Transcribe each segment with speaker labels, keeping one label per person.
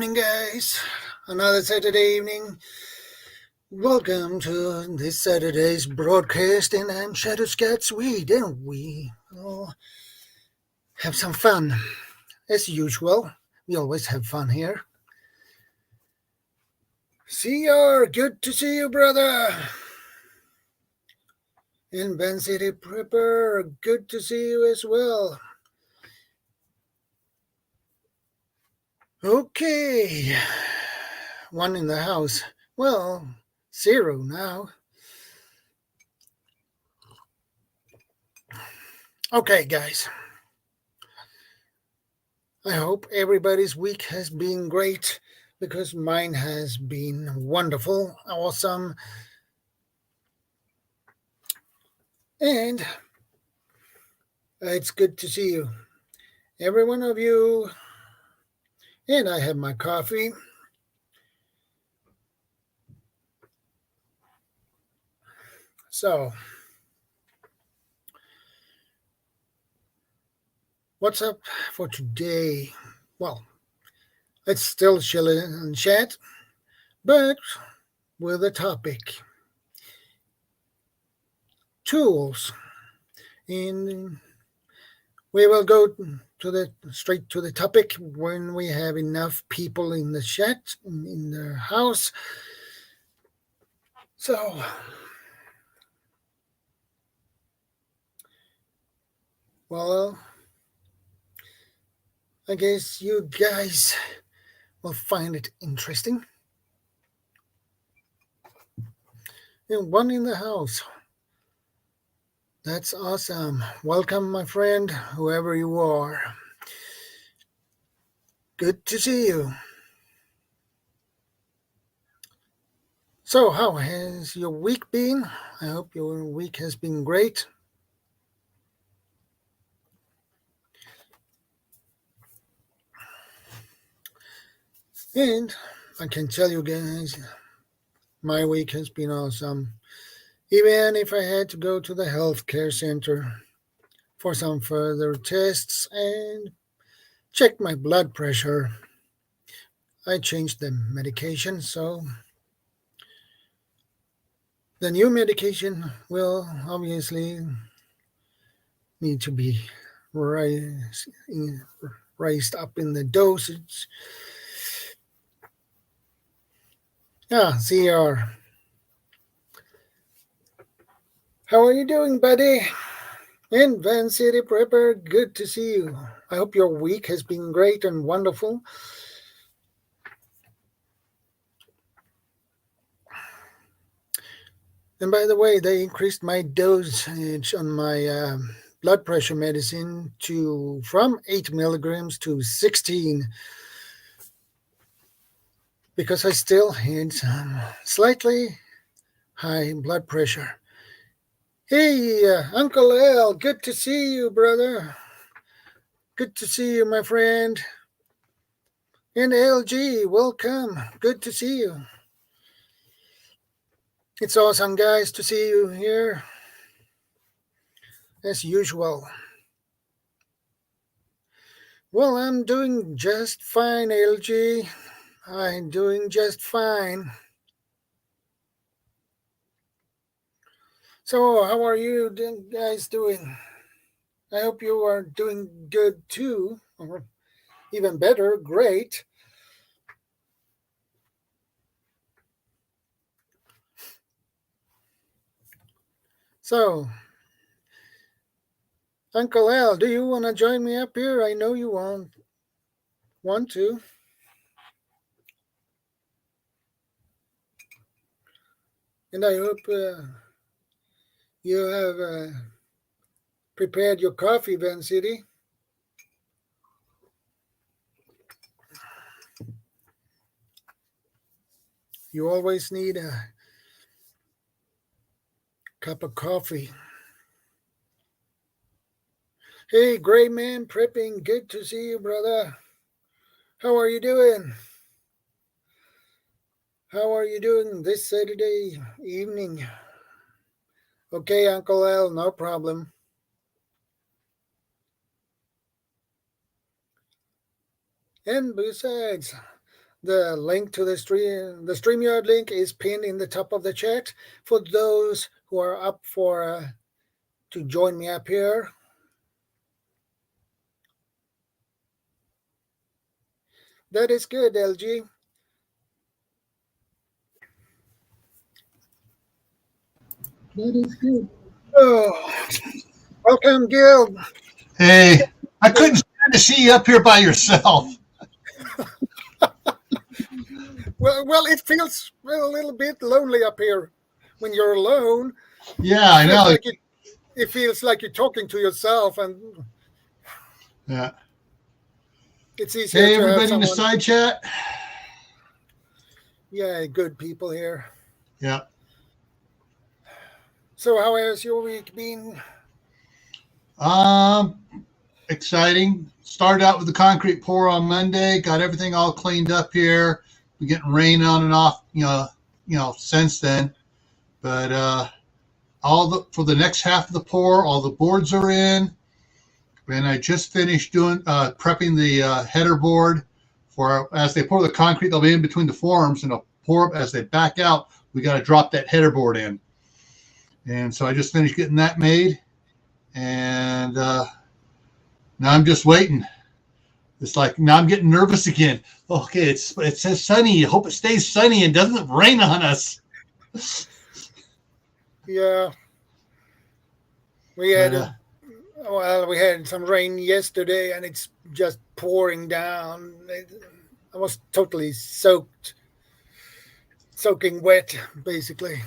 Speaker 1: evening, guys. Another Saturday evening. Welcome to this Saturday's broadcast, and I'm Shadowscoutswede, and we will have some fun. As usual, we always have fun here. CR, good to see you, brother. And Ben City Prepper, good to see you as well. Okay, one in the house. Well, 0 now. Okay, guys. I hope everybody's week has been great, because mine has been wonderful, awesome, and it's good to see you, every one of you. And I have my coffee. So, what's up for today? Well, it's still chilling and chat, but with a topic. Tools. And we will go straight to the topic when we have enough people in the chat, in the house. So, well, I guess you guys will find it interesting. And one in the house. That's awesome. Welcome, my friend, whoever you are. Good to see you. So, how has your week been? I hope your week has been great. And I can tell you guys, my week has been awesome. Even if I had to go to the healthcare center for some further tests and check my blood pressure. I changed the medication, so the new medication will obviously need to be raised up in the dosage. CR. How are you doing, buddy? And Van City Prepper, good to see you. I hope your week has been great and wonderful. And by the way, they increased my dosage on my blood pressure medicine from 8 milligrams to 16, because I still had some slightly high blood pressure. Hey, Uncle Al, good to see you, brother. Good to see you, my friend. And LG, welcome. Good to see you. It's awesome, guys, to see you here, as usual. Well, I'm doing just fine, LG. I'm doing just fine. So, how are you guys doing? I hope you are doing good too, or even better, great. So, Uncle Al, do you want to join me up here? I know you want to. And I hope you have prepared your coffee, Van City. You always need a cup of coffee. Hey, Gray Man Prepping, good to see you, brother. How are you doing? How are you doing this Saturday evening? Okay, Uncle Al, no problem. And besides, The link to the StreamYard link is pinned in the top of the chat for those who are up for to join me up here. That is good, LG.
Speaker 2: That is good.
Speaker 1: Oh, welcome, Gil.
Speaker 2: Hey, I couldn't stand to see you up here by yourself.
Speaker 1: Well, it feels a little bit lonely up here when you're alone.
Speaker 2: Yeah, I know.
Speaker 1: It feels like you're talking to yourself, and
Speaker 2: yeah.
Speaker 1: It's easier
Speaker 2: Hey,
Speaker 1: to have
Speaker 2: everybody
Speaker 1: someone.
Speaker 2: in the side chat.
Speaker 1: Yeah, good people here.
Speaker 2: Yeah.
Speaker 1: So, how has your week been?
Speaker 2: Exciting. Started out with the concrete pour on Monday. Got everything all cleaned up here. We're getting rain on and off, since then. But for the next half of the pour, all the boards are in. And I just finished prepping the header board for as they pour the concrete. They'll be in between the forms, and they'll pour as they back out. We got to drop that header board in, and so I just finished getting that made, and now I'm just waiting. It's like now I'm getting nervous again. Okay, it says sunny. I hope it stays sunny and doesn't rain on us.
Speaker 1: Yeah, we had. Well, we had some rain yesterday, and it's just pouring down. I was totally soaking wet, basically.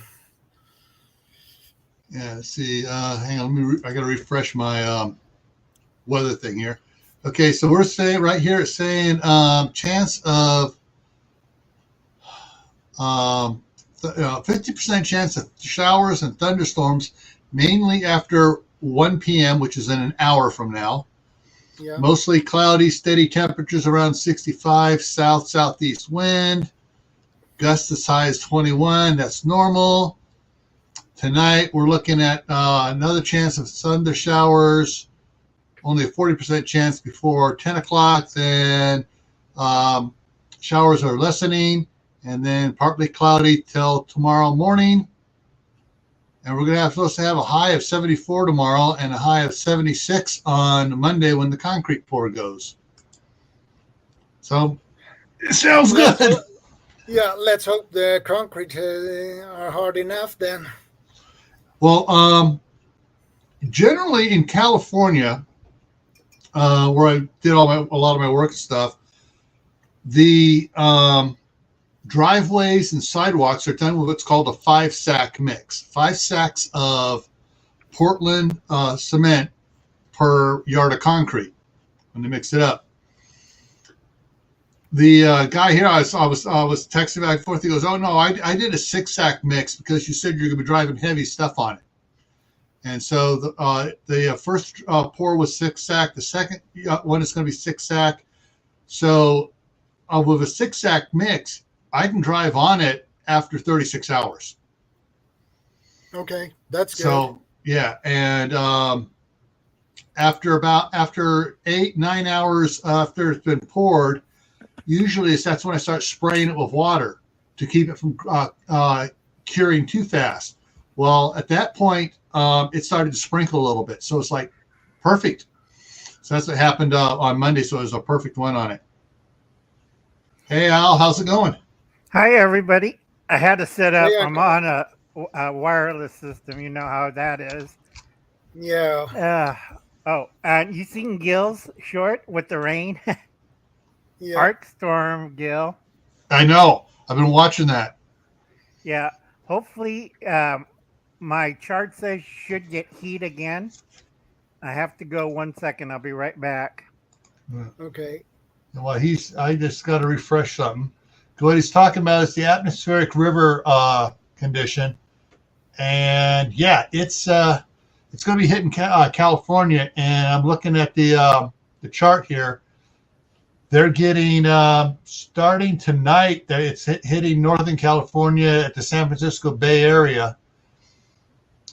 Speaker 2: Yeah, let's see. Hang on, I got to refresh my weather thing here. Okay, so we're saying right here, it's saying chance of 50% chance of showers and thunderstorms, mainly after 1 p.m., which is in an hour from now.
Speaker 1: Yeah.
Speaker 2: Mostly cloudy, steady temperatures around 65, southeast wind. Gusts as high as 21. That's normal. Tonight, we're looking at another chance of thunder showers. Only a 40% chance before 10 o'clock. Then showers are lessening. And then partly cloudy till tomorrow morning. And we're supposed to have a high of 74 tomorrow and a high of 76 on Monday when the concrete pour goes. So it sounds good.
Speaker 1: Let's hope the concrete are hard enough then.
Speaker 2: Well, generally in California, where I did a lot of my work stuff, the driveways and sidewalks are done with what's called a 5-sack mix. 5 sacks of Portland cement per yard of concrete when they mix it up. The guy here, I was texting back and forth. He goes, "Oh no, I did a 6-sack mix because you said you're going to be driving heavy stuff on it." And so the first pour was 6-sack. The second one is going to be 6-sack. So with a 6-sack mix, I can drive on it after 36 hours.
Speaker 1: Okay, that's good.
Speaker 2: So yeah, and after 8-9 hours after it's been poured, usually that's when I start spraying it with water to keep it from curing too fast. Well, at that point, it started to sprinkle a little bit, so it's like perfect. So that's what happened on Monday. So it was a perfect one on it. Hey Al, how's it going?
Speaker 3: Hi, everybody. I had to set up. I'm on a wireless system. You know how that is.
Speaker 1: Yeah.
Speaker 3: And you seen Gil's short with the rain?
Speaker 1: Yeah.
Speaker 3: Arc Storm, Gil.
Speaker 2: I know. I've been watching that.
Speaker 3: Yeah. Hopefully, my chart says should get heat again. I have to go 1 second. I'll be right back.
Speaker 1: Okay.
Speaker 2: Well, I just got to refresh something. What he's talking about is the atmospheric river condition, and yeah, it's going to be hitting California. And I'm looking at the chart here. They're getting starting tonight. It's hitting Northern California at the San Francisco Bay Area,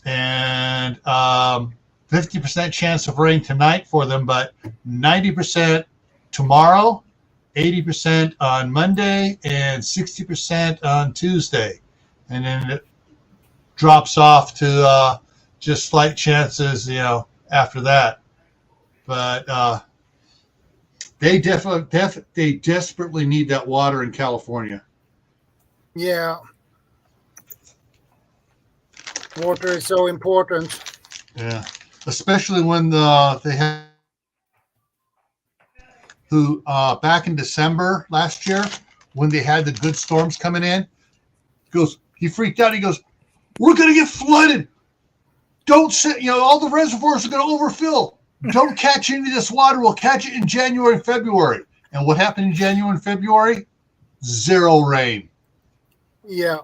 Speaker 2: and 50% chance of rain tonight for them, but 90% tomorrow 80% on Monday and 60% on Tuesday. And then it drops off to just slight chances, after that. But they they desperately need that water in California.
Speaker 1: Yeah. Water is so important.
Speaker 2: Yeah, especially when they have who back in December last year when they had the good storms coming in. He freaked out. He goes, "We're going to get flooded. Don't sit. All the reservoirs are going to overfill. Don't catch any of this water. We'll catch it in January and February." And what happened in January and February? Zero rain.
Speaker 1: Yeah.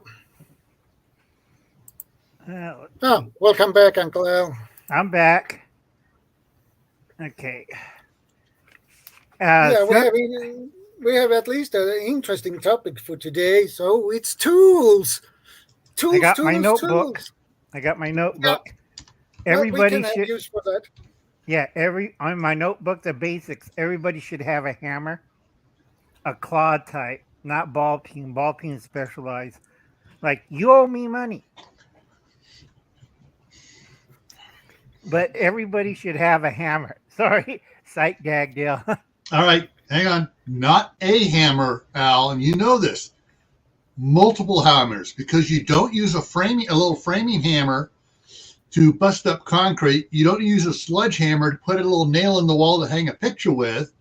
Speaker 1: Welcome back, Uncle Al.
Speaker 3: I'm back. Okay.
Speaker 1: We have at least an interesting topic for today. So it's tools.
Speaker 3: I got my notebook.
Speaker 1: Yeah.
Speaker 3: Everybody
Speaker 1: we can
Speaker 3: should
Speaker 1: have use for that.
Speaker 3: Yeah, on my notebook, the basics. Everybody should have a hammer, a claw type, not ball peen. Ball peen specialized. Like, you owe me money. But everybody should have a hammer. Sorry, sight gag deal.
Speaker 2: All right, hang on. Not a hammer, Al, and you know this. Multiple hammers, because you don't use a little framing hammer to bust up concrete. You don't use a sledgehammer to put a little nail in the wall to hang a picture with.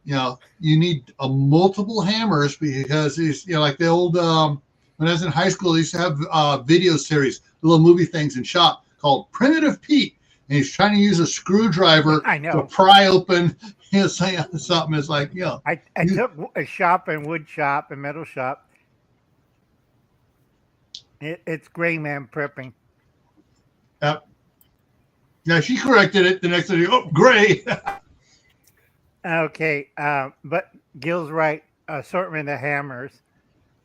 Speaker 2: You need multiple hammers because it's like the old when I was in high school, they used to have video series, little movie things in shop called Primitive Pete, and he's trying to use a screwdriver to pry open something. It's like,
Speaker 3: I took a wood shop and metal shop. It's gray man prepping.
Speaker 2: Yep. Yeah, she corrected it the next day. Oh, gray.
Speaker 3: Okay, but Gil's right. Assortment of hammers.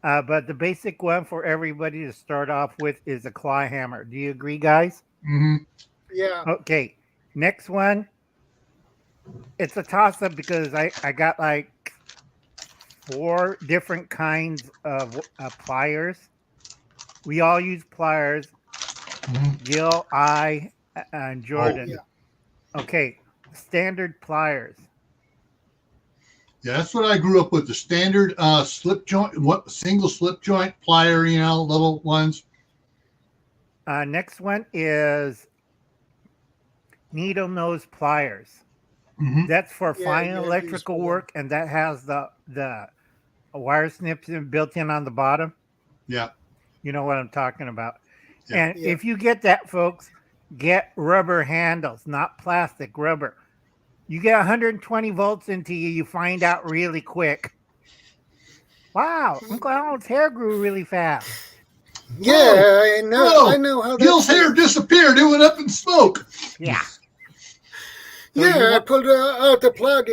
Speaker 3: But the basic one for everybody to start off with is a claw hammer. Do you agree, guys?
Speaker 2: Mm-hmm.
Speaker 1: Yeah.
Speaker 3: Okay. Next one. It's a toss-up because I got like 4 different kinds of pliers. We all use pliers.
Speaker 2: Mm-hmm.
Speaker 3: Gil, I, and Jordan.
Speaker 1: Oh, yeah.
Speaker 3: Okay. Standard pliers.
Speaker 2: Yeah, that's what I grew up with. The standard slip joint, single slip joint plier, little ones.
Speaker 3: Next one is needle nose pliers.
Speaker 2: Mm-hmm.
Speaker 3: That's for fine electrical work, and that has the wire snips built in on the bottom.
Speaker 2: Yeah.
Speaker 3: You know what I'm talking about.
Speaker 2: Yeah.
Speaker 3: And if you get that, folks, get rubber handles, not plastic, rubber. You get 120 volts into you, you find out really quick. Wow, Uncle Alan's hair grew really fast.
Speaker 1: Yeah, I know.
Speaker 2: Whoa.
Speaker 1: I know how.
Speaker 2: Gil's hair disappeared. It went up in smoke.
Speaker 3: Yeah.
Speaker 1: I pulled out the plug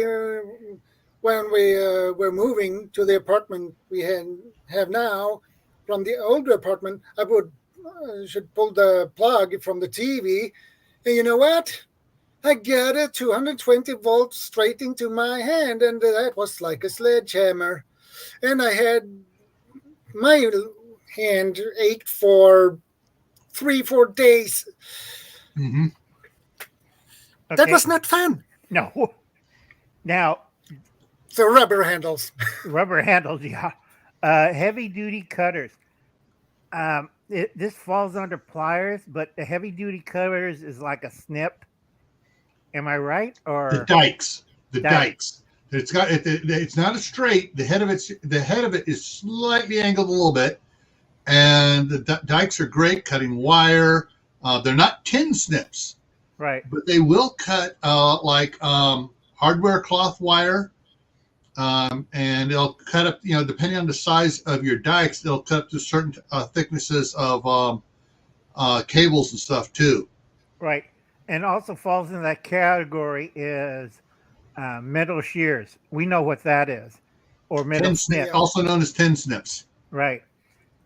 Speaker 1: when we were moving to the apartment we have now. From the older apartment, I should pull the plug from the TV, and you know what? I got it 220 volts straight into my hand, and that was like a sledgehammer. And I had my hand ached for 3-4 days.
Speaker 2: Mm-hmm.
Speaker 3: Okay.
Speaker 1: That was not fun.
Speaker 3: No. Now,
Speaker 1: the rubber handles.
Speaker 3: Yeah. Heavy duty cutters. This falls under pliers, but the heavy duty cutters is like a snip. Am I right? Or
Speaker 2: the dikes? It's not a straight. The head of it is slightly angled a little bit, and the dikes are great cutting wire. They're not tin snips,
Speaker 3: right?
Speaker 2: But they will cut hardware cloth wire. And it'll cut up, depending on the size of your dikes, they'll cut up to certain thicknesses of cables and stuff too.
Speaker 3: Right. And also falls in that category is metal shears. We know what that is. Or metal snips.
Speaker 2: Also known as tin snips.
Speaker 3: Right.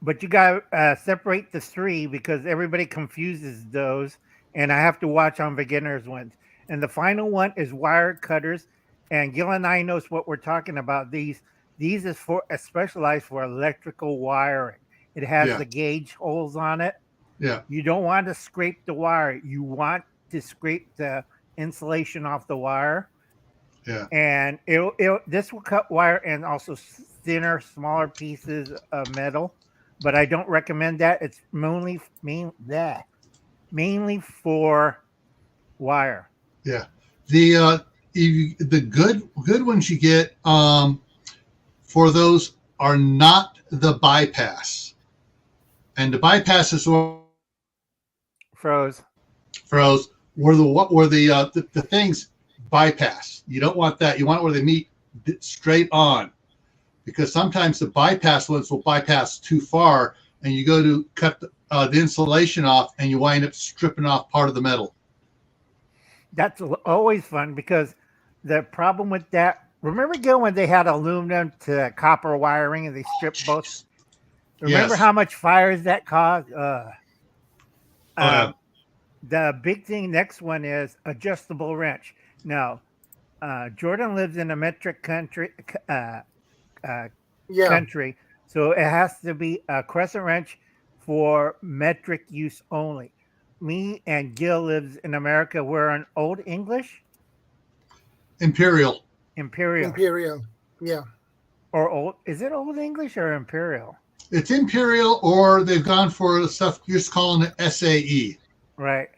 Speaker 3: But you got to separate the 3 because everybody confuses those. And I have to watch on beginners ones. And the final one is wire cutters. And Gil and I knows what we're talking about. These is for specialized for electrical wiring. It has the gauge holes on it.
Speaker 2: Yeah.
Speaker 3: You don't want to scrape the wire. You want to scrape the insulation off the wire.
Speaker 2: Yeah.
Speaker 3: And this will cut wire and also thinner, smaller pieces of metal. But I don't recommend that. It's mainly for wire.
Speaker 2: Yeah. The good ones you get for those are not the bypass, and the bypass is
Speaker 3: froze
Speaker 2: where the things bypass. You don't want that. You want it where they meet straight on, because sometimes the bypass ones will bypass too far, and you go to cut the insulation off, and you wind up stripping off part of the metal.
Speaker 3: That's always fun, because the problem with that, remember, Gil, when they had aluminum to copper wiring and they stripped both? Remember how much fires that caused? The big thing, next one is adjustable wrench. Now, Jordan lives in a metric country, so it has to be a crescent wrench for metric use only. Me and Gil lives in America. We're on Old English?
Speaker 2: Imperial.
Speaker 1: Yeah.
Speaker 3: Or old? Is it Old English or Imperial?
Speaker 2: It's Imperial, or they've gone for the stuff you're just calling it SAE.
Speaker 3: Right.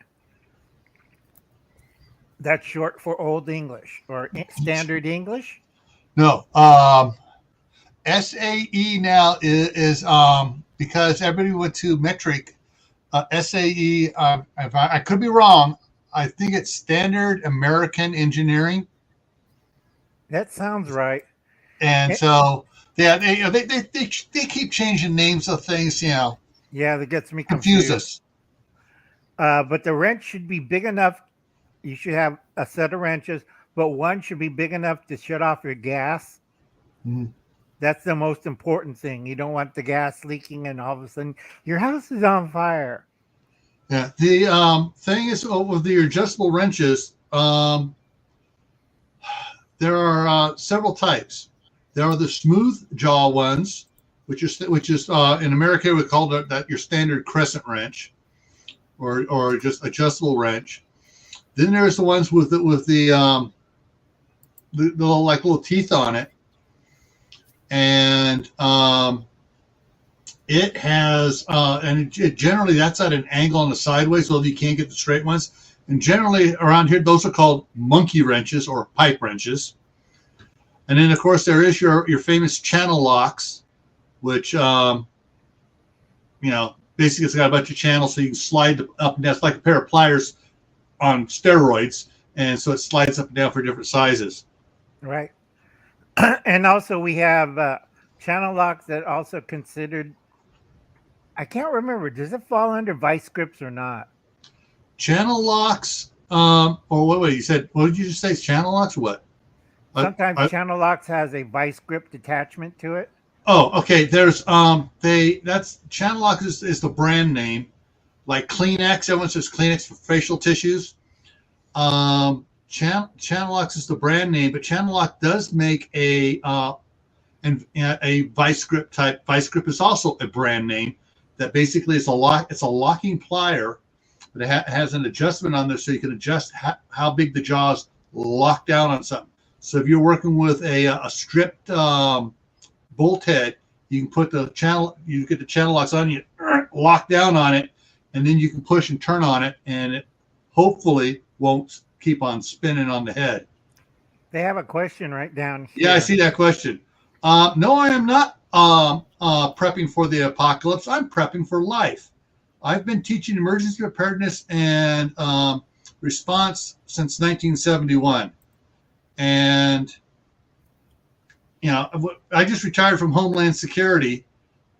Speaker 3: That's short for Old English or Standard English?
Speaker 2: No. SAE now is because everybody went to metric. SAE, I could be wrong. I think it's Standard American Engineering.
Speaker 3: That sounds right.
Speaker 2: And so, yeah, they keep changing names of things,
Speaker 3: Yeah, that gets me
Speaker 2: confuse us.
Speaker 3: But the wrench should be big enough. You should have a set of wrenches, but one should be big enough to shut off your gas.
Speaker 2: Mm-hmm.
Speaker 3: That's the most important thing. You don't want the gas leaking and all of a sudden your house is on fire.
Speaker 2: Yeah. The thing is, with the adjustable wrenches, there are several types. There are the smooth jaw ones, which is in America we call that your standard crescent wrench, or just adjustable wrench. Then there's the ones with the little teeth on it. And it has, it generally that's at an angle on the sideways, so that you can't get the straight ones. And generally around here, those are called monkey wrenches or pipe wrenches. And then, of course, there is your famous channel locks, which, basically it's got a bunch of channels so you can slide up and down. It's like a pair of pliers on steroids. And so it slides up and down for different sizes.
Speaker 3: Right. And also we have channel locks that also considered, I can't remember, does it fall under vice grips or not?
Speaker 2: Channel locks, or what you said, what did you just say? Channel locks or what?
Speaker 3: Sometimes channel locks has a vice grip attachment to it.
Speaker 2: Oh, okay. There's that's channel lock is the brand name, like Kleenex. Everyone says Kleenex for facial tissues. Channel locks is the brand name, but channel lock does make a vice grip type. Vice grip is also a brand name that basically is a lock. It's a locking plier, but it has an adjustment on there so you can adjust how big the jaws lock down on something. So if you're working with a stripped bolt head, you can put the channel. You get the channel locks on, you lock down on it, and then you can push and turn on it, and it hopefully won't keep on spinning on the head.
Speaker 3: They have a question right down here.
Speaker 2: Yeah, I see that question. No, I am not prepping for the apocalypse. I'm prepping for life. I've been teaching emergency preparedness and response since 1971. And, I just retired from Homeland Security,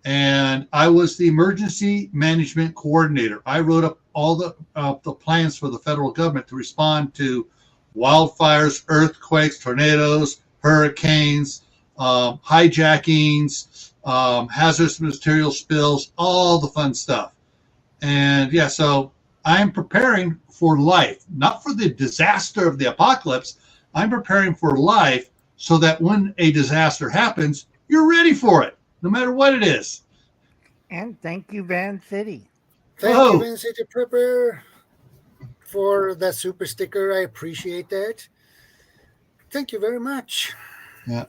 Speaker 2: and I was the emergency management coordinator. I wrote up all the plans for the federal government to respond to wildfires, earthquakes, tornadoes, hurricanes, hijackings, hazardous material spills, all the fun stuff. And yeah, so I'm preparing for life, not for the disaster of the apocalypse. I'm preparing for life so that when a disaster happens, you're ready for it, no matter what it is.
Speaker 3: And thank you, Van City.
Speaker 1: Thank you,
Speaker 2: Whoa.
Speaker 1: Van City Prepper, for that super sticker. I appreciate that. Thank you very much.
Speaker 2: Yeah.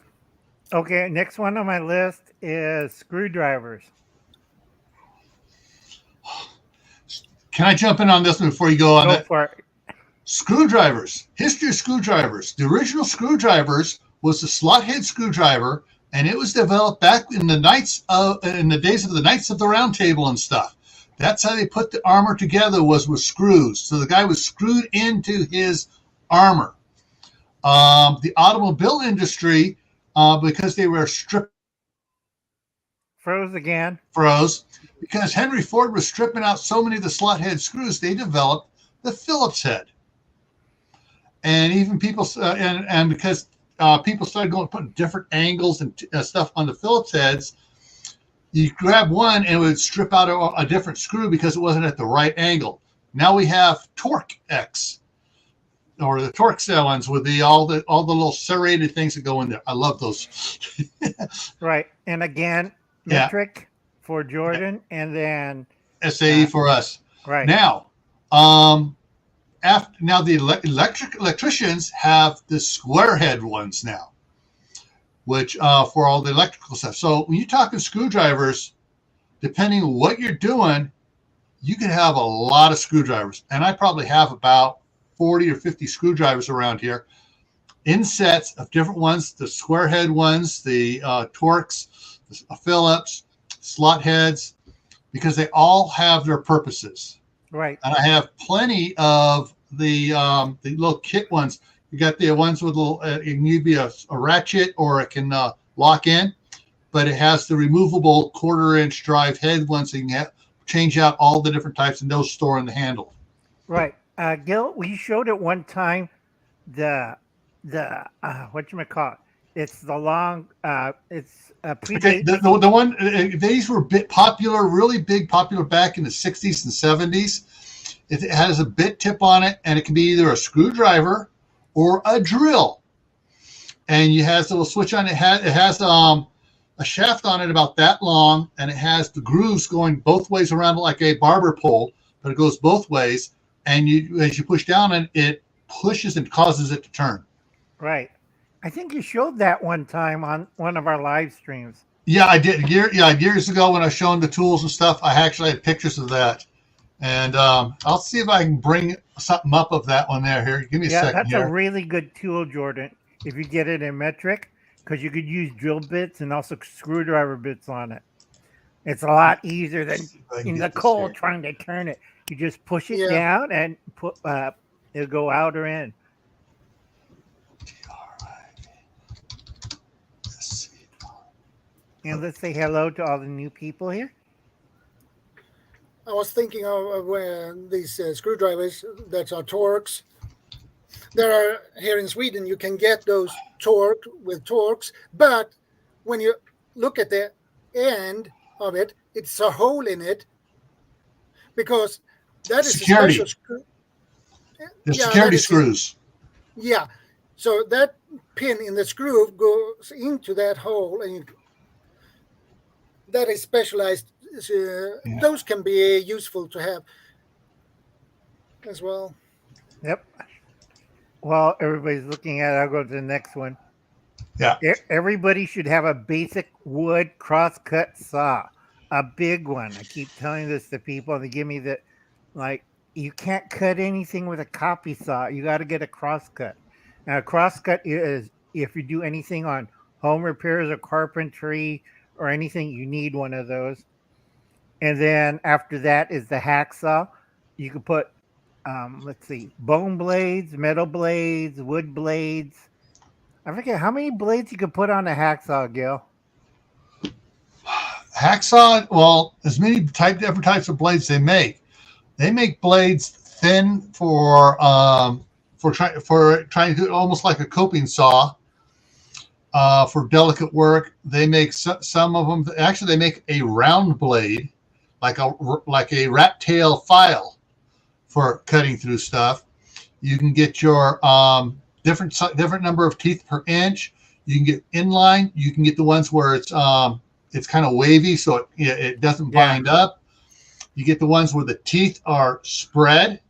Speaker 3: Okay, next one on my list is screwdrivers.
Speaker 2: Can I jump in on this one before you go on
Speaker 3: Go
Speaker 2: that?
Speaker 3: for it.
Speaker 2: Screwdrivers. History of screwdrivers. The original screwdrivers was the slot head screwdriver, and it was developed back in the days of the Knights of the Round Table and stuff. That's how they put the armor together, was with screws. So the guy was screwed into his armor. The automobile industry, because they were
Speaker 3: Froze
Speaker 2: because Henry Ford was stripping out so many of the slot head screws, they developed the Phillips head. And even people, and because people started putting different angles and stuff on the Phillips heads, you grab one and it would strip out a different screw because it wasn't at the right angle. Now we have Torque X, or the Torque cell ones with all the little serrated things that go in there. I love those.
Speaker 3: Right. And again, metric for Jordan, and then
Speaker 2: SAE for us.
Speaker 3: Right.
Speaker 2: Now, now the electricians have the square head ones now, which for all the electrical stuff. So when you're talking screwdrivers, depending on what you're doing, you can have a lot of screwdrivers. And I probably have about 40 or 50 screwdrivers around here in sets of different ones, the square head ones, the Torques, the Phillips, slot heads, because they all have their purposes.
Speaker 3: Right.
Speaker 2: And I have plenty of the little kit ones. You got the ones with little, it can be a ratchet or it can lock in, but it has the removable 1/4-inch drive head ones, so you can change out all the different types and those store in the handle.
Speaker 3: Right. Gil, we showed it one time, the whatchamacallit? It's the long, it's
Speaker 2: Okay, the one, these were really big popular back in the 60s and 70s. It has a bit tip on it, and it can be either a screwdriver or a drill. And it has a little switch on it. It has a shaft on it about that long, and it has the grooves going both ways around it like a barber pole, but it goes both ways. And as you push down on it, it pushes and causes it to turn.
Speaker 3: Right. I think you showed that one time on one of our live streams.
Speaker 2: Yeah, I did. Years ago when I was showing the tools and stuff, I actually had pictures of that. And I'll see if I can bring something up of that one there. Here, give me a second.
Speaker 3: That's a really good tool, Jordan, if you get it in metric, because you could use drill bits and also screwdriver bits on it. It's a lot easier than in the cold trying to turn it. You just push it down and it'll go out or in. And let's say hello to all the new people here.
Speaker 1: I was thinking of these screwdrivers that are Torques. There are here in Sweden. You can get those Torques, but when you look at the end of it, it's a hole in it because that is
Speaker 2: security.
Speaker 1: A special screw.
Speaker 2: The security screws.
Speaker 1: Yeah, so that pin in the screw goes into that hole, and that is specialized. Those can be useful to have as well.
Speaker 3: Yep. While everybody's looking at it, I'll go to the next one.
Speaker 2: Yeah.
Speaker 3: Everybody should have a basic wood crosscut saw, a big one. I keep telling this to people, and they give me the, you can't cut anything with a copy saw. You got to get a crosscut. Now, a crosscut is, if you do anything on home repairs or carpentry or anything, you need one of those. And then after that is the hacksaw. You can put, bone blades, metal blades, wood blades. I forget how many blades you can put on a hacksaw, Gil.
Speaker 2: Hacksaw, well, as many different types of blades they make. They make blades thin for trying to do it almost like a coping saw. For delicate work, they make some of them. Actually, they make a round blade, like a rat tail file for cutting through stuff. You can get your different number of teeth per inch. You can get inline. You can get the ones where it's kind of wavy, so it doesn't bind up. You get the ones where the teeth are spread.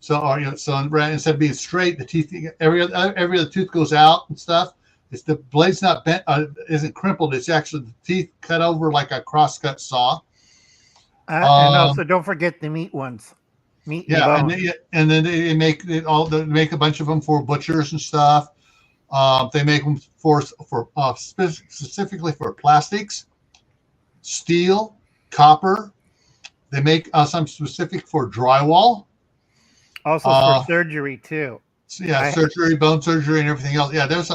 Speaker 2: So instead of being straight, the teeth every other tooth goes out and stuff. It's the blade's not bent, isn't crimpled. It's actually the teeth cut over like a crosscut saw.
Speaker 3: And also, don't forget the meat ones. Meat and bone.
Speaker 2: And then they make they make a bunch of them for butchers and stuff. They make them for specifically for plastics, steel, copper. They make some specific for drywall.
Speaker 3: Also for surgery too.
Speaker 2: Surgery, bone surgery, and everything else. Yeah, there's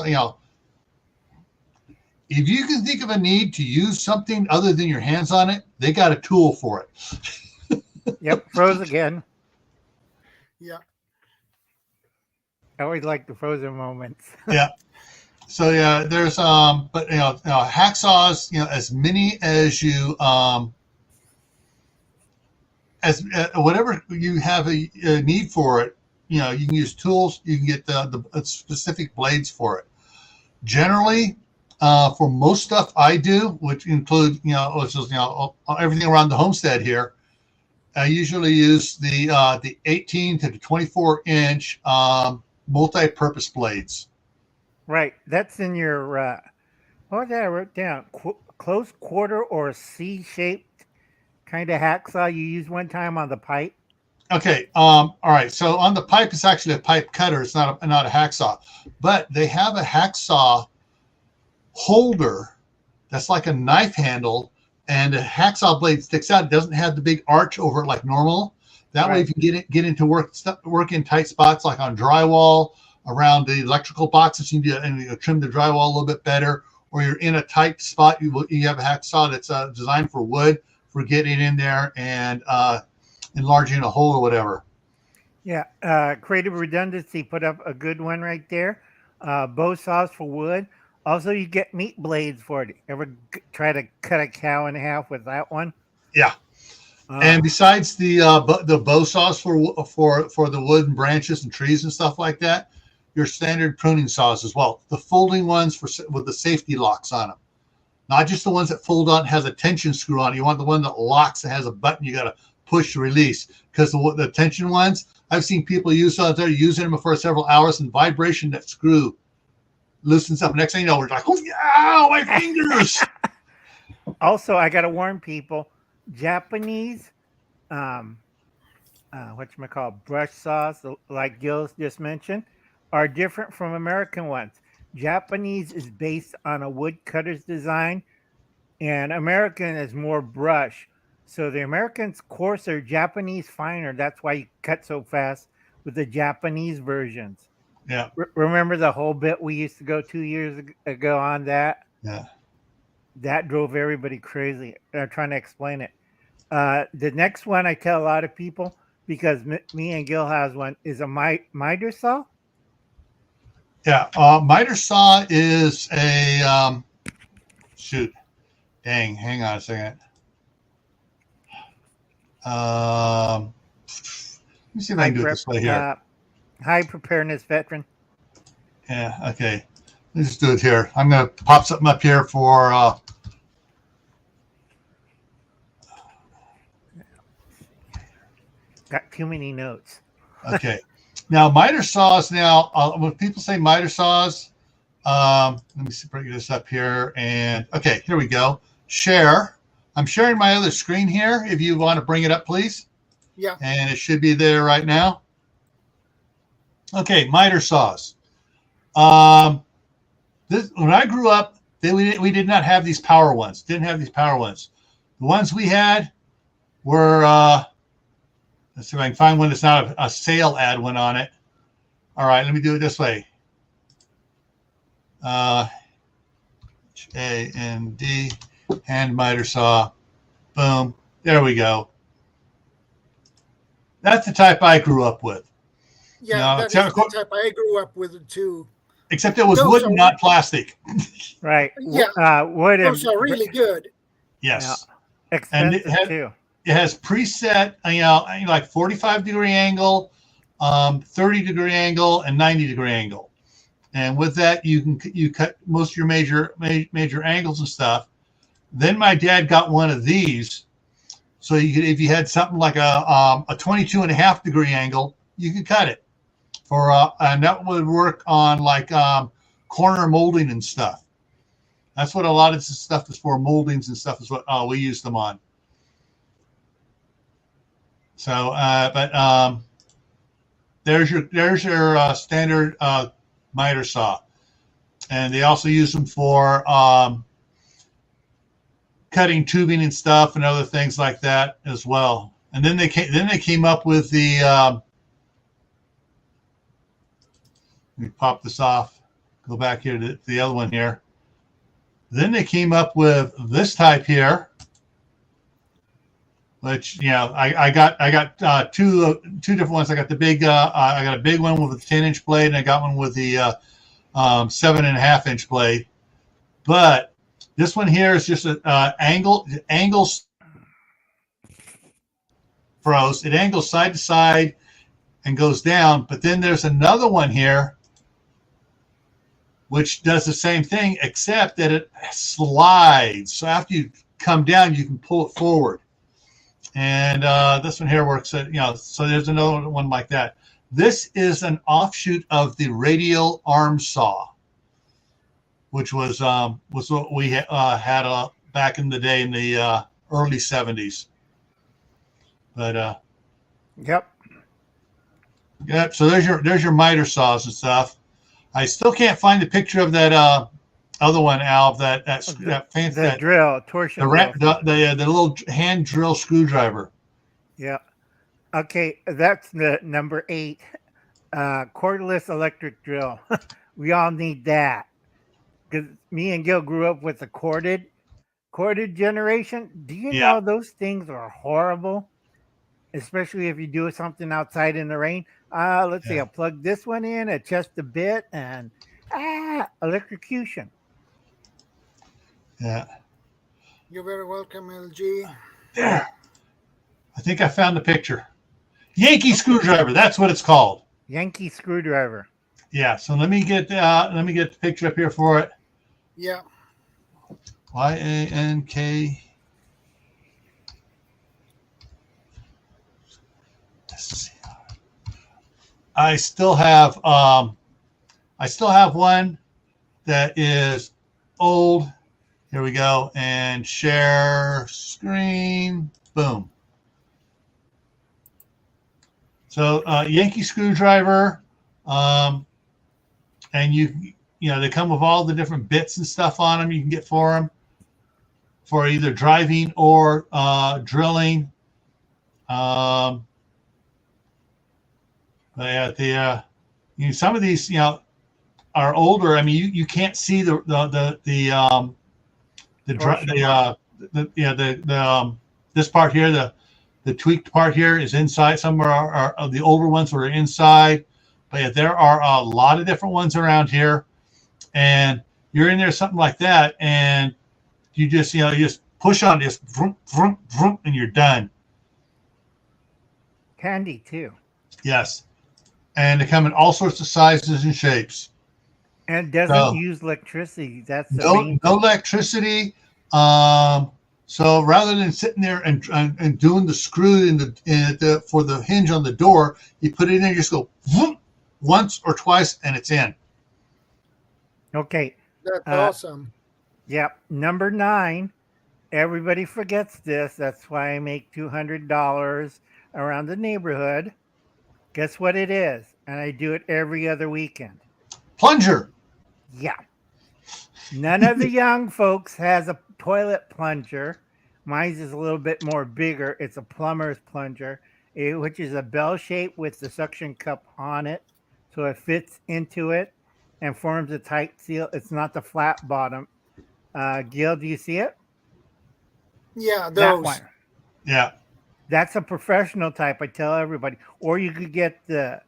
Speaker 2: if you can think of a need to use something other than your hands on it, they got a tool for it.
Speaker 3: Yep, froze again.
Speaker 1: Yeah.
Speaker 3: I always like the frozen moments.
Speaker 2: Yeah. So there's but hacksaws, as many as you as whatever you have a need for it, you can use tools. You can get the specific blades for it. Generally, for most stuff I do, which include everything around the homestead here, I usually use the 18 to the 24 inch multi-purpose blades.
Speaker 3: Right, that's in your what was that I wrote down? Close quarter or C-shaped kind of hacksaw you used one time on the pipe.
Speaker 2: Okay. All right. So on the pipe, it's actually a pipe cutter. It's not a hacksaw, but they have a hacksaw holder that's like a knife handle, and the hacksaw blade sticks out. It doesn't have the big arch over it like normal. That way, if you get into work in tight spots like on drywall, around the electrical boxes, you trim the drywall a little bit better. Or you're in a tight spot, you have a hacksaw that's designed for wood, for getting in there and enlarging a hole or whatever.
Speaker 3: Yeah, Creative Redundancy put up a good one right there. Bow saws for wood. Also, you get meat blades for it. Ever try to cut a cow in half with that one?
Speaker 2: Yeah. And besides the bow saws for the wood and branches and trees and stuff like that, your standard pruning saws as well. The folding ones with the safety locks on them. Not just the ones that fold on, has a tension screw on it. You want the one that locks and has a button you got to push to release. Because the tension ones, I've seen people use out there using them for several hours, and vibration, that screw loosens up. Next thing you know, we're like, oh, yeah, my fingers.
Speaker 3: Also, I got to warn people, Japanese, brush saws, like Gil's just mentioned, are different from American ones. Japanese is based on a woodcutter's design, and American is more brush. So the American's coarser, Japanese finer. That's why you cut so fast with the Japanese versions.
Speaker 2: Yeah.
Speaker 3: Remember the whole bit we used to go 2 years ago on that?
Speaker 2: Yeah.
Speaker 3: That drove everybody crazy. I'm trying to explain it. The next one I tell a lot of people, because me and Gil has one, is a miter saw.
Speaker 2: Yeah, miter saw is a shoot. Dang, hang on a second. Let me see if I can do it this way here.
Speaker 3: High preparedness veteran.
Speaker 2: Yeah, okay. Let's just do it here. I'm going to pop something up here for.
Speaker 3: Got too many notes.
Speaker 2: Okay. Now, miter saws, when people say miter saws, let me bring this up here. And okay, here we go. Share. I'm sharing my other screen here. If you want to bring it up, please.
Speaker 1: Yeah.
Speaker 2: And it should be there right now. Okay, miter saws. When I grew up, we did not have these power ones. Didn't have these power ones. The ones we had were, let's see if I can find one that's not a sale ad went on it. All right, let me do it this way. H-A-N-D, hand miter saw. Boom. There we go. That's the type I grew up with.
Speaker 1: Yeah, that's the type I grew up with too.
Speaker 2: Except it was wood and not plastic.
Speaker 3: Right.
Speaker 1: Yeah.
Speaker 3: Wood.
Speaker 1: Those are really good.
Speaker 2: Yes.
Speaker 3: Yeah. Expensive too.
Speaker 2: It has preset, like 45-degree angle, 30-degree angle, and 90-degree angle. and with that you cut most of your major angles and stuff. Then my dad got one of these, so you could, if you had something like a 22.5 degree angle, you could cut it for and that would work on like corner molding and stuff. That's what a lot of this stuff is for. Moldings and stuff is what we use them on. So, but there's your standard miter saw, and they also use them for cutting tubing and stuff and other things like that as well. And then they came up with the let me pop this off. Go back here to the other one here. Then they came up with this type here, which I got two different ones. I got the big I got a big one with a 10-inch blade, and I got one with the 7.5-inch blade. But this one here is just an angles froze. It angles side to side and goes down. But then there's another one here which does the same thing, except that it slides. So after you come down, you can pull it forward. And this one here works. So there's another one like that. This is an offshoot of the radial arm saw, which was what we had back in the day in the early 70s. But
Speaker 3: yep.
Speaker 2: So there's your miter saws and stuff. I still can't find the picture of that other one, Al. That fancy that
Speaker 3: drill, torsion
Speaker 2: the little hand drill screwdriver.
Speaker 3: Yeah. Okay, that's the number 8, cordless electric drill. We all need that because me and Gil grew up with the corded generation. Do you know those things are horrible? Especially if you do something outside in the rain. Let's see, I'll plug this one in, adjust the bit, and electrocution.
Speaker 2: Yeah.
Speaker 1: You're very welcome, LG.
Speaker 2: Yeah. I think I found the picture. Yankee screwdriver, that's what it's called.
Speaker 3: Yankee screwdriver.
Speaker 2: Yeah, so let me get the picture up here for it.
Speaker 1: Yeah.
Speaker 2: YANK. I still have one that is old. Here we go, and share screen. Boom. So Yankee screwdriver, and they come with all the different bits and stuff on them you can get for them for either driving or drilling. Some of these are older. I mean, you can't see the this part here, the tweaked part here is inside. Some are the older ones that are inside, but there are a lot of different ones around here, and you're in there something like that, and you just you just push on this, vroom, vroom, vroom, and you're done.
Speaker 3: Handy too.
Speaker 2: Yes, and they come in all sorts of sizes and shapes.
Speaker 3: And doesn't use electricity. That's
Speaker 2: no electricity. So rather than sitting there and doing the screw for the hinge on the door, you put it in, you just go whoop, once or twice, and it's in.
Speaker 3: Okay.
Speaker 1: That's awesome.
Speaker 3: Yep. Number 9. Everybody forgets this. That's why I make $200 around the neighborhood. Guess what it is? And I do it every other weekend.
Speaker 2: Plunger.
Speaker 3: Yeah. None of the young folks has a toilet plunger. Mine's is a little bit more bigger. It's a plumber's plunger, which is a bell shape with the suction cup on it. So it fits into it and forms a tight seal. It's not the flat bottom. Gil, do you see it?
Speaker 1: Yeah, those.
Speaker 3: That one.
Speaker 2: Yeah.
Speaker 3: That's a professional type, I tell everybody. Or you could get the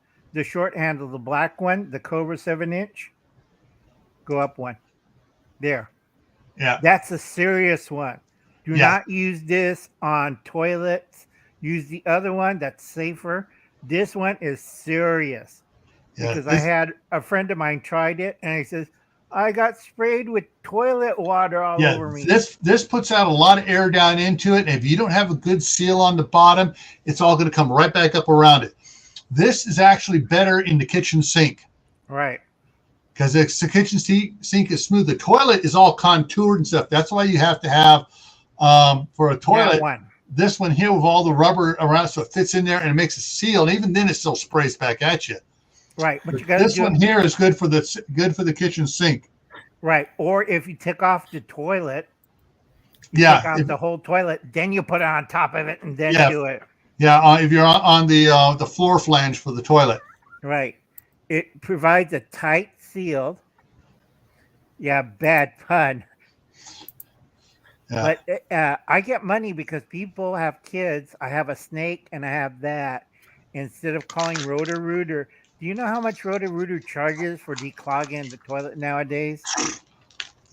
Speaker 3: short handle, the black one, the Cobra 7-inch. Go up one. There.
Speaker 2: Yeah.
Speaker 3: That's a serious one. Do not use this on toilets. Use the other one that's safer. This one is serious.
Speaker 2: Yeah,
Speaker 3: because I had a friend of mine tried it, and he says, I got sprayed with toilet water all
Speaker 2: yeah,
Speaker 3: over me.
Speaker 2: this puts out a lot of air down into it. And if you don't have a good seal on the bottom, it's all going to come right back up around it. This is actually better in the kitchen sink.
Speaker 3: Right.
Speaker 2: Because the kitchen sink is smooth. The toilet is all contoured and stuff. That's why you have to have, for a toilet, this one here with all the rubber around, so it fits in there and it makes a seal. And even then, it still sprays back at you.
Speaker 3: Right, but you got
Speaker 2: this one here is good for the kitchen sink.
Speaker 3: Right, or if you take off the toilet, take off the whole toilet, then you put it on top of it and then do it.
Speaker 2: Yeah, if you're on the floor flange for the toilet.
Speaker 3: Right, it provides a tight seal. Yeah, bad pun. Yeah. But I get money because people have kids. I have a snake and I have that. Instead of calling Roto-Rooter, do you know how much Roto-Rooter charges for declogging the toilet nowadays?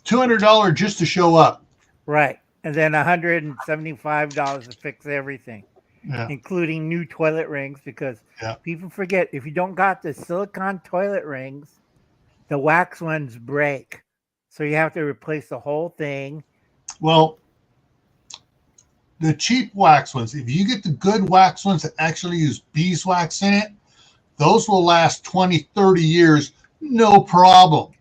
Speaker 2: $200 just to show up.
Speaker 3: Right. And then $175 to fix everything, including new toilet rings, because people forget, if you don't got the silicone toilet rings, the wax ones break. So you have to replace the whole thing.
Speaker 2: Well, the cheap wax ones, if you get the good wax ones that actually use beeswax in it, those will last 20, 30 years, no problem.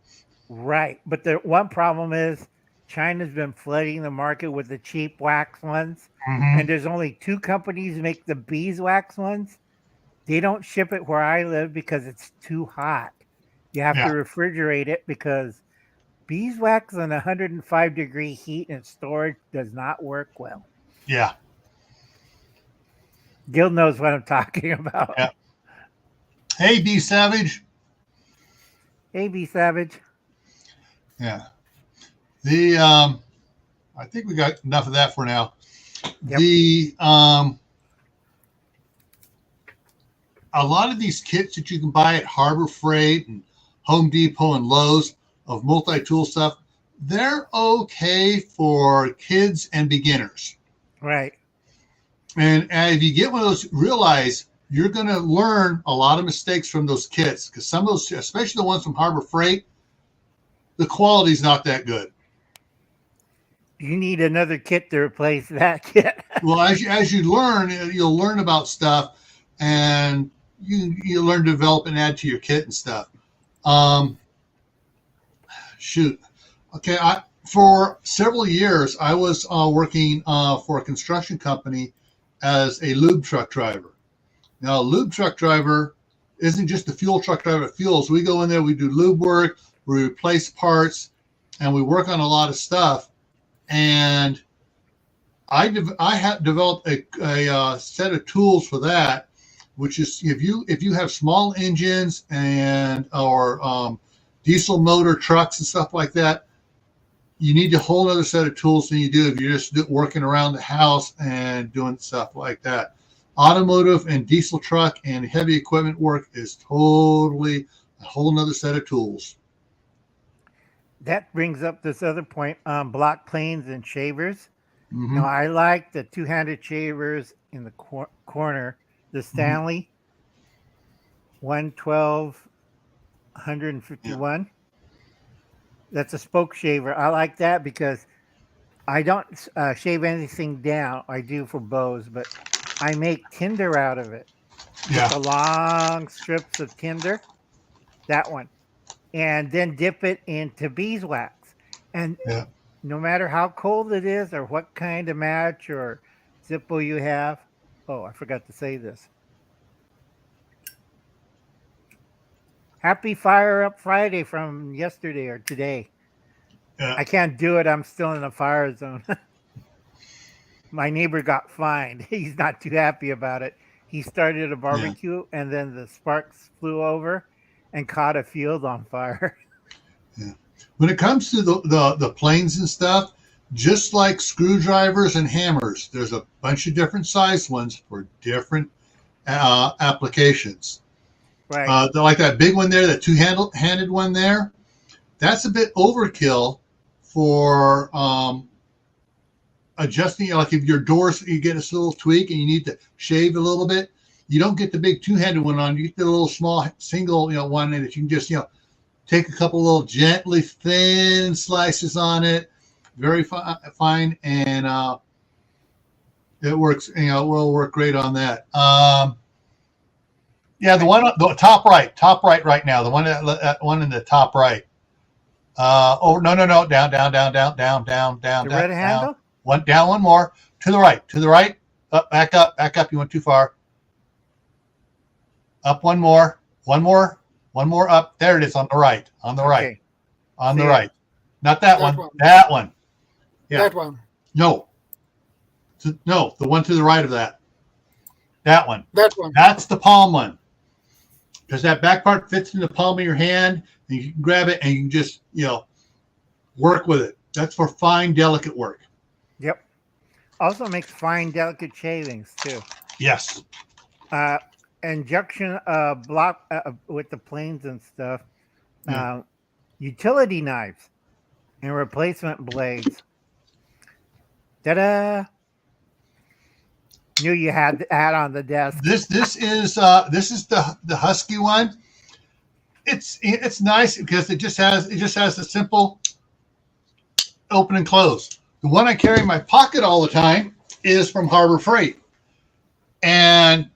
Speaker 3: Right. But the one problem is China's been flooding the market with the cheap wax ones. Mm-hmm. And there's only 2 companies make the beeswax ones. They don't ship it where I live because it's too hot. You have to refrigerate it because beeswax on 105-degree heat and storage does not work well.
Speaker 2: Yeah.
Speaker 3: Gil knows what I'm talking about.
Speaker 2: Yeah. Hey, B Savage.
Speaker 3: Hey, B Savage.
Speaker 2: Yeah. I think we got enough of that for now. Yep. A lot of these kits that you can buy at Harbor Freight and Home Depot and Lowe's of multi-tool stuff, they're okay for kids and beginners.
Speaker 3: Right.
Speaker 2: And if you get one of those, realize you're going to learn a lot of mistakes from those kits, because some of those, especially the ones from Harbor Freight, the quality's not that good.
Speaker 3: You need another kit to replace that kit.
Speaker 2: Well, as you learn, you'll learn about stuff, and you learn to develop and add to your kit and stuff. Okay, for several years, I was working for a construction company as a lube truck driver. Now, a lube truck driver isn't just the fuel truck driver that fuels. We go in there, we do lube work, we replace parts, and we work on a lot of stuff. And I have developed a set of tools for that, which is if you have small engines and or diesel motor trucks and stuff like that, you need a whole other set of tools than you do if you're just working around the house and doing stuff like that. Automotive and diesel truck and heavy equipment work is totally a whole nother set of tools.
Speaker 3: That brings up this other point on block planes and shavers.
Speaker 2: Mm-hmm.
Speaker 3: Now, I like the 2-handed shavers in the corner, the Stanley 112 151. Yeah. That's a spoke shaver. I like that because I don't shave anything down. I do for bows, but I make tinder out of it.
Speaker 2: Yeah.
Speaker 3: With the long strips of tinder, that one. And then dip it into beeswax. And no matter how cold it is or what kind of match or Zippo you have. Oh, I forgot to say this. Happy Fire Up Friday from yesterday or today. Yeah. I can't do it. I'm still in a fire zone. My neighbor got fined. He's not too happy about it. He started a barbecue and then the sparks flew over and caught a field on fire.
Speaker 2: Yeah. When it comes to the planes and stuff, just like screwdrivers and hammers, there's a bunch of different size ones for different applications.
Speaker 3: Right.
Speaker 2: Like that big one there, that two-handed one there, that's a bit overkill for adjusting. Like if your doors, you get a little tweak and you need to shave a little bit, you don't get the big two-handed one on. You get the little small single, one that you can just, take a couple little gently thin slices on it, very fine, and it works. It will work great on that. Yeah, the top right right now, the one in the top right. No, down.
Speaker 3: The red handle.
Speaker 2: One more to the right. Back up. You went too far. Up one more up. There it is on the right.
Speaker 3: Okay.
Speaker 2: On the right. Not that one. That one. Yeah.
Speaker 1: That one.
Speaker 2: No, the one to the right of that. That one.
Speaker 1: That one.
Speaker 2: That's the palm one. Because that back part fits in the palm of your hand, and you can grab it and you can just, work with it. That's for fine, delicate work.
Speaker 3: Yep. Also makes fine, delicate shavings too.
Speaker 2: Yes.
Speaker 3: Injection block with the planes and stuff.
Speaker 2: Yeah.
Speaker 3: Utility knives and replacement blades. Ta-da! Knew you had the ad on the desk.
Speaker 2: This is the Husky one. It's nice because it just has a simple open and close. The one I carry in my pocket all the time is from Harbor Freight, and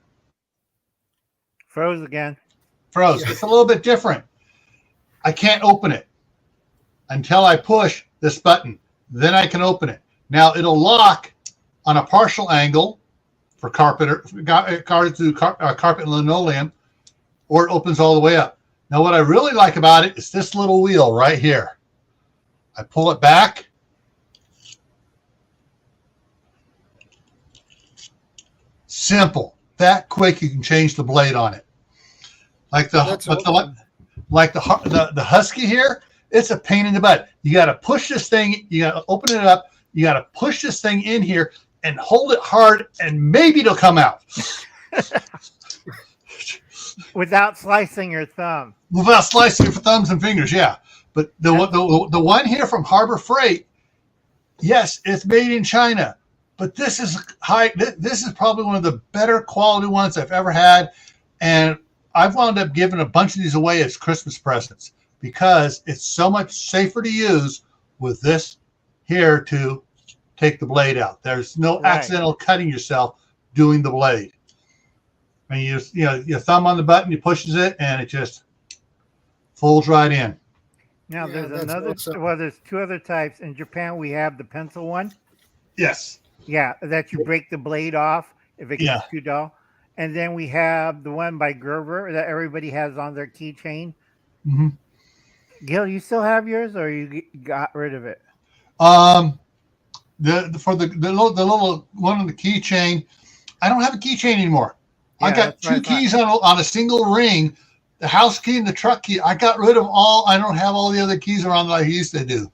Speaker 3: froze again.
Speaker 2: Froze. It's a little bit different. I can't open it until I push this button. Then I can open it. Now it'll lock on a partial angle for carpet and linoleum, or it opens all the way up. Now what I really like about it is this little wheel right here. I pull it back. Simple. That quick you can change the blade on it. Like the Husky here, it's a pain in the butt. You got to push this thing. You got to open it up. You got to push this thing in here and hold it hard, and maybe it'll come out.
Speaker 3: Without slicing your thumb.
Speaker 2: Without slicing your thumbs and fingers, yeah. But the one here from Harbor Freight, yes, it's made in China, but this is high. This is probably one of the better quality ones I've ever had, and I've wound up giving a bunch of these away as Christmas presents because it's so much safer to use with this here to take the blade out. There's no accidental cutting yourself doing the blade. And your thumb on the button, you pushes it, and it just folds right in.
Speaker 3: Now there's there's two other types. In Japan, we have the pencil one.
Speaker 2: Yes.
Speaker 3: Yeah, that you break the blade off if it gets too dull. And then we have the one by Gerber that everybody has on their keychain.
Speaker 2: Mm-hmm.
Speaker 3: Gil, you still have yours, or you got rid of it?
Speaker 2: The little one on the keychain, I don't have a keychain anymore. Yeah, I got two keys on a single ring, the house key and the truck key. I got rid of all. I don't have all the other keys around that I used to do.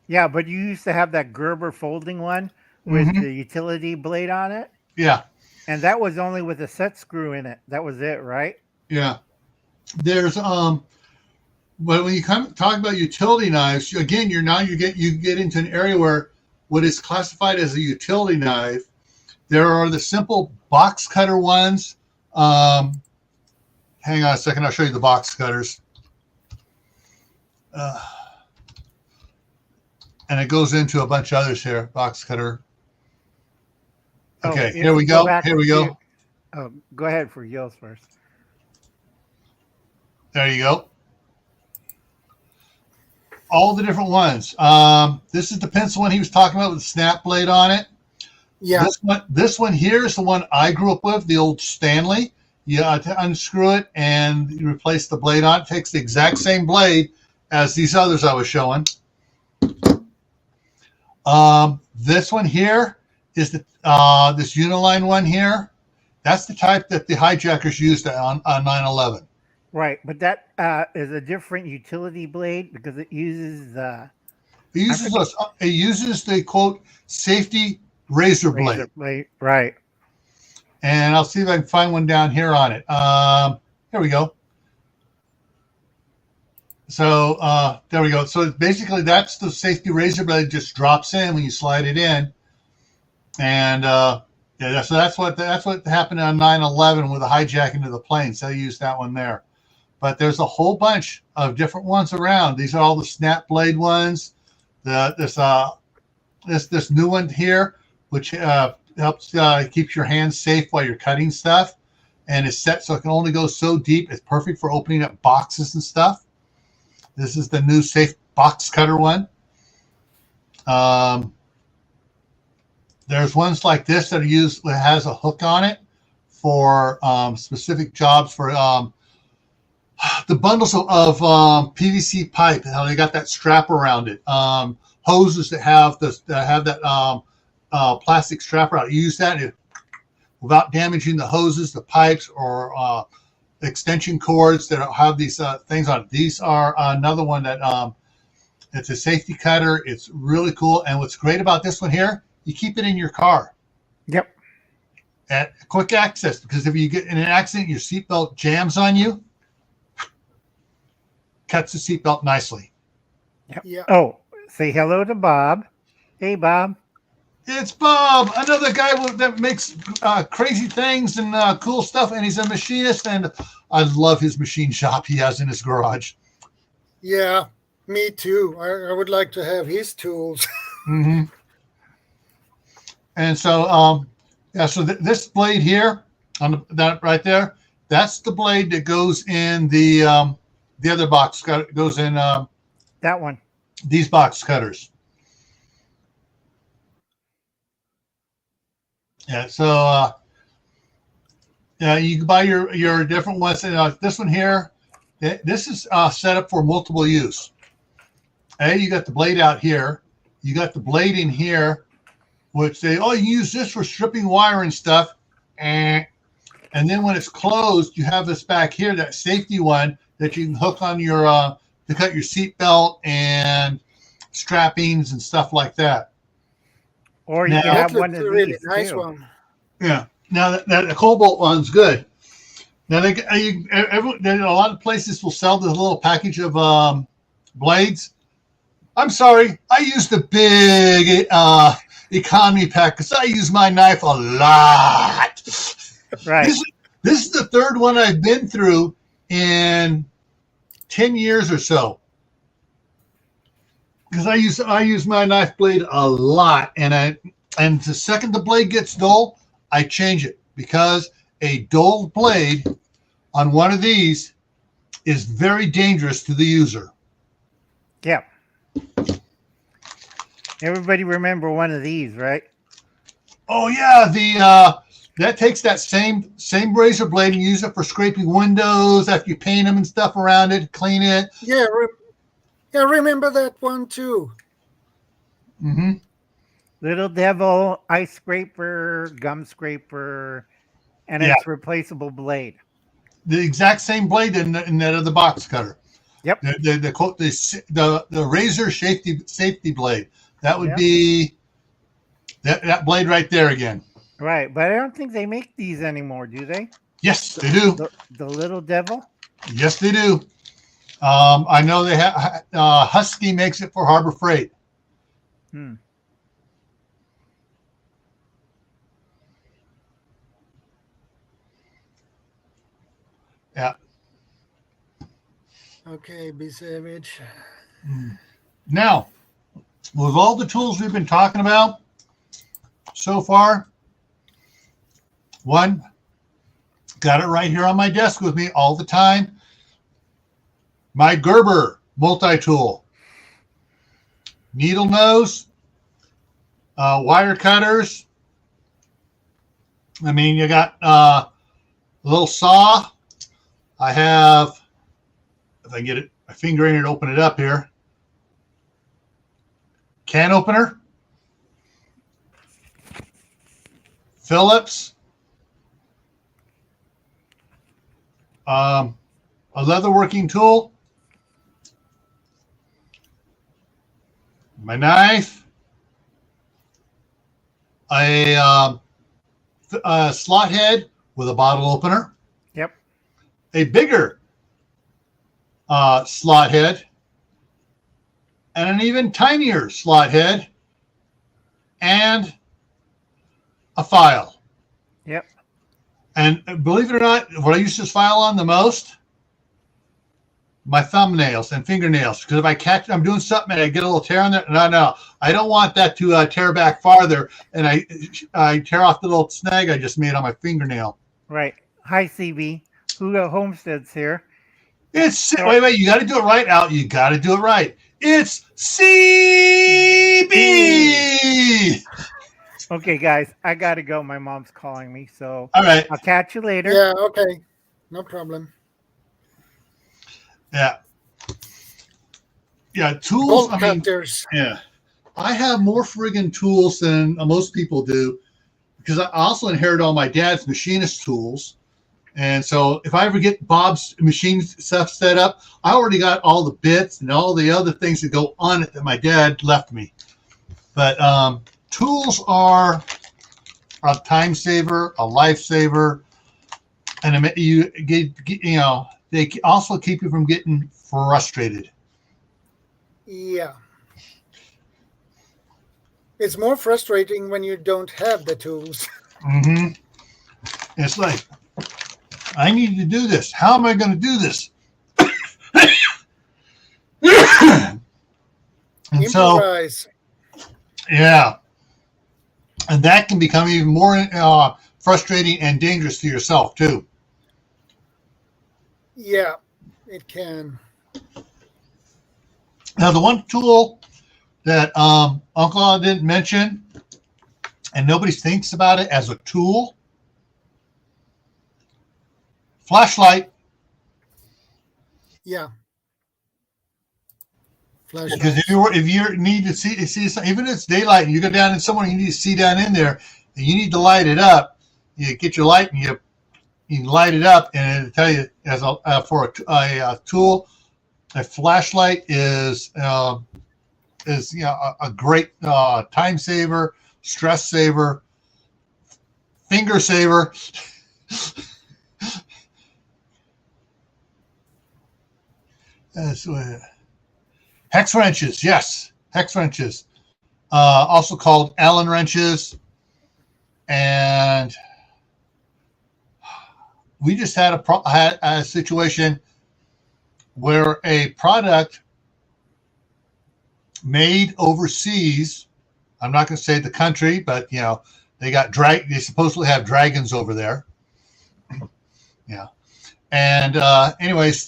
Speaker 3: Yeah, but you used to have that Gerber folding one with the utility blade on it.
Speaker 2: Yeah.
Speaker 3: And that was only with a set screw in it. That was it, right?
Speaker 2: Yeah. There's but when you talk about utility knives, again, you get into an area where what is classified as a utility knife. There are the simple box cutter ones. Hang on a second, I'll show you the box cutters. And it goes into a bunch of others here. Box cutter. Okay, here we go. Here we go.
Speaker 3: Go ahead for Gil's first.
Speaker 2: There you go. All the different ones. This is the pencil one he was talking about with the snap blade on it.
Speaker 1: Yeah.
Speaker 2: This one here is the one I grew up with, the old Stanley. You unscrew it and you replace the blade on it. It takes the exact same blade as these others I was showing. This one here is this Uniline one here. That's the type that the hijackers used on 9/11.
Speaker 3: Right, but that is a different utility blade because it uses
Speaker 2: it uses the quote safety razor blade.
Speaker 3: Right.
Speaker 2: And I'll see if I can find one down here on it. Here we go. So there we go. So basically that's the safety razor blade, just drops in when you slide it in. And Yeah, so that's what happened on 9/11 with the hijacking of the planes. They used that one there. But there's a whole bunch of different ones around. These are all the snap blade ones. This new one here, which helps keeps your hands safe while you're cutting stuff, and it's set so it can only go so deep. It's perfect for opening up boxes and stuff. This is the new safe box cutter one. There's ones like this that are used that has a hook on it for specific jobs for the bundles of PVC pipe. How they got that strap around it. Hoses that have that plastic strap around it. You use that without damaging the hoses, the pipes, or extension cords that have these things on it. These are another one that it's a safety cutter. It's really cool. And what's great about this one here, you keep it in your car.
Speaker 3: Yep.
Speaker 2: At quick access, because if you get in an accident, your seatbelt jams on you, cuts the seatbelt nicely.
Speaker 3: Yep. Yeah. Oh, say hello to Bob. Hey, Bob.
Speaker 2: It's Bob, another guy that makes crazy things and cool stuff, and he's a machinist, and I love his machine shop he has in his garage.
Speaker 1: Yeah, me too. I would like to have his tools.
Speaker 2: Mm-hmm. And so, so this blade here, on that right there, that's the blade that goes in the other box. Goes in
Speaker 3: that one.
Speaker 2: These box cutters. Yeah. So, you can buy your different ones. This one here, this is set up for multiple use. You got the blade out here. You got the blade in here, which you use this for stripping wire and stuff. And then when it's closed, you have this back here, that safety one that you can hook on your to cut your seat belt and strappings and stuff like that.
Speaker 3: Or you can have one of
Speaker 1: really
Speaker 3: these
Speaker 1: nice
Speaker 3: too.
Speaker 1: one.
Speaker 2: Yeah. Now that the Cobalt one's good. Now a lot of places will sell this little package of blades. I'm sorry, I use the big economy pack because I use my knife a lot.
Speaker 3: Right.
Speaker 2: This is the third one I've been through in 10 years or so. Because I use my knife blade a lot, and the second the blade gets dull, I change it, because a dull blade on one of these is very dangerous to the user.
Speaker 3: Yeah. Everybody remember one of these, right?
Speaker 2: Oh yeah, that takes that same razor blade and use it for scraping windows after you paint them and stuff around it, clean it.
Speaker 1: Yeah, remember that one too.
Speaker 2: Mm-hmm.
Speaker 3: Little Devil, ice scraper, gum scraper, and its replaceable blade.
Speaker 2: The exact same blade in that other box cutter.
Speaker 3: Yep.
Speaker 2: The razor safety blade. That would be that blade right there again.
Speaker 3: Right, but I don't think they make these anymore, do they?
Speaker 2: Yes, they do.
Speaker 3: The Little Devil?
Speaker 2: Yes, they do. I know they have. Husky makes it for Harbor Freight. Yeah.
Speaker 1: Okay, be savage.
Speaker 2: Now, with all the tools we've been talking about so far, one, got it right here on my desk with me all the time. My Gerber multi-tool. Needle nose, wire cutters. I mean, you got a little saw. I have, if I can get it, my finger in it, open it up here. Can opener. Phillips. A leather working tool. My knife. A slot head with a bottle opener.
Speaker 3: Yep.
Speaker 2: A bigger slot head, and an even tinier slot head, and a file.
Speaker 3: Yep.
Speaker 2: And believe it or not, what I use this file on the most, my thumbnails and fingernails. Because if I catch, I'm doing something and I get a little tear on there, no, I don't want that to tear back farther, and I tear off the little snag I just made on my fingernail.
Speaker 3: Right. Hi, CB. Who Homestead's here.
Speaker 2: It's wait, you got to do it right, Al. You got to do it right. It's CB.
Speaker 3: Okay, guys, I gotta go. My mom's calling me, so
Speaker 2: all right.
Speaker 3: I'll catch you later.
Speaker 1: Yeah. Okay. No problem.
Speaker 2: Yeah. Yeah. Tools.
Speaker 1: Bolt cutters.
Speaker 2: Yeah. I have more friggin' tools than most people do because I also inherit all my dad's machinist tools. And so if I ever get Bob's machine stuff set up, I already got all the bits and all the other things that go on it that my dad left me. But tools are a time saver, a lifesaver, and they also keep you from getting frustrated.
Speaker 1: Yeah. It's more frustrating when you don't have the tools.
Speaker 2: Mm-hmm. It's like, I need to do this. How am I going to do this? And
Speaker 1: improvise.
Speaker 2: Yeah. And that can become even more frustrating and dangerous to yourself, too.
Speaker 1: Yeah, it can.
Speaker 2: Now, the one tool that Uncle Al didn't mention, and nobody thinks about it as a tool, flashlight.
Speaker 1: Yeah. Flashlight.
Speaker 2: Because if you need to see something, even if it's daylight and you go down in somewhere, you need to see down in there, and you need to light it up. You get your light and you light it up, and it'll tell you as for a tool, a flashlight is a great time saver, stress saver, finger saver. Hex wrenches, yes, hex wrenches, also called Allen wrenches. And we just had a situation where a product made overseas, I'm not going to say the country, but they supposedly have dragons over there. Yeah. And anyways,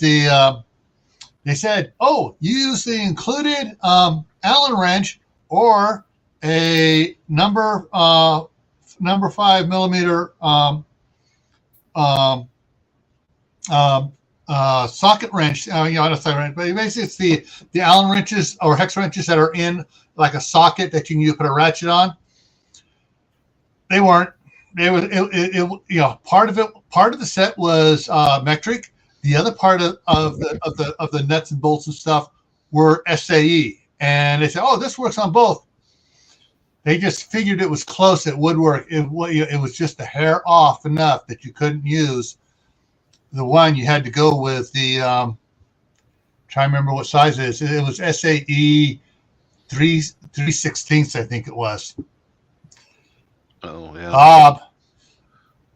Speaker 2: they said, "Oh, you use the included Allen wrench or a number 5 millimeter socket wrench." Not socket wrench, but basically it's the Allen wrenches or hex wrenches that are in like a socket that you can put a ratchet on. They weren't. Part of the set was metric. The other part of the nuts and bolts and stuff were SAE, and they said, "Oh, this works on both." They just figured it was close; it would work. It was just a hair off enough that you couldn't use the one. You had to go with the. Try to remember what size it is. It was SAE 3/16, I think it was.
Speaker 4: Oh yeah.
Speaker 2: Bob.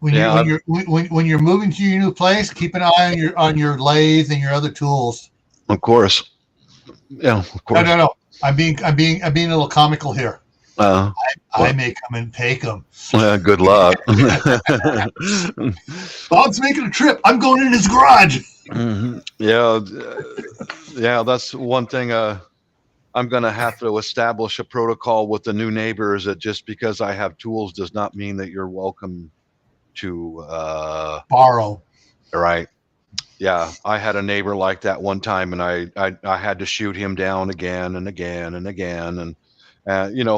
Speaker 2: When you're moving to your new place, keep an eye on your lathe and your other tools.
Speaker 4: Of course. Yeah, of course.
Speaker 2: No. I'm being a little comical here. I may come and take them.
Speaker 4: Good luck.
Speaker 2: Bob's making a trip. I'm going in his garage.
Speaker 4: Mm-hmm. Yeah. That's one thing. I'm going to have to establish a protocol with the new neighbors that just because I have tools does not mean that you're welcome to
Speaker 2: borrow.
Speaker 4: Right. Yeah. I had a neighbor like that one time, and I had to shoot him down again and again and again. And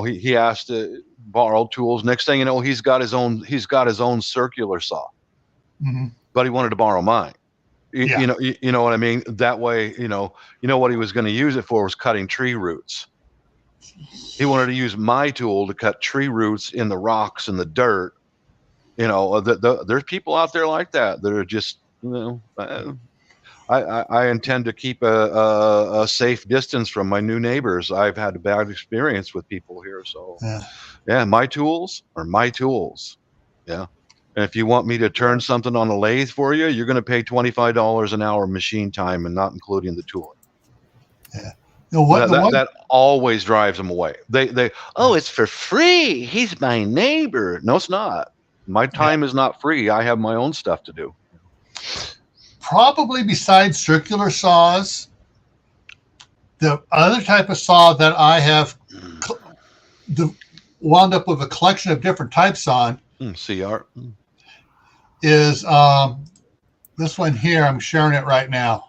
Speaker 4: he asked to borrow tools. Next thing you know, he's got his own circular saw.
Speaker 2: Mm-hmm.
Speaker 4: But he wanted to borrow mine.
Speaker 2: Yeah.
Speaker 4: You know what I mean? That way, what he was going to use it for was cutting tree roots. He wanted to use my tool to cut tree roots in the rocks and the dirt. There's people out there like that are just, I intend to keep a safe distance from my new neighbors. I've had a bad experience with people here. So yeah, my tools are my tools. Yeah. And if you want me to turn something on a lathe for you, you're going to pay $25 an hour machine time and not including the tooling.
Speaker 2: Yeah.
Speaker 4: That always drives them away. Oh, it's for free. He's my neighbor. No, it's not. My time is not free. I have my own stuff to do.
Speaker 2: Probably besides circular saws, the other type of saw that I have wound up with a collection of different types on
Speaker 4: CR
Speaker 2: is this one here. I'm sharing it right now.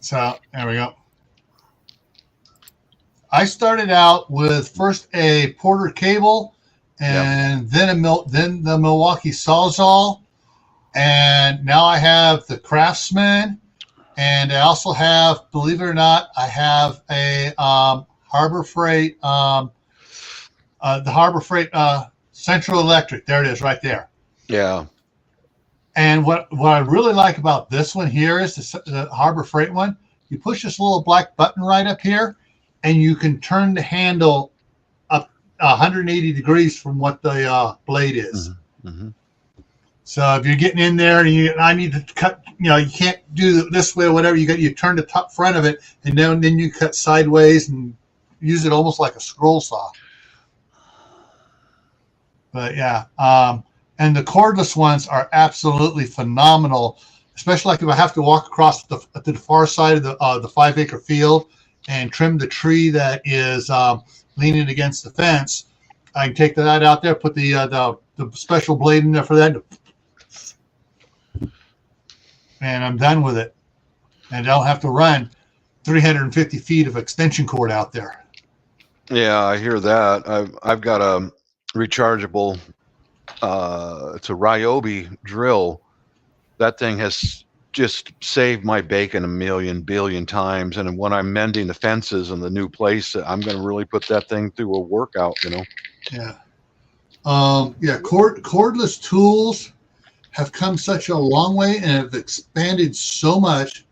Speaker 2: So there we go. I started out with first a Porter cable, and then the Milwaukee Sawzall, and now I have the Craftsman, and I also have, believe it or not, I have a Harbor Freight, the Harbor Freight Central Electric. There it is, right there.
Speaker 4: Yeah.
Speaker 2: And what I really like about this one here is the Harbor Freight one. You push this little black button right up here, and you can turn the handle up 180 degrees from what the blade is.
Speaker 4: Mm-hmm. Mm-hmm.
Speaker 2: So if you're getting in there and I need to cut, you can't do it this way or whatever. You turn the top front of it, and then you cut sideways and use it almost like a scroll saw. But yeah. And the cordless ones are absolutely phenomenal, especially like if I have to walk across to the far side of the 5-acre field and trim the tree that is leaning against the fence. I can take that out there, put the special blade in there for that, and I'm done with it. And I don't have to run 350 feet of extension cord out there.
Speaker 4: Yeah, I hear that. I've got a rechargeable. It's a Ryobi drill. That thing has just saved my bacon a billion times. And when I'm mending the fences in the new place, I'm going to really put that thing through a workout,
Speaker 2: Yeah. Cordless tools have come such a long way and have expanded so much.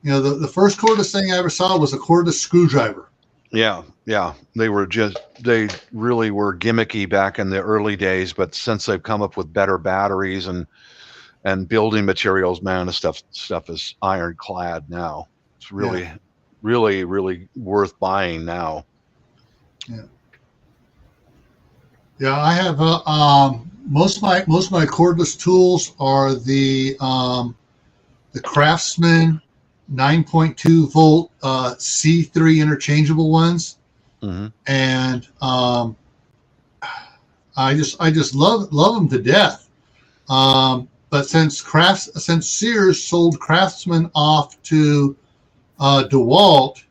Speaker 2: The first cordless thing I ever saw was a cordless screwdriver.
Speaker 4: Yeah. They really were gimmicky back in the early days, but since they've come up with better batteries and building materials, man, the stuff is ironclad now. It's really, really, really worth buying now.
Speaker 2: Yeah, I have most of my cordless tools are the Craftsman 9.2 volt C3 interchangeable ones.
Speaker 4: Mm-hmm.
Speaker 2: And I just love them to death. But since Sears sold Craftsman off to DeWalt,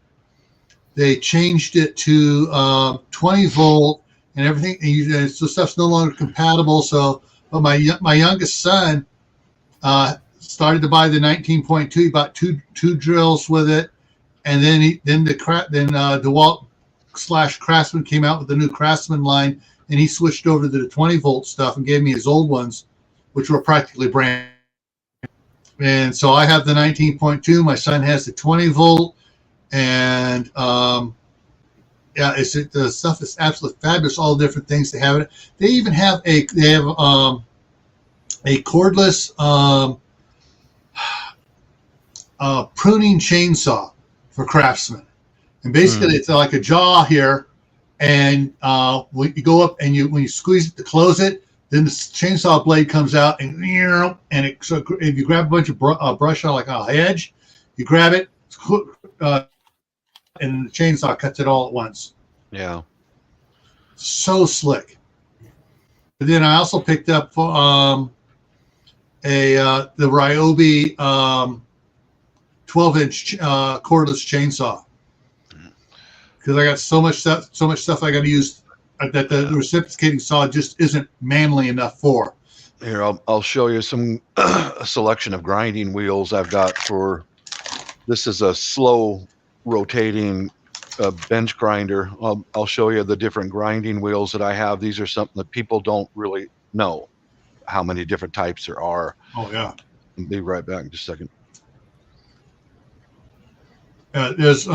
Speaker 2: they changed it to 20 volt and everything. And so stuff's no longer compatible. So, but my youngest son started to buy the 19.2. He bought two drills with it, and then DeWalt / Craftsman came out with the new Craftsman line, and he switched over to the 20 volt stuff and gave me his old ones, which were practically brand new. And so I have the 19.2. My son has the 20 volt, and the stuff is absolutely fabulous. All the different things they have in it. They even have a cordless pruning chainsaw for Craftsman. And basically, it's like a jaw here, and when you go up and when you squeeze it to close it, then the chainsaw blade comes out, and so if you grab a bunch of brush on like a hedge, you grab it, and the chainsaw cuts it all at once.
Speaker 4: Yeah,
Speaker 2: so slick. But then I also picked up the Ryobi 12-inch cordless chainsaw. Because I got so much stuff I got to use that the reciprocating saw just isn't manly enough for.
Speaker 4: Here, I'll show you a selection of grinding wheels I've got for. This is a slow rotating bench grinder. I'll show you the different grinding wheels that I have. These are something that people don't really know how many different types there are.
Speaker 2: Oh yeah.
Speaker 4: I'll be right back in just a second.
Speaker 2: There's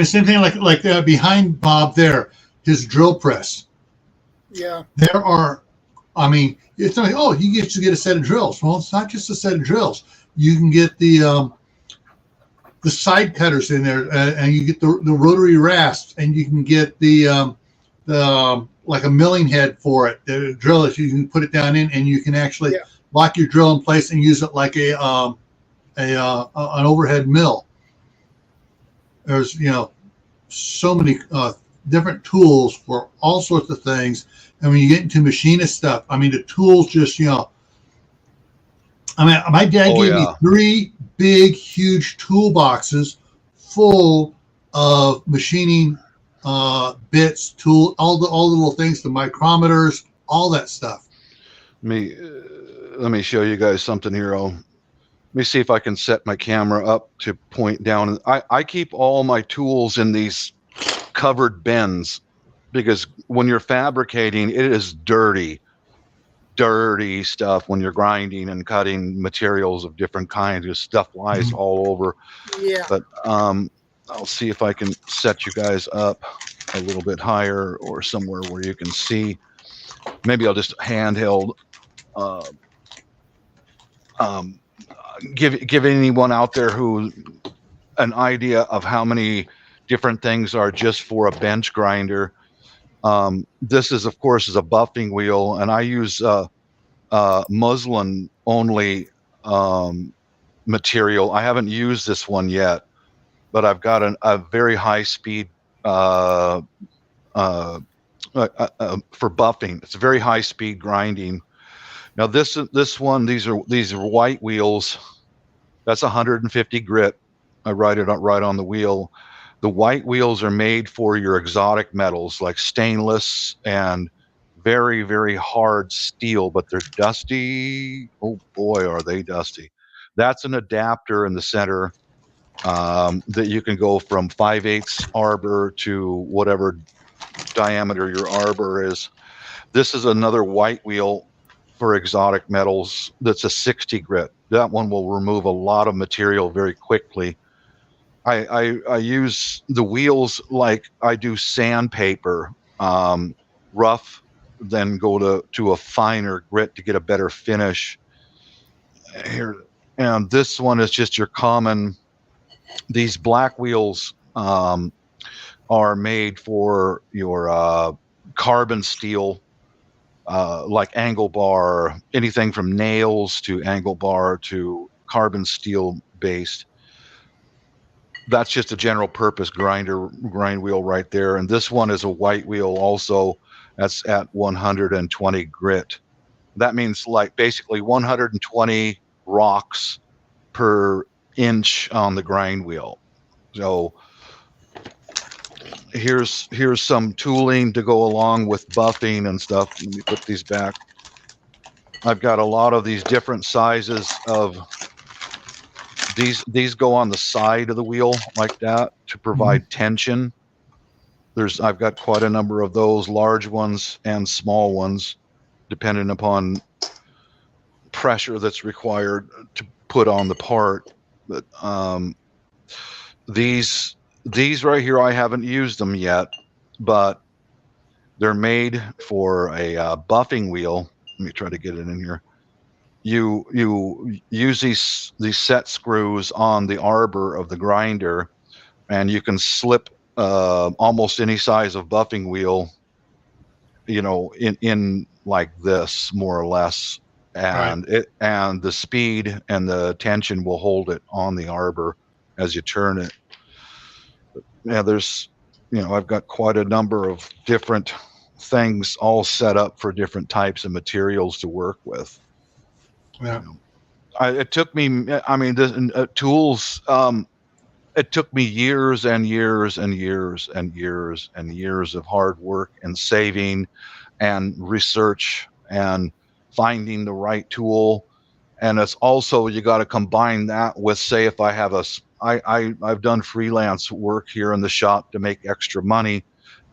Speaker 2: same thing like behind Bob there, his drill press.
Speaker 1: Yeah.
Speaker 2: There are, I mean, it's not like, oh, you get to get a set of drills. Well, it's not just a set of drills. You can get the side cutters in there, and you get the rotary rasps, and you can get the like a milling head for it. The drill it, you can put it down in, and you can actually lock your drill in place and use it like an overhead mill. There's so many different tools for all sorts of things, and when you get into machinist stuff, I mean the tools just I mean, my dad gave me 3 big, huge toolboxes full of machining bits, all the little things, the micrometers, all that stuff.
Speaker 4: Let me show you guys something here. Let me see if I can set my camera up to point down. I keep all my tools in these covered bins because when you're fabricating, it is dirty stuff when you're grinding and cutting materials of different kinds. Just stuff flies all over.
Speaker 1: Yeah.
Speaker 4: But I'll see if I can set you guys up a little bit higher or somewhere where you can see. Maybe I'll just handheld give anyone out there who an idea of how many different things are just for a bench grinder. This is, of course, is a buffing wheel, and I use muslin only material. I haven't used this one yet, but I've got a very high speed for buffing. It's a very high speed grinding. Now this one, these are white wheels. That's 150 grit. I write it right on the wheel. The white wheels are made for your exotic metals like stainless and very, very hard steel, but they're dusty. Oh boy, are they dusty. That's an adapter in the center that you can go from 5/8 arbor to whatever diameter your arbor is. This is another white wheel for exotic metals that's a 60 grit. That one will remove a lot of material very quickly. I use the wheels like I do sandpaper, rough, then go to a finer grit to get a better finish. Here, and this one is just your common. These black wheels are made for your carbon steel, like angle bar, anything from nails to angle bar to carbon steel based. That's just a general purpose grind wheel right there. And this one is a white wheel also. That's at 120 grit. That means like basically 120 rocks per inch on the grind wheel. So here's some tooling to go along with buffing and stuff. Let me put these back. I've got a lot of these different sizes of these go on the side of the wheel like that to provide tension. I've got quite a number of those, large ones and small ones, depending upon pressure that's required to put on the part. But these right here, I haven't used them yet, but they're made for a buffing wheel. Let me try to get it in here. You use these set screws on the arbor of the grinder, and you can slip almost any size of buffing wheel, in like this, more or less, and right. The speed and the tension will hold it on the arbor as you turn it. Yeah, there's, I've got quite a number of different things all set up for different types of materials to work with. Yeah. It took me, tools, it took me years and years and years and years and years of hard work and saving and research and finding the right tool. And it's also, you got to combine that with, say, if I have I've done freelance work here in the shop to make extra money.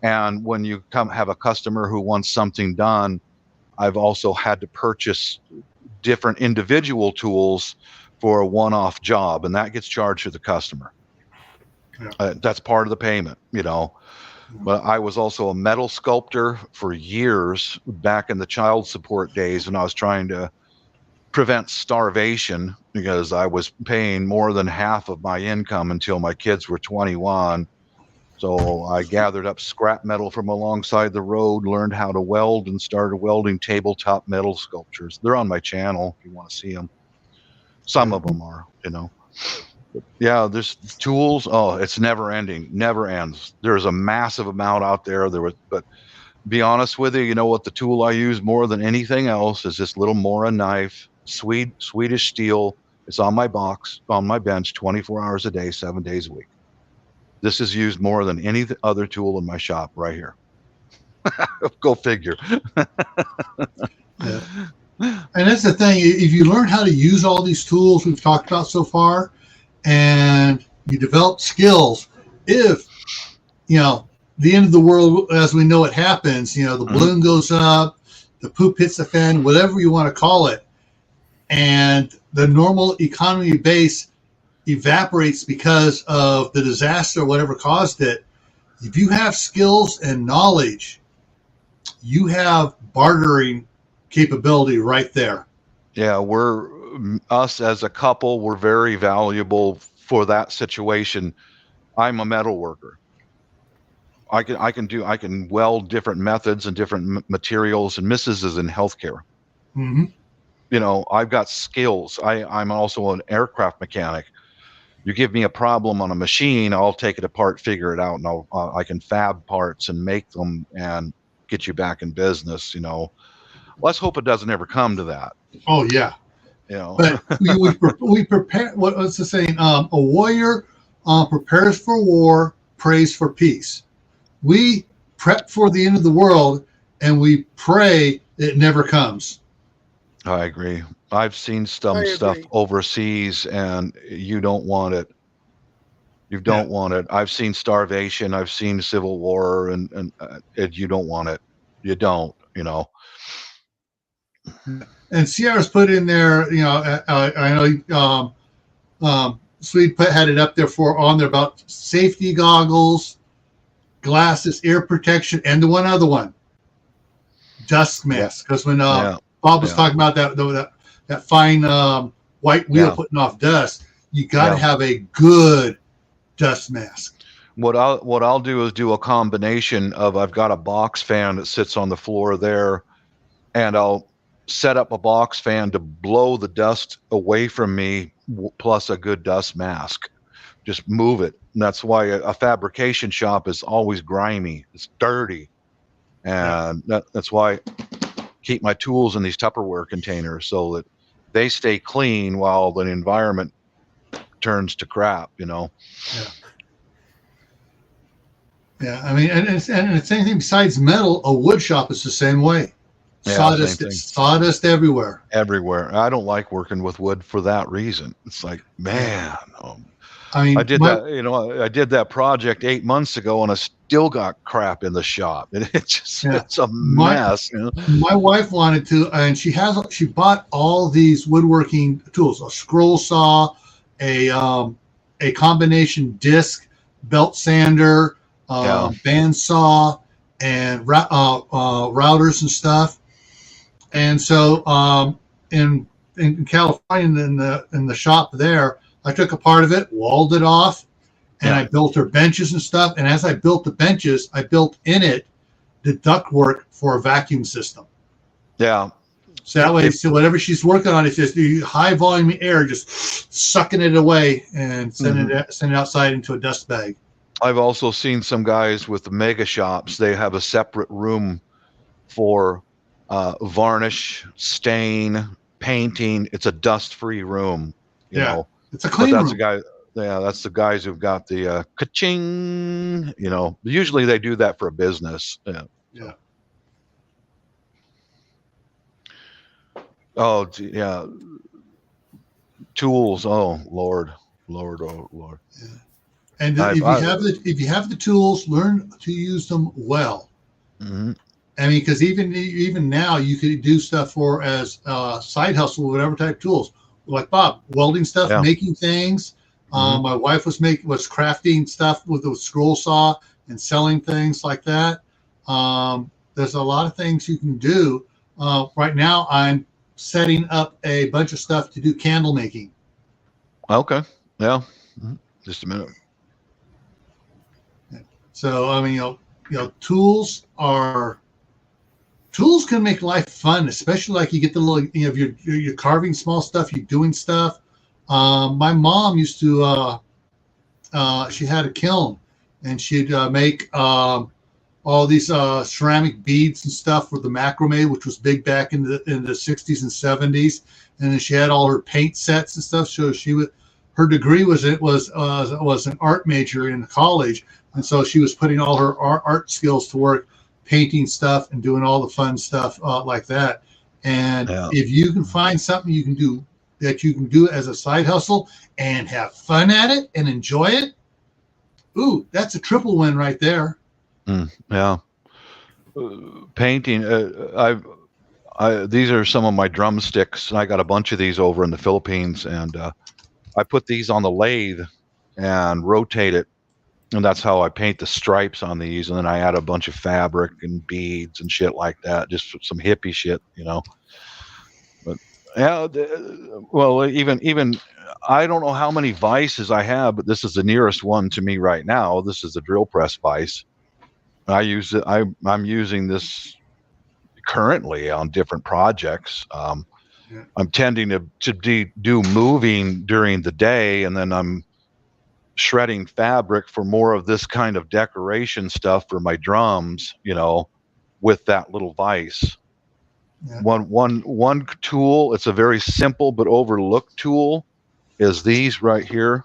Speaker 4: And when you have a customer who wants something done, I've also had to purchase different individual tools for a one-off job, and that gets charged to the customer. Yeah. That's part of the payment, But I was also a metal sculptor for years back in the child support days when I was trying to prevent starvation, because I was paying more than half of my income until my kids were 21. So I gathered up scrap metal from alongside the road, learned how to weld, and started welding tabletop metal sculptures. They're on my channel if you want to see them. Some of them are, But yeah, there's tools. Oh, it's never ending, never ends. There's a massive amount out there. But be honest with you, you know what the tool I use more than anything else is this little Mora knife, Swedish steel. It's on my box, on my bench, 24 hours a day, 7 days a week. This is used more than any other tool in my shop right here. Go figure.
Speaker 2: Yeah. And that's the thing. If you learn how to use all these tools we've talked about so far, and you develop skills, if, the end of the world as we know it happens, the balloon goes up, the poop hits the fan, whatever you want to call it, and the normal economy base evaporates because of the disaster or whatever caused it. If you have skills and knowledge, you have bartering capability right there.
Speaker 4: Yeah, us as a couple, we're very valuable for that situation. I'm a metal worker. I can weld different methods and different materials, and Mrs. is in healthcare.
Speaker 2: Mm-hmm.
Speaker 4: I've got skills. I'm also an aircraft mechanic. You give me a problem on a machine, I'll take it apart, figure it out, and I can fab parts and make them and get you back in business. Let's hope it doesn't ever come to that.
Speaker 2: Oh yeah. But we prepare. What's the saying? A warrior prepares for war, prays for peace. We prep for the end of the world, and we pray it never comes.
Speaker 4: I agree. I've seen some stuff overseas, and you don't want it. You don't want it. I've seen starvation. I've seen civil war, and you don't want it. You don't.
Speaker 2: And Sierra's put in there. I know Swede had it up there on there about safety goggles, glasses, ear protection, and the one other one, dust mask. Because when Bob was talking about that fine white wheel putting off dust, you got to have a good dust mask.
Speaker 4: What I'll do is do a combination of, I've got a box fan that sits on the floor there, and I'll set up a box fan to blow the dust away from me, plus a good dust mask. Just move it. And that's why a fabrication shop is always grimy. It's dirty. And that's why I keep my tools in these Tupperware containers so that they stay clean while the environment turns to crap,
Speaker 2: Yeah, I mean, and it's anything besides metal. A wood shop is the same way. Sawdust everywhere.
Speaker 4: Everywhere. I don't like working with wood for that reason. It's like, man.
Speaker 2: I mean,
Speaker 4: I did that project 8 months ago, and I still got crap in the shop. It's a mess.
Speaker 2: My wife wanted to, and she bought all these woodworking tools: a scroll saw, a combination disc belt sander, band saw, and routers and stuff. And so in California, in the shop there, I took a part of it, walled it off, and I built her benches and stuff. And as I built the benches, I built in it the ductwork for a vacuum system.
Speaker 4: Yeah.
Speaker 2: So that way, whatever she's working on, it's just the high volume air, just sucking it away and sending it outside into a dust bag.
Speaker 4: I've also seen some guys with the mega shops. They have a separate room for varnish, stain, painting. It's a dust-free room. You know.
Speaker 2: It's a clean room.
Speaker 4: That's the guys who've got the ka-ching. Usually they do that for a business.
Speaker 2: Yeah.
Speaker 4: Oh yeah. Tools. Oh Lord. Yeah.
Speaker 2: And if you have the tools, learn to use them well.
Speaker 4: Mm-hmm.
Speaker 2: I mean, because even now you could do stuff for as side hustle, whatever type of tools. Like Bob, welding stuff, making things. My wife was crafting stuff with a scroll saw and selling things like that. There's a lot of things you can do. Right now, I'm setting up a bunch of stuff to do candle making.
Speaker 4: Okay. Yeah. Just a minute.
Speaker 2: So I mean, tools can make life fun, especially like you get the little, if you're carving small stuff, you're doing stuff. My mom used to, she had a kiln, and she'd make all these ceramic beads and stuff for the macrame, which was big back in the 60s and 70s. And then she had all her paint sets and stuff. So her degree was an art major in college, and so she was putting all her art skills to work, painting stuff and doing all the fun stuff like that. And if you can find something you can do as a side hustle and have fun at it and enjoy it, ooh, that's a triple win right there.
Speaker 4: Yeah. Painting. These are some of my drumsticks. I got a bunch of these over in the Philippines, and I put these on the lathe and rotate it, and that's how I paint the stripes on these. And then I add a bunch of fabric and beads and shit like that, just some hippie shit, But yeah, well, even I don't know how many vices I have, but this is the nearest one to me right now. This is the drill press vice. I use it. I'm using this currently on different projects. I'm tending to do moving during the day, and then I'm shredding fabric for more of this kind of decoration stuff for my drums, with that little vise. Yeah. One tool, it's a very simple but overlooked tool, is these right here.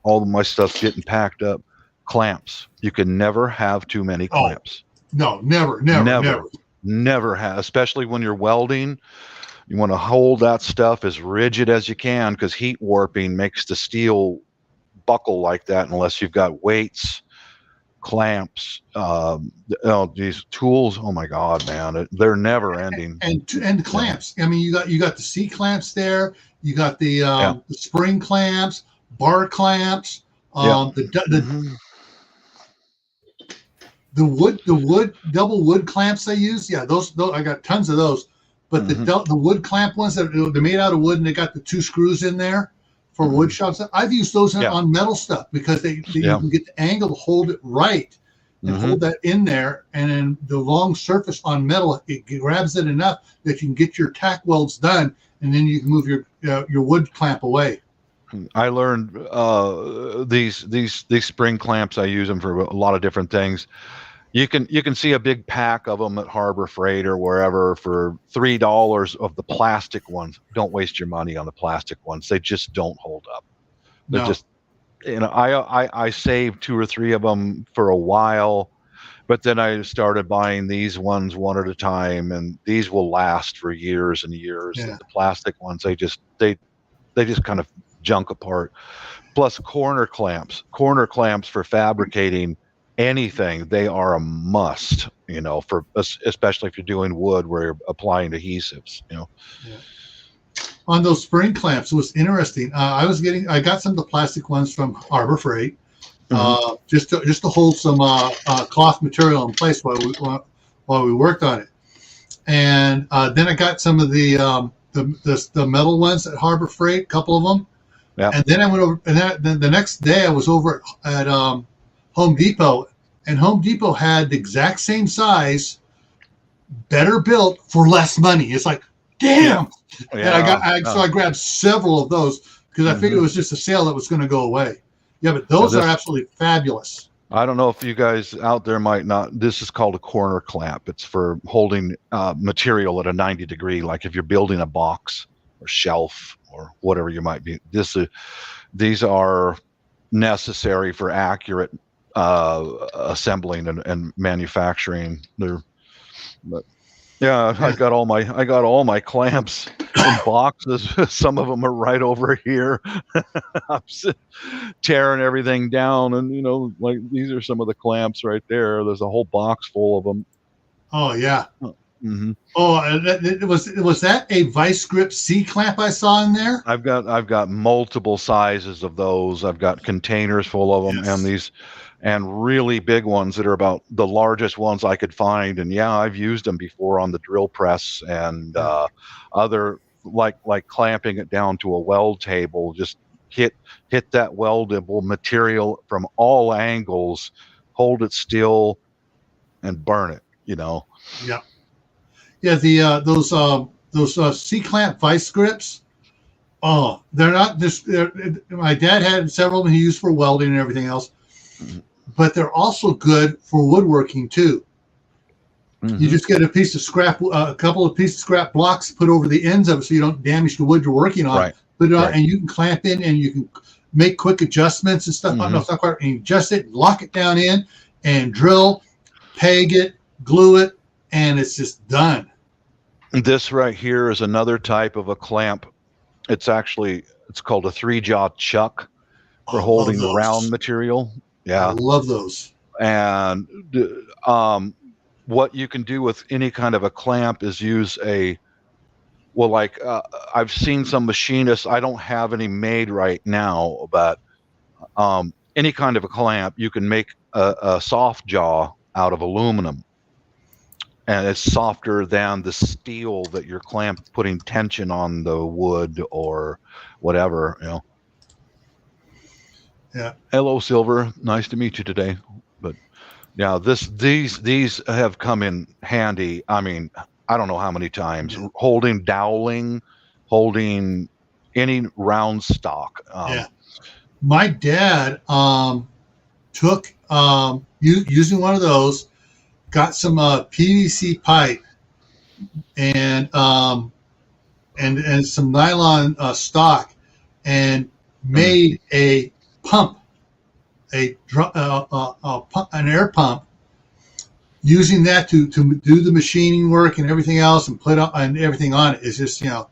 Speaker 4: All of my stuff's getting packed up. Clamps. You can never have too many clamps.
Speaker 2: No, never
Speaker 4: have, especially when you're welding. You want to hold that stuff as rigid as you can, because heat warping makes the steel buckle like that unless you've got weights, clamps, these tools. Oh my God, man, they're never ending.
Speaker 2: And clamps. I mean, you got the C clamps there. You got the spring clamps, bar clamps, the wood double wood clamps they use. Yeah, those I got tons of those. But the wood clamp ones they're made out of wood, and they got the 2 screws in there for wood shops. I've used those on metal stuff because you can get the angle to hold it right and hold that in there, and then the long surface on metal, it grabs it enough that you can get your tack welds done, and then you can move your wood clamp away.
Speaker 4: I learned these spring clamps. I use them for a lot of different things. You can see a big pack of them at Harbor Freight or wherever for $3 of the plastic ones. Don't waste your money on the plastic ones. They just don't hold up. They're just, I saved 2 or 3 of them for a while, but then I started buying these ones one at a time, and these will last for years and years. Yeah. The plastic ones, they just kind of junk apart. Plus corner clamps for fabricating anything, they are a must, for especially if you're doing wood where you're applying adhesives.
Speaker 2: On those spring clamps, it was interesting. I got some of the plastic ones from Harbor Freight, just to hold some cloth material in place while we worked on it. And then I got some of the metal ones at Harbor Freight, a couple of them. Yeah. And then I went over, and then the next day I was over at Home Depot, and Home Depot had the exact same size, better built for less money. It's like, damn. Yeah. And so I grabbed several of those because I figured it was just a sale that was going to go away. Yeah, but those are absolutely fabulous.
Speaker 4: I don't know if you guys out there might not. This is called a corner clamp. It's for holding material at a 90 degree, like if you're building a box or shelf or whatever you might be. These are necessary for accurate assembling and manufacturing. I got all my clamps in boxes. Some of them are right over here. I'm tearing everything down, and like these are some of the clamps right there. There's a whole box full of them.
Speaker 2: Oh yeah.
Speaker 4: Mm-hmm.
Speaker 2: Oh, was that a vice grip C clamp I saw in there?
Speaker 4: I've got multiple sizes of those. I've got containers full of them,
Speaker 2: Yes.
Speaker 4: and really big ones that are about the largest ones I could find. And yeah, I've used them before on the drill press and other like clamping it down to a weld table. Just hit that weldable material from all angles, hold it still, and burn it.
Speaker 2: Yeah. Yeah, those C clamp vice grips. Oh, they're not just. My dad had several of them he used for welding and everything else, but they're also good for woodworking too. Mm-hmm. You just get a piece of scrap, a couple of pieces of scrap blocks, put over the ends of it so you don't damage the wood you're working on.
Speaker 4: Right.
Speaker 2: Put it on, and you can clamp in, and you can make quick adjustments and stuff.
Speaker 4: Mm-hmm.
Speaker 2: No, stuff and you adjust it, lock it down in, and drill, peg it, glue it, and it's just done.
Speaker 4: This right here is another type of a clamp. It's called a 3-jaw chuck for holding the round material. Yeah.
Speaker 2: I love those.
Speaker 4: And what you can do with any kind of a clamp is use I've seen some machinists, I don't have any made right now, but any kind of a clamp, you can make a soft jaw out of aluminum. And it's softer than the steel that you're putting tension on the wood or whatever,
Speaker 2: Yeah.
Speaker 4: Hello, Silver. Nice to meet you today. But yeah, these have come in handy. I mean, I don't know how many times. Yeah. Holding doweling, holding any round stock.
Speaker 2: Yeah. My dad took using one of those. Got some PVC pipe and some nylon stock, and made a pump, an air pump, using that to do the machining work and everything else, and put and everything on it. It's just And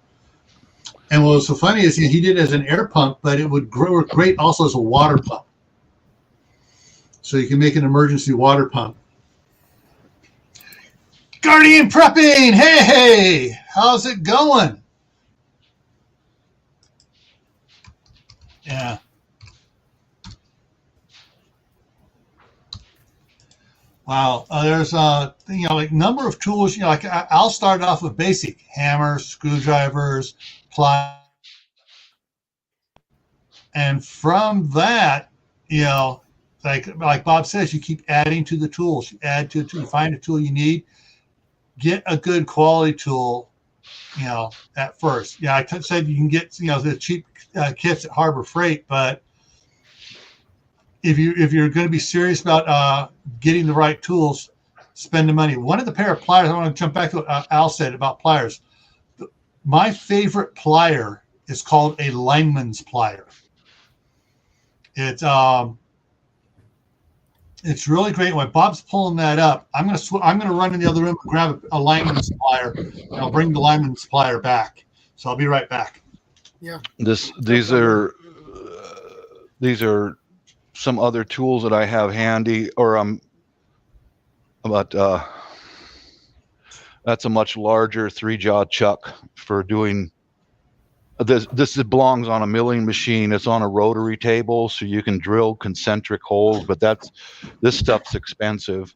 Speaker 2: what was so funny is he did it as an air pump, but it would work great also as a water pump. So you can make an emergency water pump. Guardian Prepping, hey, how's it going? Yeah. Wow, there's like number of tools. Like I'll start off with basic hammers, screwdrivers, pliers, and from that, like Bob says, you keep adding to the tools. You add to it. You find a tool you need. Get a good quality tool, at first. Yeah, I said you can get, the cheap kits at Harbor Freight, but if you're going to be serious about getting the right tools, spend the money. One of the pair of pliers, I want to jump back to what Al said about pliers. My favorite plier is called a lineman's plier. It's really great. When Bob's pulling that up, I'm gonna run in the other room and grab a lineman's plier, and I'll bring the lineman's plier back. So I'll be right back.
Speaker 1: Yeah.
Speaker 4: These are some other tools that I have handy, that's a much larger 3-jaw chuck for doing. This belongs on a milling machine. It's on a rotary table, so you can drill concentric holes, but this stuff's expensive.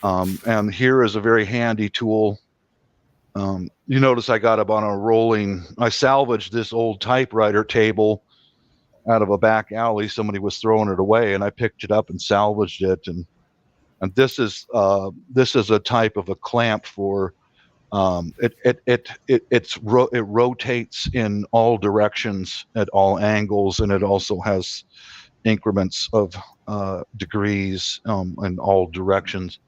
Speaker 4: And here is a very handy tool. You notice I got up on I salvaged this old typewriter table out of a back alley. Somebody was throwing it away, and I picked it up and salvaged it. And this is a type of a clamp for. It rotates in all directions at all angles, and it also has increments of degrees in all directions.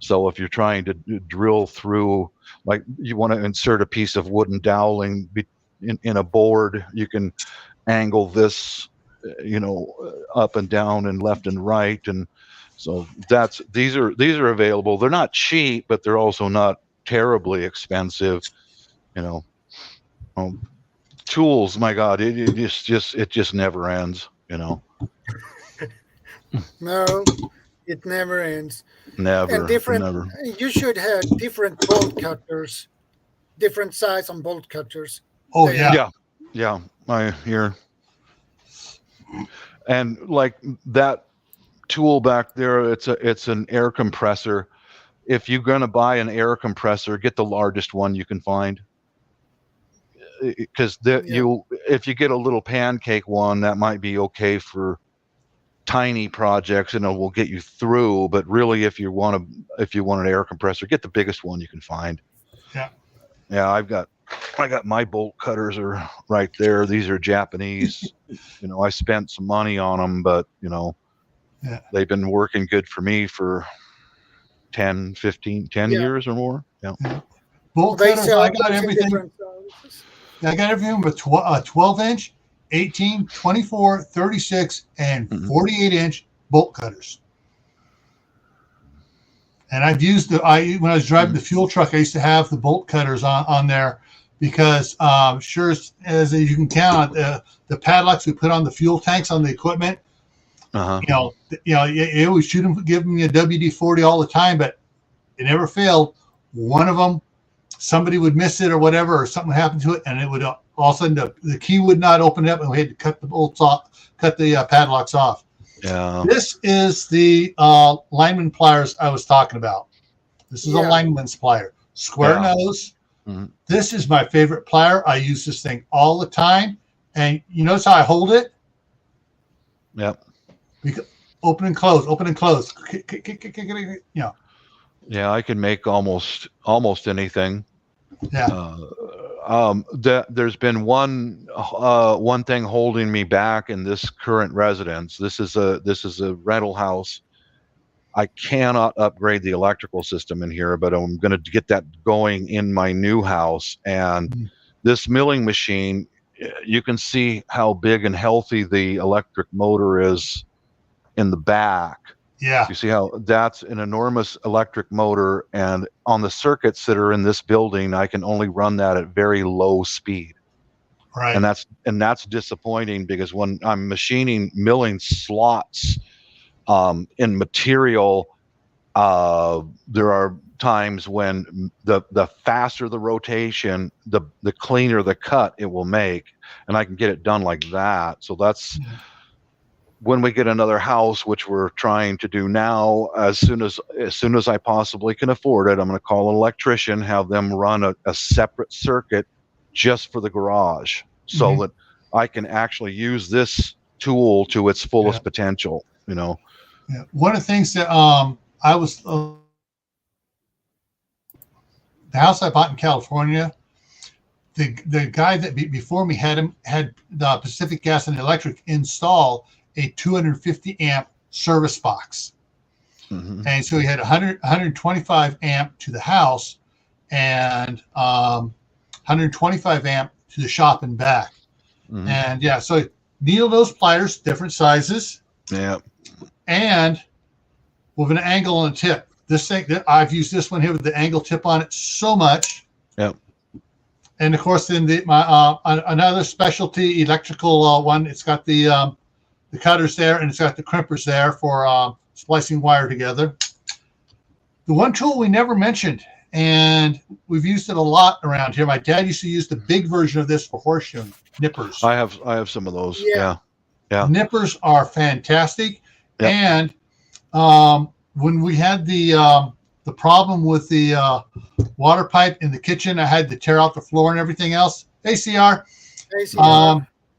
Speaker 4: So if you're trying to drill through, like you want to insert a piece of wooden doweling in a board, you can angle this, up and down and left and right, and so these are available. They're not cheap, but they're also not terribly expensive. Tools, my God, it just never ends.
Speaker 1: No, it never ends. And
Speaker 4: Never,
Speaker 1: different.
Speaker 4: never.
Speaker 1: You should have different bolt cutters, different size on bolt cutters.
Speaker 2: Oh
Speaker 1: They
Speaker 2: yeah.
Speaker 1: have-
Speaker 4: Yeah, I hear. And like that tool back there, it's an air compressor. If you're going to buy an air compressor, get the largest one you can find. Because
Speaker 1: Yeah.
Speaker 4: if you get a little pancake one, that might be okay for tiny projects and it will get you through. But really, if you want an air compressor, get the biggest one you can find.
Speaker 2: Yeah.
Speaker 4: Yeah, I got my bolt cutters are right there. These are Japanese. I spent some money on them, but
Speaker 2: Yeah.
Speaker 4: they've been working good for me for 10
Speaker 1: Yeah.
Speaker 4: years or more. Yeah.
Speaker 2: Bolt
Speaker 1: They
Speaker 2: cutters,
Speaker 1: sell
Speaker 2: I got
Speaker 1: those in
Speaker 2: everything.
Speaker 1: different sizes.
Speaker 2: I got everything but 12-inch, 18, 24, 36, and 48-inch bolt cutters. And I've used when I was driving the fuel truck, I used to have the bolt cutters on there because sure as you can count, the padlocks we put on the fuel tanks on the equipment, it always shoot them, give me a WD-40 all the time, but it never failed. One of them, somebody would miss it or whatever, or something happened to it, and it would all of a sudden the key would not open up, and we had to cut the bolts off, cut the padlocks off.
Speaker 4: Yeah.
Speaker 2: This is the lineman pliers I was talking about. This is a lineman's plier, square nose. Mm-hmm. This is my favorite plier. I use this thing all the time, and you notice how I hold it?
Speaker 4: Yep.
Speaker 2: Open and close, open and close.
Speaker 4: Yeah, I can make almost anything.
Speaker 2: Yeah.
Speaker 4: There's been one thing holding me back in this current residence. This is a rental house. I cannot upgrade the electrical system in here, but I'm going to get that going in my new house. And this milling machine, you can see how big and healthy the electric motor is in the back.
Speaker 2: Yeah.
Speaker 4: You see how that's an enormous electric motor, and on the circuits that are in this building, I can only run that at very low speed.
Speaker 2: Right.
Speaker 4: And that's disappointing because when I'm milling slots in material, there are times when the faster the rotation, the cleaner the cut it will make, and I can get it done like that. So that's when we get another house, which we're trying to do now, as soon as I possibly can afford it, I'm going to call an electrician, have them run a separate circuit just for the garage, so that I can actually use this tool to its fullest potential.
Speaker 2: Yeah. One of the things that I was the house I bought in California, the guy that before me had the Pacific Gas and Electric install a 250 amp service box. Mm-hmm. And so he had 125 amp to the house and 125 amp to the shop and back. Mm-hmm. And so needle nose pliers, different sizes.
Speaker 4: Yeah.
Speaker 2: And with an angle on the tip. This thing, I've used this one here with the angle tip on it so much.
Speaker 4: Yep.
Speaker 2: And of course, then my another specialty electrical one. It's got the cutters there, and it's got the crimpers there for splicing wire together. The one tool we never mentioned, and we've used it a lot around here. My dad used to use the big version of this for horseshoeing, nippers.
Speaker 4: I have some of those. Yeah.
Speaker 2: Nippers are fantastic. Yep. And when we had the problem with the water pipe in the kitchen, I had to tear out the floor and everything else. ACR.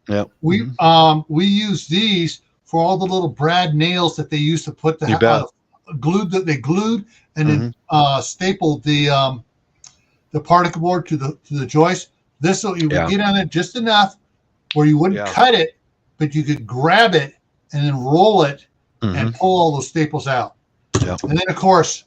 Speaker 4: Yeah.
Speaker 2: We use these for all the little brad nails that they used to put glued and then stapled the particle board to the joist. This you would get on it just enough where you wouldn't cut it, but you could grab it and then roll it and pull all those staples out.
Speaker 4: Yeah.
Speaker 2: And then of course,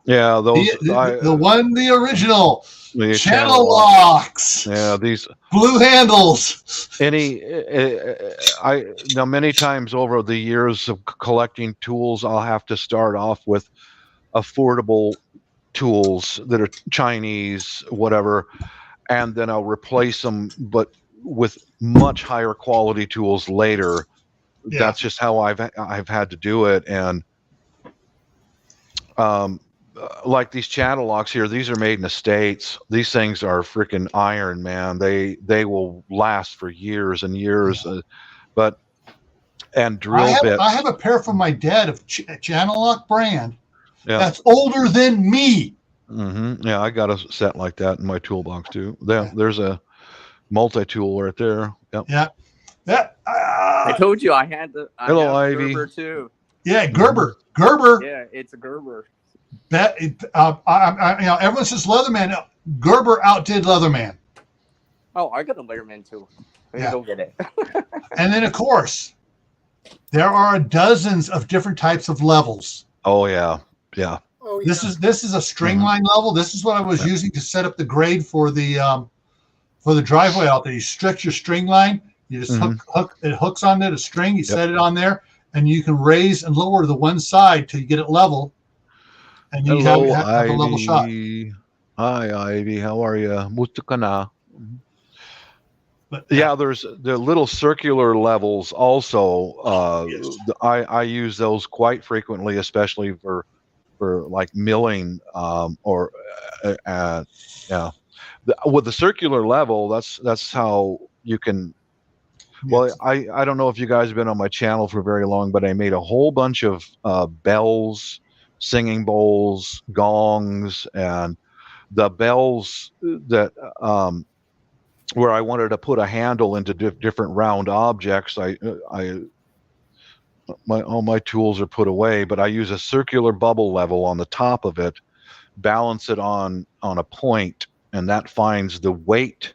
Speaker 4: those
Speaker 2: the original.
Speaker 4: The
Speaker 2: channel locks.
Speaker 4: Yeah, these
Speaker 2: blue handles.
Speaker 4: Now many times over the years of collecting tools, I'll have to start off with affordable tools that are Chinese, whatever, and then I'll replace them, but with much higher quality tools later. Yeah. That's just how I've had to do it, and Like these channel locks here, these are made in the States. These things are freaking iron, man. They will last for years and years. But and drill bits.
Speaker 2: I have a pair from my dad of channel lock brand.
Speaker 4: Yeah.
Speaker 2: That's older than me.
Speaker 4: Mm-hmm. Yeah, I got a set like that in my toolbox too. There's a multi-tool right there. Yep.
Speaker 2: Yeah. That.
Speaker 5: I told you I had the.
Speaker 4: Hello,
Speaker 5: have
Speaker 4: Ivy.
Speaker 5: Gerber too.
Speaker 2: Yeah, Gerber. Gerber.
Speaker 5: Yeah, it's a Gerber.
Speaker 2: That everyone says Leatherman. Gerber outdid Leatherman.
Speaker 5: Oh, I got a Leatherman too. Go get it.
Speaker 2: And then, of course, there are dozens of different types of levels.
Speaker 4: Oh yeah, yeah.
Speaker 1: Oh, yeah.
Speaker 2: This is a string line level. This is what I was using to set up the grade for the driveway out there. You stretch your string line. You just hook it hooks onto the string. You set it on there, and you can raise and lower the one side till you get it level. And you have a level shot.
Speaker 4: Hi, Ivy. How are you? Mutukana. But yeah, there's the little circular levels also. I use those quite frequently, especially for like milling with the circular level. That's how you can. Well, I don't know if you guys have been on my channel for very long, but I made a whole bunch of bells, singing bowls, gongs, and the bells that where I wanted to put a handle into different round objects. All my tools are put away, but I use a circular bubble level on the top of it, balance it on a point, and that finds the weight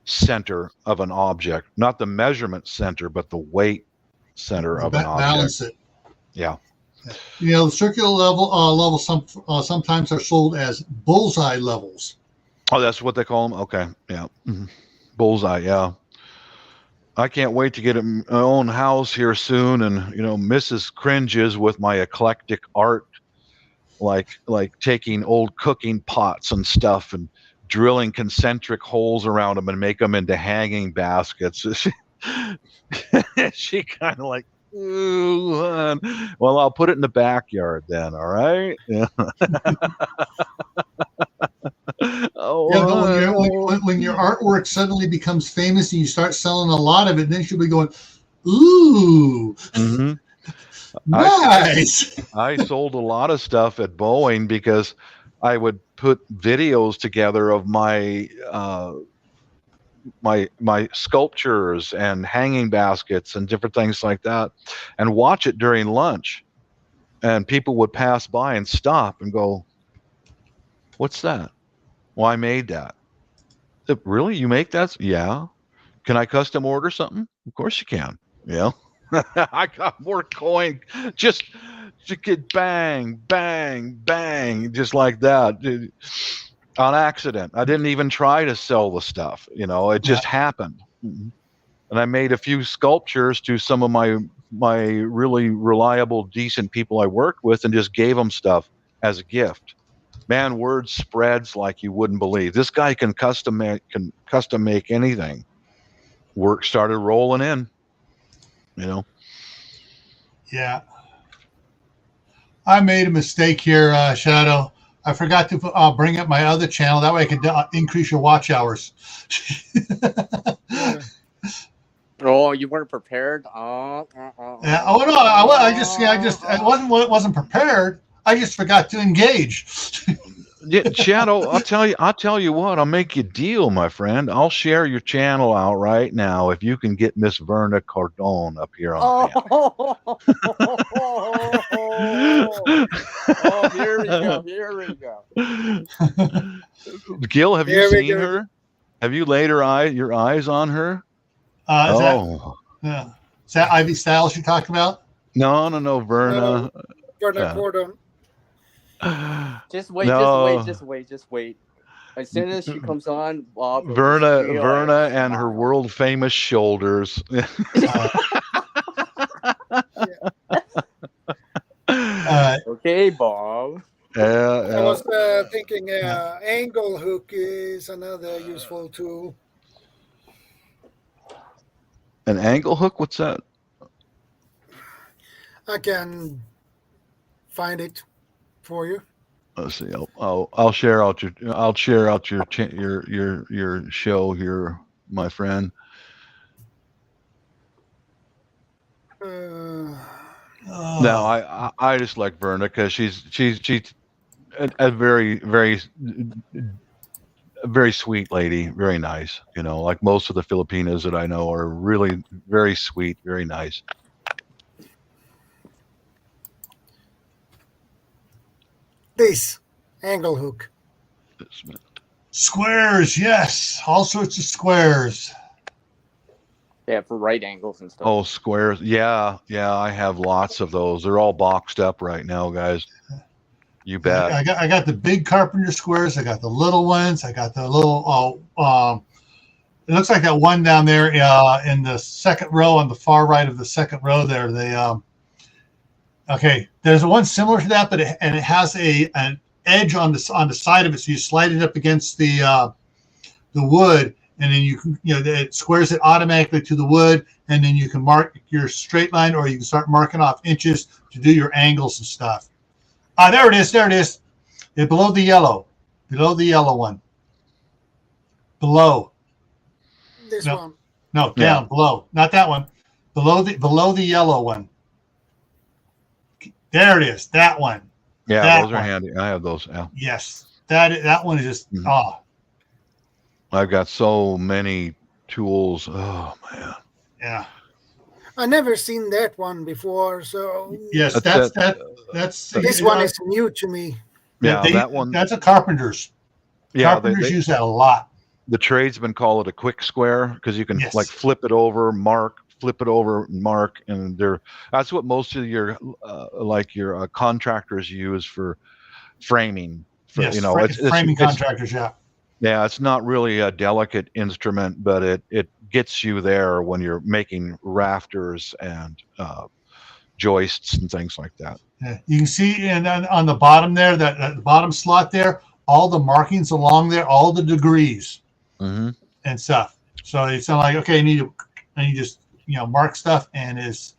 Speaker 4: center of an object, not the measurement center, but the weight center of an object.
Speaker 2: Balance it.
Speaker 4: Yeah.
Speaker 2: The circular levels sometimes are sold as bullseye levels.
Speaker 4: Oh, that's what they call them. Okay. Yeah. Bullseye. Yeah. I can't wait to get my own house here soon, and Mrs. cringes with my eclectic art, like taking old cooking pots and stuff and drilling concentric holes around them and make them into hanging baskets. She kind of like, ooh, well, I'll put it in the backyard then. All right. Yeah.
Speaker 2: When your artwork suddenly becomes famous and you start selling a lot of it, then she'll be going, ooh, nice.
Speaker 4: I sold a lot of stuff at Boeing because I would put videos together of my my sculptures and hanging baskets and different things like that, and watch it during lunch, and people would pass by and stop and go, "What's that?" Well, I made that. Really? You make that? Yeah. Can I custom order something? Of course you can. Yeah. I got more coin just get bang, bang, bang, just like that, on accident. I didn't even try to sell the stuff. It just happened. And I made a few sculptures to some of my really reliable, decent people I worked with, and just gave them stuff as a gift. Man, word spreads like you wouldn't believe. This guy can custom make anything. Work started rolling in.
Speaker 2: Yeah. I made a mistake here, Shadow. I forgot to bring up my other channel. That way I could increase your watch hours.
Speaker 5: Oh, you weren't prepared?
Speaker 2: Yeah. Oh no, I wasn't prepared. I just forgot to engage.
Speaker 4: Yeah, Shadow, I'll tell you what, I'll make you a deal, my friend. I'll share your channel out right now if you can get Miss Verna Cardone up here on the
Speaker 5: panel. Here we go.
Speaker 4: Gil, have you seen her? Have you laid your eyes on her?
Speaker 2: Is that Ivy Styles you're talking about?
Speaker 4: No, Verna.
Speaker 1: Verna Cardone.
Speaker 5: Just wait. As soon as she comes on, Bob.
Speaker 4: Verna and her world famous shoulders.
Speaker 5: Okay, Bob.
Speaker 1: I was thinking angle hook is another useful tool.
Speaker 4: An angle hook? What's that?
Speaker 1: I can find it for you.
Speaker 4: Let's see. I'll share out your show here, my friend. No, I just like Verna because she's a very sweet lady, very nice. You know, like most of the Filipinas that I know are really very sweet, very nice.
Speaker 1: This angle hook.
Speaker 2: Squares, yes, all sorts of squares.
Speaker 5: Yeah, for right angles and stuff.
Speaker 4: Oh, squares. Yeah, I have lots of those. They're all boxed up right now, guys. You bet.
Speaker 2: I got the big carpenter squares. I got the little ones. I got the little. It looks like that one down there in the second row on the far right of the second row there. Okay, there's one similar to that, but it has an edge on the side of it, so you slide it up against the wood, and then it squares it automatically to the wood, and then you can mark your straight line, or you can start marking off inches to do your angles and stuff. There it is. It's below the yellow one. Below.
Speaker 1: This one.
Speaker 2: No, down below, not that one. Below the yellow one. There it is. That one.
Speaker 4: Yeah, those are handy. I have those. Yeah.
Speaker 2: Yes, that one is just
Speaker 4: I've got so many tools. Oh man.
Speaker 2: Yeah.
Speaker 1: I never seen that one before, so
Speaker 2: yes, that's
Speaker 1: this one is new to me.
Speaker 4: Yeah, that one.
Speaker 2: That's a carpenter's.
Speaker 4: Yeah,
Speaker 2: carpenters use that a lot.
Speaker 4: The tradesmen call it a quick square because you can like flip it over, mark, and that's what most of your contractors use for framing. It's
Speaker 2: framing contractors.
Speaker 4: Yeah, it's not really a delicate instrument, but it gets you there when you're making rafters and joists and things like that.
Speaker 2: Yeah, you can see, and on the bottom there, that bottom slot there, all the markings along there, all the degrees and stuff. So it's not like, okay, you just mark stuff, and it's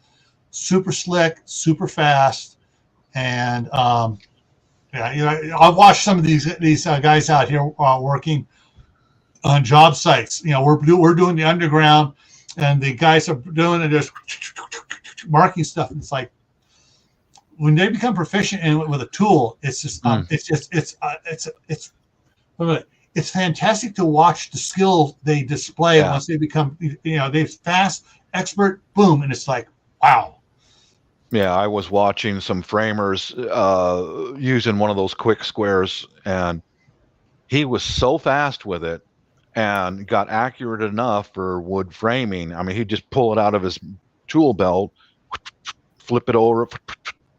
Speaker 2: super slick, super fast, and I've watched some of these guys out here working on job sites. We're doing the underground, and the guys are doing it, just marking stuff. And it's like when they become proficient with a tool, it's just it's fantastic to watch the skill they display once they become they're fast, expert, boom, and it's like wow.
Speaker 4: Yeah, I was watching some framers using one of those quick squares, and he was so fast with it and got accurate enough for wood framing. I mean, he'd just pull it out of his tool belt, flip it over,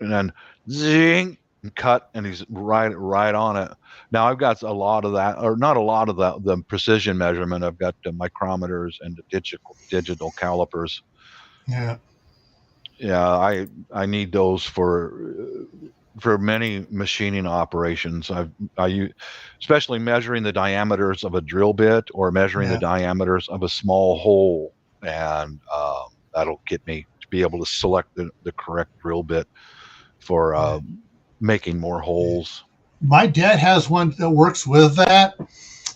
Speaker 4: and then zing, and cut, and he's right on it. Now I've got a lot of that, or not a lot of the precision measurement. I've got the micrometers and the digital calipers. Yeah, I need those for many machining operations. I use, especially measuring the diameters of a drill bit or measuring the diameters of a small hole, and that'll get me to be able to select the correct drill bit for making more holes.
Speaker 2: My dad has one that works with that.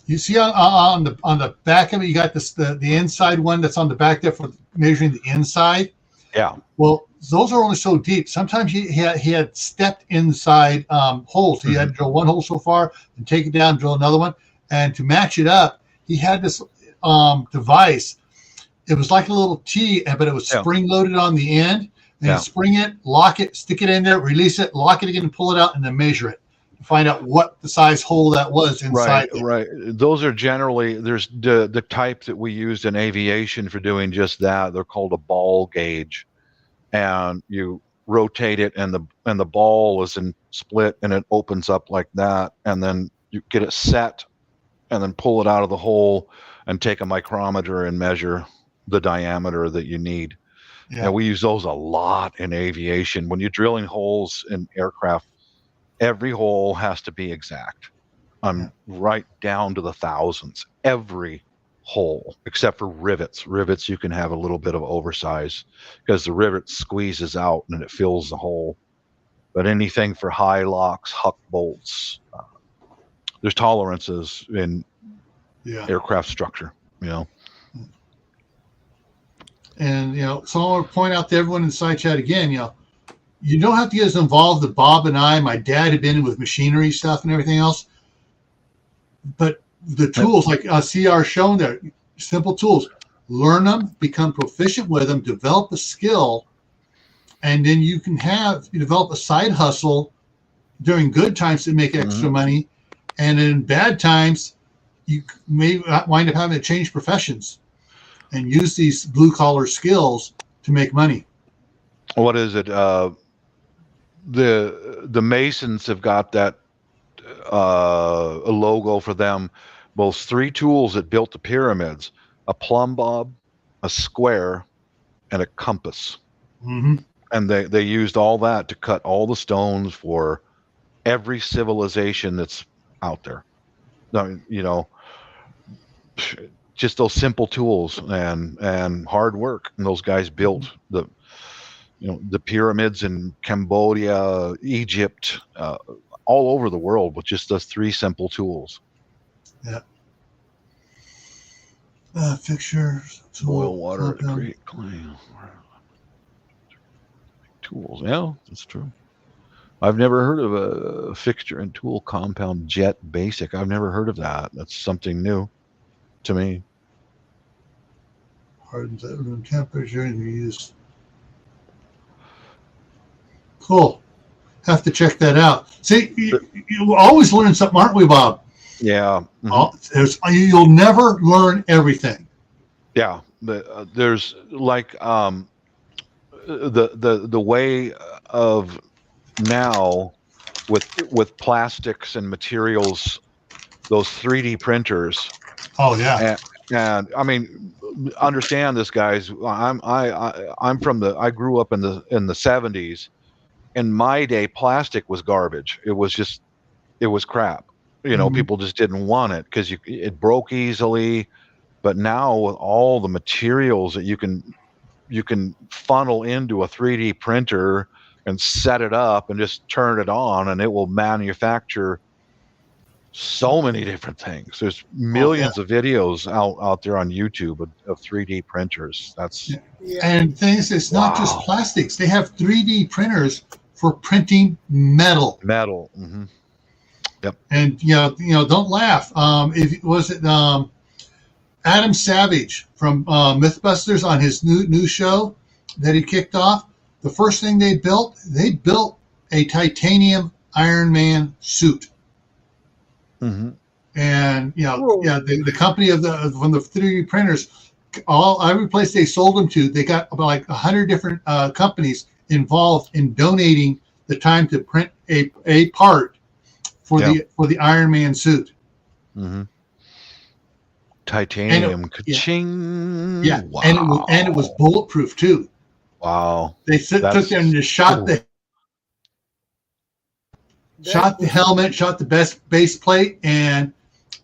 Speaker 2: You see on the back of it, you got the inside one that's on the back there for measuring the inside.
Speaker 4: Yeah.
Speaker 2: Well, those are only so deep. Sometimes he had stepped inside holes. He had to drill one hole so far and take it down, drill another one. And to match it up, he had this device. It was like a little T, but it was spring loaded on the end. And you spring it, lock it, stick it in there, release it, lock it again, and pull it out, and then measure it to find out what the size hole that was inside.
Speaker 4: Right. Those are generally, there's the type that we used in aviation for doing just that. They're called a ball gauge, and you rotate it, and the ball is in split, and it opens up like that, and then you get it set, and then pull it out of the hole, and take a micrometer and measure the diameter that you need. Yeah, we use those a lot in aviation. When you're drilling holes in aircraft, every hole has to be exact. Right down to the thousandths. Every hole, except for rivets. Rivets, you can have a little bit of oversize because the rivet squeezes out and it fills the hole. but anything for high locks, huck bolts, there's tolerances in aircraft structure, you know.
Speaker 2: And, so I want to point out to everyone in the side chat again, you don't have to get as involved as Bob and I. My dad had been in with machinery stuff and everything else. But the tools, like CR shown there, simple tools, learn them, become proficient with them, develop a skill, and then you can develop a side hustle during good times to make extra money. And in bad times, you may wind up having to change professions and use these blue collar skills to make money.
Speaker 4: What is it? The Masons have got that a logo for them. Both 3 tools that built the pyramids: a plumb bob, a square, and a compass.
Speaker 2: Mm-hmm.
Speaker 4: And they used all that to cut all the stones for every civilization that's out there. Just those simple tools and hard work. And those guys built the pyramids in Cambodia, Egypt, all over the world with just those 3 simple tools.
Speaker 2: Yeah. Fixtures,
Speaker 4: boil water to create clay. Tools. Yeah, that's true. I've never heard of a fixture and tool compound jet basic. I've never heard of that. That's something new to me.
Speaker 2: Hardens at room temperature and you use. Cool. Have to check that out. See, you always learn something, aren't we, Bob?
Speaker 4: Yeah.
Speaker 2: Mm-hmm. You'll never learn everything.
Speaker 4: Yeah. There's like the way of now with plastics and materials, those 3D printers.
Speaker 2: Oh yeah.
Speaker 4: And I mean, understand this, guys. I'm from I grew up in the 70s. In my day, plastic was garbage. It was crap. People just didn't want it because it broke easily. But now with all the materials that you can funnel into a 3D printer and set it up and just turn it on, and it will manufacture so many different things. There's millions of videos out there on YouTube of 3D printers.
Speaker 2: And things, it's not just plastics. They have 3D printers for printing metal.
Speaker 4: Mm-hmm. Yep.
Speaker 2: And don't laugh. Adam Savage from Mythbusters on his new show that he kicked off. The first thing they built a titanium Iron Man suit.
Speaker 4: Mm-hmm.
Speaker 2: And the company from the 3D printers, every place they sold them to, they got about like 100 different companies involved in donating the time to print a part for the Iron Man suit.
Speaker 4: Mm-hmm. Titanium, ka-ching.
Speaker 2: Yeah,
Speaker 4: wow.
Speaker 2: and it was bulletproof too.
Speaker 4: Wow.
Speaker 2: They took them and just shot the helmet, shot the base plate, and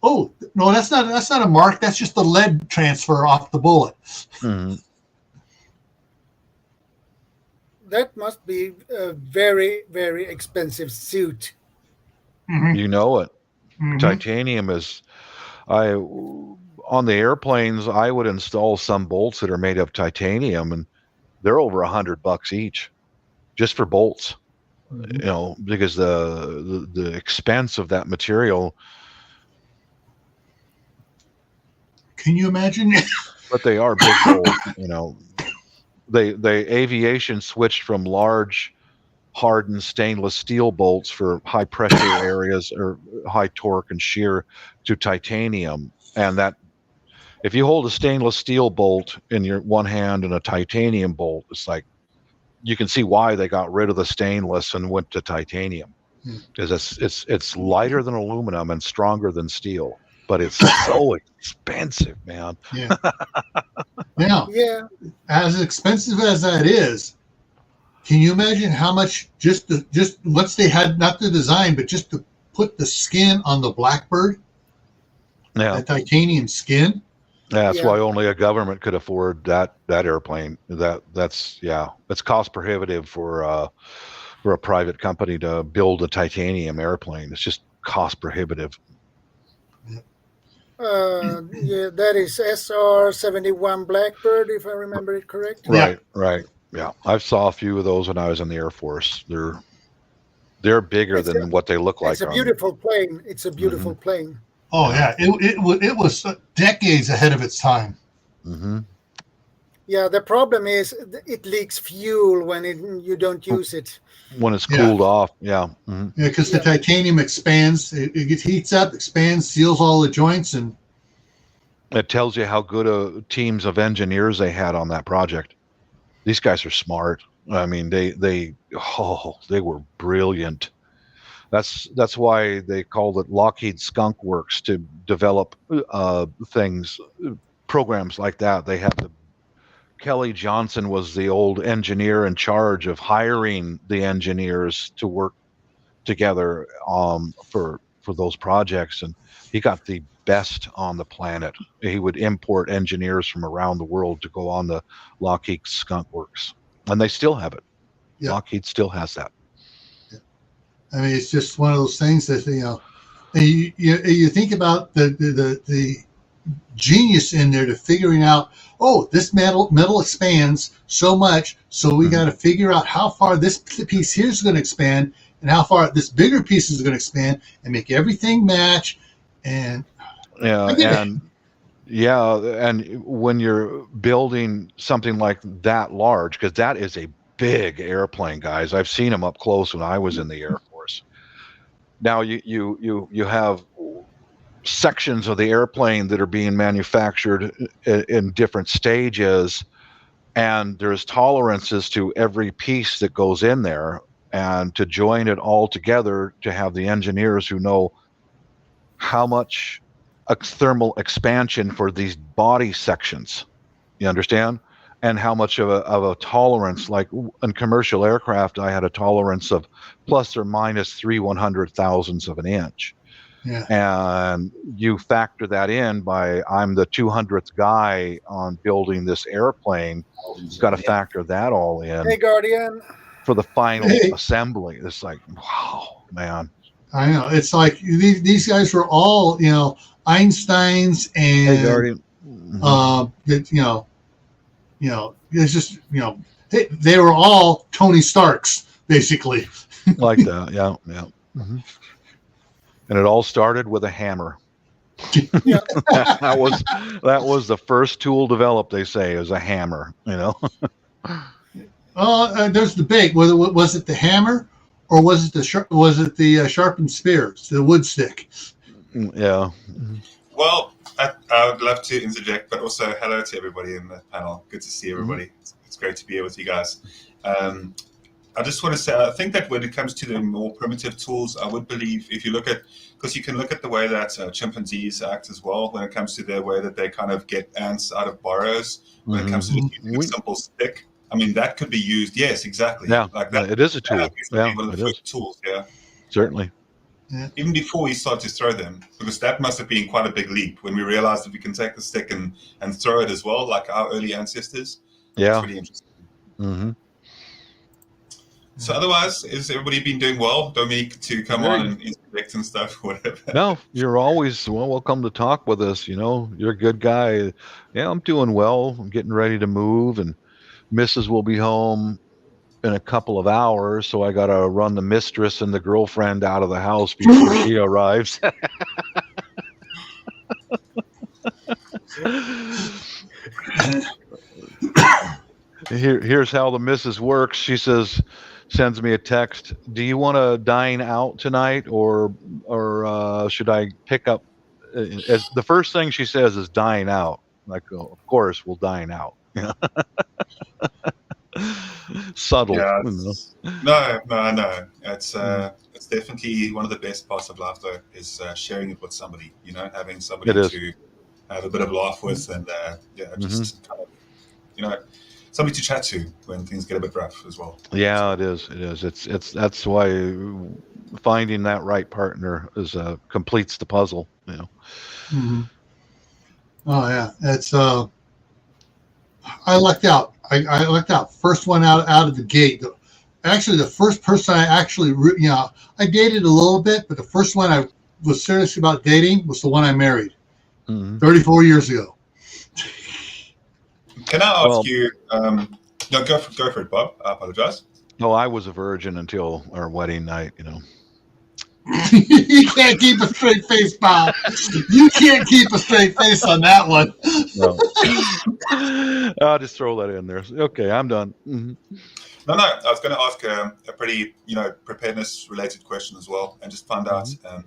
Speaker 2: no, that's not a mark. That's just the lead transfer off the bullet.
Speaker 4: Mm-hmm.
Speaker 1: That must be a very, very expensive suit.
Speaker 2: Mm-hmm.
Speaker 4: You know it.
Speaker 2: Mm-hmm.
Speaker 4: Titanium is. On the airplanes, I would install some bolts that are made of titanium, and they're over $100 each, just for bolts. Mm-hmm. Because the expense of that material.
Speaker 2: Can you imagine?
Speaker 4: But they are big bolts. They aviation switched from large, hardened stainless steel bolts for high pressure areas or high torque and shear to titanium, and that. If you hold a stainless steel bolt in your one hand and a titanium bolt, it's like you can see why they got rid of the stainless and went to titanium, because it's lighter than aluminum and stronger than steel, but it's so expensive, man.
Speaker 2: Yeah. Now, as expensive as that is, can you imagine how much just once they had not the design, but just to put the skin on the Blackbird, the titanium skin.
Speaker 4: That's why only a government could afford that airplane. That's cost prohibitive for for a private company to build a titanium airplane. It's just cost prohibitive.
Speaker 1: Yeah, that is SR-71 Blackbird, if I remember it correct.
Speaker 4: Right, right. Yeah, I saw a few of those when I was in the Air Force. They're bigger than what they look like.
Speaker 1: It's a beautiful plane. It's a beautiful plane.
Speaker 2: Oh yeah, it was decades ahead of its time.
Speaker 4: Mm-hmm.
Speaker 1: Yeah, the problem is it leaks fuel when you don't use it.
Speaker 4: When it's cooled off, yeah. Mm-hmm.
Speaker 2: Yeah, because the titanium expands, it heats up, expands, seals all the joints, and
Speaker 4: it tells you how good a teams of engineers they had on that project. These guys are smart. I mean, they were brilliant. That's why they called it Lockheed Skunk Works, to develop programs like that. They had Kelly Johnson was the old engineer in charge of hiring the engineers to work together for those projects, and he got the best on the planet. He would import engineers from around the world to go on the Lockheed Skunk Works, and they still have it. Yeah. Lockheed still has that.
Speaker 2: Yeah. I mean, it's just one of those things that you think about the genius in there to figuring out, oh, this metal expands so much, so we got to figure out how far this piece here is going to expand and how far this bigger piece is going to expand, and make everything match. And
Speaker 4: and when you're building something like that large, because that is a big airplane, guys. I've seen them up close when I was in the Air Force. Now you have sections of the airplane that are being manufactured in different stages, and there's tolerances to every piece that goes in there, and to join it all together, to have the engineers who know how much thermal expansion for these body sections, you understand, and how much of a tolerance. Like in commercial aircraft, I had a tolerance of plus or minus 3/100,000ths of an inch.
Speaker 2: Yeah.
Speaker 4: And you factor that in by, I'm the 200th guy on building this airplane. You've got to factor that all in.
Speaker 1: Hey, Guardian.
Speaker 4: For the final assembly. It's like, wow, man.
Speaker 2: I know. It's like these guys were all, Einsteins, and
Speaker 4: hey, Guardian.
Speaker 2: It's just, they were all Tony Starks, basically.
Speaker 4: Like that, yeah. Mm-hmm. And it all started with a hammer.
Speaker 1: Yeah.
Speaker 4: that was the first tool developed. They say is a hammer.
Speaker 2: There's debate whether was it the hammer or was it the sharpened spears, the wood stick.
Speaker 4: Yeah.
Speaker 6: Well, I would love to interject, but also hello to everybody in the panel. Good to see everybody. Mm-hmm. It's great to be here with you guys. I just want to say, I think that when it comes to the more primitive tools, I would believe if you look at, because you can look at the way that chimpanzees act as well, when it comes to their way that they kind of get ants out of burrows, when it comes to a simple stick. I mean, that could be used. Yes, exactly.
Speaker 4: Yeah,
Speaker 6: like that.
Speaker 4: It is a tool.
Speaker 6: Yeah, one of the first tools. Yeah,
Speaker 4: certainly.
Speaker 2: Yeah.
Speaker 6: Even before we start to throw them, because that must have been quite a big leap when we realized that we can take the stick and throw it as well, like our early ancestors.
Speaker 4: Yeah,
Speaker 6: it's really interesting.
Speaker 4: Mm-hmm.
Speaker 6: So otherwise, has everybody been doing well? Don't need to come on and interject and stuff, whatever.
Speaker 4: No, you're always welcome to talk with us. You're a good guy. Yeah, I'm doing well. I'm getting ready to move, and Mrs. will be home in a couple of hours, so I got to run the mistress and the girlfriend out of the house before she arrives. Here's how the missus works. She sends me a text. Do you want to dine out tonight, or should I pick up? As the first thing she says is dine out. Like, oh, of course we'll dine out. Subtle.
Speaker 6: Yeah, no. It's definitely one of the best parts of life, though, is sharing it with somebody. Having somebody to have a bit of laugh with, and just kind of, somebody to chat to when things get a bit rough as well.
Speaker 4: Yeah, it is. It's that's why finding that right partner completes the puzzle.
Speaker 2: Mm-hmm. Oh yeah, it's I lucked out. I lucked out. First one out of the gate. actually the first person I actually, I dated a little bit, but the first one I was serious about dating was the one I married 34 years ago.
Speaker 6: Can I ask you? No, go for it, Bob. I apologize.
Speaker 4: No, I was a virgin until our wedding night.
Speaker 2: You can't keep a straight face, Bob. You can't keep a straight face on that one.
Speaker 4: No. I'll just throw that in there. Okay, I'm done. Mm-hmm.
Speaker 6: No. I was going to ask a pretty, preparedness-related question as well, and just find out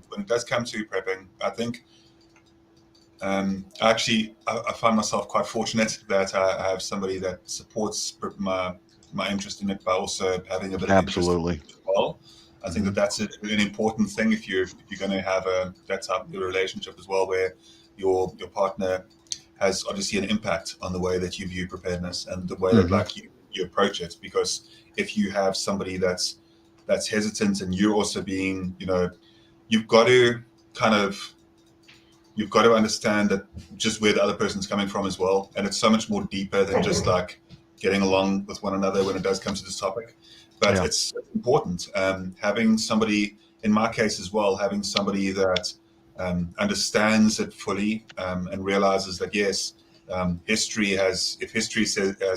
Speaker 6: when it does come to prepping. I think I find myself quite fortunate that I have somebody that supports my interest in it, but also having a bit of interest as well. I think that's an important thing if you're going to have that type of relationship as well, where your partner has obviously an impact on the way that you view preparedness and the way that you approach it. Because if you have somebody that's hesitant and you're also being, you've got to understand that just where the other person's coming from as well, and it's so much more deeper than just like getting along with one another when it does come to this topic. But it's important having somebody, in my case as well, having somebody that understands it fully and realizes that yes, if history has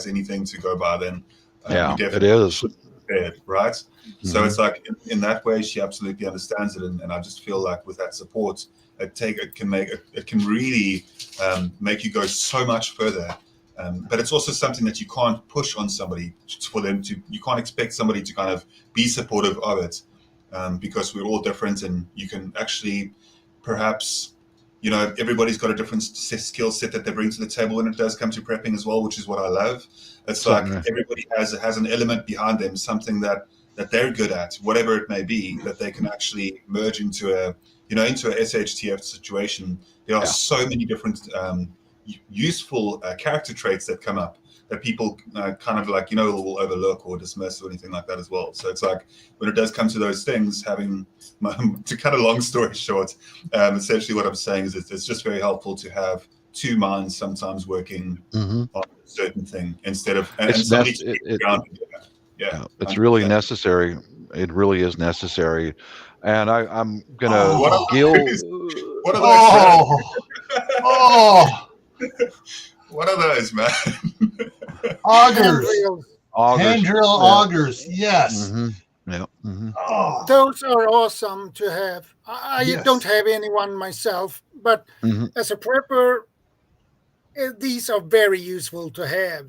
Speaker 6: anything to go by, then we definitely
Speaker 4: it is
Speaker 6: prepared, right? So it's like in that way, she absolutely understands it, and I just feel like with that support, it can really make you go so much further. But it's also something that you can't push on somebody you can't expect somebody to kind of be supportive of it because we're all different, and you can actually perhaps, everybody's got a different skill set that they bring to the table when it does come to prepping as well, which is what I love. It's like everybody has an element behind them, something that they're good at, whatever it may be, that they can actually merge into a SHTF situation. There are so many different useful character traits that come up that people kind of like, will overlook or dismiss or anything like that as well. So it's like when it does come to those things, to cut a long story short, essentially what I'm saying is it's just very helpful to have two minds sometimes working on a certain thing instead of it's
Speaker 4: really necessary. It really is necessary. And I'm gonna Gil.
Speaker 6: What are those? What are those, man?
Speaker 2: Augers. Hand drill augers. Yes.
Speaker 1: Those are awesome to have. I don't have anyone myself, but as a prepper, these are very useful to have.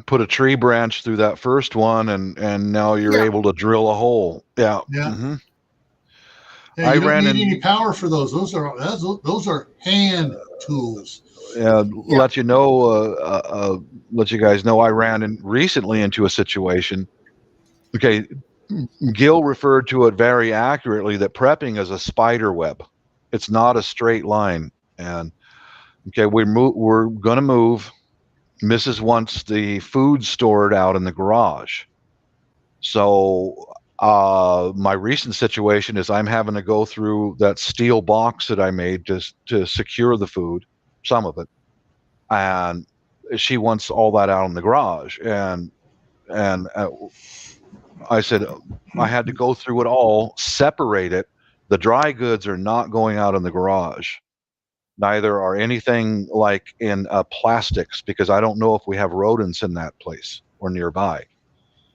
Speaker 4: Put a tree branch through that first one, and now you're able to drill a hole. Yeah.
Speaker 2: You don't need any power for those. Those are hand tools.
Speaker 4: Let you guys know, I ran recently into a situation. Okay, Gil referred to it very accurately that prepping is a spider web. It's not a straight line. And okay, we're going to move. Mrs. wants the food stored out in the garage. So my recent situation is I'm having to go through that steel box that I made to secure the food, some of it, and she wants all that out in the garage. And I said I had to go through it all, separate it. The dry goods are not going out in the garage. Neither are anything like in plastics, because I don't know if we have rodents in that place or nearby.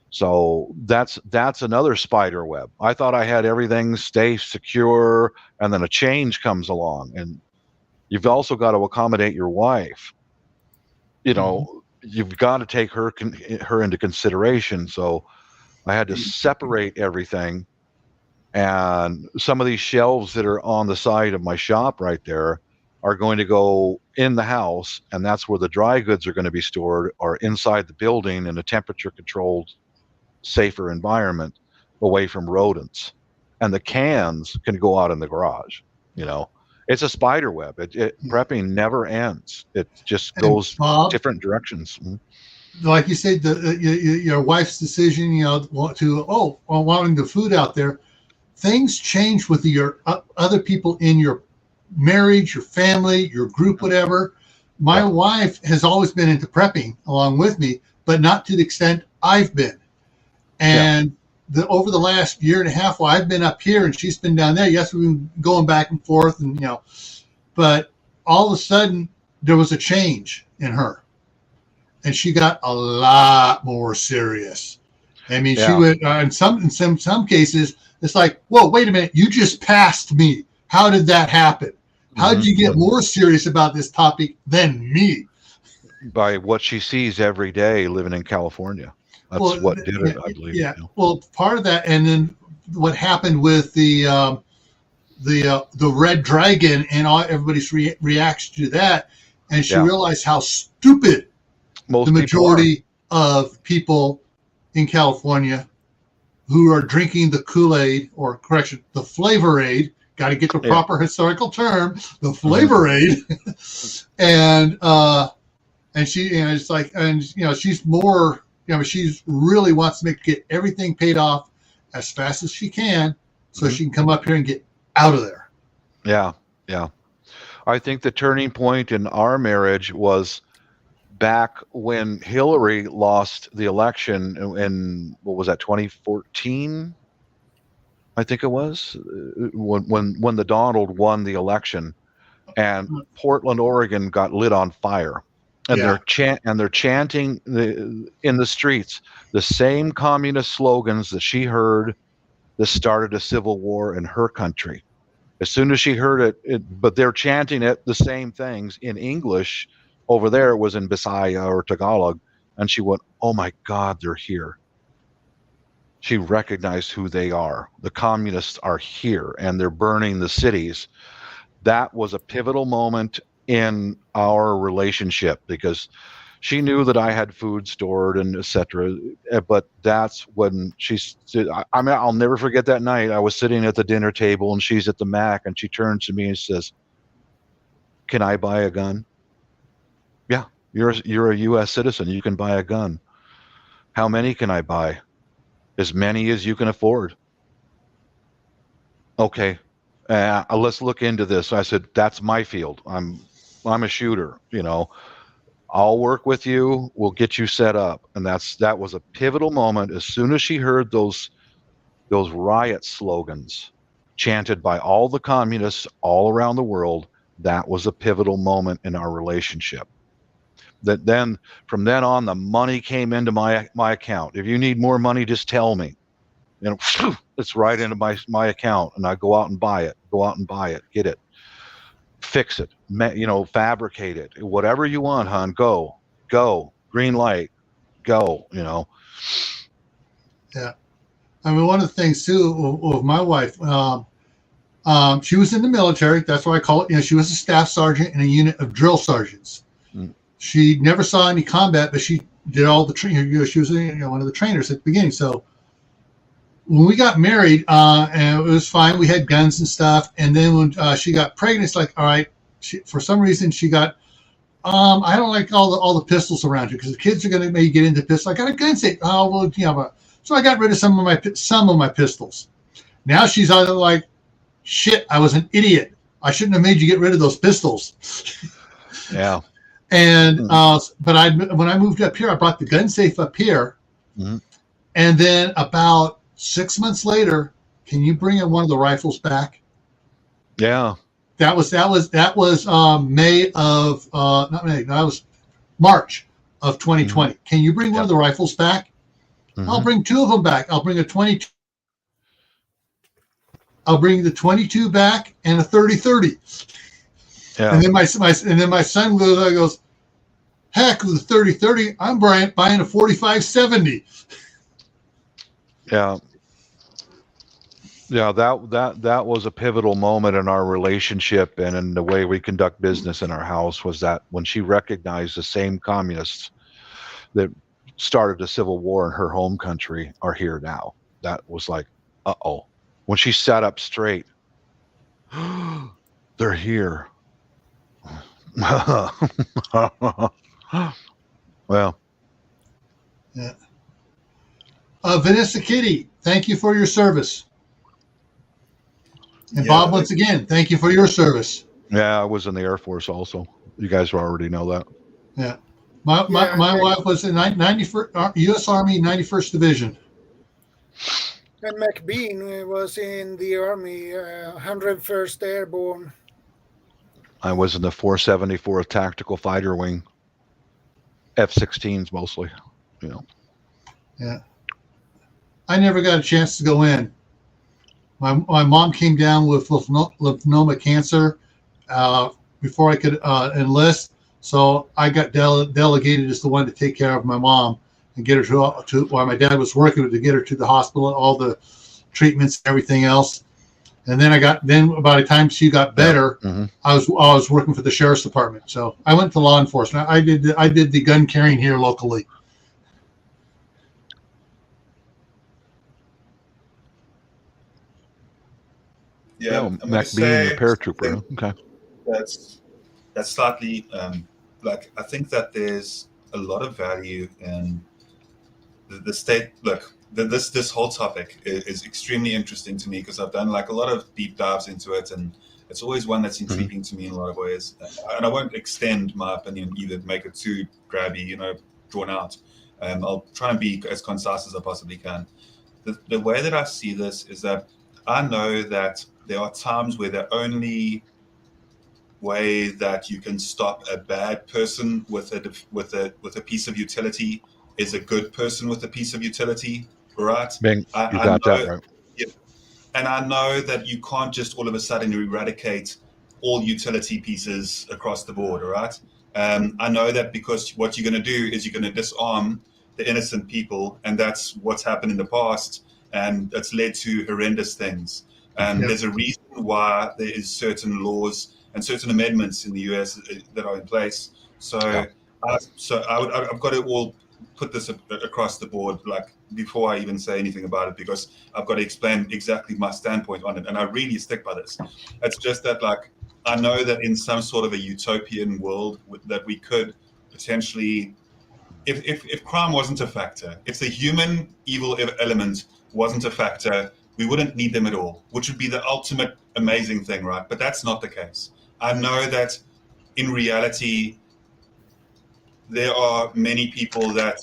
Speaker 4: So that's another spider web. I thought I had everything stay secure, and then a change comes along, and you've also got to accommodate your wife. You've got to take her into consideration. So I had to separate everything, and some of these shelves that are on the side of my shop right there are going to go in the house, and that's where the dry goods are going to be stored, or inside the building in a temperature controlled, safer environment away from rodents. And the cans can go out in the garage. It's a spider web. Prepping never ends. It just goes different directions.
Speaker 2: Like you said, your wife's decision, wanting the food out there, things change with your other people in your marriage, your family, your group, whatever. My wife has always been into prepping along with me, but not to the extent I've been. And over the last year and a half while I've been up here and she's been down there, yes, we've been going back and forth, and but all of a sudden there was a change in her, and she got a lot more serious. I mean, she went in some cases. It's like, whoa, wait a minute, you just passed me. How did that happen? How did you get more serious about this topic than me?
Speaker 4: By what she sees every day living in California. That's what did it, I believe.
Speaker 2: Yeah. Well, part of that, and then what happened with the red dragon and everybody's reaction to that, and she realized how stupid the majority of people in California who are drinking the Kool-Aid, or correction, the Flavor-Aid. Got to get the proper historical term, the Flavor-Aid, and she, it's like, and she's more, she's really wants to get everything paid off as fast as she can, so she can come up here and get out of there.
Speaker 4: Yeah, yeah. I think the turning point in our marriage was back when Hillary lost the election in what was that, 2014? I think it was when the Donald won the election, and Portland, Oregon got lit on fire, and they're chanting in the streets the same communist slogans that she heard that started a civil war in her country. As soon as she heard it, but they're chanting it, the same things in English. Over there it was in Bisaya or Tagalog, and she went, "Oh my God, they're here." She recognized who they are. The communists are here, and they're burning the cities. That was a pivotal moment in our relationship, because she knew that I had food stored and etc. But that's when she said, I mean, I'll never forget that night. I was sitting at the dinner table and she's at the Mac, and she turns to me and says, "Can I buy a gun?" "Yeah, you're a U.S. citizen. You can buy a gun." "How many can I buy?" "As many as you can afford." "Okay, let's look into this." I said, "That's my field. I'm a shooter. I'll work with you. We'll get you set up." And that was a pivotal moment. As soon as she heard those riot slogans chanted by all the communists all around the world, that was a pivotal moment in our relationship. That then, from then on, the money came into my account. "If you need more money, just tell me." It's right into my account, and I go out and buy it, get it, fix it, fabricate it, whatever you want, hon. Go, green light, go.
Speaker 2: Yeah, I mean, one of the things too of my wife, she was in the military. That's why I call it. She was a staff sergeant in a unit of drill sergeants. She never saw any combat, but she did all the training. She was one of the trainers at the beginning. So when we got married, and it was fine. We had guns and stuff. And then when she got pregnant, it's like, all right. For some reason, she got. I don't like all the pistols around here because the kids are going to maybe get into pistols. I got a gun safe. Oh well, so I got rid of some of my pistols. Now she's either like, shit, I was an idiot. I shouldn't have made you get rid of those pistols.
Speaker 4: Yeah.
Speaker 2: And but when I moved up here, I brought the gun safe up here, and then about 6 months later, can you bring in one of the rifles back?
Speaker 4: Yeah,
Speaker 2: that was May of not May. That was March of 2020. Can you bring one of the rifles back? I'll bring two of them back. I'll bring a 22. I'll bring the 22 back and a 30-30. Yeah. And then my son goes, heck, with the 30-30, I'm buying a 45-70.
Speaker 4: Yeah. Yeah, that was a pivotal moment in our relationship and in the way we conduct business in our house, was that when she recognized the same communists that started a civil war in her home country are here now. That was like, uh-oh. When she sat up straight, they're here. Well.
Speaker 2: Yeah. Vanessa Kitty, thank you for your service. And Bob, once again, thank you for your service.
Speaker 4: Yeah, I was in the Air Force also. You guys already know that.
Speaker 2: Yeah. My wife was in 91st U.S. Army 91st Division.
Speaker 1: And McBean was in the Army, 101st Airborne.
Speaker 4: I was in the 474th Tactical Fighter Wing, F-16s mostly. You know.
Speaker 2: Yeah. I never got a chance to go in. My mom came down with lymphoma cancer before I could enlist, so I got delegated as the one to take care of my mom and get her to while my dad was working to get her to the hospital, all the treatments, everything else. And then by the time she got better,
Speaker 4: Mm-hmm.
Speaker 2: I was working for the sheriff's department. So I went to law enforcement. I did the gun carrying here locally.
Speaker 6: Yeah, I'm going to
Speaker 4: Mac being the
Speaker 6: say
Speaker 4: paratrooper. Okay.
Speaker 6: that's slightly like I think that there's a lot of value in the state. Look, this whole topic is extremely interesting to me because I've done like a lot of deep dives into it, and it's always one that's intriguing to me in a lot of ways. And I won't extend my opinion either, make it too grabby, drawn out. I'll try and be as concise as I possibly can. The way that I see this is that I know that there are times where the only way that you can stop a bad person with a piece of utility is a good person with a piece of utility, right?
Speaker 4: Bing, you got that right.
Speaker 6: Yeah, and I know that you can't just all of a sudden eradicate all utility pieces across the board, all right? I know that because what you're going to do is you're going to disarm the innocent people, and that's what's happened in the past, and it's led to horrendous things. And there's a reason why there is certain laws and certain amendments in the US that are in place. So, I've got to all put this across the board, like before I even say anything about it, because I've got to explain exactly my standpoint on it, and I really stick by this. It's just that, like, I know that in some sort of a utopian world that we could potentially, if crime wasn't a factor, if the human evil element wasn't a factor, we wouldn't need them at all, which would be the ultimate amazing thing, right? But that's not the case. I know that in reality, there are many people that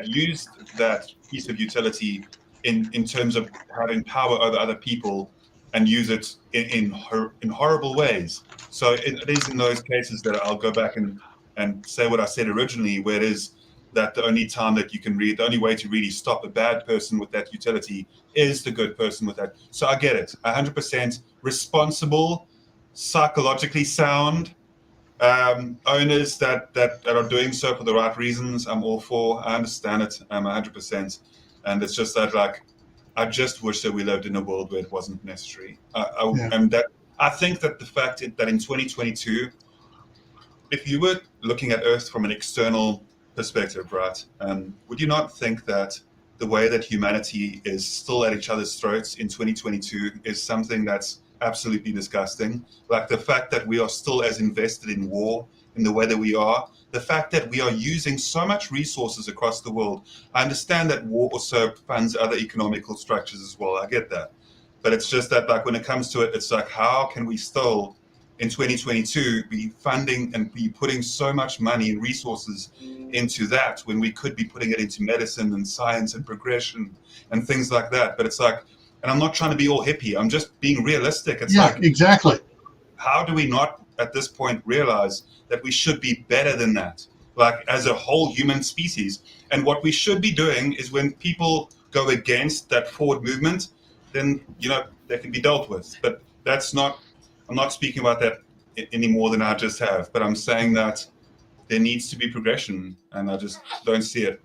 Speaker 6: use that piece of utility in terms of having power over other people and use it in horrible ways. So it is in those cases that I'll go back and say what I said originally, where it is that the only time that you can the only way to really stop a bad person with that utility is the good person with that. So I get it, 100% responsible, psychologically sound owners that are doing so for the right reasons. I'm all for. I understand it. I'm 100%, and it's just that, like, I just wish that we lived in a world where it wasn't necessary. And that I think that the fact that in 2022, if you were looking at Earth from an external perspective, right, would you not think that the way that humanity is still at each other's throats in 2022 is something that's absolutely disgusting? Like the fact that we are still as invested in war in the way that we are, the fact that we are using so much resources across the world. I understand that war also funds other economical structures as well. I get that. But it's just that, like, when it comes to it, it's like, how can we still in 2022 be funding and be putting so much money and resources into that when we could be putting it into medicine and science and progression and things like that? But it's like, and I'm not trying to be all hippie, I'm just being realistic. It's like,
Speaker 2: exactly.
Speaker 6: How do we not at this point realize that we should be better than that, like as a whole human species? And what we should be doing is when people go against that forward movement, then they can be dealt with. But that's not, I'm not speaking about that any more than I just have, but I'm saying that there needs to be progression, and I just don't see it.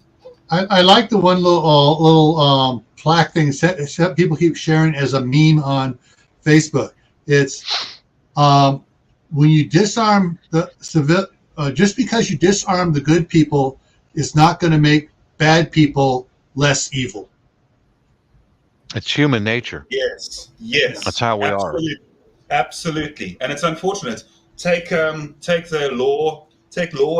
Speaker 2: I like the one little plaque thing people keep sharing as a meme on Facebook. It's when you disarm the civil, just because you disarm the good people, is not going to make bad people less evil.
Speaker 4: It's human nature.
Speaker 6: Yes,
Speaker 4: That's how we are.
Speaker 6: Absolutely, and it's unfortunate. Take law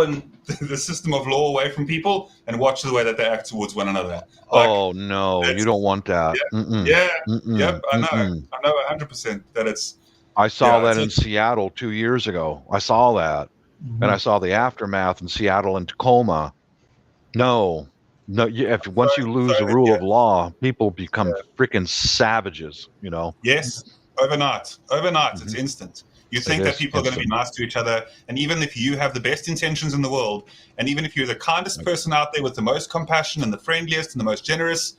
Speaker 6: and the system of law away from people, and watch the way that they act towards one another. Like,
Speaker 4: oh no, you don't want that.
Speaker 6: Yep, I know 100% that it's.
Speaker 4: I saw that in Seattle 2 years ago. I saw that, and I saw the aftermath in Seattle and Tacoma. No, No, if once you lose the rule of law, people become
Speaker 6: Yeah.
Speaker 4: freaking savages.
Speaker 6: Yes, overnight. It's
Speaker 4: Mhm.
Speaker 6: instant. You
Speaker 4: It
Speaker 6: think that
Speaker 4: is
Speaker 6: people are going to be
Speaker 4: instant.
Speaker 6: nice to each other, and even if you have the best intentions in the world, and even if you're the kindest person out there with the most compassion and the friendliest and the most generous,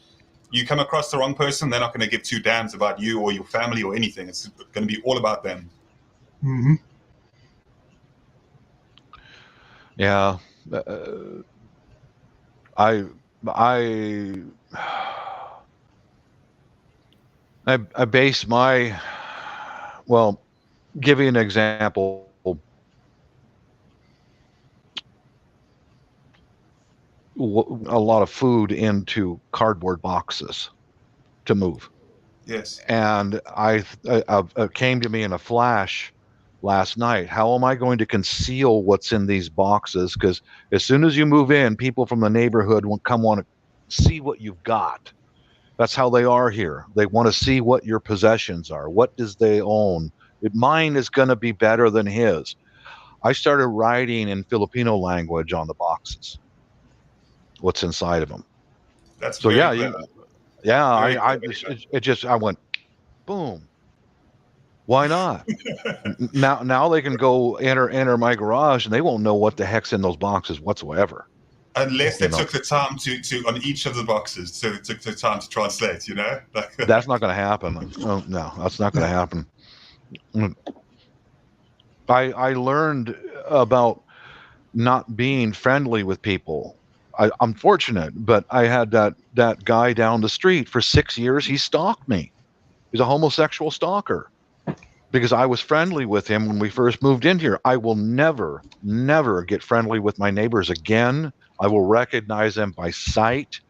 Speaker 6: you come across the wrong person, they're not going to give two damns about you or your family or anything. It's going to be all about them.
Speaker 2: Mm-hmm.
Speaker 4: Yeah. I I base my, well, give you an example. A lot of food into cardboard boxes to move.
Speaker 6: Yes.
Speaker 4: And it came to me in a flash last night. How am I going to conceal what's in these boxes? Because as soon as you move in, people from the neighborhood will come want to see what you've got. That's how they are here. They want to see what your possessions are. What does they own? Mine is going to be better than his. I started writing in Filipino language on the boxes, what's inside of them.
Speaker 6: That's
Speaker 4: So
Speaker 6: very
Speaker 4: yeah,
Speaker 6: clever. Very
Speaker 4: I
Speaker 6: clever.
Speaker 4: I went boom. Why not? Now they can go enter my garage and they won't know what the heck's in those boxes whatsoever.
Speaker 6: Unless they
Speaker 4: You know,
Speaker 6: took the time to on each of the boxes, so they took the time to translate, Like,
Speaker 4: that's not going to happen. Oh, no, that's not going to happen. I learned about not being friendly with people. I'm fortunate, but I had that guy down the street for 6 years. He stalked me. He's a homosexual stalker because I was friendly with him when we first moved in here. I will never get friendly with my neighbors again. I will recognize them by sight,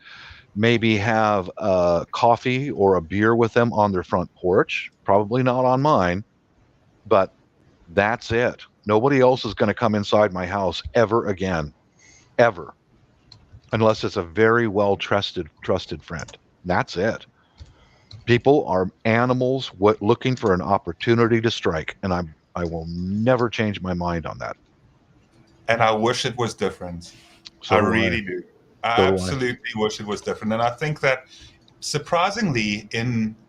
Speaker 4: maybe have a coffee or a beer with them on their front porch, probably not on mine, but that's it. Nobody else is going to come inside my house ever again, ever, unless it's a very well trusted friend. That's it. People are animals looking for an opportunity to strike, and I will never change my mind on that.
Speaker 6: and I wish it was different. I
Speaker 4: So do I.
Speaker 6: really do. I
Speaker 4: So do I.
Speaker 6: absolutely wish it was different. And I think that surprisingly,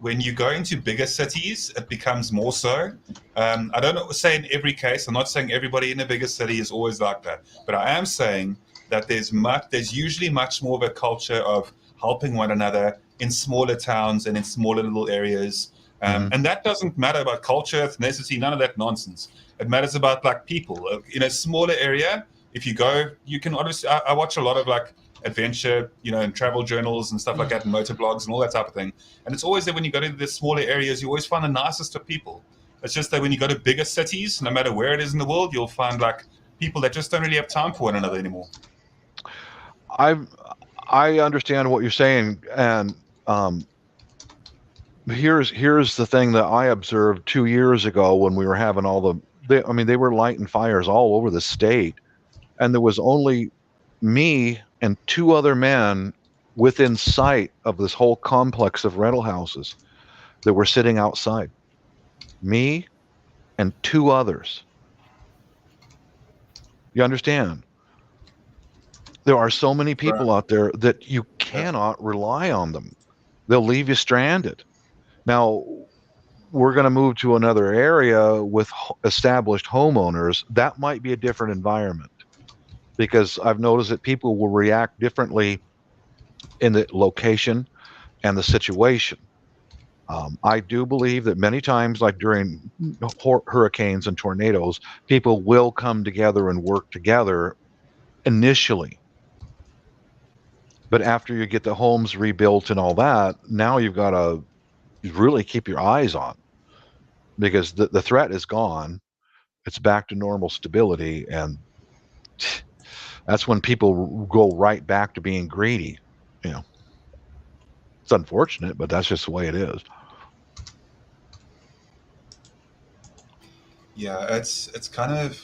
Speaker 6: when you go into bigger cities, it becomes more so. I don't say in every case. I'm not saying everybody in a bigger city is always like that, but I am saying that there's usually much more of a culture of helping one another in smaller towns and in smaller little areas. And that doesn't matter about culture, ethnicity, none of that nonsense. It matters about like people in a smaller area. If you go, you can obviously. I watch a lot of like adventure, and travel journals and stuff like that, and motor blogs and all that type of thing. And it's always that when you go to the smaller areas, you always find the nicest of people. It's just that when you go to bigger cities, no matter where it is in the world, you'll find like people that just don't really have time for one another anymore.
Speaker 4: I understand what you're saying, and here's the thing that I observed 2 years ago when we were having they were lighting fires all over the state, and there was only me and two other men within sight of this whole complex of rental houses that were sitting outside. Me and two others. You understand? There are so many people out there that you cannot rely on them. They'll leave you stranded. Now, we're going to move to another area with established homeowners. That might be a different environment because I've noticed that people will react differently in the location and the situation. I do believe that many times, like during hurricanes and tornadoes, people will come together and work together initially. But after you get the homes rebuilt and all that, now you've got to really keep your eyes on because the threat is gone. It's back to normal stability. And that's when people go right back to being greedy. It's unfortunate, but that's just the way it is.
Speaker 6: Yeah, it's kind of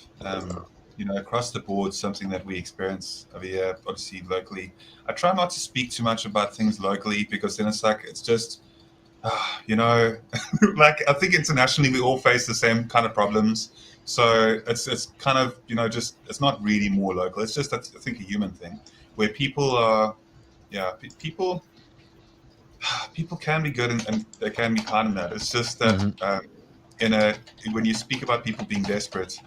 Speaker 6: across the board something that we experience over here, obviously locally. I try not to speak too much about things locally because then it's just like I think internationally we all face the same kind of problems. So it's kind of just it's not really more local. It's just I think a human thing where people are people can be good and they can be kind in that. It's just that when you speak about people being desperate,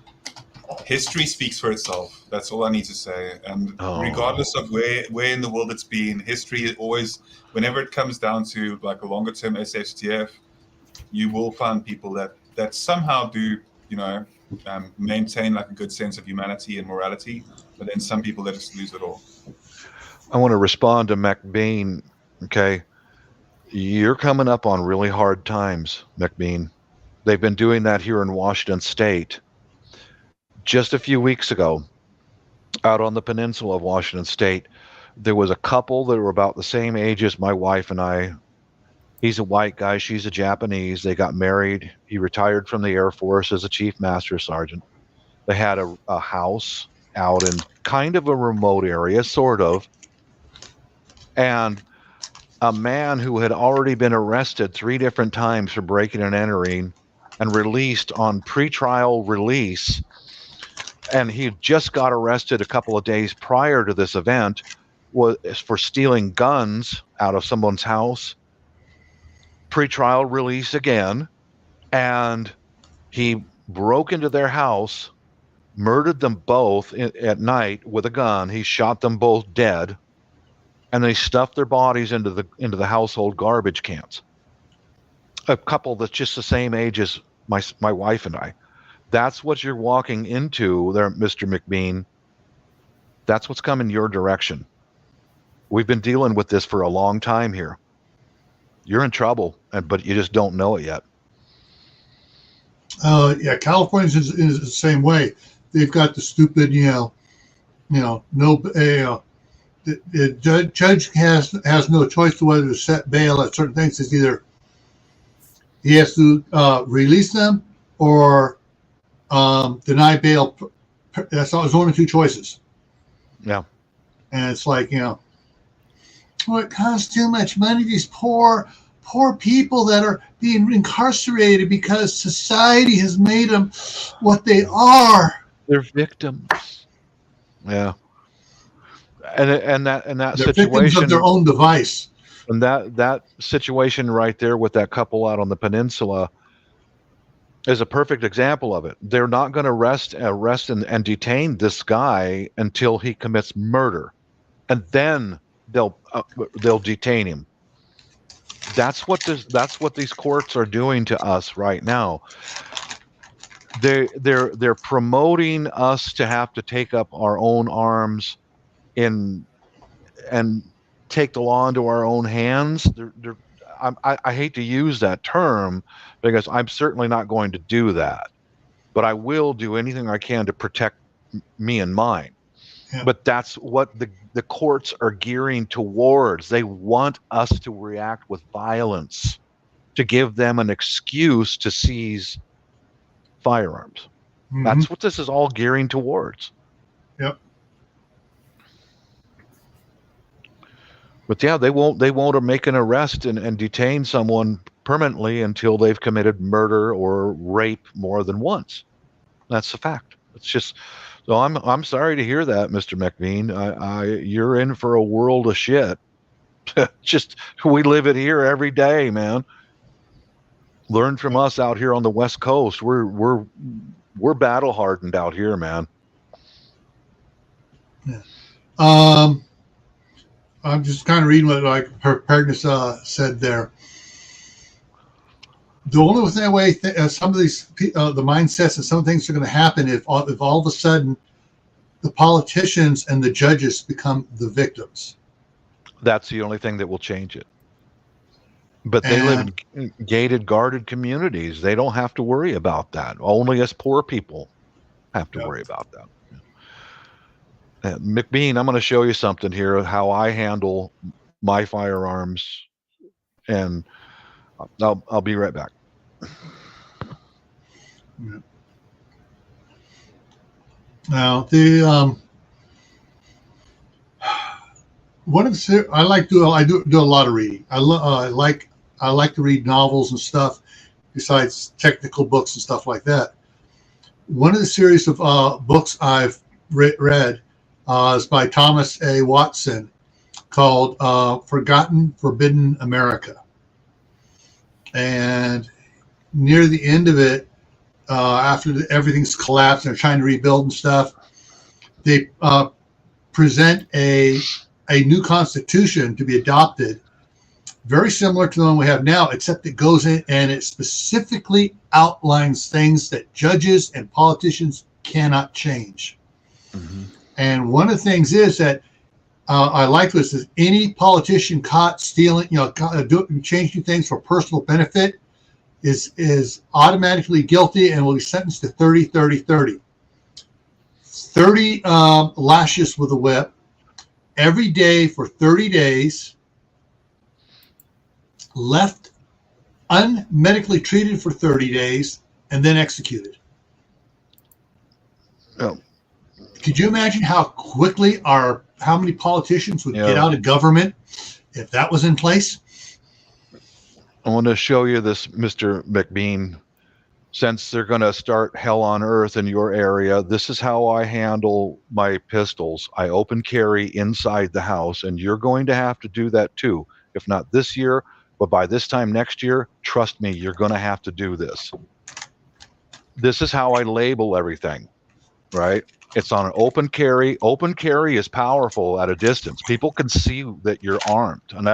Speaker 6: history speaks for itself. That's all I need to say. And regardless of where in the world it's been, history always, whenever it comes down to like a longer term SHTF, you will find people that somehow do, maintain like a good sense of humanity and morality, but then some people that just lose it all.
Speaker 4: I want to respond to McBean. Okay. You're coming up on really hard times, McBean. They've been doing that here in Washington State. Just a few weeks ago, out on the peninsula of Washington State, there was a couple that were about the same age as my wife and I. He's a white guy. She's a Japanese. They got married. He retired from the Air Force as a Chief Master Sergeant. They had a house out in kind of a remote area, sort of. And a man who had already been arrested 3 different times for breaking and entering and released on pretrial release, and he just got arrested a couple of days prior to this event, was for stealing guns out of someone's house. Pretrial release again, and he broke into their house, murdered them both at night with a gun. He shot them both dead, and they stuffed their bodies into the household garbage cans. A couple that's just the same age as my wife and I. That's what you're walking into there, Mr. McBean. That's what's coming your direction. We've been dealing with this for a long time here. You're in trouble, but you just don't know it yet.
Speaker 2: California is the same way. They've got the stupid, the judge has no choice to whether to set bail at certain things. It's either he has to release them or deny bail. That's all. There's only 2 choices.
Speaker 4: Yeah.
Speaker 2: And it's like, it costs too much money. These poor people that are being incarcerated because society has made them what they are.
Speaker 4: They're victims. Yeah. And that
Speaker 2: They're
Speaker 4: situation,
Speaker 2: victims of their own device.
Speaker 4: And that situation right there with that couple out on the peninsula is a perfect example of it. They're not going to arrest and detain this guy until he commits murder, and then they'll detain him. That's what these courts are doing to us right now. They're promoting us to have to take up our own arms and take the law into our own hands. I hate to use that term because I'm certainly not going to do that, but I will do anything I can to protect me and mine. Yeah. But that's what the courts are gearing towards. They want us to react with violence to give them an excuse to seize firearms. Mm-hmm. That's what this is all gearing towards.
Speaker 2: Yep.
Speaker 4: But yeah, they won't make an arrest and detain someone permanently until they've committed murder or rape more than once. That's a fact. It's just, so I'm sorry to hear that, Mr. McBean. You're in for a world of shit. Just, we live it here every day, man. Learn from us out here on the West Coast. We're battle hardened out here, man.
Speaker 2: Yeah. I'm just kind of reading what Preparedness said there. The only way some of these the mindsets and some things are going to happen if all of a sudden the politicians and the judges become the victims.
Speaker 4: That's the only thing that will change it. But they live in gated, guarded communities. They don't have to worry about that. Only us poor people have to worry about that. McBean, I'm going to show you something here, how I handle my firearms, and I'll be right back.
Speaker 2: Yeah. Now the one of the I do a lot of reading. I like to read novels and stuff, besides technical books and stuff like that. One of the series of books I've read is by Thomas A. Watson, called Forgotten Forbidden America. And near the end of it, after everything's collapsed and they're trying to rebuild and stuff, they present a new constitution to be adopted, very similar to the one we have now, except it goes in and it specifically outlines things that judges and politicians cannot change.
Speaker 4: Mm-hmm.
Speaker 2: And one of the things is that I like this is any politician caught stealing, changing things for personal benefit is automatically guilty and will be sentenced to 30, 30, 30. 30 lashes with a whip every day for 30 days, left unmedically treated for 30 days, and then executed.
Speaker 4: Oh.
Speaker 2: Could you imagine how quickly how many politicians would get out of government if that was in place?
Speaker 4: I want to show you this, Mr. McBean. Since they're going to start hell on earth in your area, this is how I handle my pistols. I open carry inside the house, and you're going to have to do that too. If not this year, but by this time next year, trust me, you're going to have to do this. This is how I label everything, right? It's on an open carry. Open carry is powerful at a distance. People can see that you're armed. And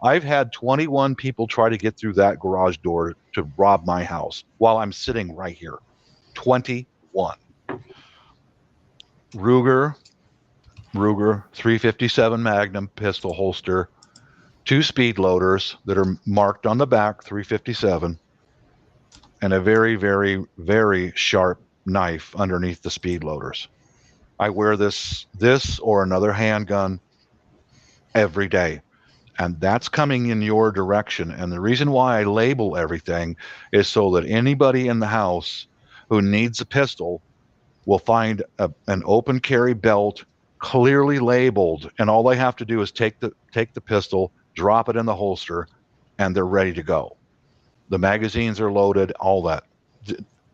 Speaker 4: I've had 21 people try to get through that garage door to rob my house while I'm sitting right here. 21. Ruger 357 Magnum pistol holster, 2 speed loaders that are marked on the back, 357, and a very, very, very sharp knife underneath the speed loaders. I wear this or another handgun every day. And that's coming in your direction. And the reason why I label everything is so that anybody in the house who needs a pistol will find an open carry belt clearly labeled. And all they have to do is take the pistol, drop it in the holster, and they're ready to go. The magazines are loaded, all that.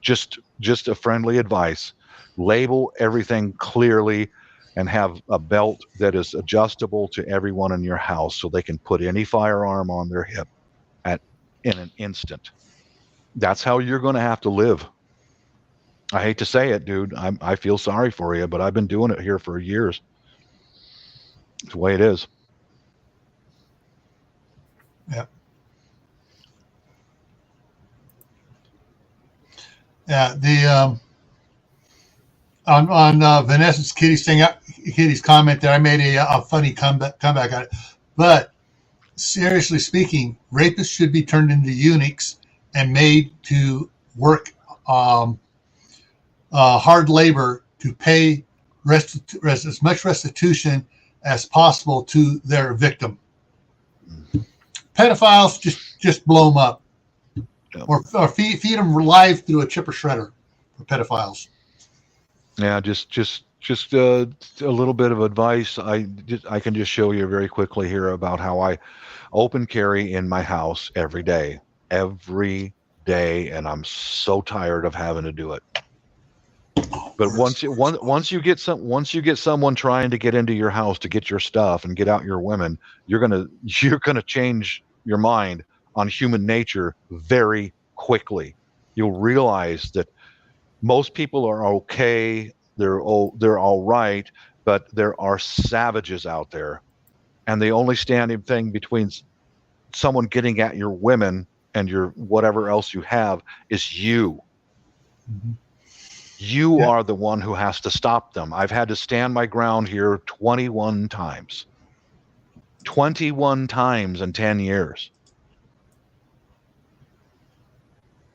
Speaker 4: Just a friendly advice. Label everything clearly and have a belt that is adjustable to everyone in your house so they can put any firearm on their hip in an instant. That's how you're going to have to live. I hate to say it, dude. I feel sorry for you, but I've been doing it here for years. It's the way it is.
Speaker 2: Yeah. Yeah. On Vanessa's Kitty's comment there, I made a funny comeback on it. But seriously speaking, rapists should be turned into eunuchs and made to work hard labor to pay as much restitution as possible to their victim. Pedophiles, just blow them up, or feed them live through a chipper shredder for pedophiles.
Speaker 4: Yeah, just a little bit of advice. I can just show you very quickly here about how I open carry in my house every day, and I'm so tired of having to do it. But once you get someone trying to get into your house to get your stuff and get out your women, you're gonna change your mind on human nature very quickly. You'll realize that most people are okay, they're all right, but there are savages out there, and the only standing thing between someone getting at your women and your whatever else you have is you.
Speaker 2: Mm-hmm.
Speaker 4: You are the one who has to stop them. I've had to stand my ground here 21 times. 21 times in 10 years.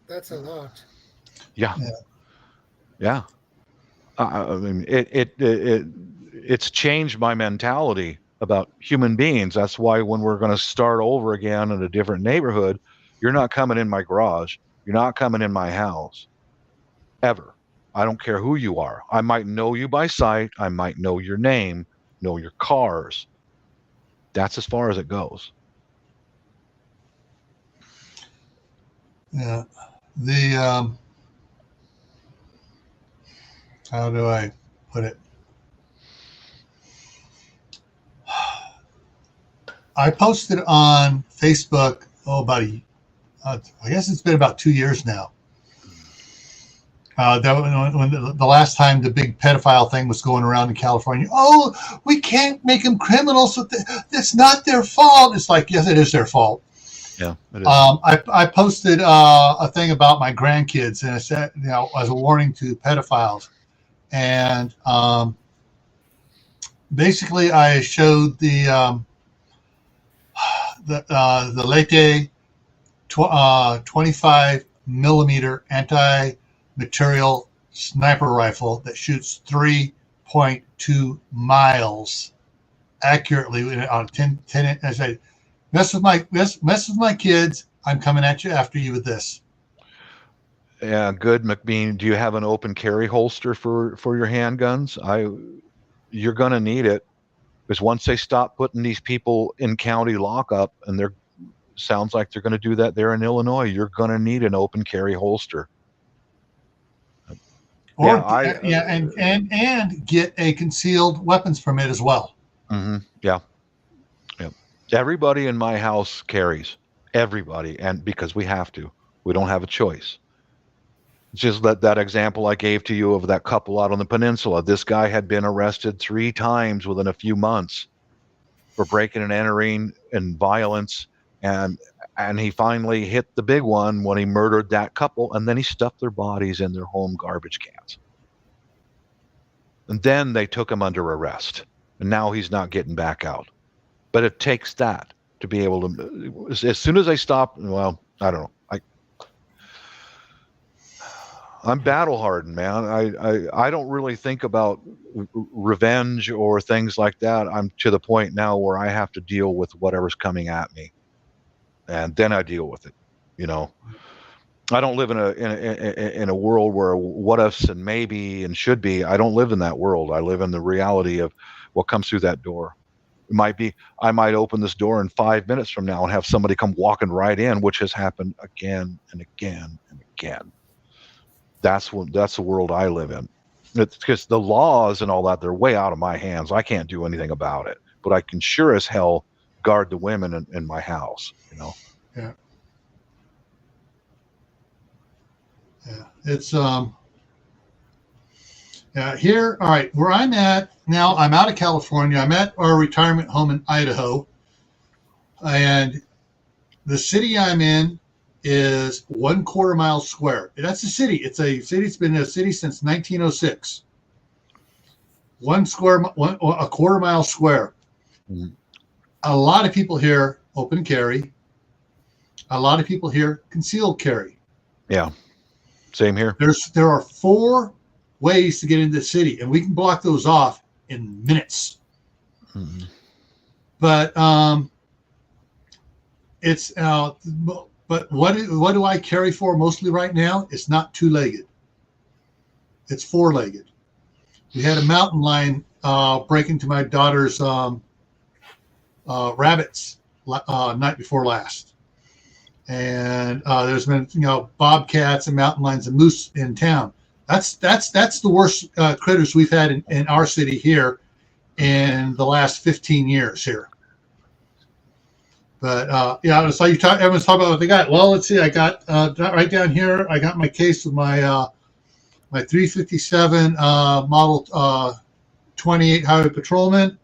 Speaker 1: That's a lot.
Speaker 4: Yeah. I mean, it's changed my mentality about human beings. That's why when we're going to start over again in a different neighborhood, you're not coming in my garage. You're not coming in my house. Ever. I don't care who you are. I might know you by sight. I might know your name, know your cars. That's as far as it goes.
Speaker 2: Yeah. How do I put it? I posted on Facebook, I guess it's been about 2 years now. That when the last time the big pedophile thing was going around in California. Oh, we can't make them criminals. That's not their fault. It's like, yes, it is their fault.
Speaker 4: Yeah, it is.
Speaker 2: I posted a thing about my grandkids, and it said, as a warning to pedophiles. And basically, I showed the Lete 25 millimeter anti-material sniper rifle that shoots 3.2 miles accurately on 10. I said, mess with my kids. I'm coming at you after you with this.
Speaker 4: Yeah, good, McBean. Do you have an open carry holster for your handguns? You're gonna need it, because once they stop putting these people in county lockup, and sounds like they're going to do that there in Illinois, you're going to need an open carry holster.
Speaker 2: And get a concealed weapons permit as well.
Speaker 4: Mm-hmm. Yeah. Everybody in my house carries. Everybody, and because we have to, we don't have a choice. Just that example I gave to you of that couple out on the peninsula. This guy had been arrested 3 times within a few months for breaking and entering and violence. And he finally hit the big one when he murdered that couple, and then he stuffed their bodies in their home garbage cans. And then they took him under arrest, and now he's not getting back out. But it takes that to be able to. As soon as they stop, well, I don't know. I'm battle hardened, man. I don't really think about revenge or things like that. I'm to the point now where I have to deal with whatever's coming at me. And then I deal with it. I don't live in a world where what ifs and maybe and should be. I don't live in that world. I live in the reality of what comes through that door. It might be I might open this door in 5 minutes from now and have somebody come walking right in, which has happened again and again and again. That's the world I live in. It's because the laws and all that, they're way out of my hands. I can't do anything about it, but I can sure as hell guard the women in my house.
Speaker 2: Yeah. It's here. All right, where I'm at now, I'm out of California. I'm at our retirement home in Idaho, and the city I'm in is 1/4 mile square. That's a city. It's a city. It's been a city since 1906. 1/4 mile square. Mm-hmm. A lot of people here open carry. A lot of people here concealed carry.
Speaker 4: Yeah, same here.
Speaker 2: There are 4 ways to get into the city, and we can block those off in minutes. Mm-hmm. But it's but what do I carry for mostly right now? It's not 2-legged. It's 4-legged. We had a mountain lion break into my daughter's rabbits night before last. And there's been bobcats and mountain lions and moose in town. That's the worst critters we've had in our city here in the last 15 years here. But so everyone's talking about what they got. Well, let's see. I got right down here. I got my case with my 357 model 28 Highway Patrolman.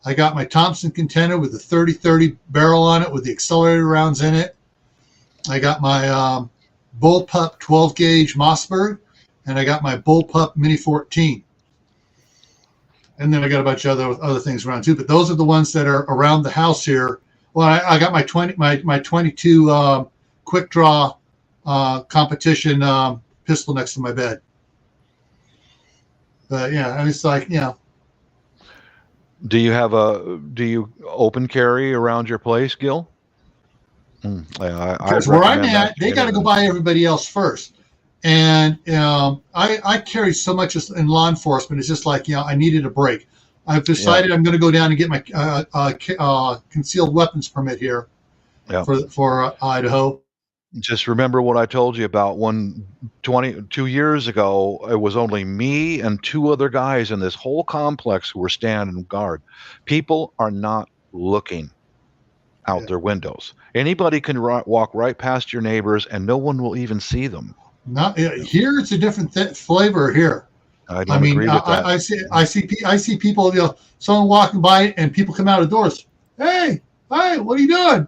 Speaker 2: I got my Thompson contender with the 30-30 barrel on it with the accelerator rounds in it. I got my Bullpup 12 gauge Mossberg, and I got my Bullpup Mini 14. And then I got a bunch of other things around too. But those are the ones that are around the house here. Well, I got my 22 quick draw competition pistol next to my bed. But yeah, it's like
Speaker 4: Do you open carry around your place, Gil?
Speaker 2: Because where I'm at, they got to go by everybody else first. And I carry so much in law enforcement. It's just like I needed a break. I've decided I'm going to go down and get my concealed weapons permit here for Idaho.
Speaker 4: Just remember what I told you about 22 years ago. It was only me and 2 other guys in this whole complex who were standing guard. People are not looking. out their windows. Anybody can walk right past your neighbors, and no one will even see them.
Speaker 2: Not here. It's a different flavor here.
Speaker 4: I don't agree with that.
Speaker 2: I see people. You know, someone walking by, and people come out of doors. Hey, hi, what are you doing?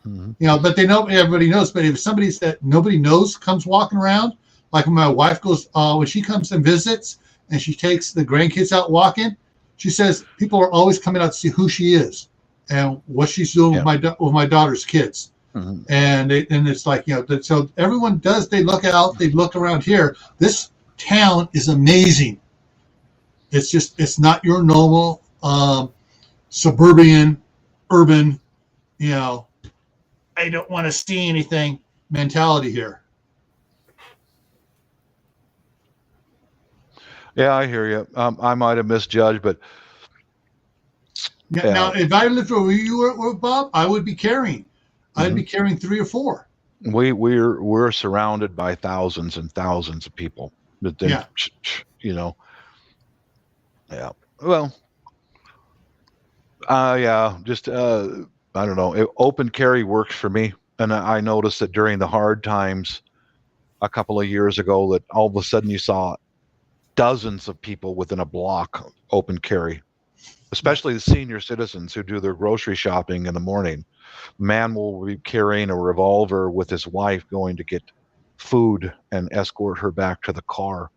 Speaker 2: Mm-hmm. You know, but they know, everybody knows. But if somebody that nobody knows comes walking around, like when my wife goes, when she comes and visits, and she takes the grandkids out walking, she says people are always coming out to see who she is and what she's doing with my daughter's kids. Mm-hmm. And it's like, you know, so everyone does. They look out. They look around here. This town is amazing. It's just, it's not your normal suburban, urban, you know, I don't want to see anything mentality here.
Speaker 4: Yeah, I hear you. I might have misjudged, but
Speaker 2: now if I lived where you were, Bob, I would be carrying. I'd be carrying 3 or 4.
Speaker 4: We're surrounded by thousands and thousands of people. But then, you know, well, just I don't know. Open carry works for me, and I noticed that during the hard times a couple of years ago, that all of a sudden you saw dozens of people within a block open carry, especially the senior citizens who do their grocery shopping in the morning. Man will be carrying a revolver with his wife going to get food and escort her back to the car,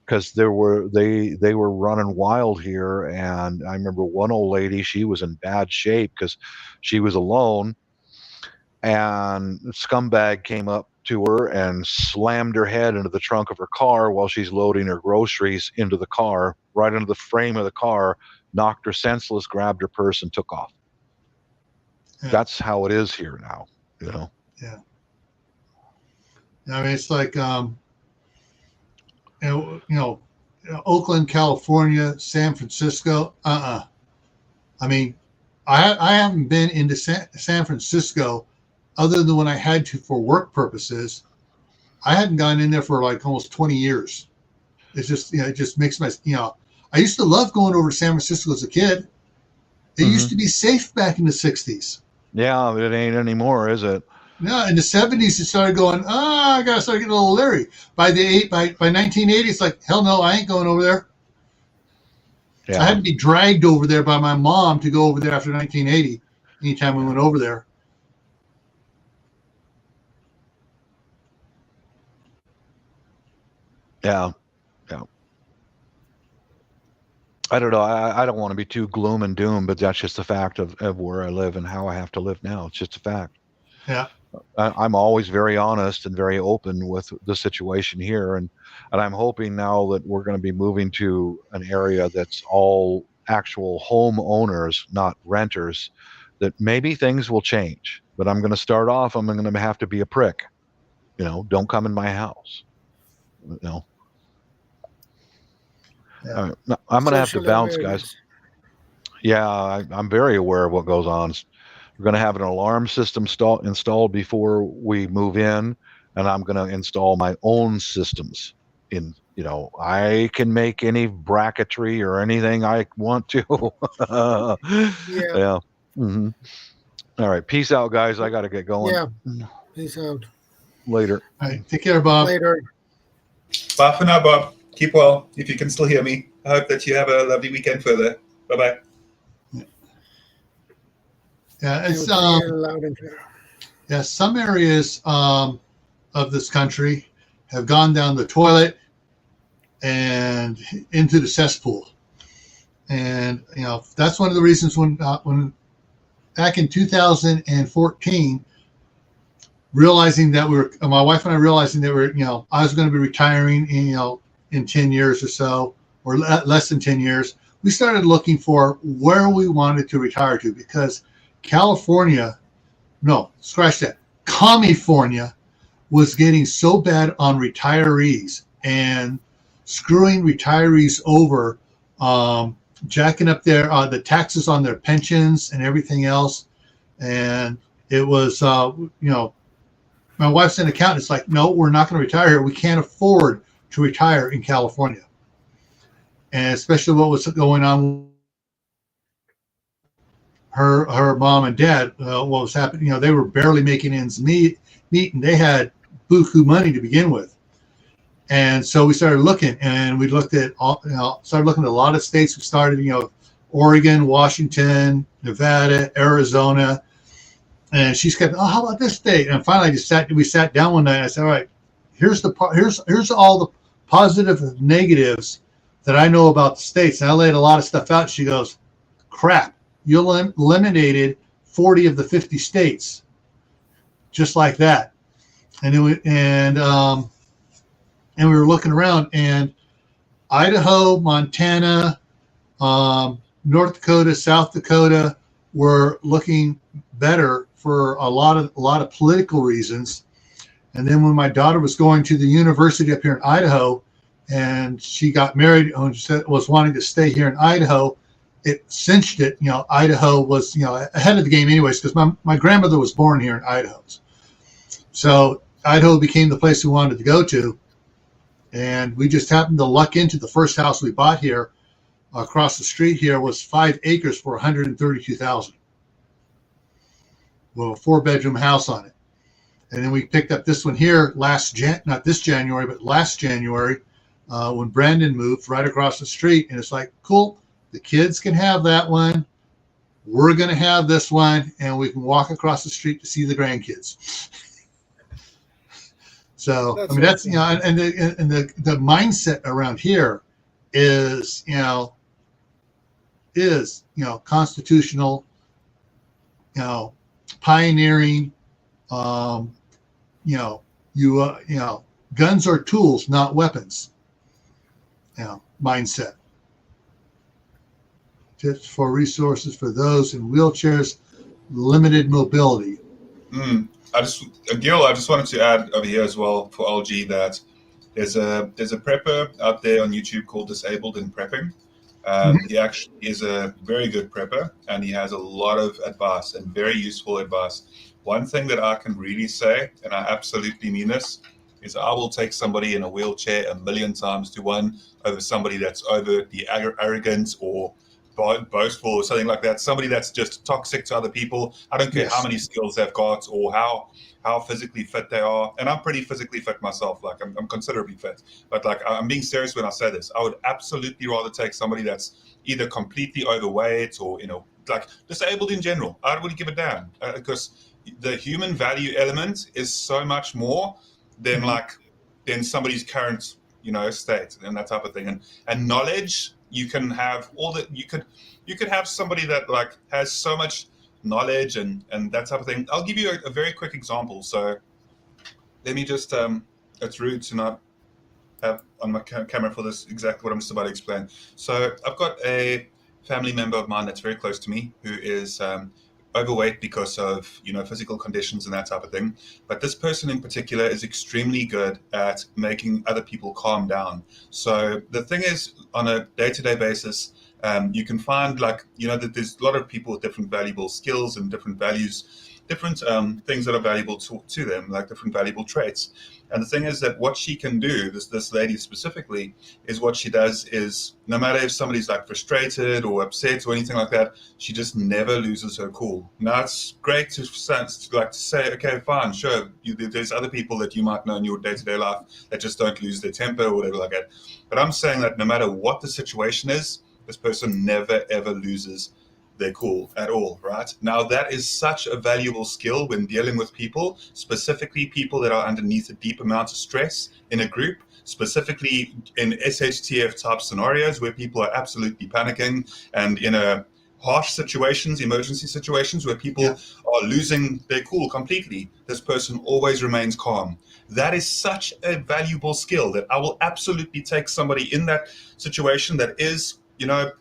Speaker 4: because they were running wild here. And I remember one old lady, she was in bad shape because she was alone, and a scumbag came up to her and slammed her head into the trunk of her car while she's loading her groceries into the car, right into the frame of the car, knocked her senseless, grabbed her purse, and took off. Yeah. That's how it is here now, you know?
Speaker 2: Yeah. I mean, it's like, you know, Oakland, California, San Francisco. I mean, I haven't been into San Francisco other than when I had to for work purposes. I hadn't gone in there for like almost 20 years. It's just, you know, it just makes my, you know, I used to love going over to San Francisco as a kid. It used to be safe back in the 60s.
Speaker 4: Yeah, it ain't anymore, is it?
Speaker 2: No, in the 70s, it started going, I got to start getting a little leery. By 1980, it's like, hell no, I ain't going over there. Yeah. I had to be dragged over there by my mom to go over there after 1980, anytime we went over there.
Speaker 4: Yeah. I don't know. I don't want to be too gloom and doom, but that's just the fact of where I live and how I have to live now. It's just a fact.
Speaker 2: Yeah.
Speaker 4: I'm always very honest and very open with the situation here. And I'm hoping now that we're going to be moving to an area that's all actual homeowners, not renters, that maybe things will change. But I'm going to start off, I'm going to have to be a prick. You know, don't come in my house. You know. Yeah. All right. No, I'm going to have to bounce, guys. Yeah, I'm very aware of what goes on. We're going to have an alarm system installed before we move in, and I'm going to install my own systems. You know, I can make any bracketry or anything I want to. Yeah. Mm-hmm. All right. Peace out, guys. I got to get going.
Speaker 1: Yeah. Peace out.
Speaker 4: Later.
Speaker 2: All right. Take care, Bob.
Speaker 1: Later.
Speaker 6: Bye for now, Bob. Keep well, if you can still hear me. I hope that you have a lovely weekend further. Bye-bye.
Speaker 2: Yeah, it's some areas of this country have gone down the toilet and into the cesspool. And, you know, that's one of the reasons when back in 2014, realizing that my wife and I realizing that you know, I was going to be retiring in 10 years or so, or less than 10 years, we started looking for where we wanted to retire to, because California, California was getting so bad on retirees and screwing retirees over, jacking up the taxes on their pensions and everything else. And it was, you know, my wife's an accountant. It's like, no, we're not going to retire here. We can't afford to retire in California. And especially what was going on her mom and dad, what was happening, they were barely making ends meet, and they had buku money to begin with. And so we started looking, and we looked at started looking at a lot of states. We started, Oregon, Washington, Nevada, Arizona, and she's kept, oh, how about this state? And finally, we sat down one night. And I said, all right, here's all the positive and negatives that I know about the states. And I laid a lot of stuff out. She goes, crap, you eliminated 40 of the 50 states, just like that. And we were looking around, and Idaho, Montana, North Dakota, South Dakota were looking better for a lot of political reasons. And then when my daughter was going to the university up here in Idaho, and she got married and was wanting to stay here in Idaho, it cinched it. Idaho was ahead of the game anyways, because my grandmother was born here in Idaho. So Idaho became the place we wanted to go to. And we just happened to luck into the first house we bought here across the street here was 5 acres for $132,000. Well, a 4-bedroom house on it. And then we picked up this one here not this January, but last January, when Brandon moved right across the street. And it's like, cool, the kids can have that one. We're going to have this one, and we can walk across the street to see the grandkids. So, that's awesome. And the mindset around here is, constitutional, pioneering, guns are tools, not weapons, mindset. Tips for resources for those in wheelchairs, limited mobility.
Speaker 6: I just wanted to add over here as well for LG that there's a prepper out there on YouTube called Disabled in Prepping. He actually is a very good prepper, and he has a lot of advice and very useful advice. One thing that I can really say, and I absolutely mean this, is I will take somebody in a wheelchair 1,000,000 times to one over somebody that's over the arrogant or boastful or something like that. Somebody that's just toxic to other people. I don't care how many skills they've got or how physically fit they are. And I'm pretty physically fit myself. Like I'm considerably fit. But like I'm being serious when I say this. I would absolutely rather take somebody that's either completely overweight or like disabled in general. I don't really give a damn because the human value element is so much more than than somebody's current state and that type of thing. And knowledge. You can have you could have somebody that like has so much knowledge and that type of thing. I'll give you a very quick example. So let me just it's rude to not have on my camera for this exactly what I'm just about to explain. So I've got a family member of mine that's very close to me who is overweight because of physical conditions and that type of thing. But this person in particular is extremely good at making other people calm down. So the thing is, on a day-to-day basis, you can find that there's a lot of people with different valuable skills and different values, different things that are valuable to them, like different valuable traits. And the thing is that what she can do, this lady specifically, is what she does is no matter if somebody's like frustrated or upset or anything like that, she just never loses her cool. Now it's great to say, okay, fine, sure. There's other people that you might know in your day-to-day life that just don't lose their temper or whatever like that. But I'm saying that no matter what the situation is, this person never ever loses their cool at all, right? Now that is such a valuable skill when dealing with people, specifically people that are underneath a deep amount of stress in a group, specifically in SHTF type scenarios where people are absolutely panicking, and in harsh situations, emergency situations where people are losing their cool completely. This person always remains calm. That is such a valuable skill that I will absolutely take somebody in that situation that is,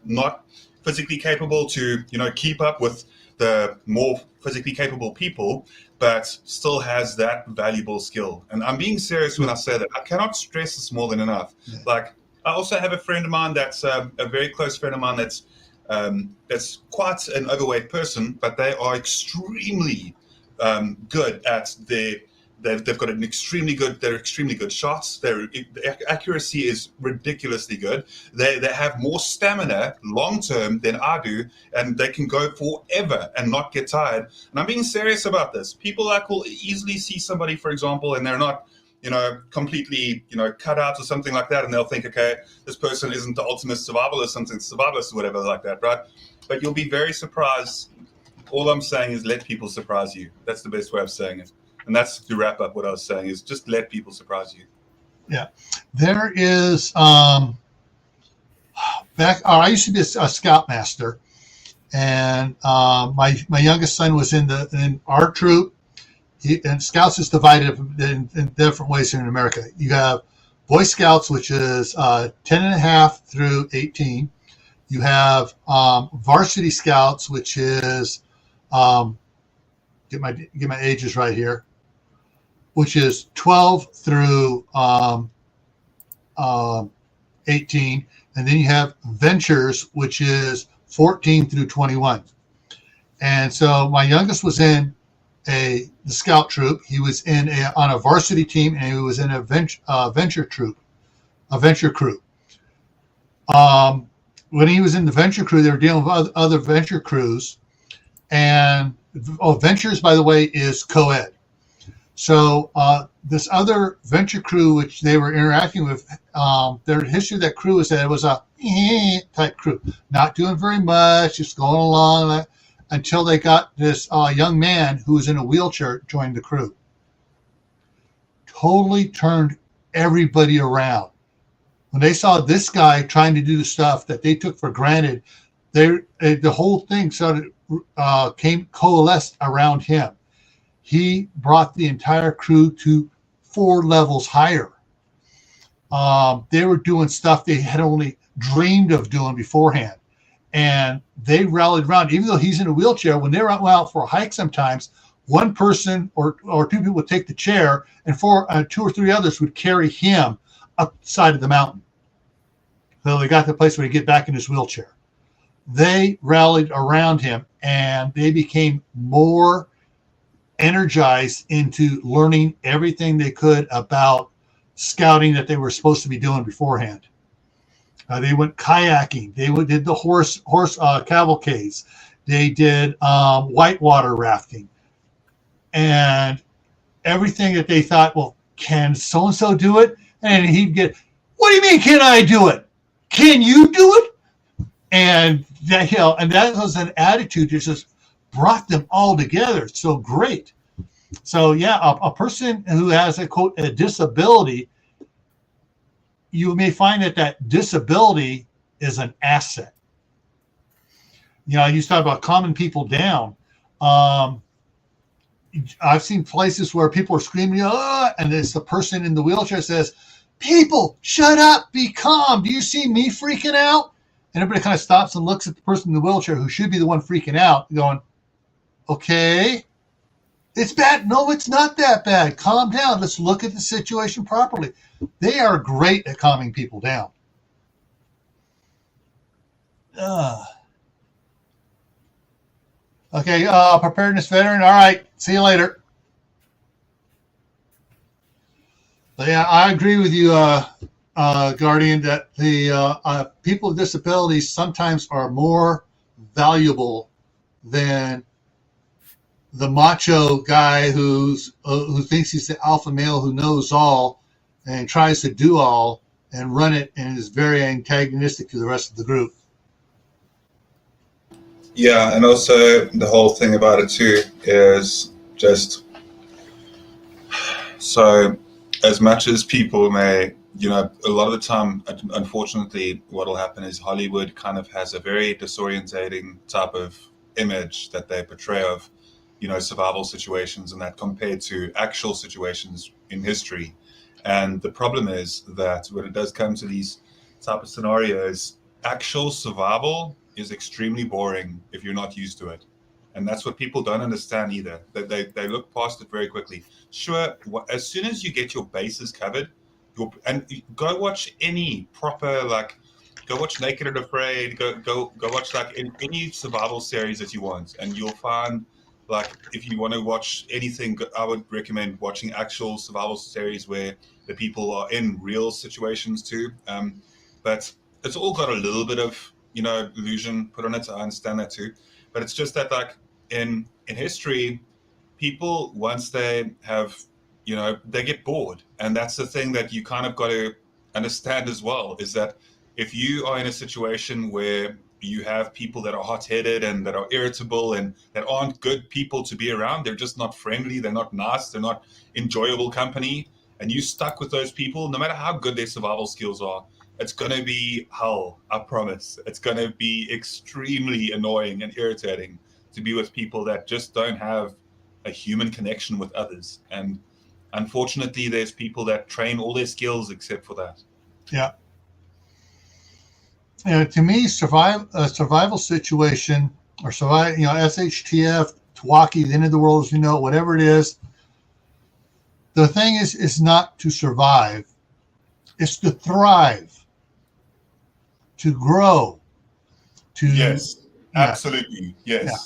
Speaker 6: not physically capable to, keep up with the more physically capable people, but still has that valuable skill. And I'm being serious when I say that. I cannot stress this more than enough. Like, I also have a friend of mine that's a very close friend of mine that's quite an overweight person, but they are extremely good at They've got an extremely good shots. Their accuracy is ridiculously good. They have more stamina long term than I do, and they can go forever and not get tired. And I'm being serious about this. People will easily see somebody, for example, and they're not, completely, cut out or something like that, and they'll think, okay, this person isn't the ultimate survivalist, or whatever like that, right? But you'll be very surprised. All I'm saying is let people surprise you. That's the best way of saying it. And that's to wrap up what I was saying, is just let people surprise you.
Speaker 2: Yeah. There is, I used to be a scoutmaster, and my youngest son was in our troop. And Scouts is divided in different ways here in America. You have Boy Scouts, which is 10 and a half through 18. You have Varsity Scouts, which is, get my ages right here, which is 12 through 18. And then you have Ventures, which is 14 through 21. And so my youngest was in the scout troop. He was on a varsity team, and he was in a venture crew. When he was in the venture crew, they were dealing with other venture crews. And Ventures, by the way, is co-ed. So this other venture crew, which they were interacting with, their history of that crew is that it was a type crew, not doing very much, just going along until they got this young man who was in a wheelchair join the crew. Totally turned everybody around. When they saw this guy trying to do the stuff that they took for granted, the whole thing started coalesced around him. He brought the entire crew to 4 levels higher. They were doing stuff they had only dreamed of doing beforehand. And they rallied around, even though he's in a wheelchair. When they were out for a hike sometimes, one person or 2 people would take the chair, and 2 or 3 others would carry him up the side of the mountain. So they got to the place where he get back in his wheelchair. They rallied around him, and they became more energized into learning everything they could about scouting that they were supposed to be doing beforehand. They went kayaking. They did the horse cavalcades. They did whitewater rafting, and everything that they thought, well, can so and so do it? And he'd get, what do you mean? Can I do it? Can you do it? And that, and that was an attitude that just brought them all together. So great. So yeah, a person who has a quote a disability, you may find that disability is an asset. You talk about calming people down. I've seen places where people are screaming, and it's the person in the wheelchair says, "People, shut up, be calm. Do you see me freaking out?" And everybody kind of stops and looks at the person in the wheelchair who should be the one freaking out, going, okay, it's bad. No, it's not that bad. Calm down. Let's look at the situation properly. They are great at calming people down. Okay, preparedness veteran. All right, see you later. So yeah, I agree with you, Guardian, that the people with disabilities sometimes are more valuable than the macho guy who thinks he's the alpha male who knows all and tries to do all and run it and is very antagonistic to the rest of the group.
Speaker 6: Yeah, and also the whole thing about it too is just so as much as people may, a lot of the time, unfortunately, what will happen is Hollywood kind of has a very disorientating type of image that they portray of, survival situations, and that compared to actual situations in history. And the problem is that when it does come to these type of scenarios, actual survival is extremely boring if you're not used to it. And that's what people don't understand either. They look past it very quickly. Sure, as soon as you get your bases covered, and go watch any proper, go watch Naked and Afraid, go watch any survival series that you want, and you'll find like if you want to watch anything, I would recommend watching actual survival series where the people are in real situations too. But it's all got a little bit of, you know, illusion put on it. I understand that too. But it's just that, like, in history, people, once they have, you know, they get bored. And that's the thing that you kind of got to understand as well, is that if you are in a situation where you have people that are hot-headed and that are irritable and that aren't good people to be around, they're just not friendly, they're not nice, they're not enjoyable company, and you're stuck with those people, no matter how good their survival skills are, it's going to be hell, I promise. It's going to be extremely annoying and irritating to be with people that just don't have a human connection with others. And unfortunately, there's people that train all their skills except for that.
Speaker 2: Yeah. To me, survival situation or survive, you know, SHTF, Twaki, the end of the world as you know, whatever it is. The thing is not to survive; it's to thrive, to grow, to
Speaker 6: Yes, absolutely, yes.
Speaker 2: Yeah.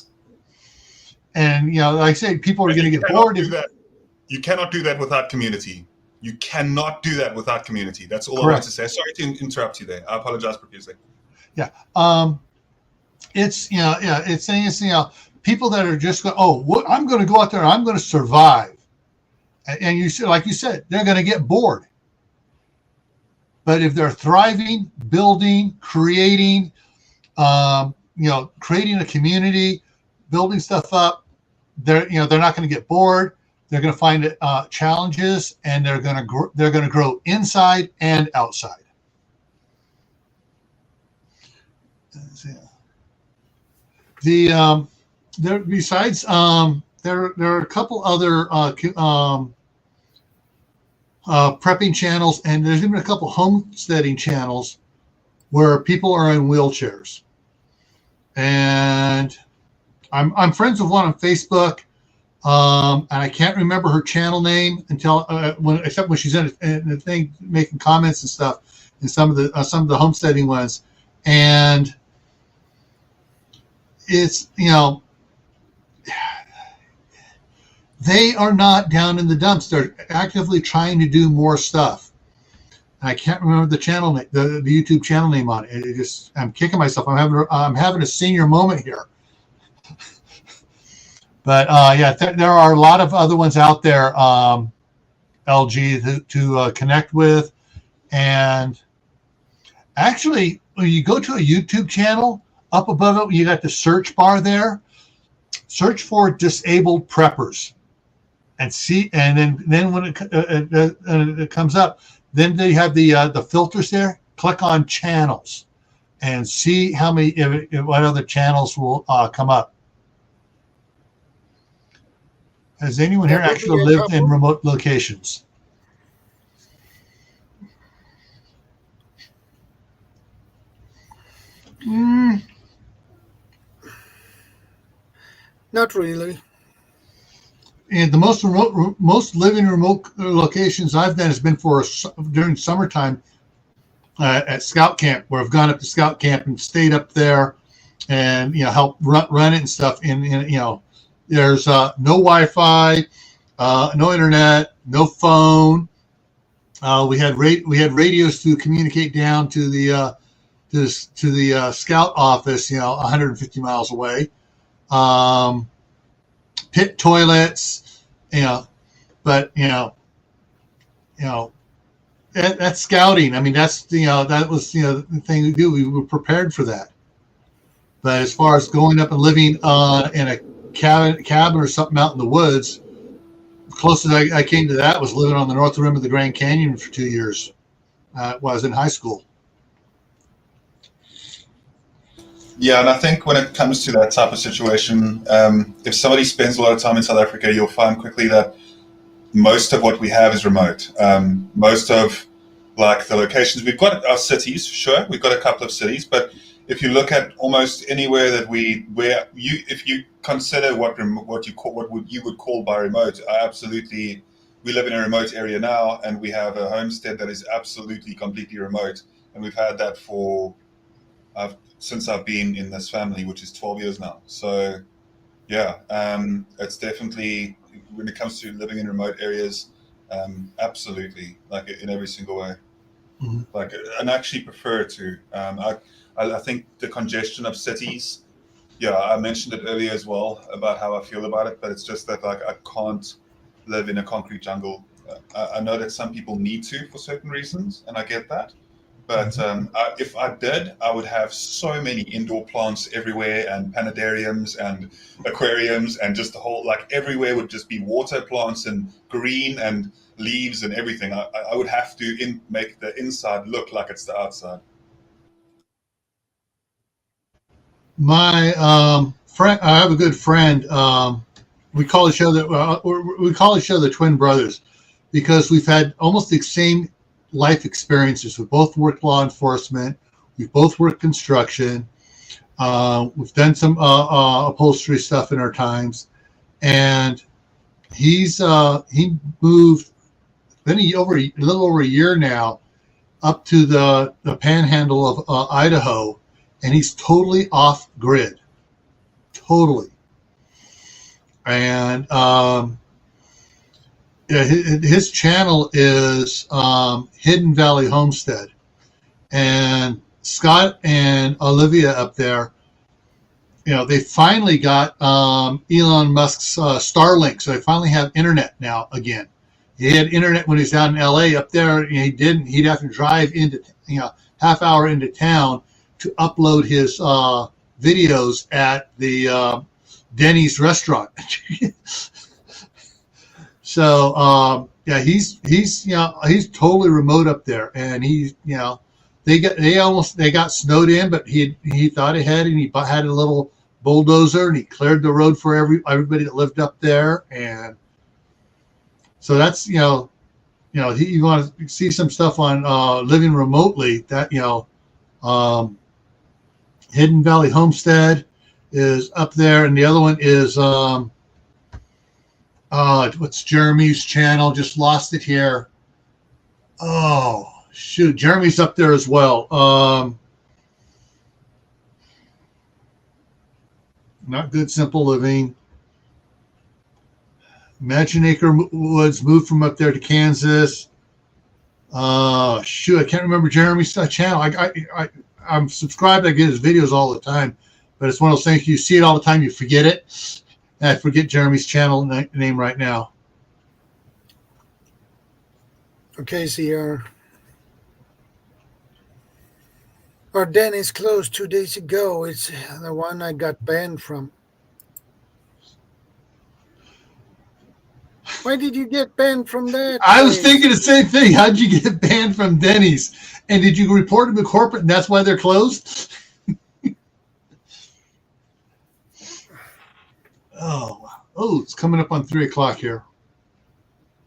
Speaker 2: And you know, like I say, people are going to get bored.
Speaker 6: You cannot do that without community. You cannot do that without community. That's all I wanted to say. Sorry to interrupt you there. I apologize profusely.
Speaker 2: Yeah. It's, you know, yeah, it's saying, it's, you know, people that are just going, I'm going to go out there and I'm going to survive. And you said, like you said, they're going to get bored. But if they're thriving, building, creating, you know, creating a community, building stuff up, they're not going to get bored. They're going to find challenges, and they're going to grow inside and outside. There besides there are a couple other prepping channels, and there's even a couple homesteading channels where people are in wheelchairs. And I'm friends with one on Facebook. And I can't remember her channel name until except when she's in the thing making comments and stuff in some of the homesteading ones, and it's, you know, they are not down in the dumps. They're actively trying to do more stuff. And I can't remember the channel name, the YouTube channel name on it. It just, I'm kicking myself. I'm having a senior moment here. But yeah, there are a lot of other ones out there, LG, to connect with. And actually, when you go to a YouTube channel, up above it, you got the search bar there. Search for disabled preppers, and see. And then when it comes up, then they have the filters there. Click on channels, and see how many what other channels will come up. Has anyone here actually lived in remote locations?
Speaker 1: Not really.
Speaker 2: And the most living remote locations I've done has been during summertime at scout camp, where I've gone up to scout camp and stayed up there, and helped run it and stuff. And there's no Wi-Fi, no internet, no phone. We had radios to communicate down to the scout office, 150 miles away. Pit toilets, but that's scouting. I mean, that's that was the thing we do. We were prepared for that. But as far as going up and living in a cabin or something out in the woods, the closest I came to that was living on the north rim of the Grand Canyon for 2 years while I was in high school.
Speaker 6: Yeah, and I think when it comes to that type of situation, if somebody spends a lot of time in South Africa, you'll find quickly that most of what we have is remote. Most of the locations, we've got our cities, sure, we've got a couple of cities, but if you look at almost anywhere that if you consider what you would call by remote, we live in a remote area now, and we have a homestead that is absolutely completely remote, and we've had that since I've been in this family, which is 12 years now. So Yeah, it's definitely, when it comes to living in remote areas, absolutely, like in every single way.
Speaker 2: Mm-hmm.
Speaker 6: Like, and I actually prefer it to. I think the congestion of cities. Yeah, I mentioned it earlier as well about how I feel about it, but it's just that like I can't live in a concrete jungle. I know that some people need to for certain reasons, and I get that. But if I did, I would have so many indoor plants everywhere, and planetariums and aquariums, and just the whole, like, everywhere would just be water plants and green and leaves and everything. I would have to make the inside look like it's the outside.
Speaker 2: My friend, I have a good friend. We call the show the Twin Brothers because we've had almost the same life experiences. We both worked law enforcement. We both worked construction. We've done some upholstery stuff in our times, and he moved a little over a year now up to the panhandle of Idaho, and he's totally off grid, totally. And his channel is Hidden Valley Homestead, and Scott and Olivia up there, they finally got Elon Musk's Starlink, so they finally have internet now again. He had internet when he was down in LA. Up there, he didn't. He'd have to drive into, half hour into town to upload his videos at the Denny's restaurant. So he's totally remote up there, and they got snowed in, but he thought ahead, and he had a little bulldozer, and he cleared the road for everybody that lived up there. And so that's you want to see some stuff on living remotely, that Hidden Valley Homestead is up there, and the other one is what's Jeremy's channel? Just lost it here. Oh shoot, Jeremy's up there as well. Not Good Simple Living. Imagine Acre Woods moved from up there to Kansas. Shoot, I can't remember Jeremy's channel. I'm subscribed. I get his videos all the time, but it's one of those things, you see it all the time, you forget it. And I forget Jeremy's channel name right now.
Speaker 1: Okay, so our Denny's closed 2 days ago. It's the one I got banned from. Why did you get banned from that?
Speaker 2: I was thinking the same thing. How'd you get banned from Denny's? And did you report them to corporate, and that's why they're closed? Oh, it's coming up on 3 o'clock here.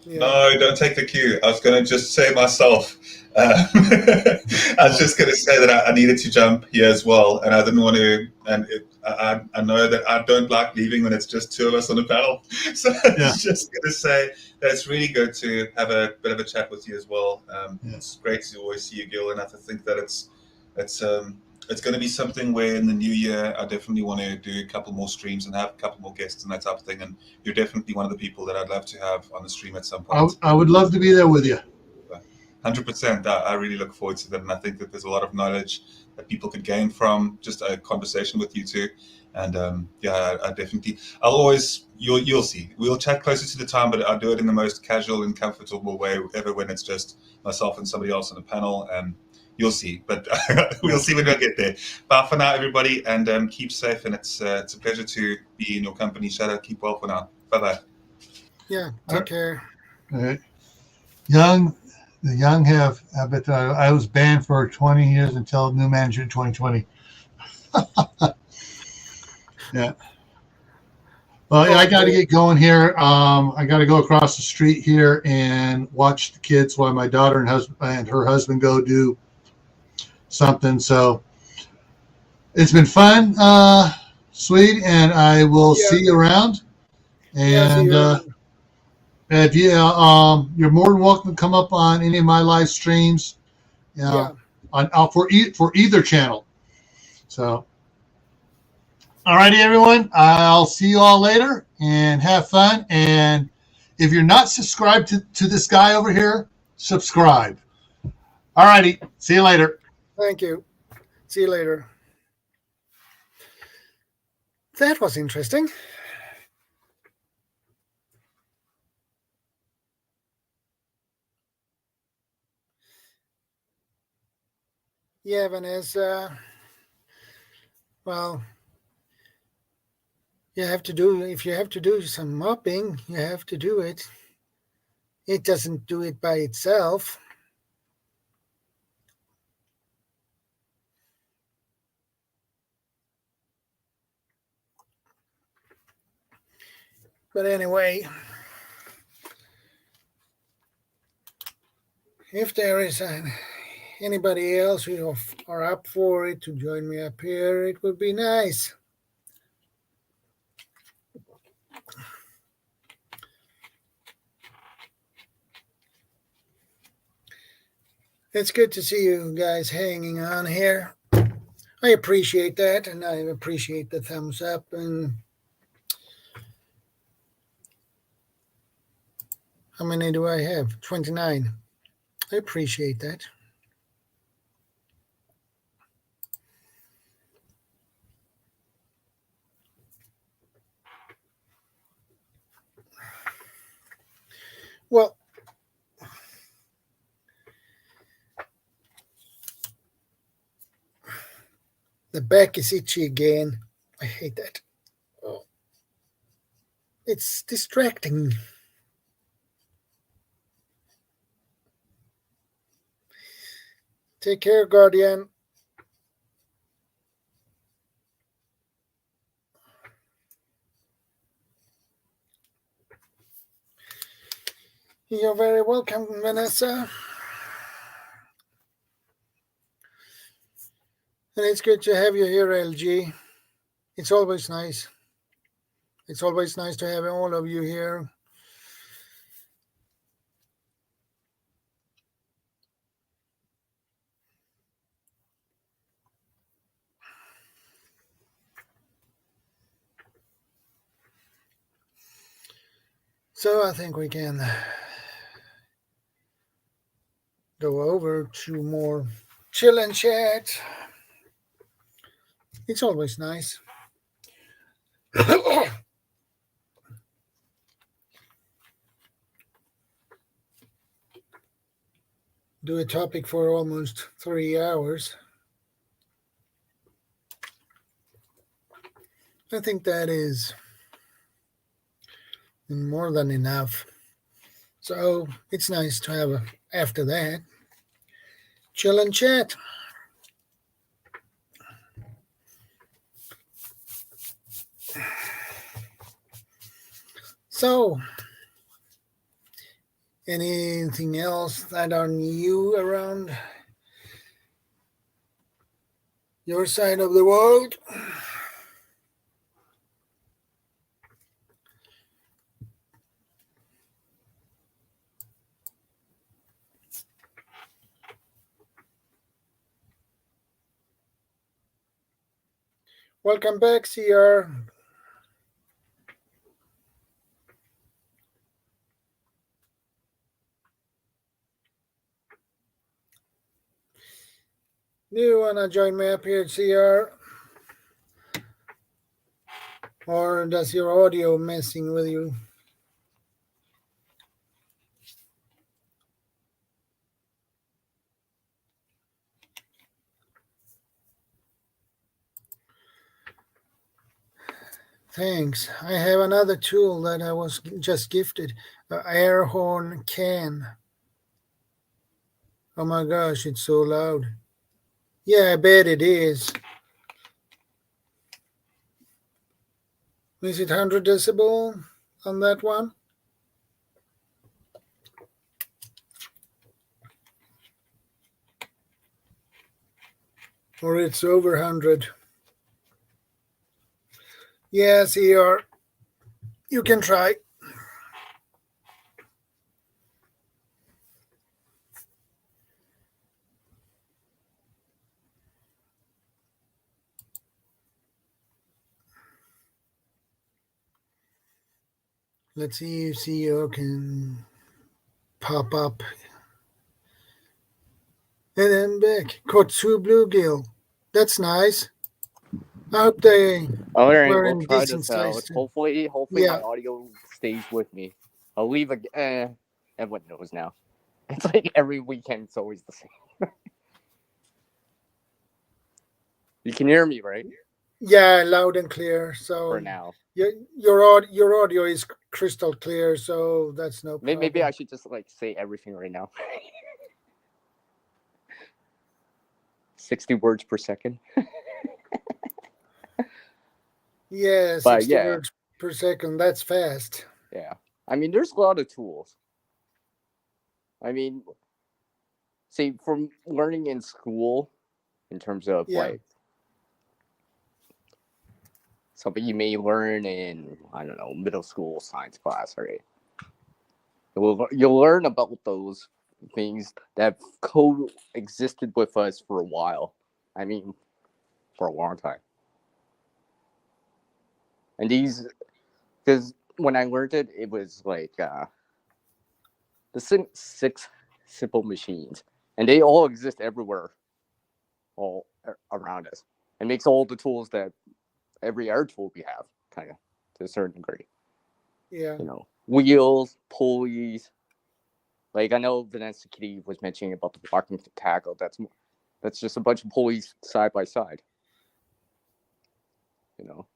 Speaker 6: Yeah. No, don't take the cue. I was going to just say myself. I was just going to say that I needed to jump here as well, and I didn't want to. And I know that I don't like leaving when it's just two of us on the panel. So I was just going to say that it's really good to have a bit of a chat with you as well. It's great to always see you, Gil, and I think that it's going to be something where in the new year I definitely want to do a couple more streams and have a couple more guests and that type of thing. And you're definitely one of the people that I'd love to have on the stream at some point.
Speaker 2: I would love to be there with you.
Speaker 6: 100%. I really look forward to that, and I think that there's a lot of knowledge that people could gain from just a conversation with you two. And I definitely, you'll see. We'll chat closer to the time, but I'll do it in the most casual and comfortable way ever, when it's just myself and somebody else on the panel. You'll see, but we'll see when we get there. But for now, everybody, and keep safe. And it's a pleasure to be in your company, Shadow. Keep well for now. Bye-bye.
Speaker 1: Yeah, take care.
Speaker 2: All right. The young have, but I was banned for 20 years until new manager in 2020. Yeah. Well, I got to get going here. I got to go across the street here and watch the kids while my daughter and her husband go do something. So it's been fun, Swede, and I will see you around. And if you're more than welcome to come up on any of my live streams, for either channel. So, All righty, everyone. I'll see you all later and have fun. And if you're not subscribed to this guy over here, subscribe. All righty. See you later.
Speaker 1: Thank you. See you later. That was interesting. Yeah, Vanessa. Well, if you have to do some mopping, you have to do it. It doesn't do it by itself. But anyway, if there is anybody else who are up for it to join me up here, it would be nice. It's good to see you guys hanging on here. I appreciate that, and I appreciate the thumbs up. And how many do I have? 29. I appreciate that. Well, the back is itchy again. I hate that. Oh. It's distracting. Take care, Guardian. You're very welcome, Vanessa. And it's good to have you here, LG. It's always nice. It's always nice to have all of you here. So I think we can go over to more chill and chat. It's always nice. Do a topic for almost 3 hours. I think that is more than enough. So it's nice to have after that chill and chat. So anything else that are new around your side of the world? Welcome back, CR. Do you want to join me up here at CR? Or does your audio messing with you? Thanks. I have another tool that I was just gifted, an air horn can. Oh my gosh, it's so loud. Yeah, I bet it is. Is it 100 decibel on that one? Or it's over 100? Yes, CR. You can try. Let's see if CEO can pop up. And then back. Caught 2 bluegill. That's nice. I hope they
Speaker 5: All right,
Speaker 1: were
Speaker 5: we'll
Speaker 1: in
Speaker 5: try
Speaker 1: decent
Speaker 5: this out.
Speaker 1: size.
Speaker 5: Hopefully
Speaker 1: Yeah.
Speaker 5: my audio stays with me. I'll leave a. Everyone knows now. It's like every weekend, it's always the same. You can hear me, right?
Speaker 1: Yeah, loud and clear. So
Speaker 5: For now.
Speaker 1: your audio is crystal clear, so that's no problem.
Speaker 5: Maybe I should just like say everything right now. 60 words per second.
Speaker 1: Yeah,
Speaker 5: But
Speaker 1: 60 words per second. That's fast.
Speaker 5: Yeah. I mean, there's a lot of tools. I mean, see, from learning in school, in terms of like something you may learn in, I don't know, middle school science class, right? You'll learn about those things that have coexisted with us for a while. I mean, for a long time. And these, because when I learned it, it was like the 6 simple machines, and they all exist everywhere, all around us. It makes all the tools that every other tool we have, kind of, to a certain degree.
Speaker 1: Yeah.
Speaker 5: You know, wheels, pulleys. Like I know Vanessa Kitty was mentioning about the blocking to tackle. That's just a bunch of pulleys side by side. You know,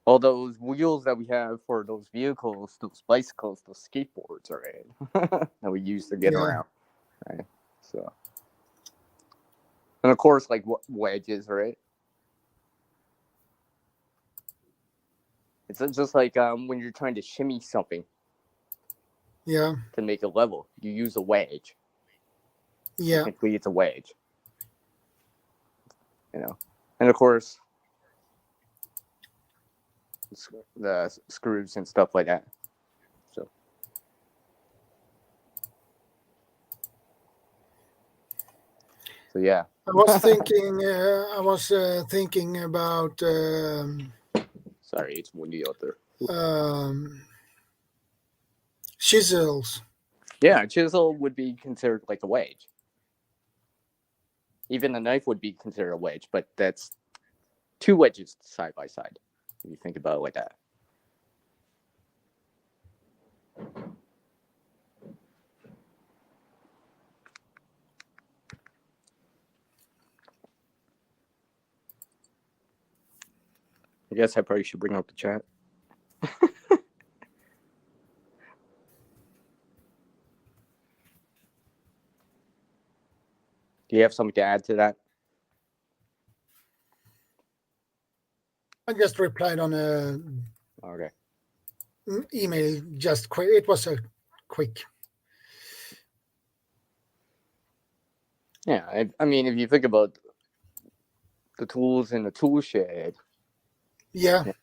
Speaker 5: all those wheels that we have for those vehicles, those bicycles, those skateboards, right? That we use to get around, right? So, and of course, like wedges, right? It's just like when you're trying to shimmy something.
Speaker 1: Yeah.
Speaker 5: To make a level, you use a wedge.
Speaker 1: Yeah.
Speaker 5: Technically, it's a wedge. You know, and of course, the screws and stuff like that. So yeah.
Speaker 1: I was thinking about.
Speaker 5: Sorry, it's windy out there.
Speaker 1: Chisels.
Speaker 5: Yeah, a chisel would be considered like a wedge. Even a knife would be considered a wedge, but that's 2 wedges side by side. If you think about it like that. I guess I probably should bring up the chat. Do you have something to add to that?
Speaker 1: I just replied on a email. Just quick. It was a quick.
Speaker 5: Yeah, I mean, if you think about the tools in the tool shed,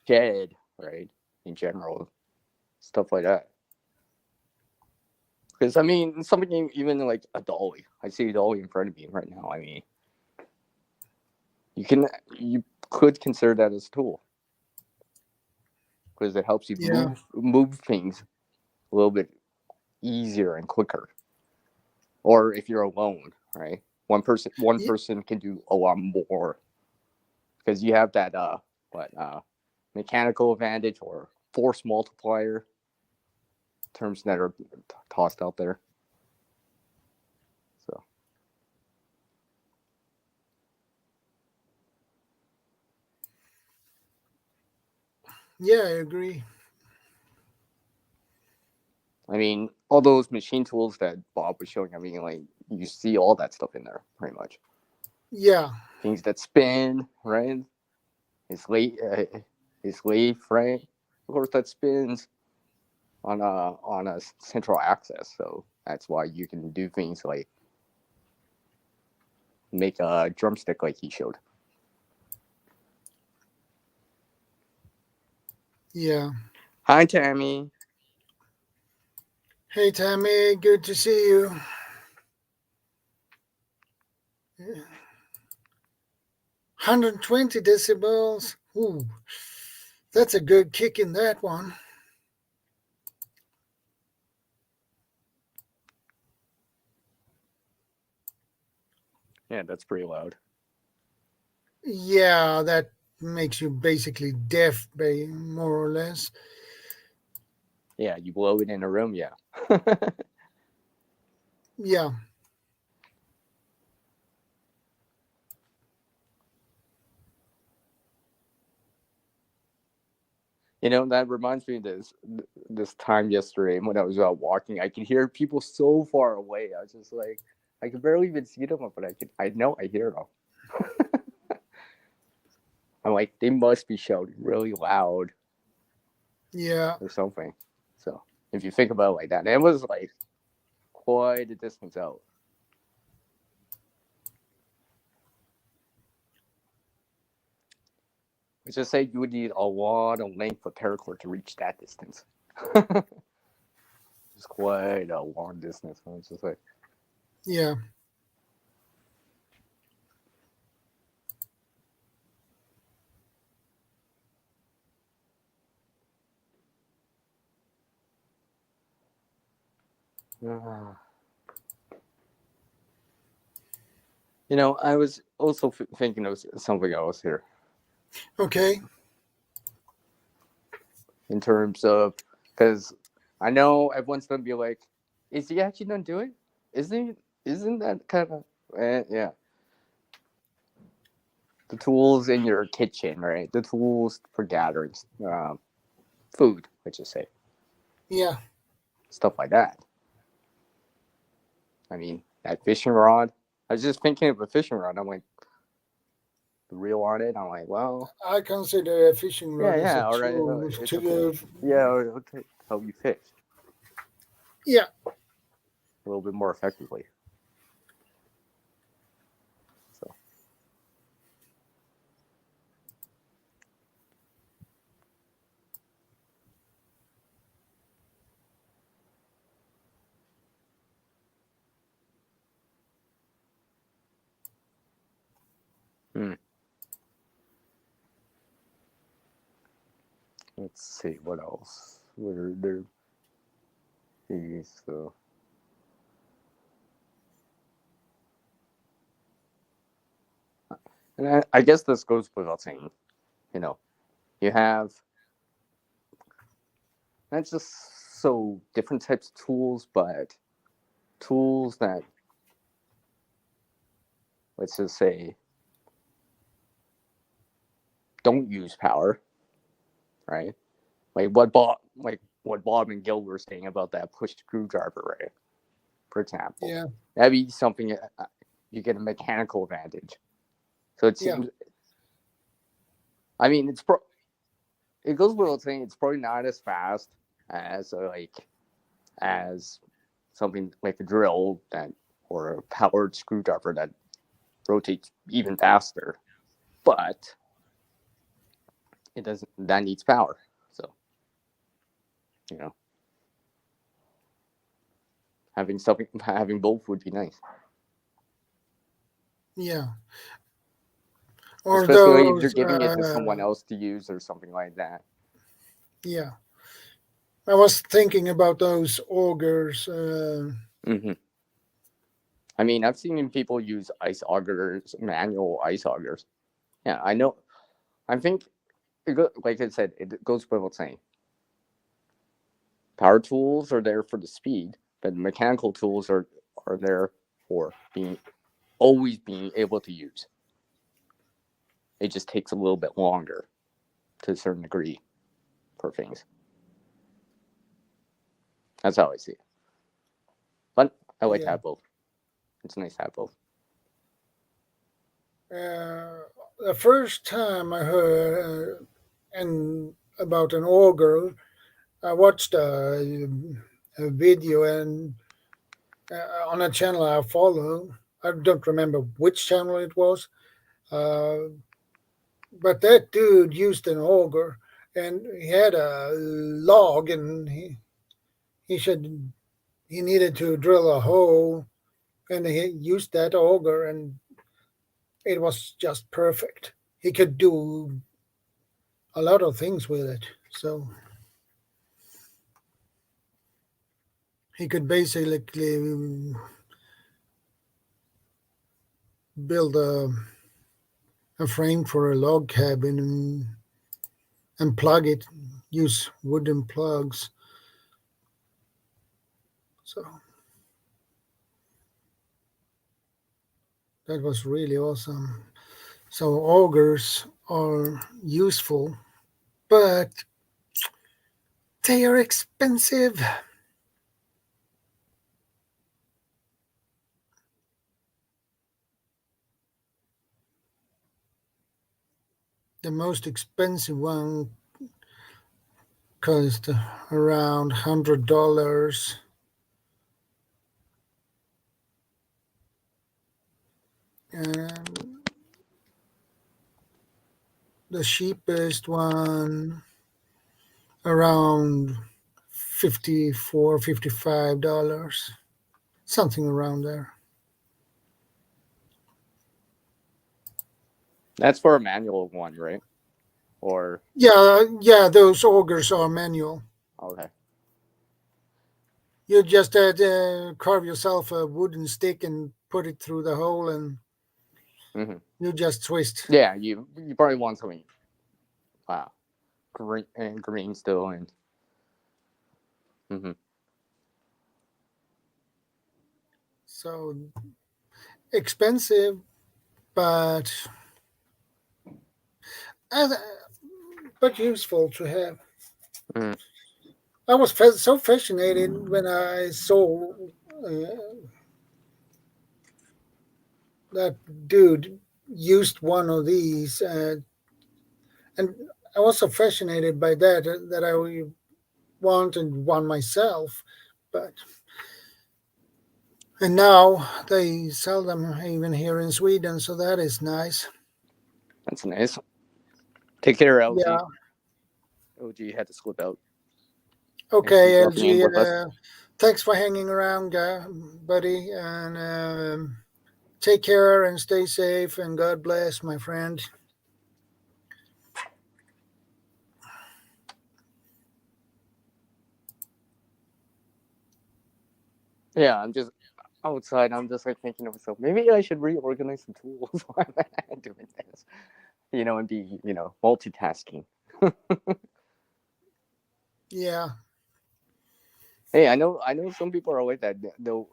Speaker 5: shed, right, in general, stuff like that. Because I mean, something even like a dolly. I see a dolly in front of me right now. I mean, you could consider that as a tool because it helps you move things a little bit easier and quicker. Or if you're alone, right? One person can do a lot more because you have that mechanical advantage or force multiplier, terms that are tossed out there. So
Speaker 1: yeah, I agree.
Speaker 5: I mean, all those machine tools that Bob was showing, I mean, like, you see all that stuff in there, pretty much.
Speaker 1: Yeah.
Speaker 5: Things that spin, right? His lathe, right? Of course, that spins on a central axis, so that's why you can do things like make a drumstick like he showed.
Speaker 1: Yeah.
Speaker 5: Hi, Tammy.
Speaker 1: Hey, Tammy. Good to see you. 120 decibels. Ooh, that's a good kick in that one.
Speaker 5: Yeah, that's pretty loud.
Speaker 1: Yeah, that makes you basically deaf, more or less.
Speaker 5: Yeah, you blow it in a room, yeah.
Speaker 1: Yeah.
Speaker 5: That reminds me of this time yesterday when I was out walking. I could hear people so far away. I was just like, I could barely even see them, but I know I hear them. I'm like, they must be shouting really loud
Speaker 1: Yeah.
Speaker 5: or something. So if you think about it like that, it was like quite a distance out. Let's just say you would need a lot of length of paracord to reach that distance. It's quite a long distance. I was just like,
Speaker 1: Yeah.
Speaker 5: I was also thinking of something else here
Speaker 1: Okay.
Speaker 5: in terms of, because I know everyone's gonna be like, is he actually gonna do it? Isn't that kind of yeah? The tools in your kitchen, right? The tools for gathering food, let's just say,
Speaker 1: Yeah.
Speaker 5: stuff like that. I mean, that fishing rod. I was just thinking of a fishing rod. I'm like, the reel on it. I'm like, well,
Speaker 1: I consider a fishing rod as a
Speaker 5: all right,
Speaker 1: tool
Speaker 5: it's a tool.
Speaker 1: to.
Speaker 5: Yeah, it'll help you fish
Speaker 1: Yeah.
Speaker 5: a little bit more effectively. So. Let's see what else. What are there? So. And I guess this goes without saying. You have not just so different types of tools, but tools that, let's just say, don't use power, right? Like what Bob and Gil were saying about that push screwdriver, right? For example,
Speaker 1: Yeah.
Speaker 5: that'd be something you get a mechanical advantage. So it seems.
Speaker 1: Yeah.
Speaker 5: I mean, it goes without saying it's probably not as fast as as something like a drill or a powered screwdriver that rotates even faster, but it doesn't. That needs power, so having both would be nice.
Speaker 1: Yeah. Or
Speaker 5: Especially if you're
Speaker 1: those.
Speaker 5: giving it to someone else to use or something like that.
Speaker 1: Yeah. I was thinking about those augers.
Speaker 5: Mm-hmm. I mean, I've seen people use ice augers, manual ice augers. Yeah, I know. I think, like I said, it goes without saying. Power tools are there for the speed, but mechanical tools are there for always being able to use. It just takes a little bit longer to a certain degree for things. That's how I see it. But I like to have both. It's nice to have both.
Speaker 1: The first time I heard about an auger, I watched a video and on a channel I follow. I don't remember which channel it was, but that dude used an auger and he had a log and he said he needed to drill a hole and he used that auger and it was just perfect. He could do a lot of things with it. So he could basically build a frame for a log cabin and plug it, use wooden plugs. So that was really awesome. So augers are useful, but they are expensive. The most expensive one cost around $100. And the cheapest one around $54, $55, something around there.
Speaker 5: That's for a manual one, right? Or
Speaker 1: Yeah, those augers are manual.
Speaker 5: okay.
Speaker 1: You just carve yourself a wooden stick and put it through the hole, and you just twist.
Speaker 5: Yeah, you probably want something green still and
Speaker 1: So expensive, but useful to have. I was so fascinated when I saw that dude used one of these, and I was so fascinated by that I wanted one myself, and now they sell them even here in Sweden, so that is nice.
Speaker 5: That's nice. Take care, LG.
Speaker 1: Yeah.
Speaker 5: OG had to slip out.
Speaker 1: Okay, LG. Thanks for hanging around, buddy, and take care and stay safe, and God bless, my friend.
Speaker 5: Yeah, I'm just outside. I'm just like thinking to myself, maybe I should reorganize some tools while I'm doing this, and be, multitasking.
Speaker 1: Yeah.
Speaker 5: Hey, I know some people are like that. They're,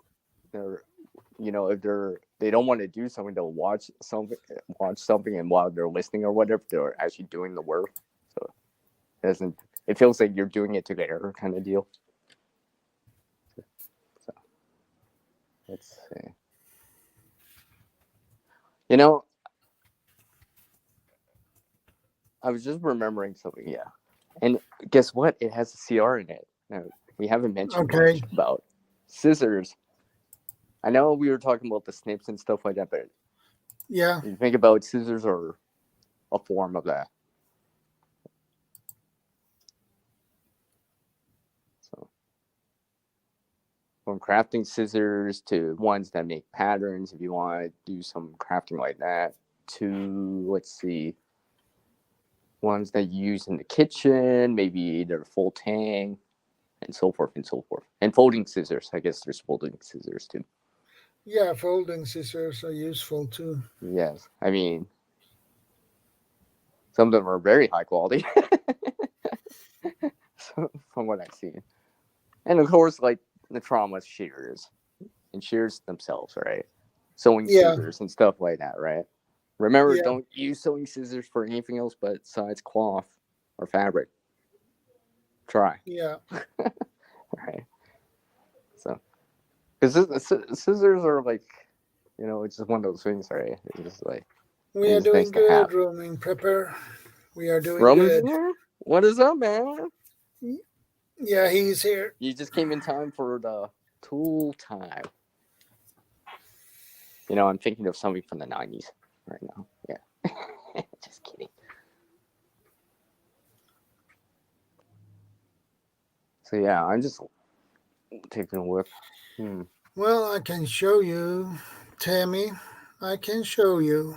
Speaker 5: if they don't want to do something, they'll watch something, and while they're listening or whatever, they're actually doing the work. So it feels like you're doing it together kind of deal. So let's see. I was just remembering something, yeah. And guess what? It has a CR in it. Now, we haven't mentioned much about scissors. I know we were talking about the snips and stuff like that, but
Speaker 1: yeah,
Speaker 5: you think about scissors are a form of that. So, from crafting scissors to ones that make patterns, if you want to do some crafting like that, to, let's see, ones that you use in the kitchen, maybe they're full tang, and so forth and so forth. And folding scissors. I guess there's folding scissors too.
Speaker 1: Yeah, folding scissors are useful too.
Speaker 5: Yes. I mean, some of them are very high quality from what I've seen. And of course, like the trauma shears and shears themselves, right? Sewing scissors and stuff like that, right? Remember, don't use sewing scissors for anything else besides cloth or fabric. Try.
Speaker 1: Yeah.
Speaker 5: Right. So, because scissors are like, it's just one of those things, right? It's just like
Speaker 1: we are doing good, roaming prepper. We are doing
Speaker 5: Roman's
Speaker 1: good.
Speaker 5: Here? What is up, man?
Speaker 1: Yeah, he's here.
Speaker 5: You just came in time for the tool time. I'm thinking of something from the 90s right now. Yeah. Just kidding. So, yeah, I'm just taking a look.
Speaker 1: Well, I can show you, Tammy. I can show you.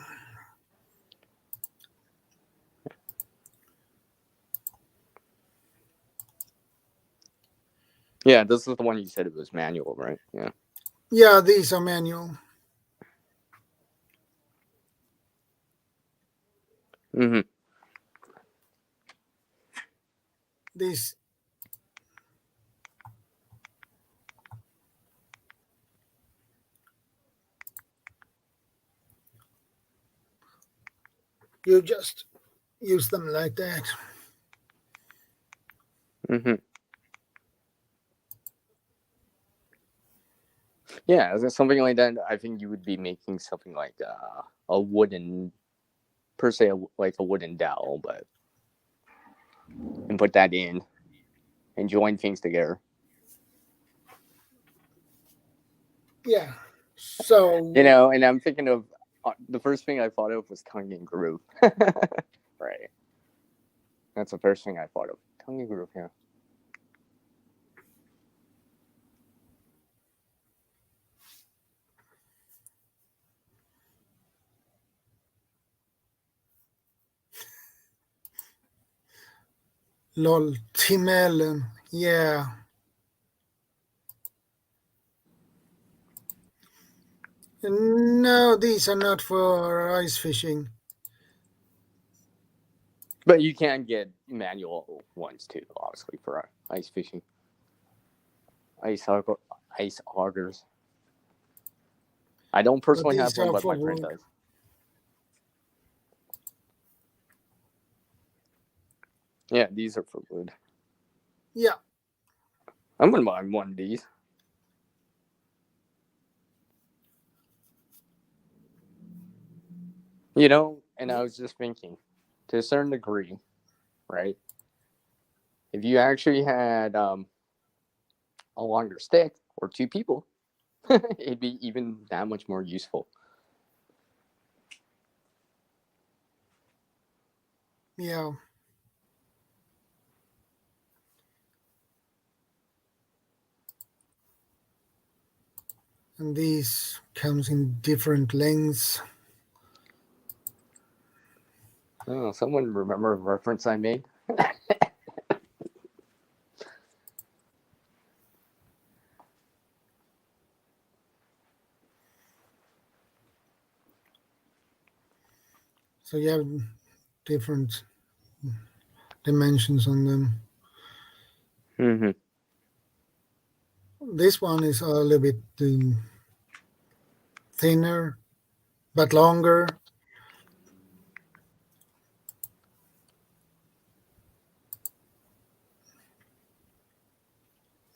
Speaker 5: Yeah, this is the one you said it was manual, right? Yeah.
Speaker 1: Yeah, these are manual.
Speaker 5: Mm-hmm.
Speaker 1: This you just use them like that.
Speaker 5: Mm-hmm. Yeah, something like that. I think you would be making something like a wooden, per se, like a wooden dowel, but and put that in and join things together.
Speaker 1: Yeah. So
Speaker 5: You know, and I'm thinking of the first thing I thought of was tongue and groove. Right. That's the first thing I thought of. Tongue and groove, yeah.
Speaker 1: lol, timellen. Yeah. No, these are not for ice fishing.
Speaker 5: But you can get manual ones too, obviously, for ice fishing. Ice augers. I don't personally have
Speaker 1: these
Speaker 5: one,
Speaker 1: are
Speaker 5: but
Speaker 1: for
Speaker 5: my friend
Speaker 1: wood.
Speaker 5: does. Yeah, these are for wood.
Speaker 1: Yeah.
Speaker 5: I'm gonna buy one of these. You know, and I was just thinking, to a certain degree, right? If you actually had a longer stick or two people, it'd be even that much more useful.
Speaker 1: Yeah. And these comes in different lengths.
Speaker 5: Oh, someone remember a reference I made?
Speaker 1: So you have different dimensions on them.
Speaker 5: Mm-hmm.
Speaker 1: This one is a little bit thinner, but longer.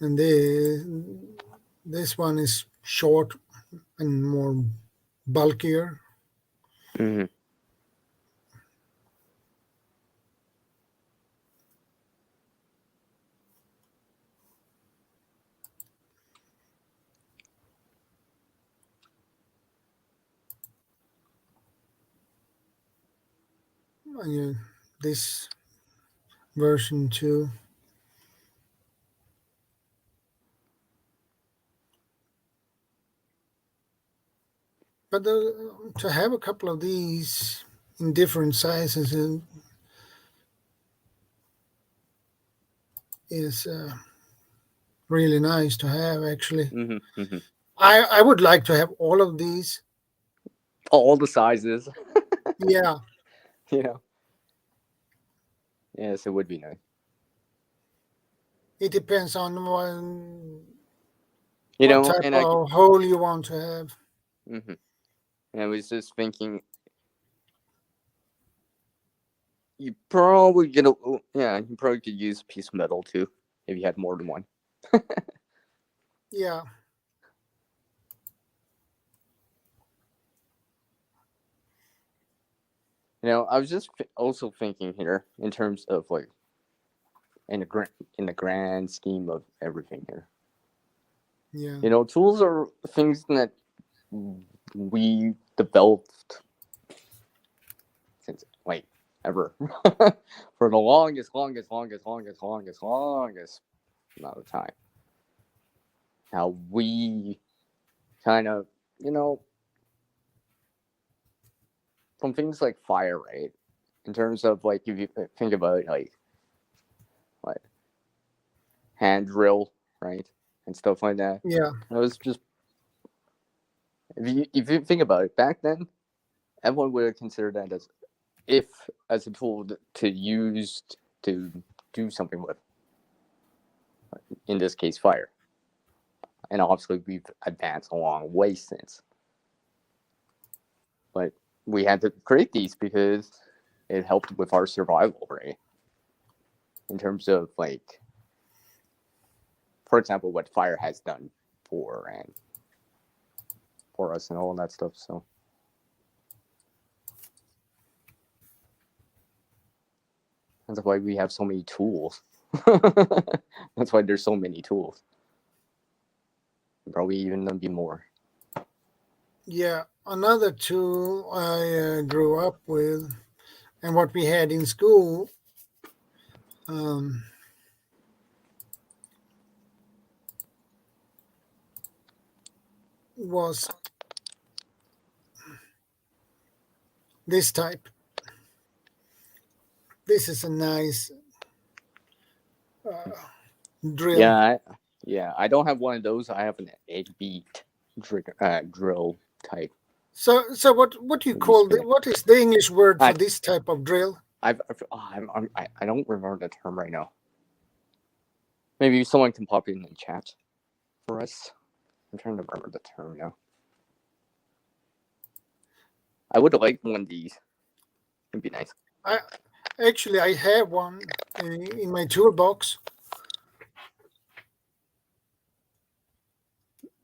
Speaker 1: And this one is short and more bulkier.
Speaker 5: Mm-hmm.
Speaker 1: And this version too. But to have a couple of these in different sizes is really nice to have, actually.
Speaker 5: Mm-hmm. Mm-hmm.
Speaker 1: I would like to have all of these.
Speaker 5: All the sizes.
Speaker 1: Yeah.
Speaker 5: You know. Yes, it would be nice.
Speaker 1: It depends on
Speaker 5: You
Speaker 1: what
Speaker 5: know,
Speaker 1: type
Speaker 5: and
Speaker 1: of hole you want to have.
Speaker 5: Mm-hmm. And I was just thinking, you probably you probably could use a piece of metal too if you had more than one.
Speaker 1: Yeah.
Speaker 5: You know, I was just also thinking here in terms of like in the grand scheme of everything here.
Speaker 1: Yeah.
Speaker 5: You know, tools are things that we developed since like ever for the longest amount of time. How we kind of, you know, from things like fire, right? In terms of like, if you think about it, like hand drill, right, and stuff like that.
Speaker 1: Yeah.
Speaker 5: It was just, if you think about it, back then, everyone would have considered that as if as a tool to use to do something with, in this case, fire. And obviously we've advanced a long way since. But we had to create these because it helped with our survival rate. In terms of, like, for example, what fire has done for us and all that stuff. So that's why we have so many tools. That's why there's so many tools. Probably even be more.
Speaker 1: Yeah, another tool I grew up with, and what we had in school, was this type. This is a nice drill.
Speaker 5: Yeah, I don't have one of those. I have an 8-beat drill type.
Speaker 1: So what do you call what is the English word for this type of drill?
Speaker 5: I don't remember the term right now. Maybe someone can pop in the chat for us. I'm trying to remember the term now. I would like one of these. It'd be nice.
Speaker 1: I have one in my toolbox.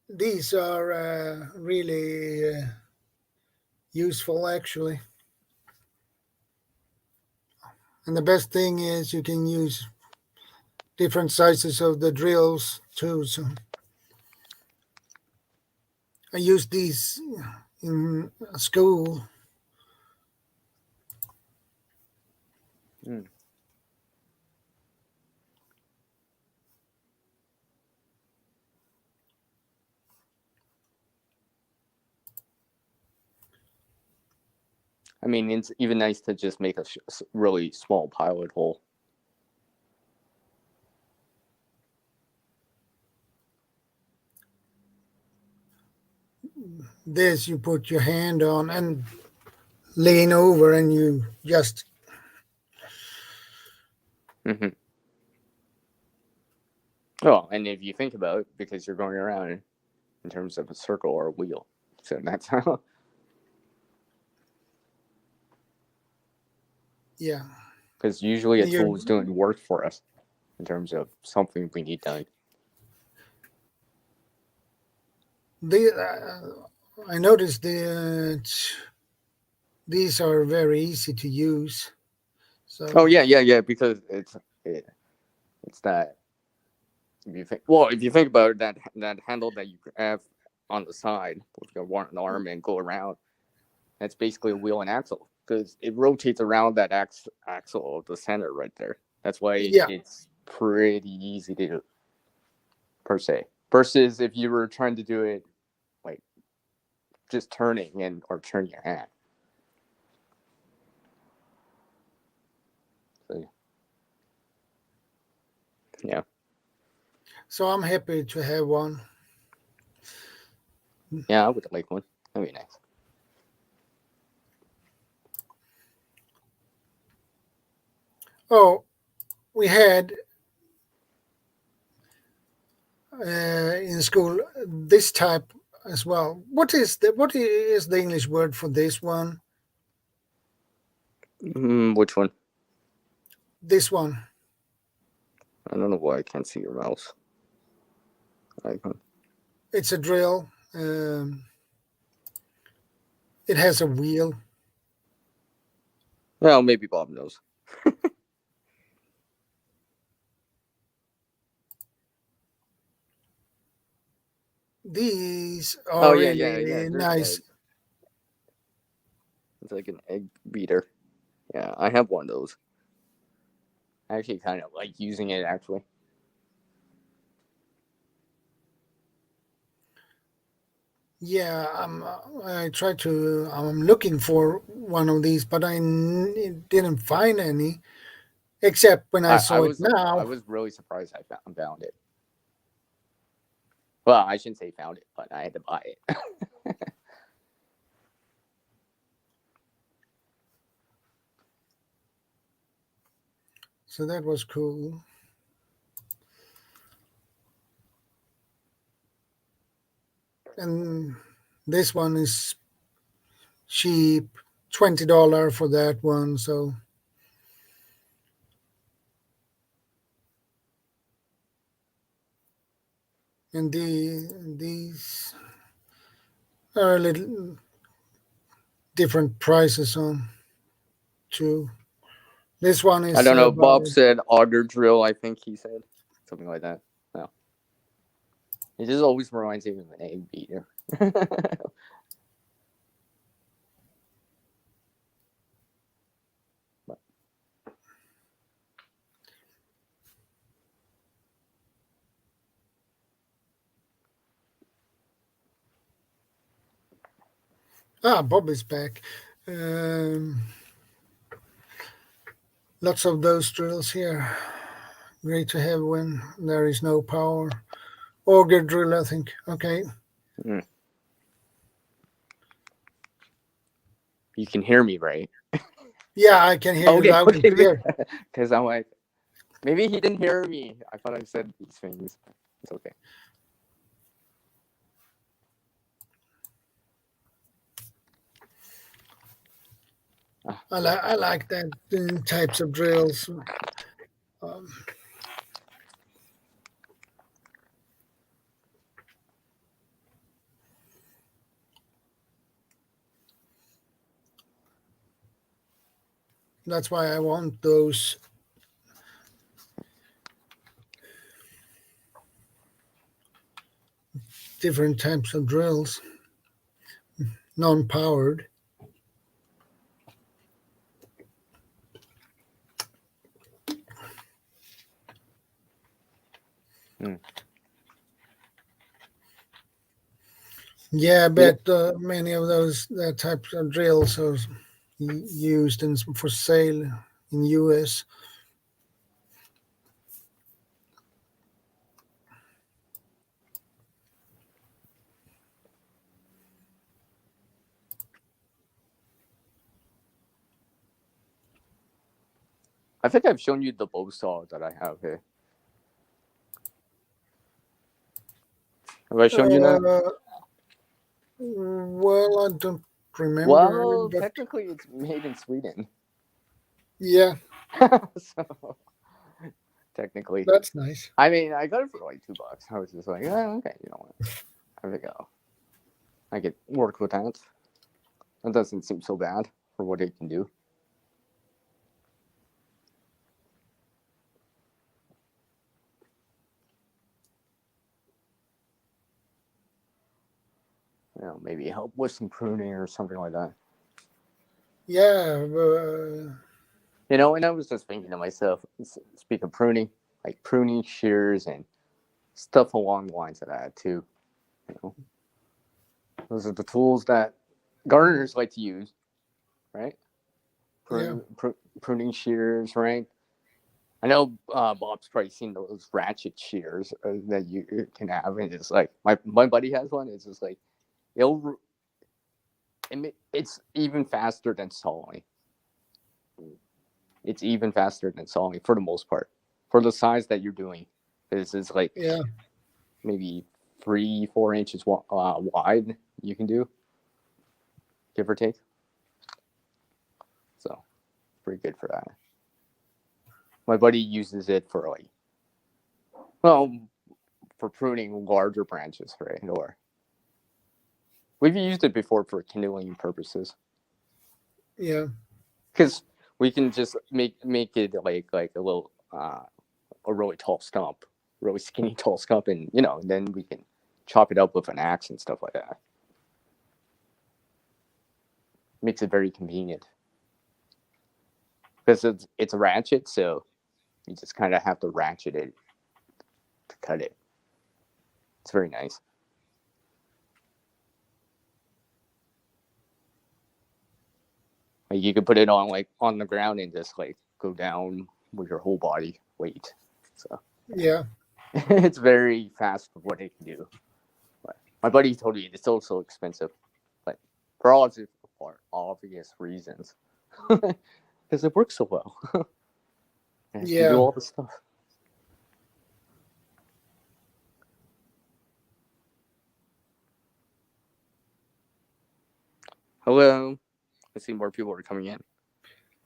Speaker 1: These are really useful, actually. And the best thing is you can use different sizes of the drills too. So I use these in school.
Speaker 5: I mean, it's even nice to just make a really small pilot hole.
Speaker 1: This you put your hand on and lean over, and you just.
Speaker 5: Mm-hmm. Oh, and if you think about it, because you're going around in terms of a circle or a wheel, so that's how.
Speaker 1: Yeah.
Speaker 5: Because usually a tool is doing work for us in terms of something we need done.
Speaker 1: I noticed that these are very easy to use. So.
Speaker 5: Oh yeah, because it's that. If you think about it, that handle that you have on the side with your one arm and go around, that's basically a wheel and axle because it rotates around that axle of the center right there. That's why it's pretty easy to do, per se. Versus if you were trying to do it like just turning or turning your hand. So, yeah.
Speaker 1: So I'm happy to have one.
Speaker 5: Yeah, I would like one. That'd be nice.
Speaker 1: Oh, we had in school this type as well. What is the English word for this one?
Speaker 5: Which one?
Speaker 1: This one.
Speaker 5: I don't know why I can't see your mouse icon.
Speaker 1: It's a drill. It has a wheel.
Speaker 5: Well, maybe Bob knows.
Speaker 1: These are really nice.
Speaker 5: It's like an egg beater. Yeah, I have one of those. I actually kind of like using it, actually.
Speaker 1: Yeah, I'm looking for one of these, but I didn't find any, except when I saw it now.
Speaker 5: I was really surprised I found it. Well, I shouldn't say found it, but I had to buy it.
Speaker 1: So that was cool. And this one is cheap, $20 for that one. So and these are a little different prices on too. This one is
Speaker 5: I don't know. Bob
Speaker 1: about,
Speaker 5: said auger drill. I think he said something like that. No, it just always reminds me of an egg beater.
Speaker 1: Bob is back. Lots of those drills here. Great to have when there is no power. Auger drill, I think. Okay.
Speaker 5: Mm. You can hear me, right?
Speaker 1: Yeah, I can hear you loud and clear.
Speaker 5: Because I'm like, maybe he didn't hear me. I thought I said these things. It's okay.
Speaker 1: I like that types of drills. That's why I want those different types of drills, non-powered. Yeah, I bet many of those types of drills are used for sale in US.
Speaker 5: I think I've shown you the bow saw that I have here. Have I shown you that?
Speaker 1: Well, I don't remember.
Speaker 5: Well,
Speaker 1: but
Speaker 5: technically, it's made in Sweden.
Speaker 1: yeah,
Speaker 5: So, technically.
Speaker 1: that's nice.
Speaker 5: I mean, I got it for like $2. I was just like, oh, okay, you know what? There we go. I could work with that. That doesn't seem so bad for what it can do. You know, maybe help with some pruning or something like that.
Speaker 1: Yeah.
Speaker 5: You know, and I was just thinking to myself, speak of pruning, like pruning shears and stuff along the lines of that too. You know, those are the tools that gardeners like to use, right? Pruning shears, right? I know Bob's probably seen those ratchet shears that you can have, and it's like my buddy has one. It's just like it's even faster than sawing. It's even faster than sawing for the most part, for the size that you're doing. This is like maybe 3-4 inches wide. You can do, give or take. So, pretty good for that. My buddy uses it for for pruning larger branches, right? Or we've used it before for kindling purposes.
Speaker 1: Yeah.
Speaker 5: Because we can just make it like a little a really tall stump, really skinny tall stump, and then we can chop it up with an axe and stuff like that. Makes it very convenient. Because it's a ratchet, so you just kind of have to ratchet it to cut it. It's very nice. Like you could put it on the ground and just go down with your whole body weight. So
Speaker 1: yeah,
Speaker 5: it's very fast for what it can do. But my buddy told me it's also expensive, but for obvious reasons, because it works so well. And
Speaker 1: Yeah.
Speaker 5: to do all the stuff. Hello. I see more people are coming in.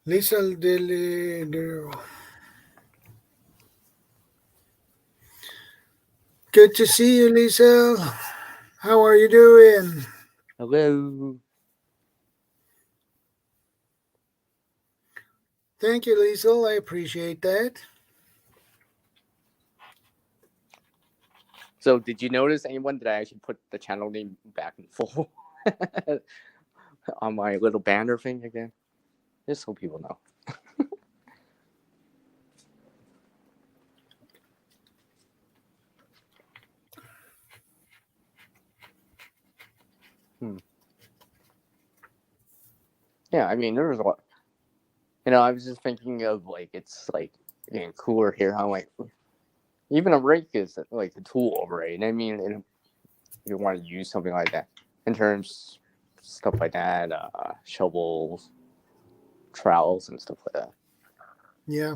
Speaker 1: Lisa Deli. Good to see you, Lisa. How are you doing?
Speaker 5: Hello.
Speaker 1: Thank you, Lisa. I appreciate that.
Speaker 5: So, did you notice anyone that I actually put the channel name back in full on my little banner thing again? Just so people know. Yeah, I mean, there was a lot. I was just thinking of like it's like getting cooler here. How like even a rake is like a tool, right? I mean, you want to use something like that in terms stuff like that, shovels, trowels, and stuff like that.
Speaker 1: Yeah.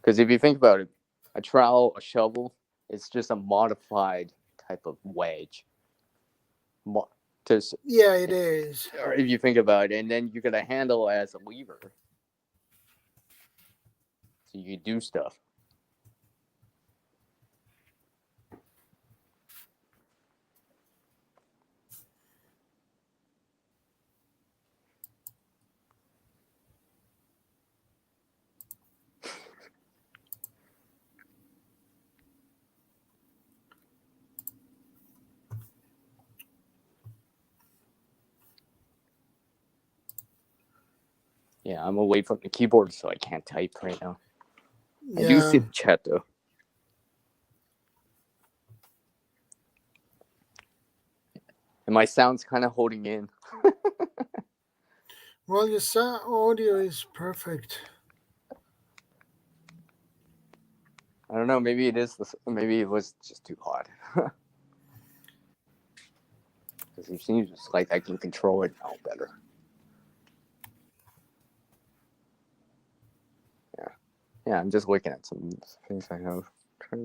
Speaker 5: Because if you think about it, a trowel, a shovel, it's just a modified type of wedge.
Speaker 1: Yeah, it is.
Speaker 5: Or if you think about it, and then you got a handle as a lever, so you can do stuff. Yeah, I'm away from the keyboard, so I can't type right now.
Speaker 1: Yeah.
Speaker 5: I do see the chat, though. And my sound's kind of holding in.
Speaker 1: Well, your audio is perfect.
Speaker 5: I don't know, maybe it is. Maybe it was just too hot. Because it seems like I can control it now better. Yeah, I'm just looking at some things I have. I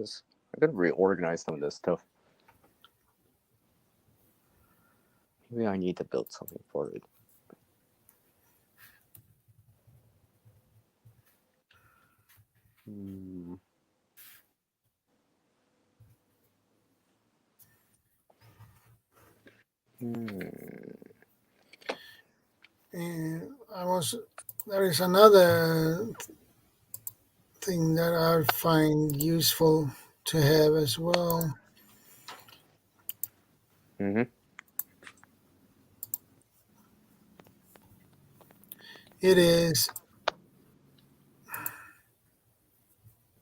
Speaker 5: gotta reorganize some of this stuff. Maybe I need to build something for it.
Speaker 1: And there is another thing that I find useful to have as well.
Speaker 5: Mm-hmm.
Speaker 1: It is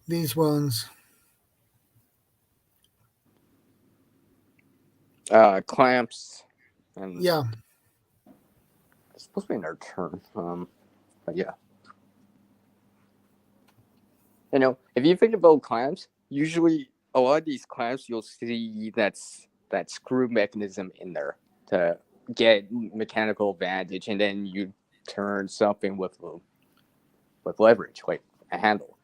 Speaker 1: these ones.
Speaker 5: Clamps. And
Speaker 1: yeah.
Speaker 5: It's supposed to be another term. But yeah. If you think about clamps, usually a lot of these clamps you'll see that screw mechanism in there to get mechanical advantage, and then you turn something with leverage, like a handle,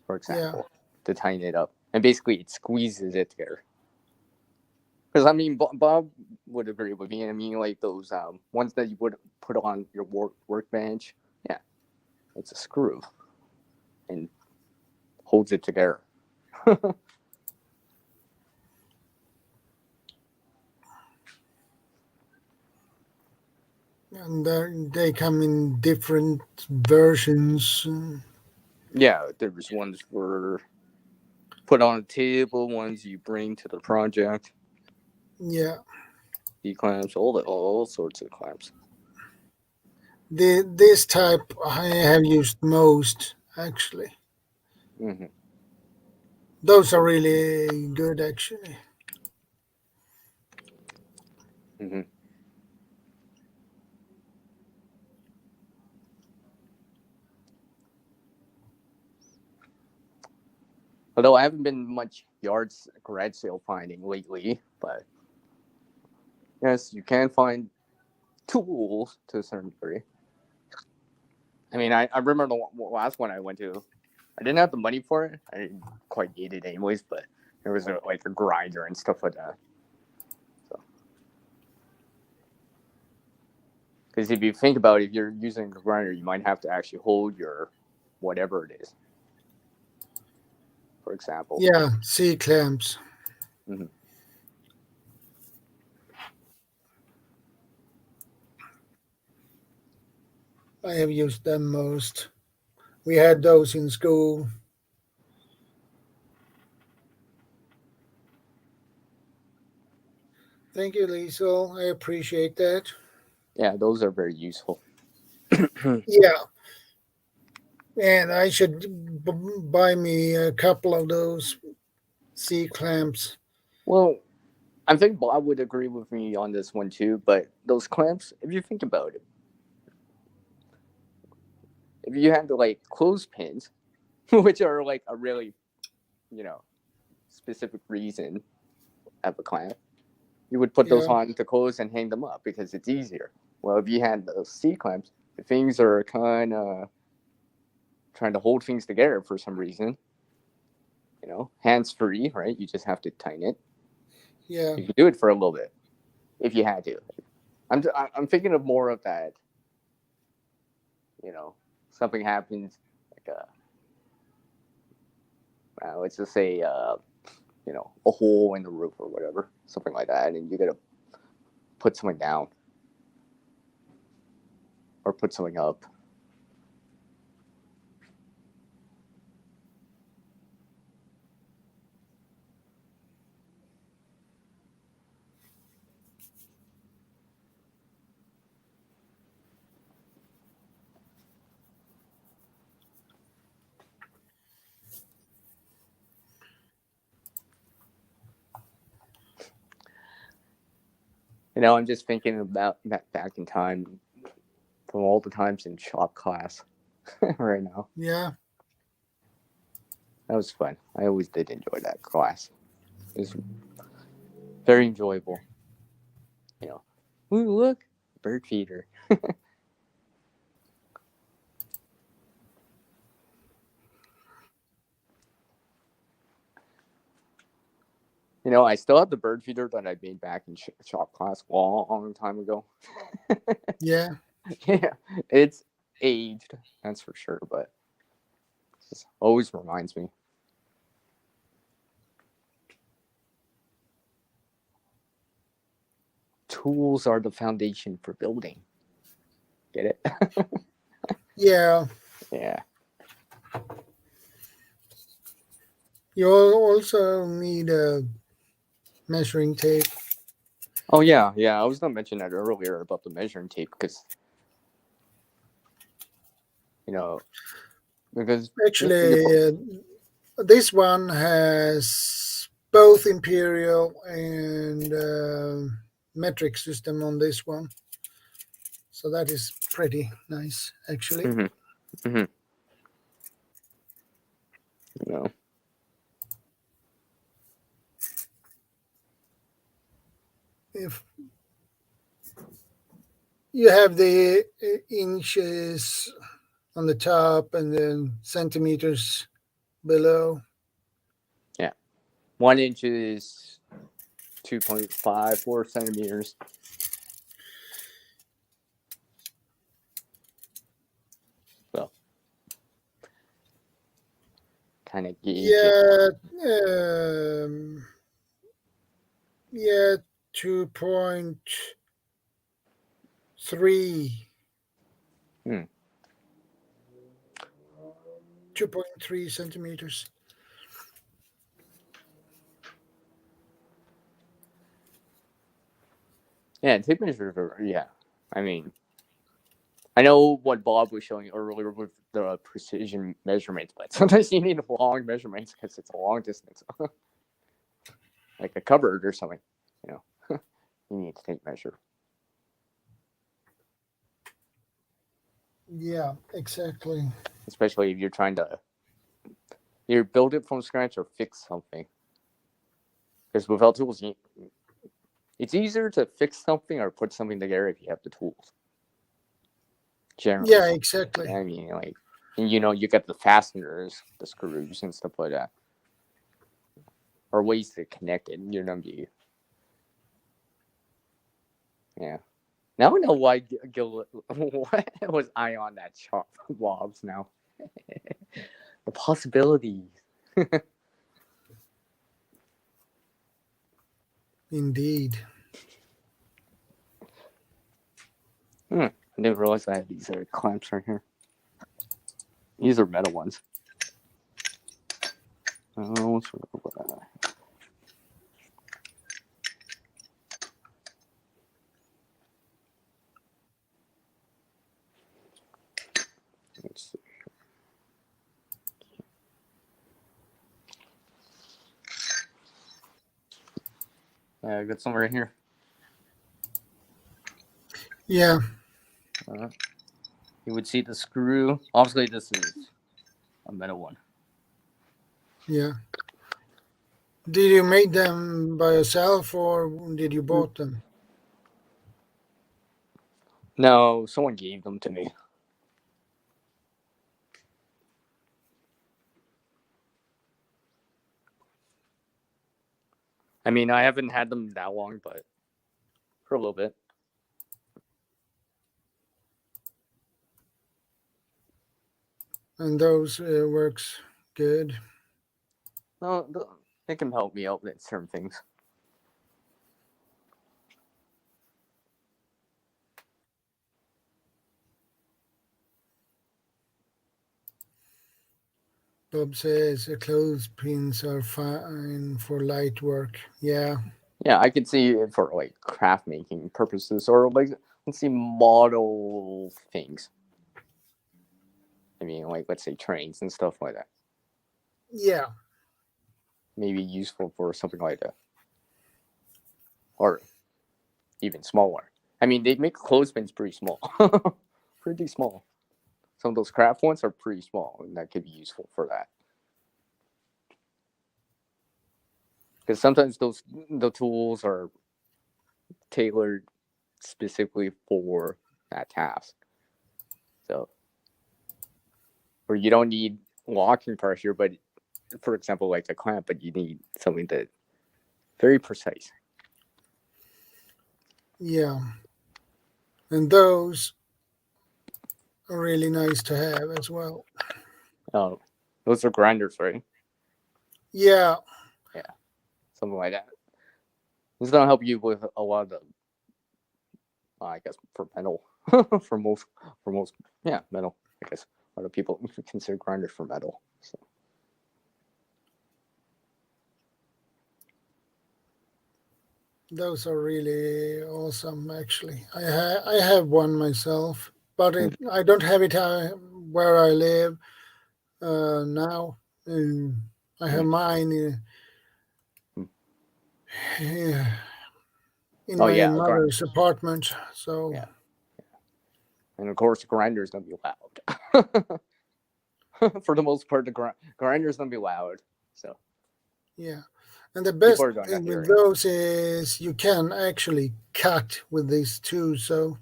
Speaker 5: for example, to tighten it up. And basically it squeezes it together. Because, I mean, Bob would agree with me. I mean, like those ones that you would put on your workbench, yeah, it's a screw and holds it together.
Speaker 1: And they come in different versions.
Speaker 5: Yeah, there's ones for put on a table, ones you bring to the project.
Speaker 1: Yeah.
Speaker 5: The clamps, all sorts of clamps.
Speaker 1: This type I have used most, actually.
Speaker 5: Mm-hmm.
Speaker 1: Those are really good, actually.
Speaker 5: Mm-hmm. Although I haven't been much garage sale finding lately, but yes, you can find tools to a certain degree. I mean, I remember the last one I went to. I didn't have the money for it. I didn't quite need it anyways, but there was a grinder and stuff like that. So, because if you think about it, if you're using a grinder, you might have to actually hold your whatever it is. For example.
Speaker 1: Yeah, C clamps.
Speaker 5: Mm-hmm.
Speaker 1: I have used them most. We had those in school. Thank you, Liesel. I appreciate that.
Speaker 5: Yeah, those are very useful.
Speaker 1: Yeah. And I should buy me a couple of those C clamps.
Speaker 5: Well, I think Bob would agree with me on this one too, but those clamps, if you think about it, if you had the clothespins, which are a really, specific reason of a clamp, you would put those on the clothes and hang them up because it's easier. Well, if you had those C clamps, the things are kind of trying to hold things together for some reason. Hands free, right? You just have to tighten it.
Speaker 1: Yeah.
Speaker 5: You could do it for a little bit if you had to. I'm thinking of more of that. Something happens, let's just say, a hole in the roof or whatever, something like that, and you gotta put something down or put something up. I'm just thinking about that back in time from all the times in shop class right now.
Speaker 1: Yeah.
Speaker 5: That was fun. I always did enjoy that class. It was very enjoyable. Ooh, look, bird feeder. I still have the bird feeder that I made back in shop class a long time ago.
Speaker 1: Yeah.
Speaker 5: Yeah, it's aged, that's for sure, but it always reminds me. Tools are the foundation for building. Get it?
Speaker 1: Yeah.
Speaker 5: Yeah.
Speaker 1: You also need a measuring tape.
Speaker 5: Oh, yeah. I was going to mention that earlier about the measuring tape because
Speaker 1: Actually, this one has both imperial and metric system on this one. So that is pretty nice, actually.
Speaker 5: Mm-hmm. Mm-hmm.
Speaker 1: If you have the inches on the top and then centimeters below.
Speaker 5: Yeah. 1 inch is 2.54 centimeters. So, kind of gauge it.
Speaker 1: Yeah, 2.3. 2.3 centimeters.
Speaker 5: Yeah, tape measures are, I mean, I know what Bob was showing earlier with the precision measurements, but sometimes you need long measurements because it's a long distance. Like a cupboard or something, you need to tape measure.
Speaker 1: Yeah, exactly.
Speaker 5: Especially if you're trying to either build it from scratch or fix something. Because without tools, It's easier to fix something or put something together if you have the tools. Generally.
Speaker 1: Yeah, exactly.
Speaker 5: I mean, like, you know, you get the fasteners, the screws, and stuff like that. Or ways to connect it, you know. Yeah. Now I know why Gil. Why was I on that chop blobs now? The possibilities.
Speaker 1: Indeed.
Speaker 5: I didn't realize I had these clamps right here. These are metal ones. Oh, let's see. I got some right here.
Speaker 1: Yeah.
Speaker 5: You would see the screw. Obviously, this is a metal one.
Speaker 1: Yeah. Did you make them by yourself or did you bought them?
Speaker 5: No, someone gave them to me. I mean, I haven't had them that long, but for a little bit.
Speaker 1: And those works good.
Speaker 5: No, it can help me out with certain things.
Speaker 1: Bob says clothespins are fine for light work. Yeah.
Speaker 5: Yeah, I could see it for like craft making purposes or like, let's see, model things. I mean, like, let's say trains and stuff like that.
Speaker 1: Yeah.
Speaker 5: Maybe useful for something like that. Or even smaller. I mean, they make clothespins pretty small. Pretty small. Some of those craft ones are pretty small, and that could be useful for that. Because sometimes the tools are tailored specifically for that task. So, or you don't need locking pressure, but for example, like a clamp, but you need something that very precise.
Speaker 1: Yeah. And those are really nice to have as well.
Speaker 5: Oh, those are grinders, right?
Speaker 1: Yeah.
Speaker 5: Yeah, something like that. This is gonna help you with a lot of the, I guess, for metal, for most, yeah, metal. I guess a lot of people consider grinders for metal. So.
Speaker 1: Those are really awesome, actually. I have one myself, but I don't have it where I live now. I have mine in
Speaker 5: Oh
Speaker 1: my
Speaker 5: yeah,
Speaker 1: mother's apartment. So
Speaker 5: yeah, and of course, the grinder's gonna be loud. For the most part, the grinder's gonna be loud. So
Speaker 1: yeah, and the best
Speaker 5: people are gonna
Speaker 1: thing
Speaker 5: hear
Speaker 1: with
Speaker 5: it.
Speaker 1: those is you can actually cut with these too. So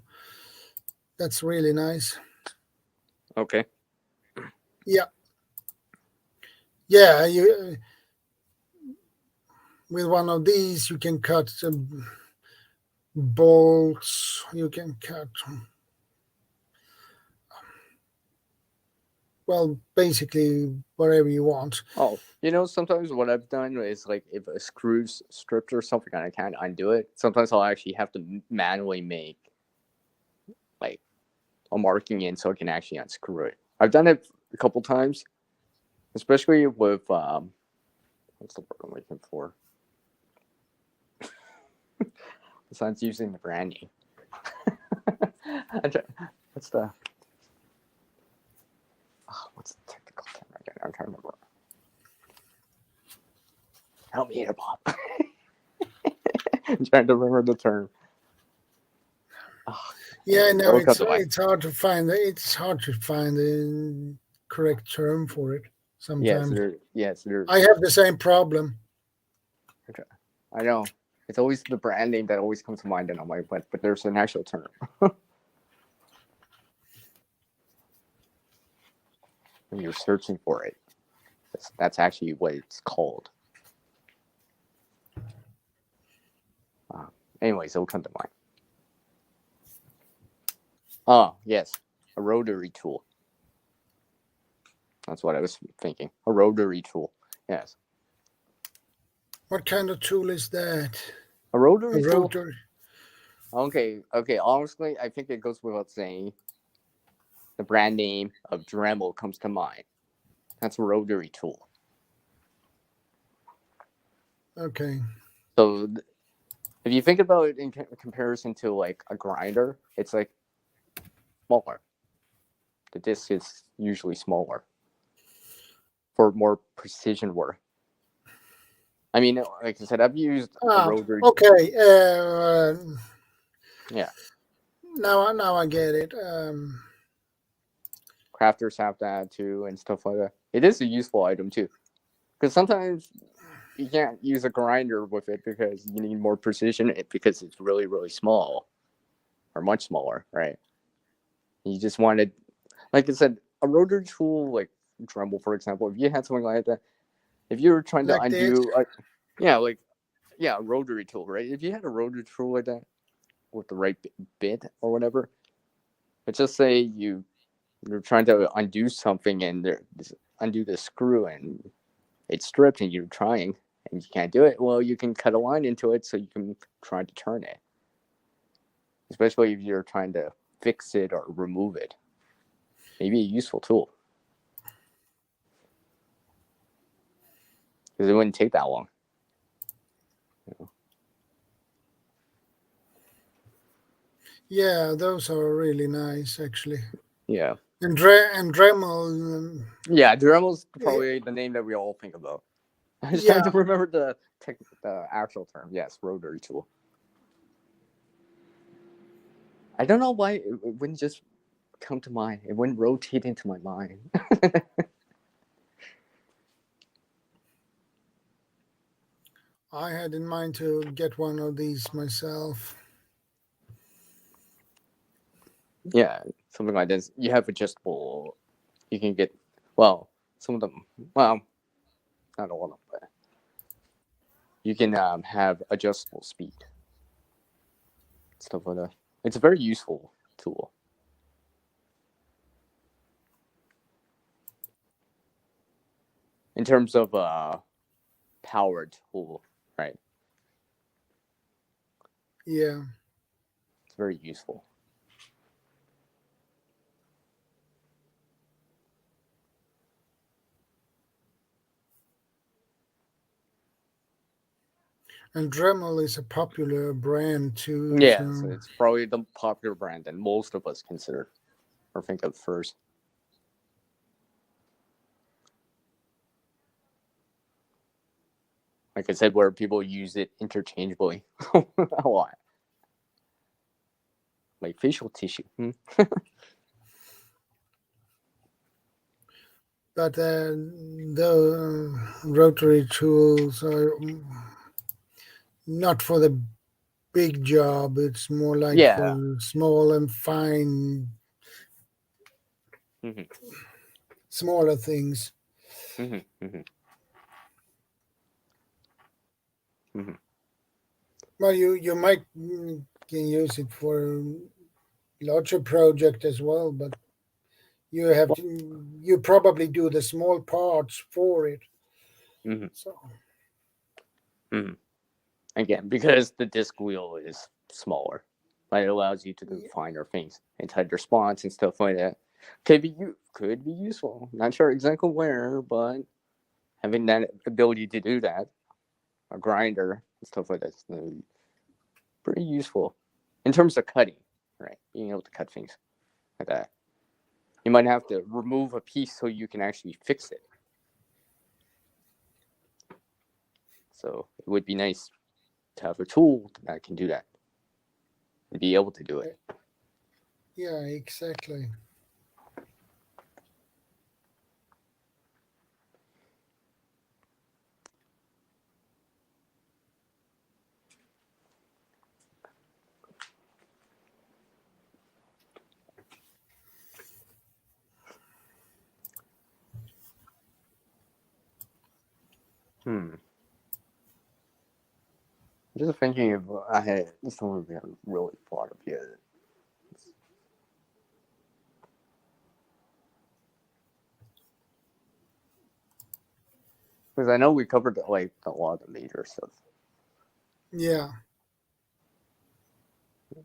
Speaker 1: that's really nice.
Speaker 5: Okay.
Speaker 1: Yeah, yeah. You with one of these you can cut bolts. You can cut. Well, basically whatever you want.
Speaker 5: Oh, you know, sometimes what I've done is like if a screw's stripped or something and I can't undo it, sometimes I'll actually have to manually make like a marking in so I can actually unscrew it. I've done it a couple times, especially with what's the word I'm looking for? Besides using the brand name. What's the technical term again? I'm trying to remember. Help me here, Bob. I'm trying to remember the term.
Speaker 1: Yeah, no, it's hard to find. It's hard to find the correct term for it sometimes.
Speaker 5: Yes,
Speaker 1: I have the same problem.
Speaker 5: Okay, I know. It's always the brand name that always comes to mind, and I'm like, but there's an actual term. When you're searching for it, that's actually what it's called. Anyways, it'll come to mind. Oh, yes, a rotary tool. That's what I was thinking. A rotary tool. Yes.
Speaker 1: What kind of tool is that?
Speaker 5: A rotary
Speaker 1: A
Speaker 5: tool.
Speaker 1: rotary.
Speaker 5: Okay. Honestly, I think it goes without saying. The brand name of Dremel comes to mind. That's a rotary tool.
Speaker 1: Okay.
Speaker 5: So if you think about it in comparison to like a grinder, it's like smaller. The disc is usually smaller for more precision work. I mean, like I said, I've used a rotary.
Speaker 1: Okay.
Speaker 5: Yeah.
Speaker 1: Now I get it.
Speaker 5: Crafters have that too and stuff like that. It is a useful item too, because sometimes you can't use a grinder with it because you need more precision because it's really, really small or much smaller, right? You just wanted, like I said, a rotary tool like Dremel, for example. If you had something like that, if you were trying to
Speaker 1: like
Speaker 5: undo, a rotary tool, right? If you had a rotary tool like that with the right bit or whatever, let's just say you're trying to undo something and undo the screw and it's stripped and you're trying and you can't do it. Well, you can cut a line into it so you can try to turn it. Especially if you're trying to fix it or remove it. Maybe a useful tool. Because it wouldn't take that long.
Speaker 1: Yeah, those are really nice, actually.
Speaker 5: Yeah.
Speaker 1: And Dremel.
Speaker 5: Yeah, Dremel's probably the name that we all think about. I just have to remember the actual term. Yes, rotary tool. I don't know why it wouldn't just come to mind. It wouldn't rotate into my mind.
Speaker 1: I had in mind to get one of these myself.
Speaker 5: Yeah, something like this. You have adjustable. You can get, well, some of them. Well, not all of them, but you can have adjustable speed. Stuff like that. It's a very useful tool. In terms of powered tool, right?
Speaker 1: Yeah.
Speaker 5: It's very useful.
Speaker 1: And Dremel is a popular brand too.
Speaker 5: Yeah,
Speaker 1: So.
Speaker 5: so it's probably the popular brand that most of us consider or think of first. Like I said, where people use it interchangeably a lot. Like facial tissue.
Speaker 1: But the rotary tools are not for the big job. It's more like for small and fine, smaller things. Well, you might can use it for larger project as well, but you probably do the small parts for it. So.
Speaker 5: Again, because the disc wheel is smaller, but it allows you to do finer things and tighter response and stuff like that. Could be useful. Not sure exactly where, but having that ability to do that, a grinder and stuff like that, is pretty useful in terms of cutting, right? Being able to cut things like that. You might have to remove a piece so you can actually fix it. So it would be nice to have a tool that can do that and be able to do it.
Speaker 1: Yeah, exactly.
Speaker 5: I'm just thinking if I had someone we haven't really thought of yet. Because I know we covered like a lot of the major stuff.
Speaker 1: Yeah.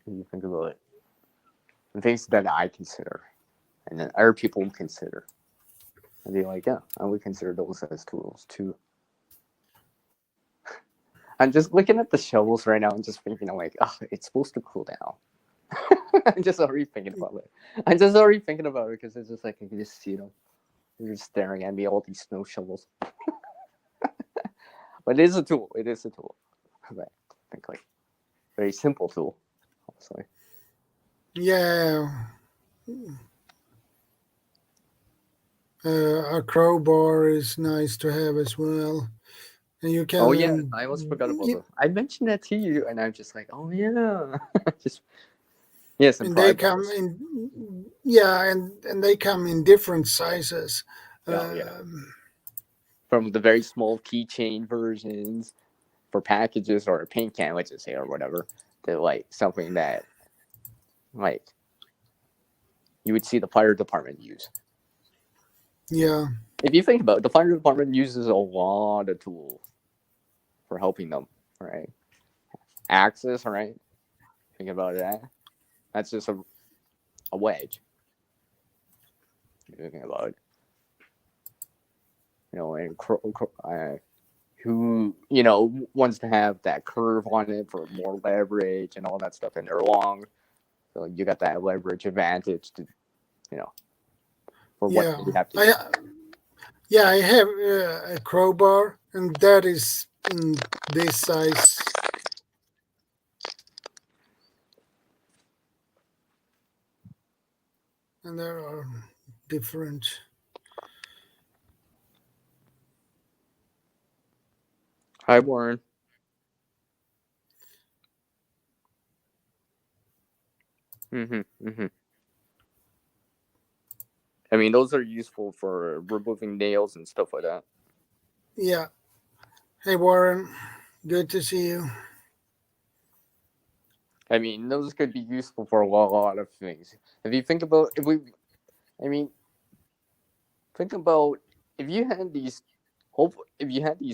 Speaker 5: When you think about it, the things that I consider, and then other people consider, and be like, yeah, I would consider those as tools too. I'm just looking at the shovels right now and just thinking, I'm like, oh, it's supposed to cool down. I'm just already thinking about it. I'm just already thinking about it because it's just like I can just see them. They're just staring at me, all these snow shovels. But it is a tool. It is a tool. I think like very simple tool, honestly.
Speaker 1: Yeah. A crowbar is nice to have as well. And you can.
Speaker 5: Oh yeah, I almost forgot about those. I mentioned that to you, and I'm just like, oh yeah, just yes,
Speaker 1: and they come in. Yeah, and they come in different sizes.
Speaker 5: Oh yeah, from the very small keychain versions for packages or a paint can, let's just say, or whatever, to like something that like you would see the fire department use.
Speaker 1: Yeah.
Speaker 5: If you think about it, the fire department uses a lot of tools for helping them, right? Axes, right? Think about that. That's just a wedge. Thinking about it. You know, and who, you know, wants to have that curve on it for more leverage and all that stuff, and they're long. So you got that leverage advantage to, you know, for what you have to do.
Speaker 1: I have a crowbar, and that is in this size. And there are different.
Speaker 5: Hi, Warren. I mean, those are useful for removing nails and stuff like that.
Speaker 1: Yeah. Hey, Warren. Good to see you.
Speaker 5: I mean, those could be useful for a lot of things. If you think about, think about if you had these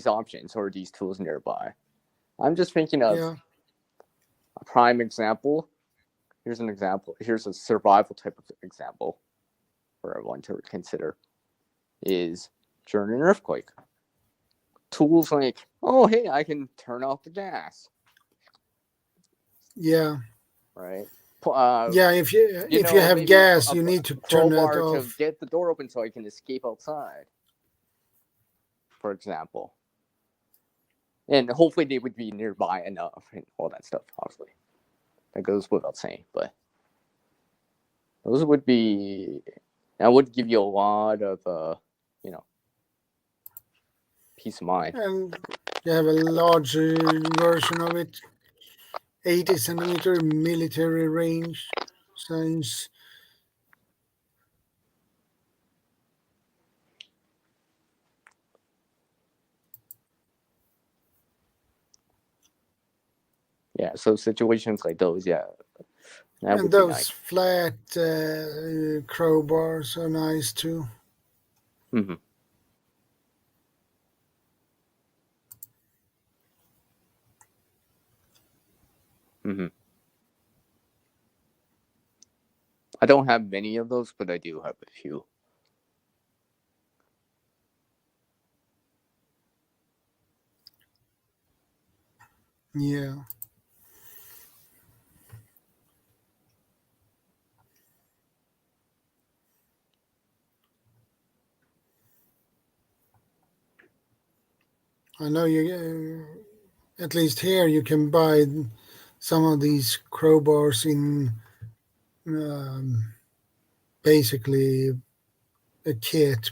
Speaker 5: options or these tools nearby. I'm just thinking of a prime example. Here's an example. Here's a survival type of example for everyone to consider is during an earthquake. Tools like, oh, hey, I can turn off the gas.
Speaker 1: Yeah.
Speaker 5: Right?
Speaker 1: If you have gas, you need to turn it off.
Speaker 5: To get the door open so I can escape outside, for example. And hopefully they would be nearby enough and all that stuff, obviously. That goes without saying, but those would be, that would give you a lot of, you know, peace of mind.
Speaker 1: And you have a larger version of it, 80 centimeter military range size.
Speaker 5: Yeah, so situations like those, yeah.
Speaker 1: And those flat crowbars are nice too.
Speaker 5: Mm-hmm. Mm-hmm. I don't have many of those, but I do have a few.
Speaker 1: Yeah. I know you, at least here, you can buy some of these crowbars in basically a kit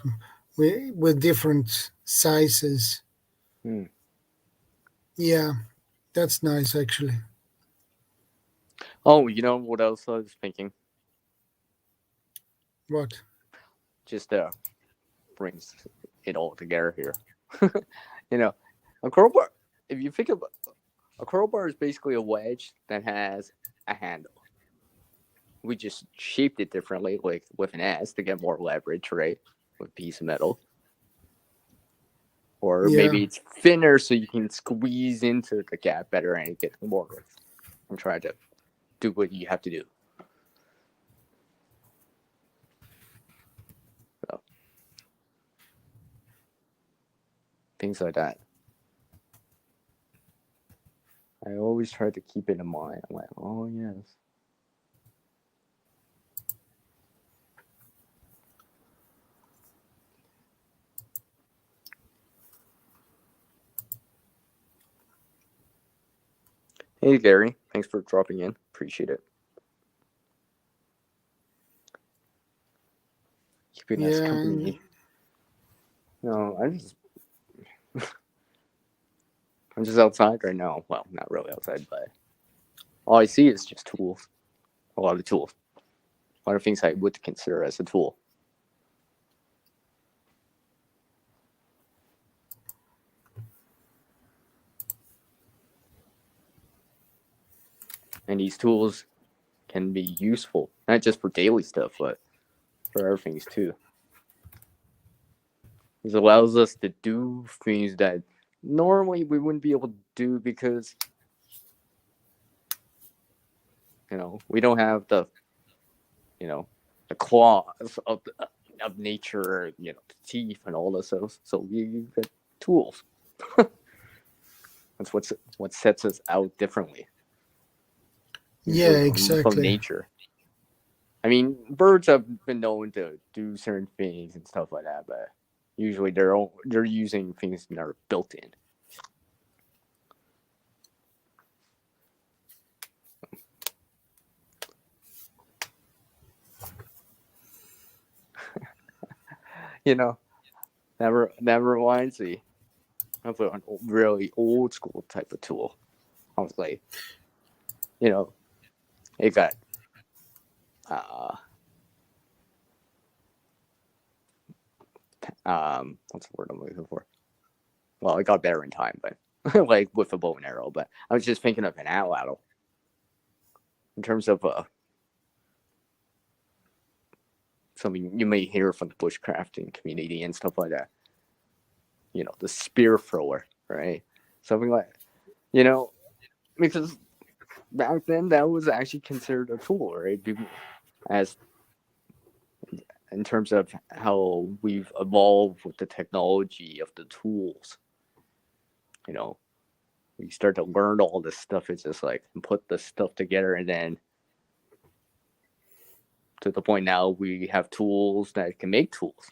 Speaker 1: with different sizes.
Speaker 5: Mm.
Speaker 1: Yeah, that's nice actually.
Speaker 5: Oh, you know what else I was thinking?
Speaker 1: What?
Speaker 5: Just brings it all together here. You know, A crowbar, if you think about a crowbar, is basically a wedge that has a handle. We just shaped it differently, like with an S to get more leverage, right? With a piece of metal. Or maybe it's thinner so you can squeeze into the gap better and get more and try to do what you have to do. So, things like that. I always try to keep it in mind. I'm like, oh, yes. Hey, Gary. Thanks for dropping in. Appreciate it. Keeping us company. No, I'm just outside right now. Well, not really outside, but all I see is just tools. A lot of tools. A lot of things I would consider as a tool. And these tools can be useful, not just for daily stuff, but for other things too. This allows us to do things that normally we wouldn't be able to do because, we don't have the, the claws of nature, the teeth and all this stuff. So we get tools. That's what sets us out differently.
Speaker 1: Exactly.
Speaker 5: From nature. I mean, birds have been known to do certain things and stuff like that, but usually they're using things that are built in. That reminds me of a really old school type of tool. I was like, it got what's the word I'm looking for? Well, it got better in time, but like with a bow and arrow. But I was just thinking of an atlatl in terms of something you may hear from the bushcrafting community and stuff like that. The spear thrower, right? Something like, because back then that was actually considered a tool, right? As in terms of how we've evolved with the technology of the tools, we start to learn all this stuff. It's just like put the stuff together, and then to the point now we have tools that can make tools.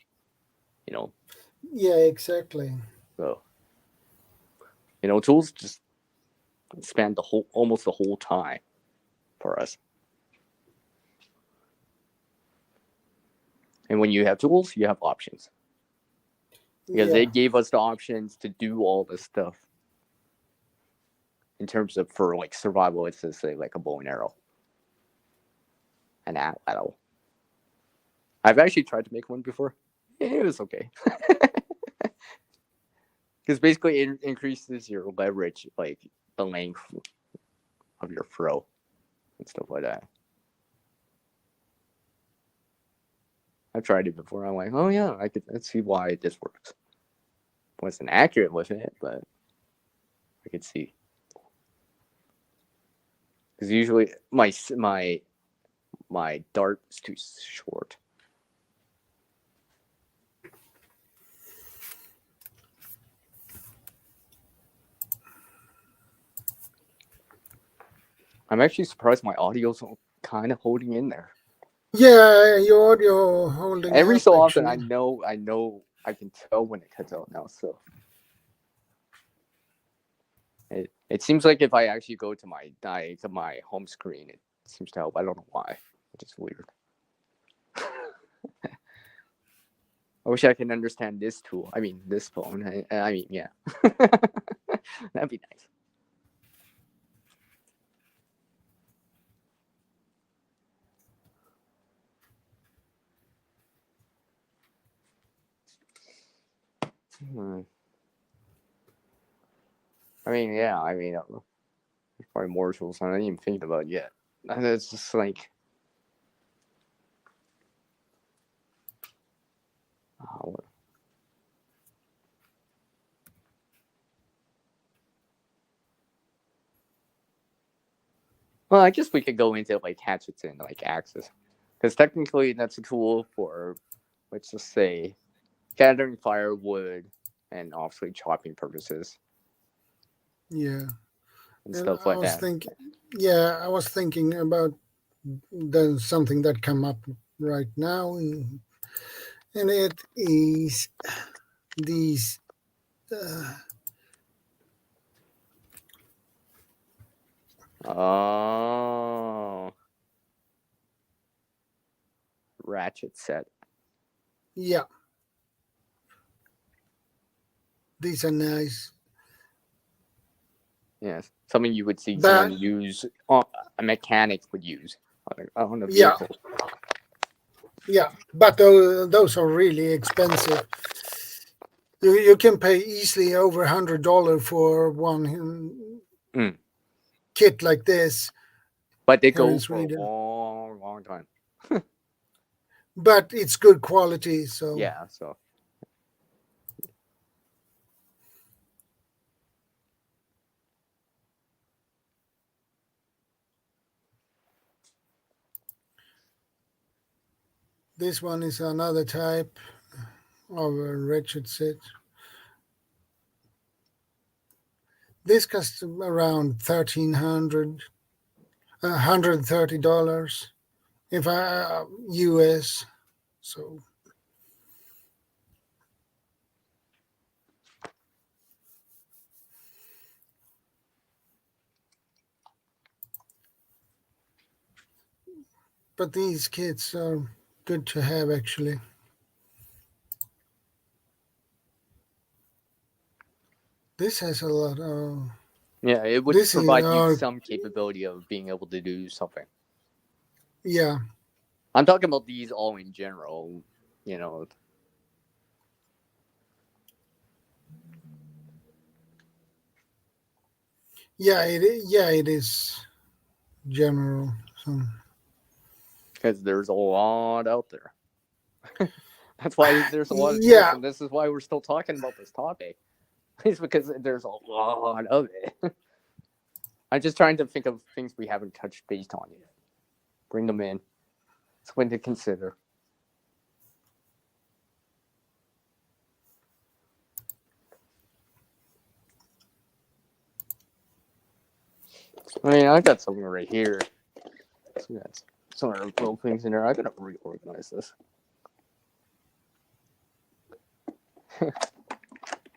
Speaker 1: Yeah, exactly.
Speaker 5: So, tools just span almost the whole time for us. And when you have tools, you have options. Because they gave us the options to do all this stuff. In terms of, for like survival, it's just like a bow and arrow. An atlatl. I've actually tried to make one before. It was okay. Because basically it increases your leverage, like the length of your throw and stuff like that. I've tried it before. I'm like, oh yeah, let's see why this works. Wasn't accurate with it, but I could see. Because usually my dart is too short. I'm actually surprised my audio's kind of holding in there.
Speaker 1: Yeah, your audio holding
Speaker 5: Every
Speaker 1: up,
Speaker 5: so often,
Speaker 1: actually.
Speaker 5: I know, I can tell when it cuts out now. So it seems like if I actually go to my home screen, it seems to help. I don't know why. It's just weird. I wish I can understand this tool. I mean, this phone. I mean, yeah. That'd be nice. I mean, yeah. I mean, there's probably more tools I didn't even think about yet. And it's just like, oh, well, I guess we could go into like hatchets and like axes, because technically that's a tool for, let's just say, gathering firewood and obviously chopping purposes
Speaker 1: Yeah.
Speaker 5: and
Speaker 1: And
Speaker 5: stuff
Speaker 1: I
Speaker 5: like
Speaker 1: was
Speaker 5: that.
Speaker 1: I was thinking about there's something that come up right now, and it is these
Speaker 5: Oh, ratchet set.
Speaker 1: yeah, these are nice.
Speaker 5: Yes, something you would see
Speaker 1: But
Speaker 5: someone use, a mechanic would use on a
Speaker 1: yeah,
Speaker 5: vehicle.
Speaker 1: yeah, but those are really expensive. You can pay easily over $100 for one
Speaker 5: Mm.
Speaker 1: kit like this
Speaker 5: But they
Speaker 1: here
Speaker 5: go
Speaker 1: in
Speaker 5: for a
Speaker 1: Sweden.
Speaker 5: long, long time.
Speaker 1: But it's good quality, so
Speaker 5: Yeah, so
Speaker 1: this one is another type of a wretched set. This costs around $130 if I US. So but these kits are good to have actually. This has a lot of
Speaker 5: yeah, it would
Speaker 1: this is
Speaker 5: provide you some capability of being able to do something.
Speaker 1: yeah.
Speaker 5: I'm talking about these all in general, you know.
Speaker 1: Yeah, it is general. So
Speaker 5: Because there's a lot out there. That's why there's a lot of tools,
Speaker 1: yeah,
Speaker 5: and this is why we're still talking about this topic. It's because there's a lot of it. I'm just trying to think of things we haven't touched base on yet. Bring them in. Something to consider. I mean, I got something right here. So that's some of the little things in there. I gotta reorganize this.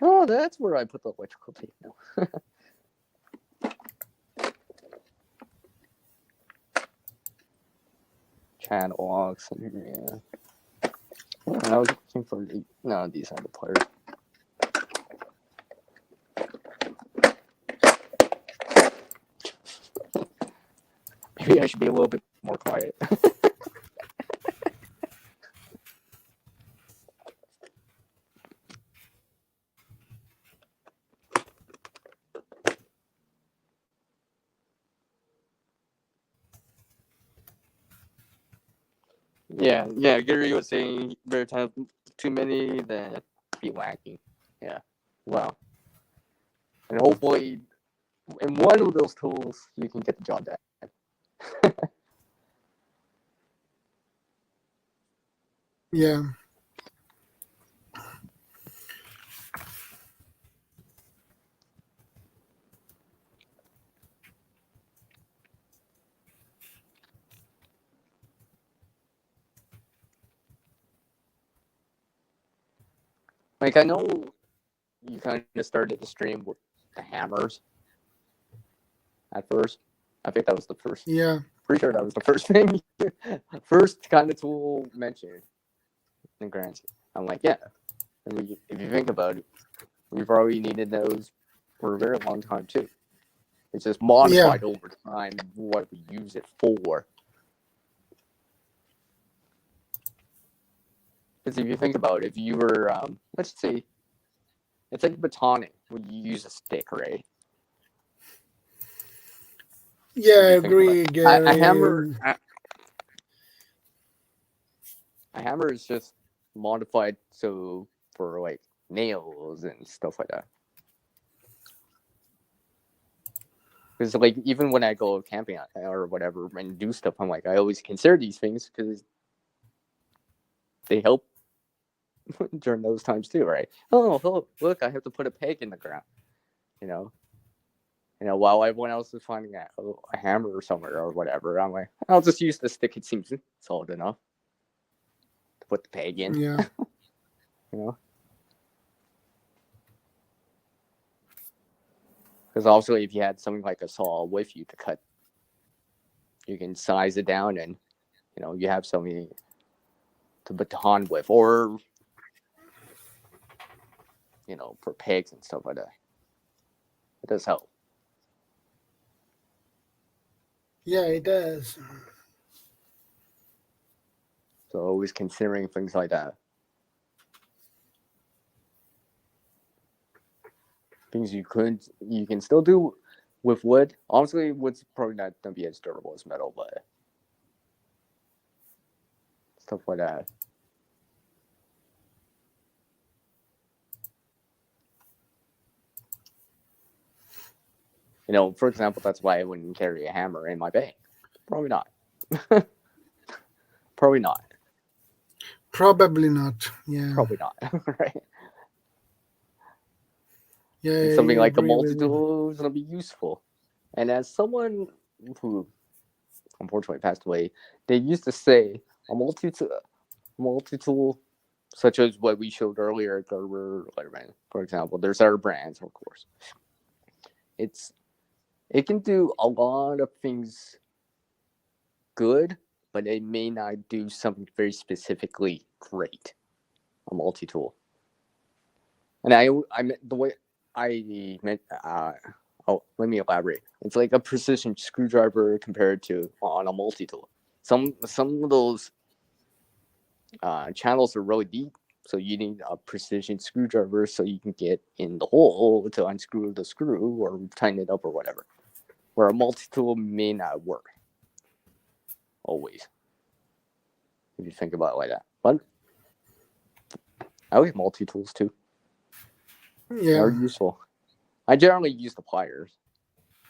Speaker 5: Oh, that's where I put the electrical tape now. Channel locks. Yeah. I was looking for these are the pliers. Maybe I should be a little bit more quiet. Yeah, Gary was saying better to have too many than be lacking. Yeah. Wow. And hopefully in one of those tools you can get the job done.
Speaker 1: yeah.
Speaker 5: Like I know you kind of started the stream with the hammers at first. I think that was the first.
Speaker 1: Yeah.
Speaker 5: Pretty sure that was the first thing, first kind of tool mentioned in Grant. I'm like, yeah. If you think about it, we've already needed those for a very long time too. It's just modified over time what we use it for. Because if you think about it, if you were, let's see, it's like batoning when you use a stick, right?
Speaker 1: Yeah, I
Speaker 5: If you think about
Speaker 1: agree,
Speaker 5: it.
Speaker 1: Gary.
Speaker 5: A hammer. A hammer is just modified so for like nails and stuff like that. Because like even when I go camping or whatever and do stuff, I'm like I always consider these things because they help during those times too, right? Oh, look, I have to put a peg in the ground. You know, while everyone else is finding a hammer somewhere or whatever, I'm like, I'll just use the stick. It seems solid enough to put the peg in.
Speaker 1: Yeah.
Speaker 5: You know, because also if you had something like a saw with you to cut, you can size it down and you have something to baton with, or for pegs and stuff like that. It does help.
Speaker 1: Yeah, it does.
Speaker 5: So always considering things like that. Things you can still do with wood. Honestly, wood's probably not gonna be as durable as metal, but stuff like that. For example, that's why I wouldn't carry a hammer in my bag. Probably not. Probably not.
Speaker 1: Probably not. Yeah.
Speaker 5: Probably not. Right.
Speaker 1: Yeah.
Speaker 5: Something
Speaker 1: I
Speaker 5: like a
Speaker 1: agree with you.
Speaker 5: multi-tool is gonna be useful. And as someone who unfortunately passed away, they used to say a multi-tool, such as what we showed earlier at Gerber, for example. There's other brands, of course. It can do a lot of things good, but it may not do something very specifically great. A multi-tool. And I meant the way I meant. Let me elaborate. It's like a precision screwdriver compared to on a multi-tool. Some of those channels are really deep, so you need a precision screwdriver so you can get in the hole to unscrew the screw or tighten it up or whatever. Where a multi-tool may not work always, if you think about it like that. But I like multi-tools too.
Speaker 1: Yeah.
Speaker 5: They're useful. I generally use the pliers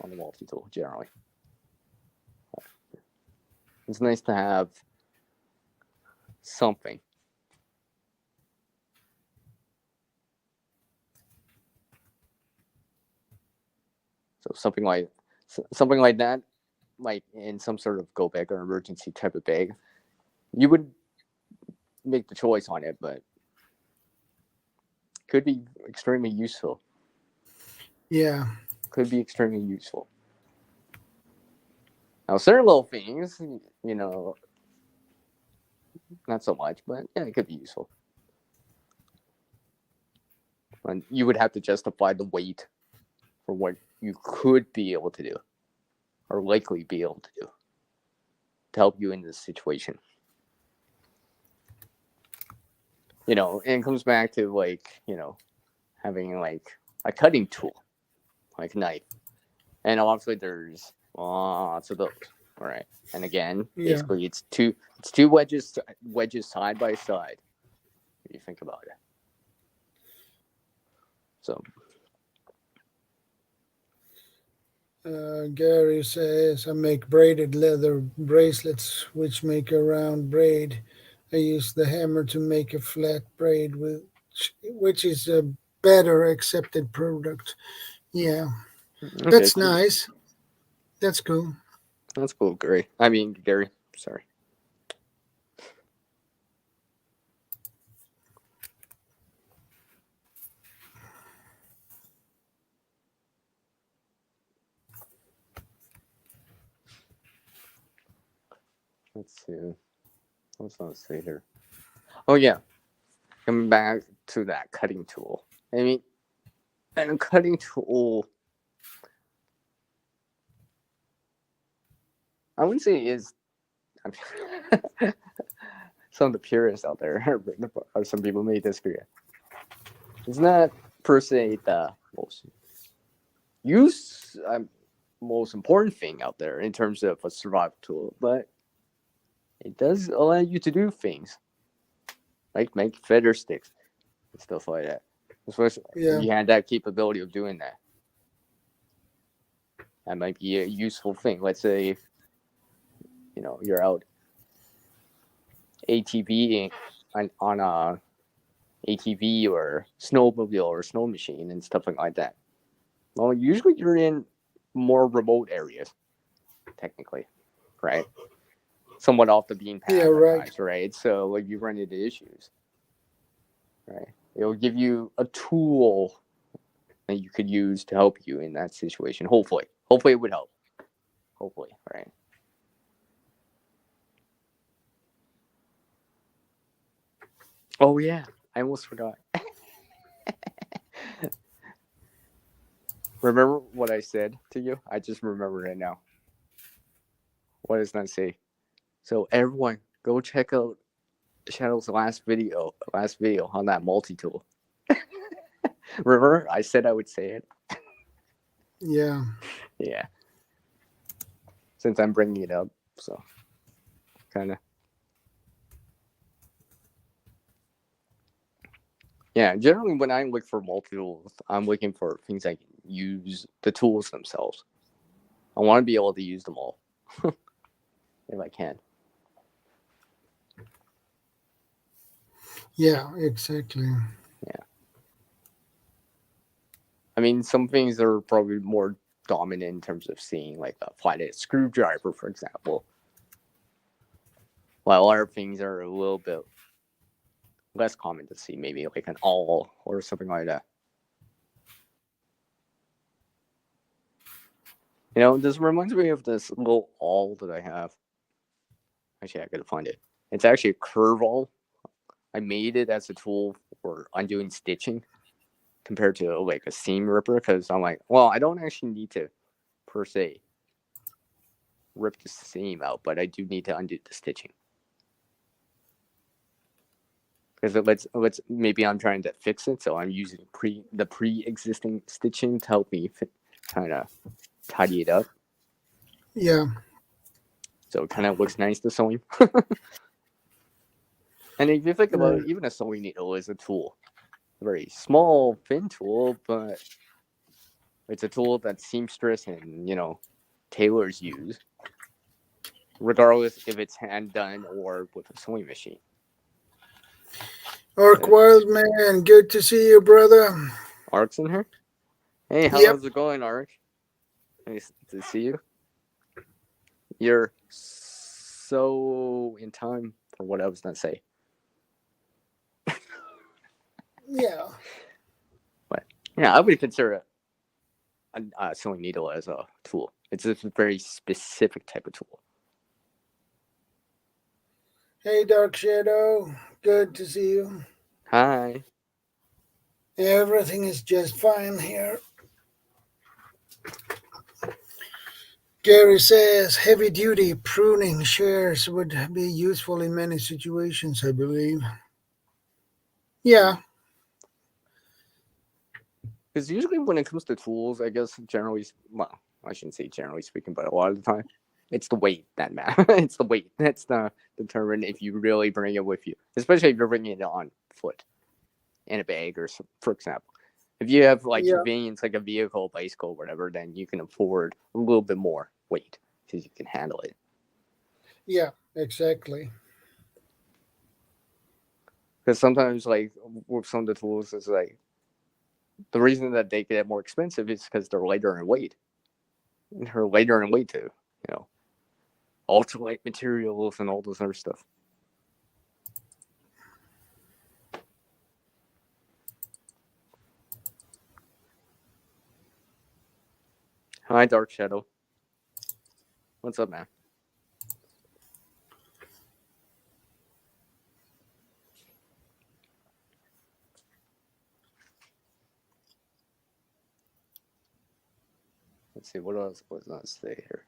Speaker 5: on the multi-tool, generally. It's nice to have something. So something like that, like in some sort of go bag or emergency type of bag, you would make the choice on it, but could be extremely useful.
Speaker 1: Yeah.
Speaker 5: Could be extremely useful. Now, certain little things, not so much, but yeah, it could be useful. And you would have to justify the weight for what you could be able to do, or likely be able to do, to help you in this situation. And it comes back to having like a cutting tool, like a knife. And obviously there's lots of those. All right. And again, basically it's two wedges side by side, if you think about it. So
Speaker 1: Gary says, I make braided leather bracelets which make a round braid. I use the hammer to make a flat braid, which is a better accepted product. Yeah.
Speaker 5: okay,
Speaker 1: That's
Speaker 5: cool.
Speaker 1: nice. That's cool.
Speaker 5: That's cool, Gary. Sorry. Let's see. What was I going to say here? Oh, yeah. Coming back to that cutting tool. I mean, and a cutting tool, I wouldn't say it is. I mean, some of the purists out there, or some people may disagree. It's not per se the most use. most important thing out there in terms of a survival tool, but it does allow you to do things like make feather sticks and stuff like that. Especially if you had that capability of doing that. That might be a useful thing. Let's say, you're out ATV on a ATV or snowmobile or snow machine and stuff like that. Well, usually you're in more remote areas, technically, right? Somewhat off the beaten path at times, right? So like you run into issues, right? It'll give you a tool that you could use to help you in that situation. Hopefully it would help. Hopefully, right? Oh yeah, I almost forgot. Remember what I said to you? I just remember it now. What does that say? So everyone, go check out Shadow's last video on that multi-tool. Remember, I said I would say it.
Speaker 1: Yeah.
Speaker 5: Yeah. Since I'm bringing it up, so kind of. Yeah, generally when I look for multi-tools, I'm looking for things I can use the tools themselves. I want to be able to use them all if I can.
Speaker 1: Yeah, exactly.
Speaker 5: Yeah. I mean, some things are probably more dominant in terms of seeing, like a flathead screwdriver, for example. While other things are a little bit less common to see, maybe like an awl or something like that. This reminds me of this little awl that I have. Actually, I gotta find it. It's actually a curve awl. I made it as a tool for undoing stitching compared to like a seam ripper, because I'm like, well, I don't actually need to per se rip the seam out, but I do need to undo the stitching. Because let's maybe I'm trying to fix it, so I'm using the pre-existing stitching to help me kind of tidy it up.
Speaker 1: Yeah.
Speaker 5: So it kind of looks nice to sewing. And if you think about it, even a sewing needle is a tool. A very small, thin tool, but it's a tool that seamstress and, tailors use, regardless if it's hand done or with a sewing machine.
Speaker 1: Ark Wildman, good to see you, brother.
Speaker 5: Ark's in here? Hey, how's it going, Ark? Nice to see you. You're so in time for what I was going to say.
Speaker 1: Yeah.
Speaker 5: But, yeah, I would consider a sewing needle as a tool. It's a very specific type of tool.
Speaker 1: Hey, Dark Shadow. Good to see you.
Speaker 5: Hi.
Speaker 1: Everything is just fine here. Gary says heavy-duty pruning shears would be useful in many situations, I believe. Yeah.
Speaker 5: Because usually when it comes to tools, I guess I shouldn't say generally speaking, but a lot of the time, it's the weight that matters. It's the weight that's determined if you really bring it with you, especially if you're bringing it on foot in a bag or, for example. If you have convenience like a vehicle, bicycle, whatever, then you can afford a little bit more weight because you can handle it.
Speaker 1: Yeah, exactly.
Speaker 5: Because sometimes, like with some of the tools, it's like the reason that they get more expensive is because they're lighter in weight. They're lighter in weight too, ultralight materials and all this other stuff. Hi, Dark Shadow. What's up, man? Let's see, what else was not say here?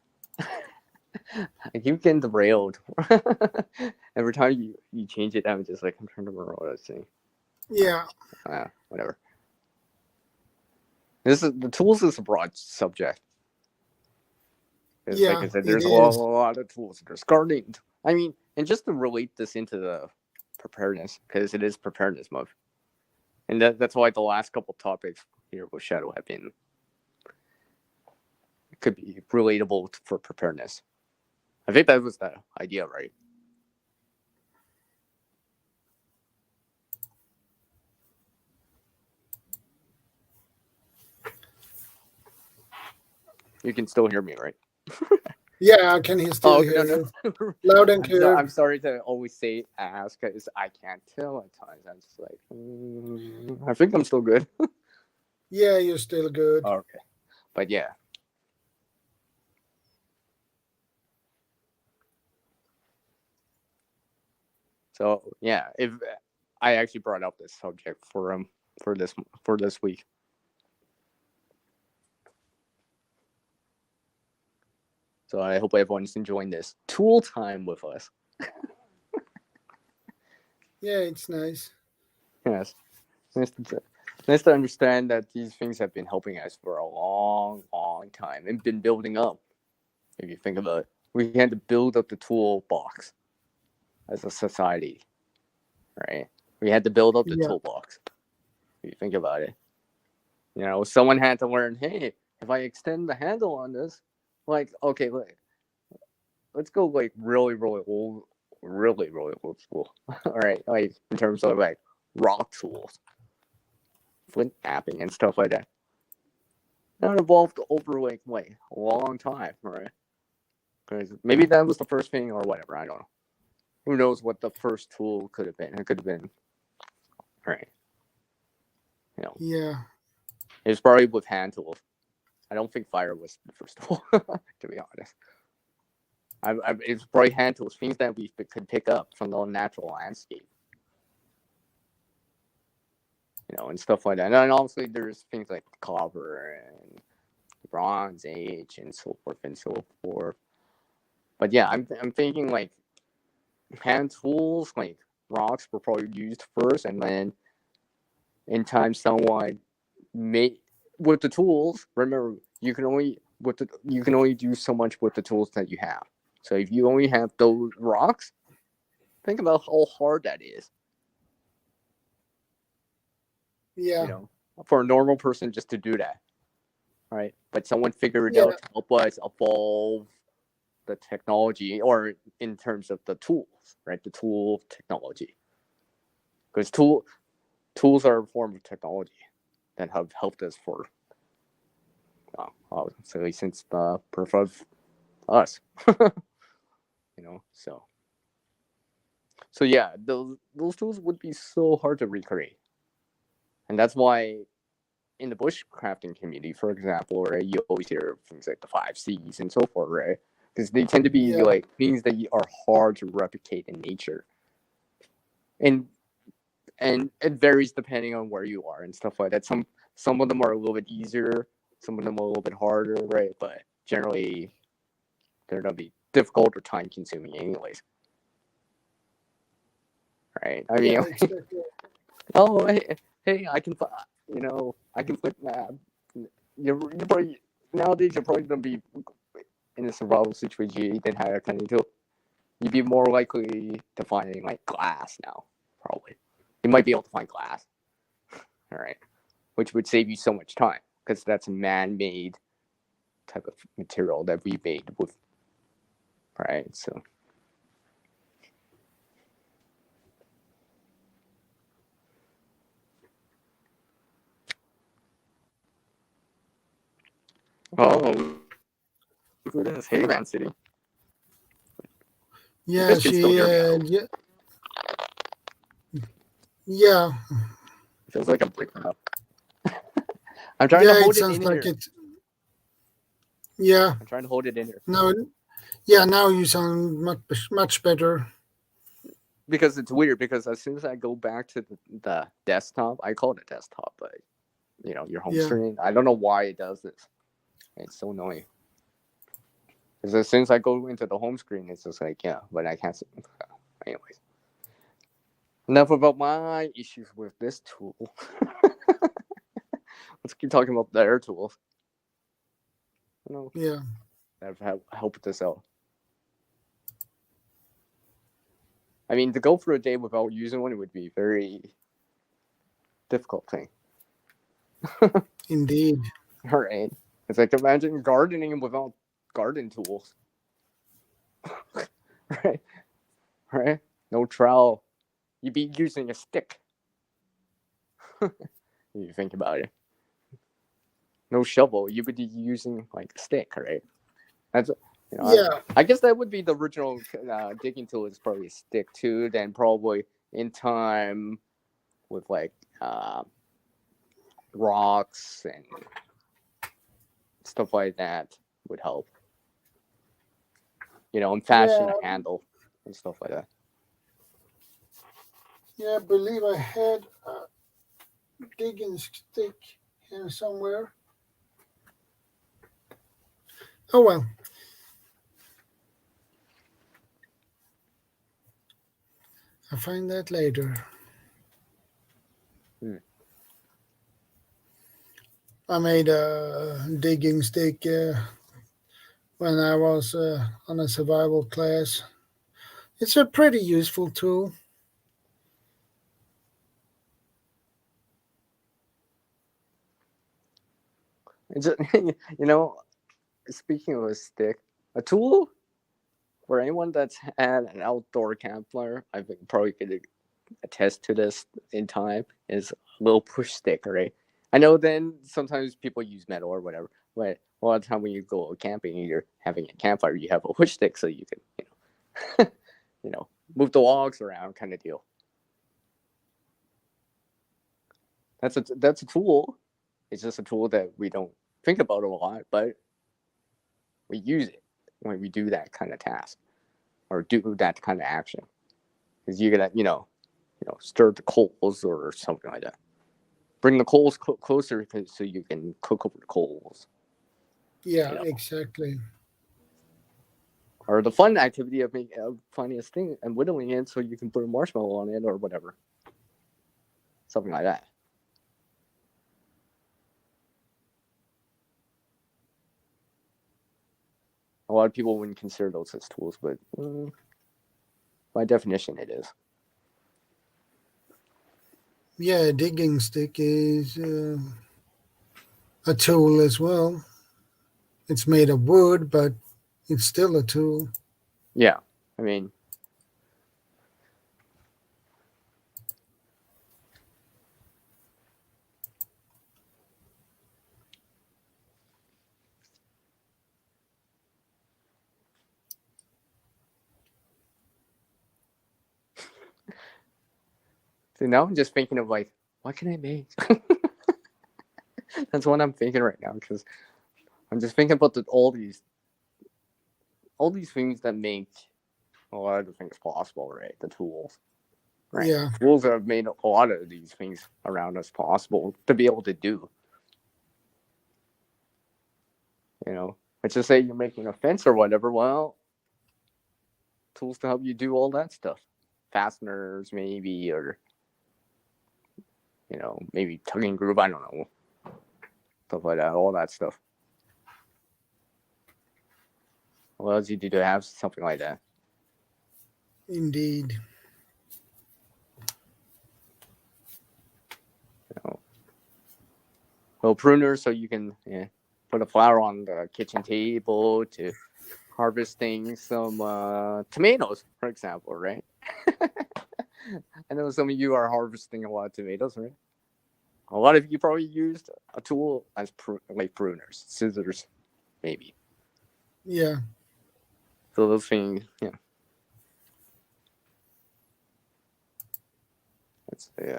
Speaker 5: I keep getting derailed. Every time you change it, I'm just like, I'm trying to remember what I was saying.
Speaker 1: Yeah.
Speaker 5: Whatever. The tools is a broad subject. Because
Speaker 1: Yeah,
Speaker 5: like I said,
Speaker 1: it
Speaker 5: there's a
Speaker 1: is.
Speaker 5: lot of tools. There's guarding. I mean, and just to relate this into the preparedness, because it is preparedness month. And that's why the last couple topics here with Shadow have been could be relatable for preparedness. I think that was the idea, right? You can still hear me, right?
Speaker 1: Yeah, I can still hear
Speaker 5: no.
Speaker 1: you. Loud and clear.
Speaker 5: I'm sorry to always say ask because I can't tell at times. I'm just like, I think I'm still good.
Speaker 1: Yeah, you're still good.
Speaker 5: Okay, but yeah. So yeah, if I actually brought up this subject for this week. So I hope everyone's enjoying this tool time with us.
Speaker 1: Yeah, it's nice.
Speaker 5: Yes. Nice to understand that these things have been helping us for a long, long time and been building up. If you think about it, we had to build up the toolbox as a society, right? We had to build up the toolbox. If you think about it, someone had to learn. Hey, if I extend the handle on this, like, okay, let's go like really, really old, really, really old school. All right, like in terms of like rock tools, flint tapping and stuff like that. That evolved over like a long time, right? Because maybe that was the first thing or whatever. I don't know. Who knows what the first tool could have been? It could have been, right?
Speaker 1: Yeah.
Speaker 5: It was probably with hand tools. I don't think fire was the first tool, to be honest. It's probably hand tools, things that we could pick up from the natural landscape. And stuff like that. And obviously there's things like copper and Bronze Age and so forth and so forth. But yeah, I'm thinking like hand tools, like rocks were probably used first, and then in time someone made with the tools. Remember, you can only do so much with the tools that you have. So if you only have those rocks, think about how hard that is.
Speaker 1: Yeah.
Speaker 5: For a normal person just to do that, right? But someone figured it out to help us evolve the technology, or in terms of the tools, right? The tool technology, because tools are a form of technology that have helped us for, obviously since the birth of us. So yeah, those tools would be so hard to recreate, and that's why in the bushcrafting community, for example, right, you always hear things like the 5 C's and so forth, right? Because they tend to be like things that are hard to replicate in nature, and it varies depending on where you are and stuff like that. Some of them are a little bit easier, some of them are a little bit harder, right? But generally, they're gonna be difficult or time consuming, anyways. Right? I mean, oh hey, I can flip map. You're probably nowadays you're probably gonna be in a survival situation you didn't have kind of tool. You'd be more likely to find like glass now, probably. You might be able to find glass, all right, which would save you so much time because that's a man-made type of material that we made with, right? So. Oh, look at this. Hey, Man City.
Speaker 1: Yeah, yeah.
Speaker 5: It feels like I'm breaking up. I'm trying to hold it in here.
Speaker 1: Yeah.
Speaker 5: I'm trying to hold it in here.
Speaker 1: No, now you sound much better.
Speaker 5: Because it's weird, because as soon as I go back to the desktop, I call it a desktop, but your home screen, I don't know why it does this. It's so annoying. Because as soon as I go into the home screen, it's just like, but I can't see. Anyways. Enough about my issues with this tool. Let's keep talking about their tools.
Speaker 1: Yeah.
Speaker 5: that have helped us out. I mean, to go for a day without using one would be a very difficult thing.
Speaker 1: Indeed.
Speaker 5: All right. It's like imagine gardening without garden tools. Right? Right? No trowel. You'd be using a stick. You think about it. No shovel. You would be using like a stick, right? That's
Speaker 1: Yeah.
Speaker 5: I guess that would be the original digging tool. Is probably a stick too. Then probably in time with like rocks and stuff like that would help. And fashion a handle and stuff like that.
Speaker 1: Yeah, I believe I had a digging stick here somewhere. Oh well. I'll find that later. I made a digging stick when I was on a survival class. It's a pretty useful tool.
Speaker 5: Speaking of a stick, a tool for anyone that's had an outdoor campfire, I think probably could attest to this in time, is a little push stick, right? I know then sometimes people use metal or whatever, but a lot of the time when you go camping and you're having a campfire, you have a push stick so you can, move the logs around kind of deal. That's a tool. It's just a tool that we don't think about a lot, but we use it when we do that kind of task or do that kind of action. Because you're gonna, stir the coals or something like that. Bring the coals closer so you can cook over the coals.
Speaker 1: Yeah, exactly.
Speaker 5: Or the fun activity of finding a thing and whittling it so you can put a marshmallow on it or whatever. Something like that. A lot of people wouldn't consider those as tools, but by definition, it is.
Speaker 1: Yeah, a digging stick is a tool as well. It's made of wood, but it's still a tool.
Speaker 5: Yeah, I mean, so now I'm just thinking of like, what can I make? That's what I'm thinking right now because I'm just thinking about all these things that make a lot of the things possible, right? The tools, right?
Speaker 1: Yeah.
Speaker 5: Tools have made a lot of these things around us possible to be able to do. Let's just say you're making a fence or whatever. Well, tools to help you do all that stuff, fasteners maybe, or maybe tugging groove. I don't know, stuff like that. All that stuff. What else you do to have something like that?
Speaker 1: Indeed.
Speaker 5: Well, pruners, so you can put a flower on the kitchen table to harvesting some tomatoes, for example, right? I know some of you are harvesting a lot of tomatoes, right? A lot of you probably used a tool as like pruners, scissors, maybe.
Speaker 1: Yeah.
Speaker 5: So those things, yeah. Let's see.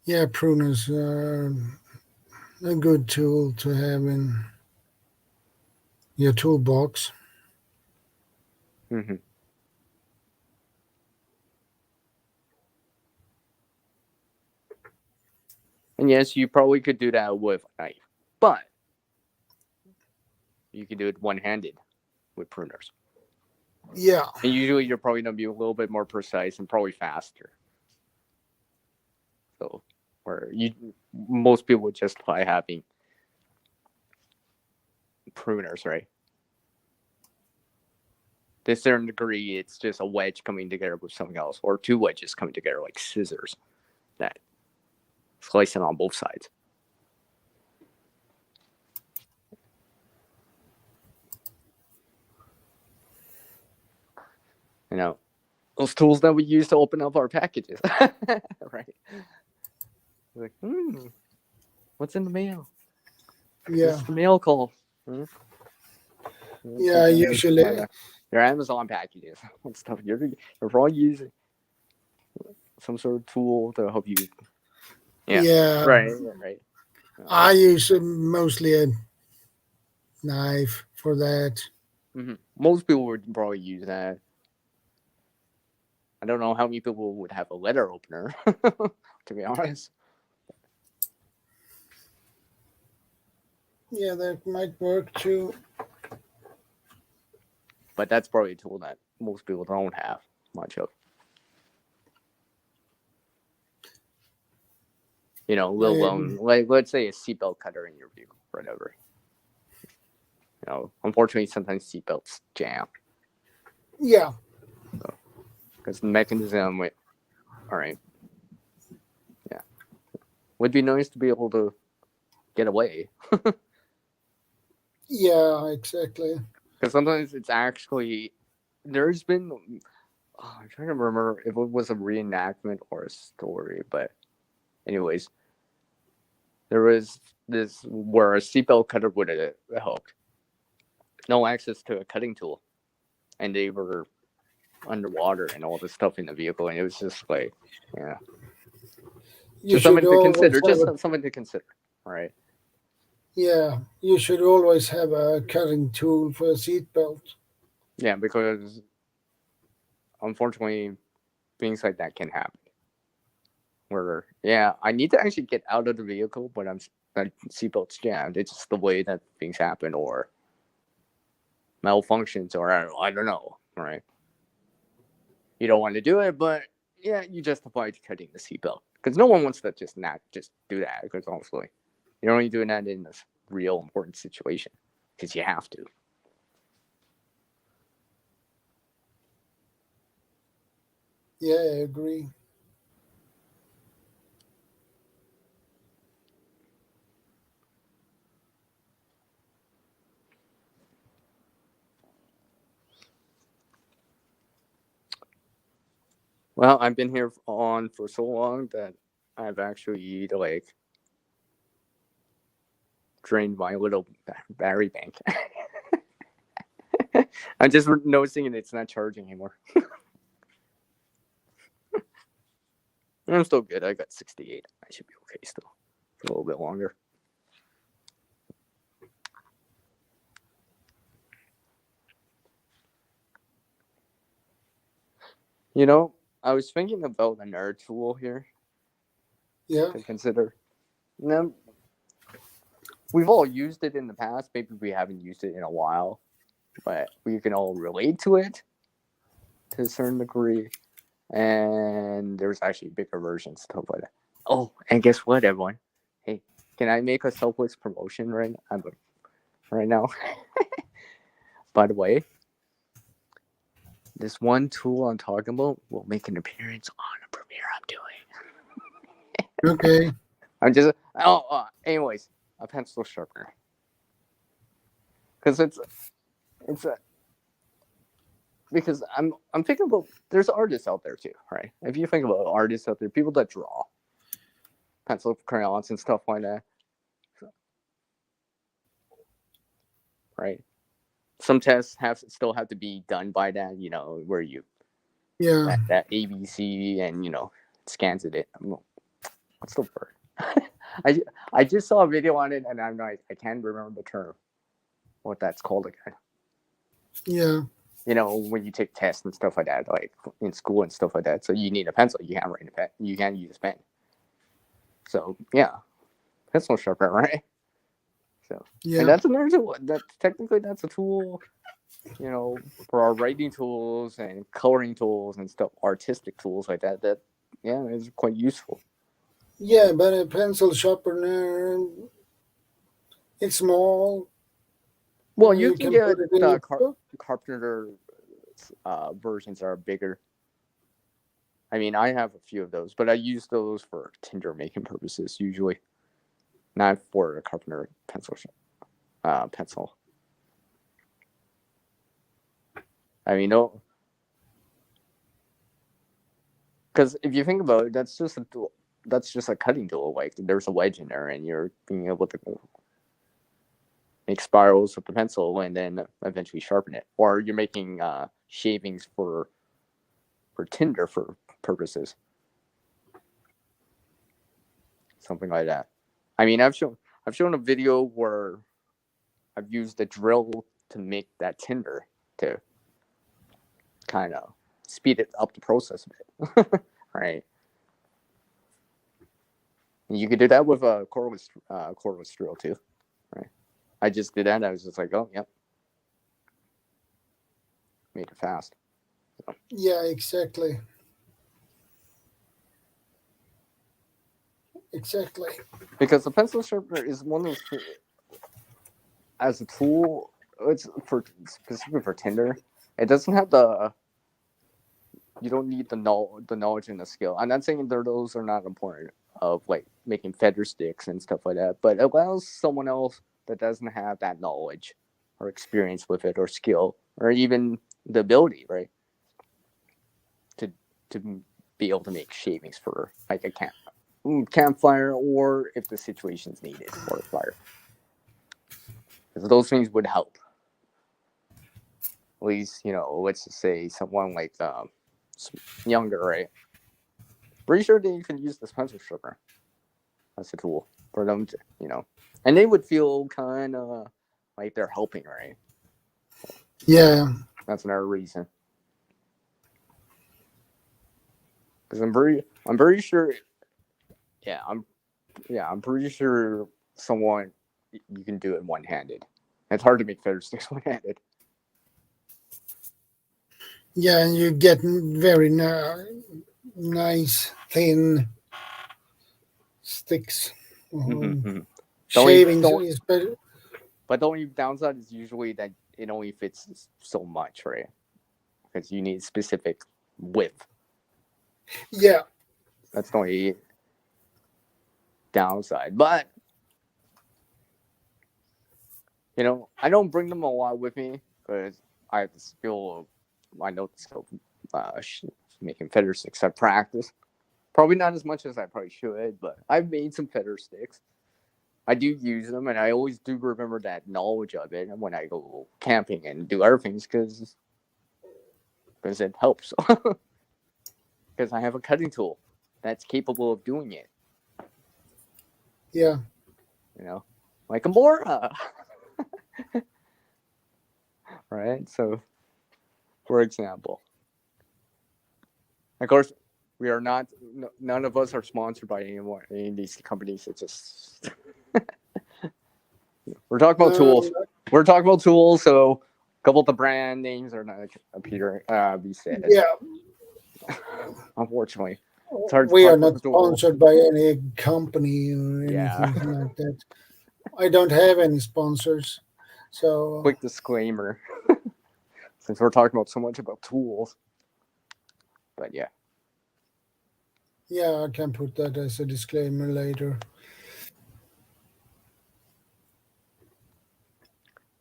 Speaker 1: Yeah, pruners are a good tool to have in your toolbox.
Speaker 5: Mm-hmm. And yes, you probably could do that with a knife, but you can do it one-handed with pruners.
Speaker 1: Yeah.
Speaker 5: And usually you're probably going to be a little bit more precise and probably faster. So, where most people would justify having pruners, right? To a certain degree, it's just a wedge coming together with something else, or two wedges coming together like scissors that slice it on both sides. You know, those tools that we use to open up our packages, right? Like, what's in the mail?
Speaker 1: Yeah.
Speaker 5: What's the mail call?
Speaker 1: Yeah, usually.
Speaker 5: Your Amazon packages and stuff. You're probably using some sort of tool to help you.
Speaker 1: Yeah.
Speaker 5: Right.
Speaker 1: I use mostly a knife for that.
Speaker 5: Mm-hmm. Most people would probably use that. I don't know how many people would have a letter opener, to be honest.
Speaker 1: Yeah, that might work too.
Speaker 5: But that's probably a tool that most people don't have much of. You know, let alone, like, let's say a seatbelt cutter in your vehicle, or whatever. You know, unfortunately, sometimes seatbelts jam.
Speaker 1: Yeah.
Speaker 5: Because the mechanism, all right. Yeah. Would be nice to be able to get away.
Speaker 1: Yeah, exactly.
Speaker 5: Because sometimes it's actually, there's been, I'm trying to remember if it was a reenactment or a story, but anyways, there was this where a seatbelt cutter would have helped. No access to a cutting tool. And they were underwater and all this stuff in the vehicle. And it was just like, yeah. Just something to consider. Just something to consider. All right.
Speaker 1: Yeah, you should always have a cutting tool for a seatbelt.
Speaker 5: Yeah, because unfortunately, things like that can happen. Where, yeah, I need to actually get out of the vehicle, but that seatbelt's jammed. It's just the way that things happen, or malfunctions, or I don't know, right? You don't want to do it, but yeah, you justify cutting the seatbelt because no one wants to just do that. Because honestly, you're only doing that in this real important situation because you have to.
Speaker 1: Yeah, I agree.
Speaker 5: Well, I've been here on for so long that I've actually drained my little battery bank. I'm just noticing it's not charging anymore. I'm still good. I got 68. I should be okay still for a little bit longer. You know, I was thinking about another tool here.
Speaker 1: Yeah.
Speaker 5: To consider. Now, we've all used it in the past. Maybe we haven't used it in a while, but we can all relate to it to a certain degree. And there's actually bigger versions, stuff like that. Oh, and guess what, everyone? Hey, can I make a selfless promotion right now? By the way, this one tool I'm talking about will make an appearance on a premiere I'm doing.
Speaker 1: Okay.
Speaker 5: I'm just anyways, a pencil sharpener. Because because I'm thinking about, there's artists out there too, right? If you think about artists out there, people that draw pencil crayons and stuff like that, right? Some tests still have to be done by that, you know, where you that ABC and it scans it. What's the word? I just saw a video on it and I'm like, I can't remember the term, what that's called again.
Speaker 1: Yeah.
Speaker 5: You know, when you take tests and stuff like that, like in school and stuff like that. So you need a pencil. You can't write a pen. You can't use a pen. So yeah, pencil sharpener, right? So,
Speaker 1: Yeah.
Speaker 5: and that's another tool. That's a tool, for our writing tools and coloring tools and stuff, artistic tools like that. That is quite useful.
Speaker 1: Yeah, but a pencil sharpener, it's small.
Speaker 5: Well, you can get
Speaker 1: put it in
Speaker 5: the
Speaker 1: your book.
Speaker 5: carpenter versions that are bigger. I mean, I have a few of those, but I use those for tinder making purposes usually, not for a carpenter pencil. Pencil. I mean, no, because if you think about it, that's just a tool. That's just a cutting tool. Like there's a wedge in there, and you're being able to make spirals with the pencil, and then eventually sharpen it. Or you're making shavings for tinder for purposes, something like that. I mean, I've shown a video where I've used a drill to make that tinder to kind of speed it up the process a bit, right? And you could do that with a cordless drill too, right? I just did that. I was just like, oh, yep, made it fast. So.
Speaker 1: Yeah, exactly. Exactly.
Speaker 5: Because the pencil sharpener is one of those as a tool. It's specifically for tinder. It doesn't have you don't need the knowledge and the skill. I'm not saying those are not important of like making feather sticks and stuff like that, but it allows someone else that doesn't have that knowledge or experience with it or skill or even the ability, right, to be able to make shavings for like a campfire, or if the situation's needed for a fire, because those things would help. At least, let's just say someone like younger, right? Pretty sure they can use this pencil sharpener as a tool for them to, and they would feel kind of like they're helping, right?
Speaker 1: Yeah.
Speaker 5: That's another reason. Because I'm pretty sure. Yeah, I'm pretty sure someone you can do it one-handed. It's hard to make feather sticks one-handed.
Speaker 1: Yeah, and you get very nice thin sticks.
Speaker 5: Mm-hmm.
Speaker 1: Shavings is better.
Speaker 5: But the only downside is usually that it only fits so much, right? Because you need specific width.
Speaker 1: Yeah.
Speaker 5: That's the only downside. But, I don't bring them a lot with me because I have the skill of making feather sticks. I practice. Probably not as much as I probably should, but I've made some feather sticks. I do use them, and I always do remember that knowledge of it when I go camping and do other things because it helps. Because I have a cutting tool that's capable of doing it.
Speaker 1: Yeah.
Speaker 5: Like a Mora. Right? So, for example. Of course, we are not, none of us are sponsored by any of these companies. It's just, we're talking about tools. We're talking about tools, so a couple of the brand names are not be said.
Speaker 1: Yeah.
Speaker 5: Unfortunately. It's hard
Speaker 1: we
Speaker 5: to
Speaker 1: are not sponsored by any company or anything like that. I don't have any sponsors. So
Speaker 5: quick disclaimer. Since we're talking about so much about tools. But yeah.
Speaker 1: Yeah, I can put that as a disclaimer later.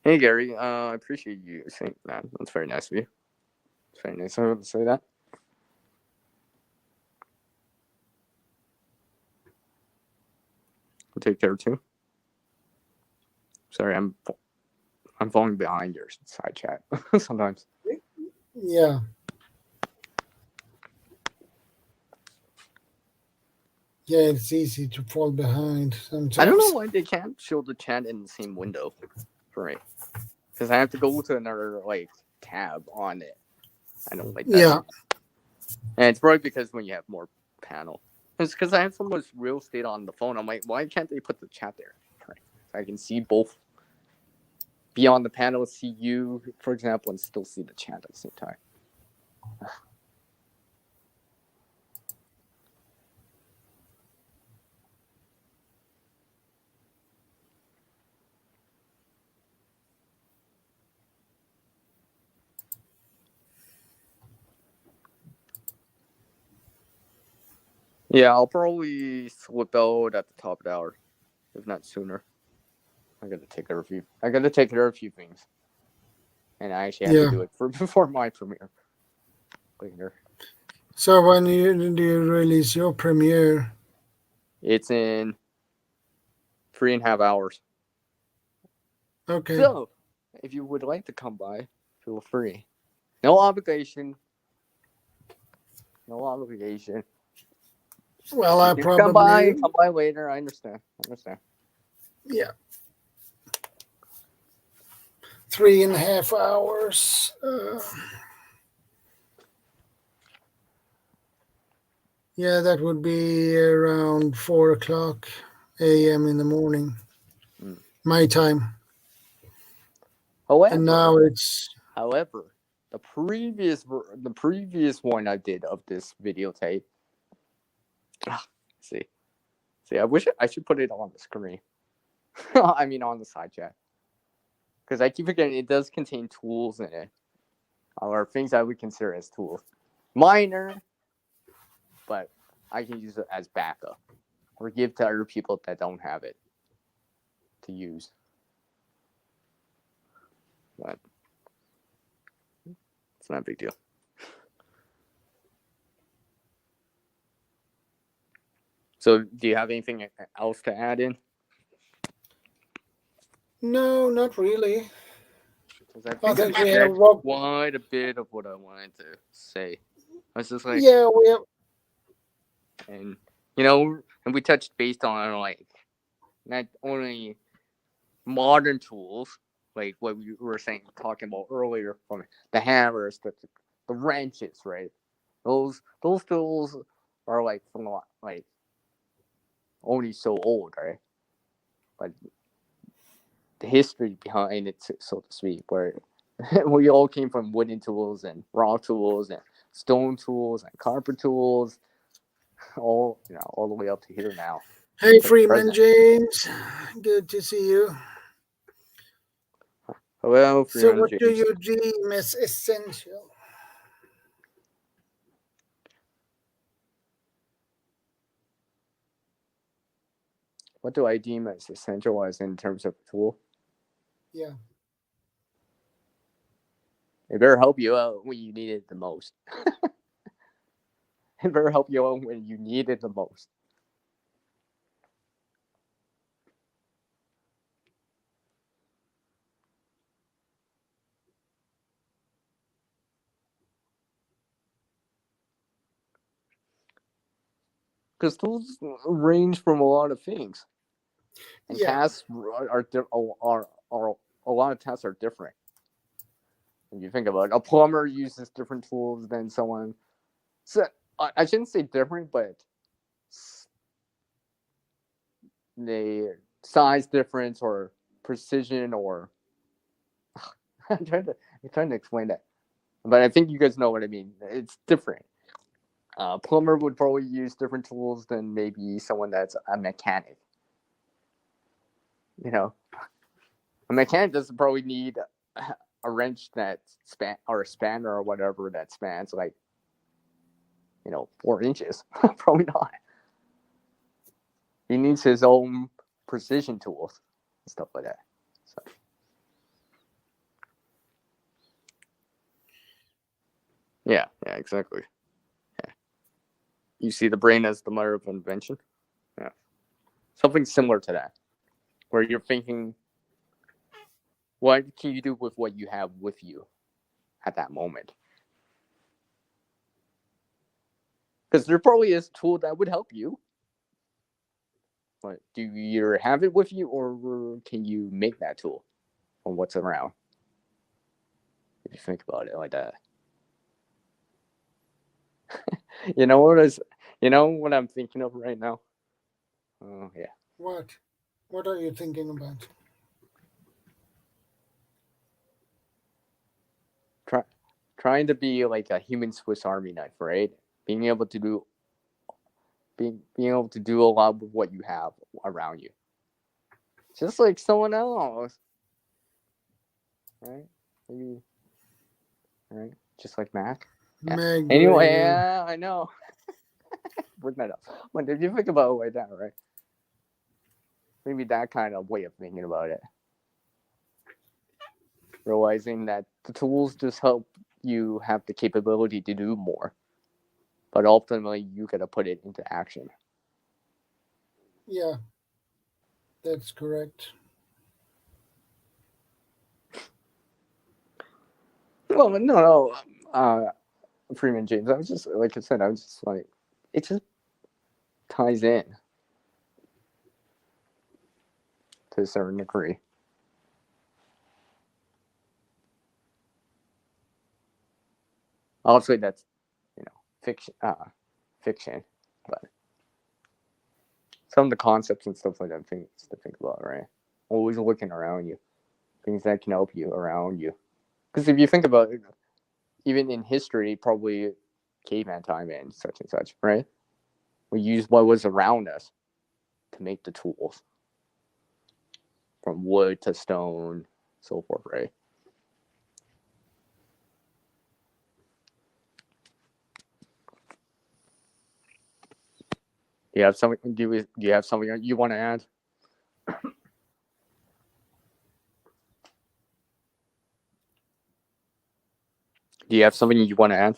Speaker 5: Hey Gary, I appreciate you saying that. That's very nice of you. It's very nice of you to say that. I'll take care too. Sorry, I'm falling behind your side chat sometimes.
Speaker 1: Yeah. Yeah, it's easy to fall behind sometimes.
Speaker 5: I don't know why they can't show the chat in the same window for me. Because I have to go to another tab on it. I don't like that.
Speaker 1: Yeah.
Speaker 5: And it's probably because when you have more panel. It's because I have so much real estate on the phone. I'm like, why can't they put the chat there? Right. I can see both. Be on the panel, see you, for example, and still see the chat at the same time. Yeah, I'll probably slip out at the top of the hour, if not sooner. I gotta take care of a few things, and I actually have to do it before my premiere later.
Speaker 1: So when do you release your premiere?
Speaker 5: It's in 3.5 hours.
Speaker 1: Okay.
Speaker 5: So, if you would like to come by, feel free. No obligation. No obligation.
Speaker 1: Well, I
Speaker 5: You can
Speaker 1: probably
Speaker 5: come by later. I understand.
Speaker 1: Yeah. 3.5 hours. Yeah, that would be around 4:00 a.m. in the morning, my time.
Speaker 5: However,
Speaker 1: And now it's
Speaker 5: the previous one I did of this videotape. See, I wish I should put it on the screen. I mean, on the side chat, because I keep forgetting it does contain tools in it, or things I would consider as tools. Minor, but I can use it as backup, or give to other people that don't have it to use. But it's not a big deal. So, do you have anything else to add in?
Speaker 1: No, not really.
Speaker 5: I think we
Speaker 1: have
Speaker 5: quite a bit of what I wanted to say. I was just like,
Speaker 1: yeah, we have.
Speaker 5: And and we touched based on like not only modern tools, like what we were talking about earlier, from the hammers, the wrenches, right? Those tools are like from like only so old, right? But the history behind it, so to speak, where we all came from wooden tools and raw tools and stone tools and carpet tools, all the way up to here now.
Speaker 1: Hey, Freeman James, good to see you.
Speaker 5: Hello,
Speaker 1: So,
Speaker 5: Freeman
Speaker 1: what
Speaker 5: James.
Speaker 1: do you deem as essential?
Speaker 5: What do I deem as essential as in terms of a tool?
Speaker 1: Yeah.
Speaker 5: It better help you out when you need it the most. It better help you out when you need it the most. Because tools range from a lot of things, and tasks are a lot of tasks are different. When you think about it, a plumber uses different tools than someone. So I shouldn't say different, but the size difference or precision, or I'm trying to explain that, but I think you guys know what I mean. It's different. Plumber would probably use different tools than maybe someone that's a mechanic. A mechanic doesn't probably need a wrench that or a spanner or whatever that spans like 4 inches. Probably not. He needs his own precision tools and stuff like that. So. Yeah, exactly. Yeah. You see the brain as the mother of invention? Yeah. Something similar to that, where you're thinking, what can you do with what you have with you at that moment? Because there probably is a tool that would help you. But do you either have it with you, or can you make that tool from what's around? If you think about it like that. You know what I'm thinking of right now? Oh, yeah.
Speaker 1: What? What are you thinking about?
Speaker 5: Trying to be like a human Swiss Army knife, right? Being able to do a lot with what you have around you, just like someone else, right? Maybe, right? Just like Mac.
Speaker 1: Meg
Speaker 5: Anyway,
Speaker 1: Grader.
Speaker 5: yeah, I know. Bring that up. But if you think about it like that, right? Maybe that kind of way of thinking about it. Realizing that the tools just help you have the capability to do more, but ultimately you gotta put it into action.
Speaker 1: Yeah, that's correct.
Speaker 5: Well, no, Freeman James. I was just like I said. I was just like, it just ties in to a certain degree. Obviously, that's fiction, but some of the concepts and stuff like that things to think about, right? Always looking around you, things that can help you around you. Because if you think about it, even in history, probably caveman time and such, right? We used what was around us to make the tools, from wood to stone, so forth, right? Do you have something? Do you have something you want to add? Do you have something you want to add?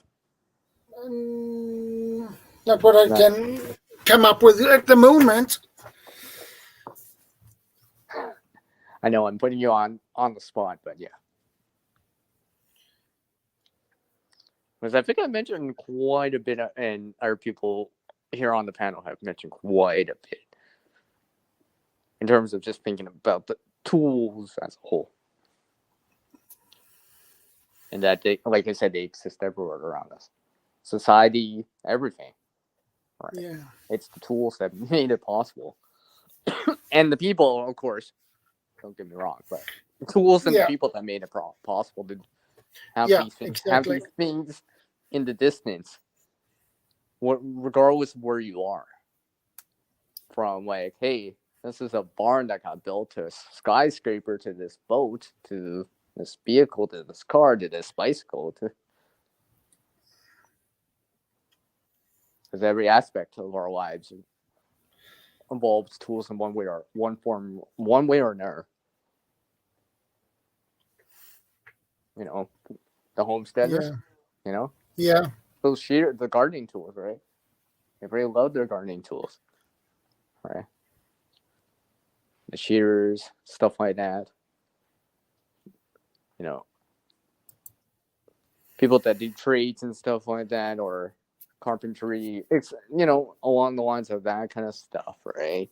Speaker 1: Not what I
Speaker 5: No.
Speaker 1: can come up with at the moment.
Speaker 5: I know I'm putting you on the spot, but yeah. Because I think I mentioned quite a bit, and our people here on the panel have mentioned quite a bit in terms of just thinking about the tools as a whole. And that they, like I said, they exist everywhere around us. Society, everything. Right.
Speaker 1: Yeah.
Speaker 5: It's the tools that made it possible. And the people, of course, don't get me wrong, but the tools and the people that made it possible to have these things,
Speaker 1: exactly.
Speaker 5: have these things in the distance, regardless of where you are. From like, hey, this is a barn that got built, to a skyscraper, to this boat, to this vehicle, to this car, to this bicycle, to because every aspect of our lives involves tools in one way or another. You know, the homesteaders. You know, those the gardening tools, right? Everybody loved their gardening tools, right? The shearers, stuff like that. You know, people that do trades and stuff like that, or carpentry, it's, along the lines of that kind of stuff, right?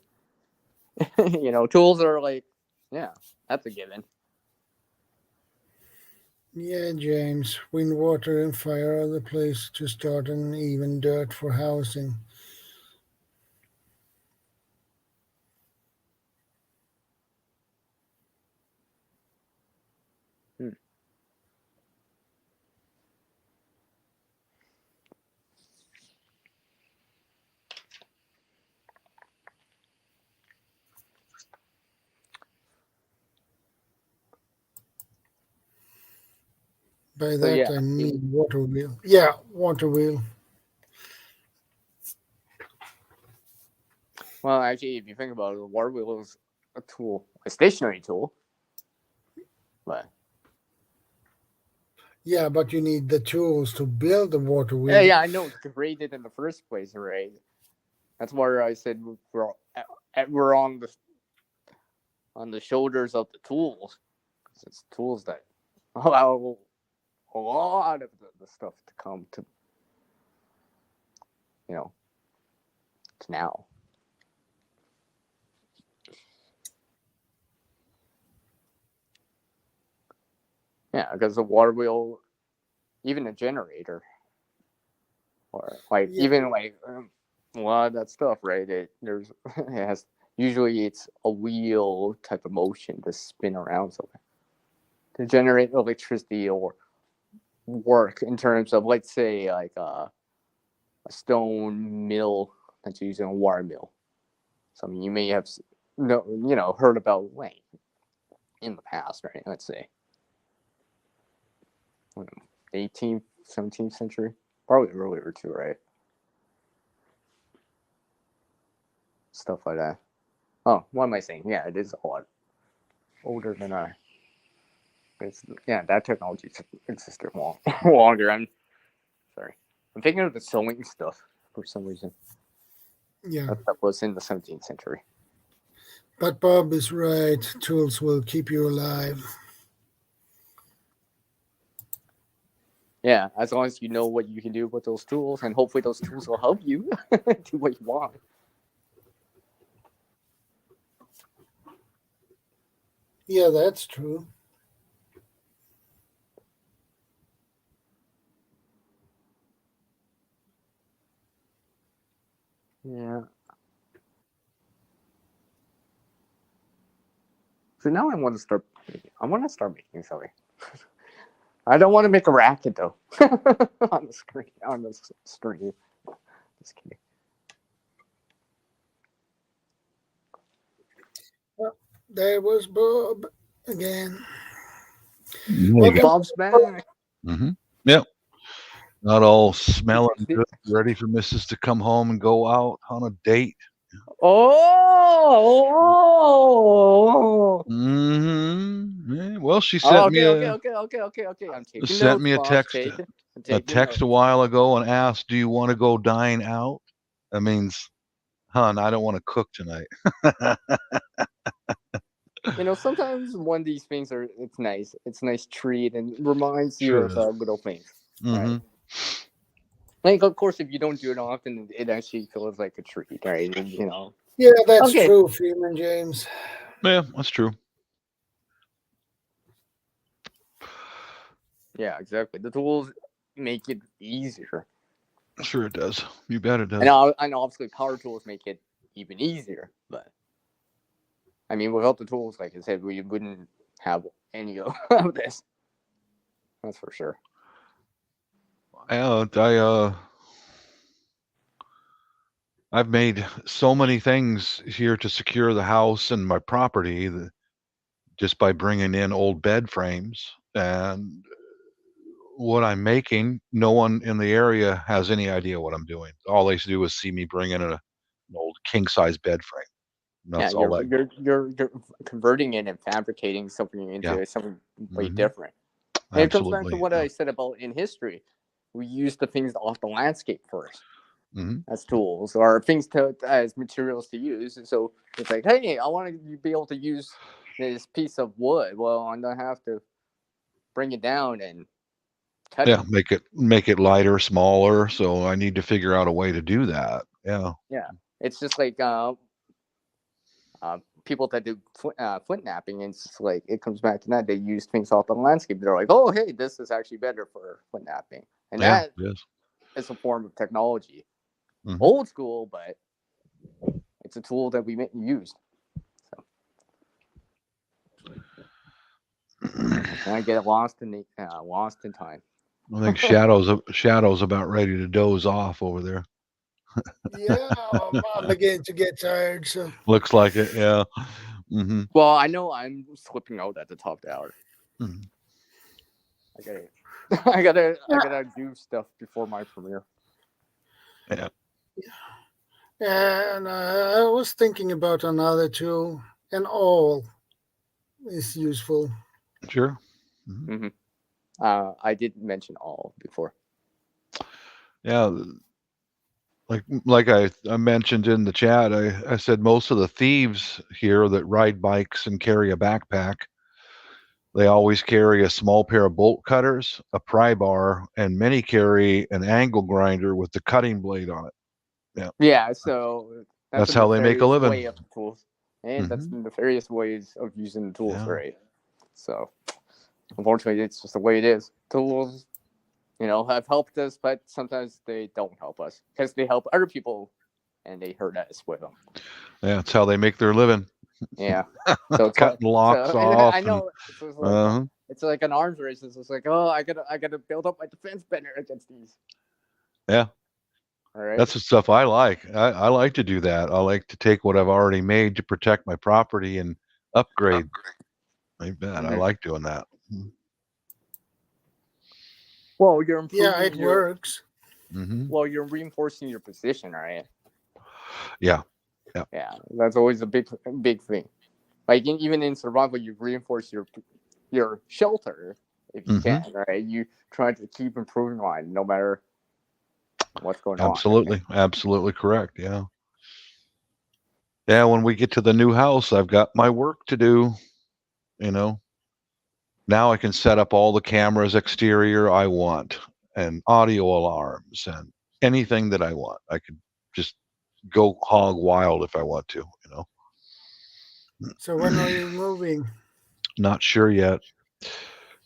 Speaker 5: Tools are like, yeah, that's a given.
Speaker 1: Yeah, James. Wind, water, and fire are the place to start, and even dirt for housing. By that I mean water wheel. Yeah, water wheel.
Speaker 5: Well, actually, if you think about it, the water wheel is a tool, a stationary tool. But
Speaker 1: yeah, but you need the tools to build the water wheel.
Speaker 5: Yeah, I know, to create it in the first place, right? That's why I said we're on the shoulders of the tools. It's tools that allow a lot of the stuff to come to, to now. Yeah, because the water wheel, even a generator, or even like a lot of that stuff, right? It Usually it's a wheel type of motion to spin around somewhere to generate electricity or work in terms of, let's say, like a stone mill that's using a wire mill. Something you may have heard about in the past, right? Let's say 18th, 17th century, probably earlier too, right? Stuff like that. Oh, what am I saying? Yeah, it is a lot older than I. That technology existed longer. I'm sorry. I'm thinking of the sewing stuff for some reason.
Speaker 1: Yeah.
Speaker 5: That was in the 17th century.
Speaker 1: But Bob is right. Tools will keep you alive.
Speaker 5: Yeah, as long as you know what you can do with those tools, and hopefully those tools will help you do what you want.
Speaker 1: Yeah, that's true.
Speaker 5: Yeah. So now I want to start making something. I don't want to make a racket though. on the screen. Just kidding.
Speaker 1: There was Bob again.
Speaker 5: Bob's back.
Speaker 4: Mm-hmm. Yep. Not all smelling good, ready for Mrs. to come home and go out on a date.
Speaker 5: Oh.
Speaker 4: Mm-hmm. Yeah, well, she sent me
Speaker 5: Okay. I'm taking
Speaker 4: sent
Speaker 5: notes,
Speaker 4: me a
Speaker 5: Bob.
Speaker 4: text
Speaker 5: I'm
Speaker 4: a while ago and asked, "Do you want to go dine out?" That means, "Hun, I don't want to cook tonight."
Speaker 5: Sometimes one of these things it's nice. It's a nice treat and reminds you
Speaker 4: Sure
Speaker 5: of good old things.
Speaker 4: Mm-hmm.
Speaker 5: Right? Like, of course, if you don't do it often, it actually feels like a treat, right?
Speaker 1: Yeah, that's
Speaker 5: Okay.
Speaker 1: true, Freeman James.
Speaker 4: Yeah, that's true.
Speaker 5: Yeah, exactly. The tools make it easier.
Speaker 4: Sure it does. You bet it does.
Speaker 5: And obviously power tools make it even easier. But I mean, without the tools, like I said, we wouldn't have any of this. That's for sure.
Speaker 4: I've made so many things here to secure the house and my property just by bringing in old bed frames, and what I'm making, no one in the area has any idea what I'm doing. All they do is see me bring in an old king size bed frame. That's all
Speaker 5: you're converting it and fabricating something into something way different. And it comes back to what I said about in history. We use the things off the landscape first as tools or things as materials to use. And so it's like, hey, I want to be able to use this piece of wood. Well, I'm gonna have to bring it down and cut it.
Speaker 4: Make it lighter, smaller. So I need to figure out a way to do that. Yeah.
Speaker 5: It's just like people that do flint napping, and it's just like it comes back to that. They use things off the landscape. They're like, oh, hey, this is actually better for flint napping, and that is a form of technology. Old school, but it's a tool that we use. And I get lost in time.
Speaker 4: I think Shadow's about ready to doze off over there.
Speaker 1: Yeah, I'm beginning to get tired. So
Speaker 4: looks like it. Yeah. Mm-hmm.
Speaker 5: Well, I know I'm slipping out at the top of the hour. I gotta do stuff before my premiere.
Speaker 4: Yeah.
Speaker 1: And I was thinking about another tool, and all is useful.
Speaker 4: Sure.
Speaker 5: I did mention all before.
Speaker 4: Yeah. Like I mentioned in the chat, I said most of the thieves here that ride bikes and carry a backpack, they always carry a small pair of bolt cutters, a pry bar, and many carry an angle grinder with the cutting blade on it. Yeah.
Speaker 5: Yeah. So
Speaker 4: that's how they make a living.
Speaker 5: Way of the tools, and that's the nefarious ways of using the tools, right? So, unfortunately, it's just the way it is. Tools, have helped us, but sometimes they don't help us because they help other people and they harass with them.
Speaker 4: Yeah, that's how they make their living.
Speaker 5: Yeah. So it's
Speaker 4: Cutting locks
Speaker 5: and
Speaker 4: off.
Speaker 5: I know so it's like an arms race. It's like, oh, I gotta build up my defense better against these.
Speaker 4: Yeah.
Speaker 5: All right.
Speaker 4: That's the stuff I like. I like to do that. I like to take what I've already made to protect my property and upgrade. I bet. I like doing that.
Speaker 5: Well, you're improving.
Speaker 1: Yeah, it works.
Speaker 4: Mm-hmm.
Speaker 5: Well, you're reinforcing your position, right?
Speaker 4: Yeah.
Speaker 5: Yeah, that's always a big thing. Like even in survival, you reinforce your shelter if you can, right? You try to keep improving on it, no matter what's going on.
Speaker 4: Absolutely correct. Yeah. Yeah, when we get to the new house, I've got my work to do, you know. Now I can set up all the cameras exterior I want and audio alarms and anything that I want. I could just go hog wild if I want to, you know.
Speaker 1: So when are you moving?
Speaker 4: Not sure yet.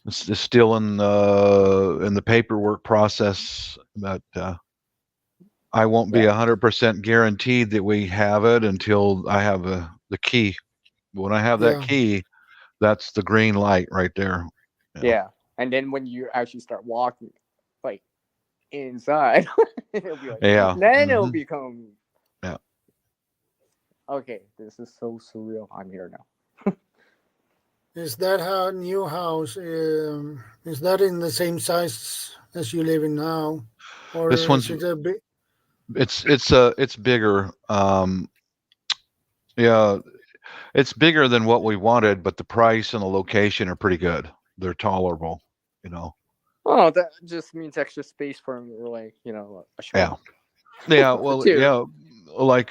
Speaker 4: It's still in the paperwork process, but I won't be 100% guaranteed that we have it until I have the key. When I have that key, that's the green light right there.
Speaker 5: Yeah, and then when you actually start walking, like inside, it'll be like, then it'll become.
Speaker 4: Yeah.
Speaker 5: Okay, this is so surreal. I'm here now.
Speaker 1: Is that how new house? Is that in the same size as you live in now, or
Speaker 4: this one's
Speaker 1: is it a bit?
Speaker 4: It's bigger. Yeah, it's bigger than what we wanted, but the price and the location are pretty good. They're tolerable, you know.
Speaker 5: Oh, that just means extra space for like, you know, a shop.
Speaker 4: Yeah. Well, yeah, like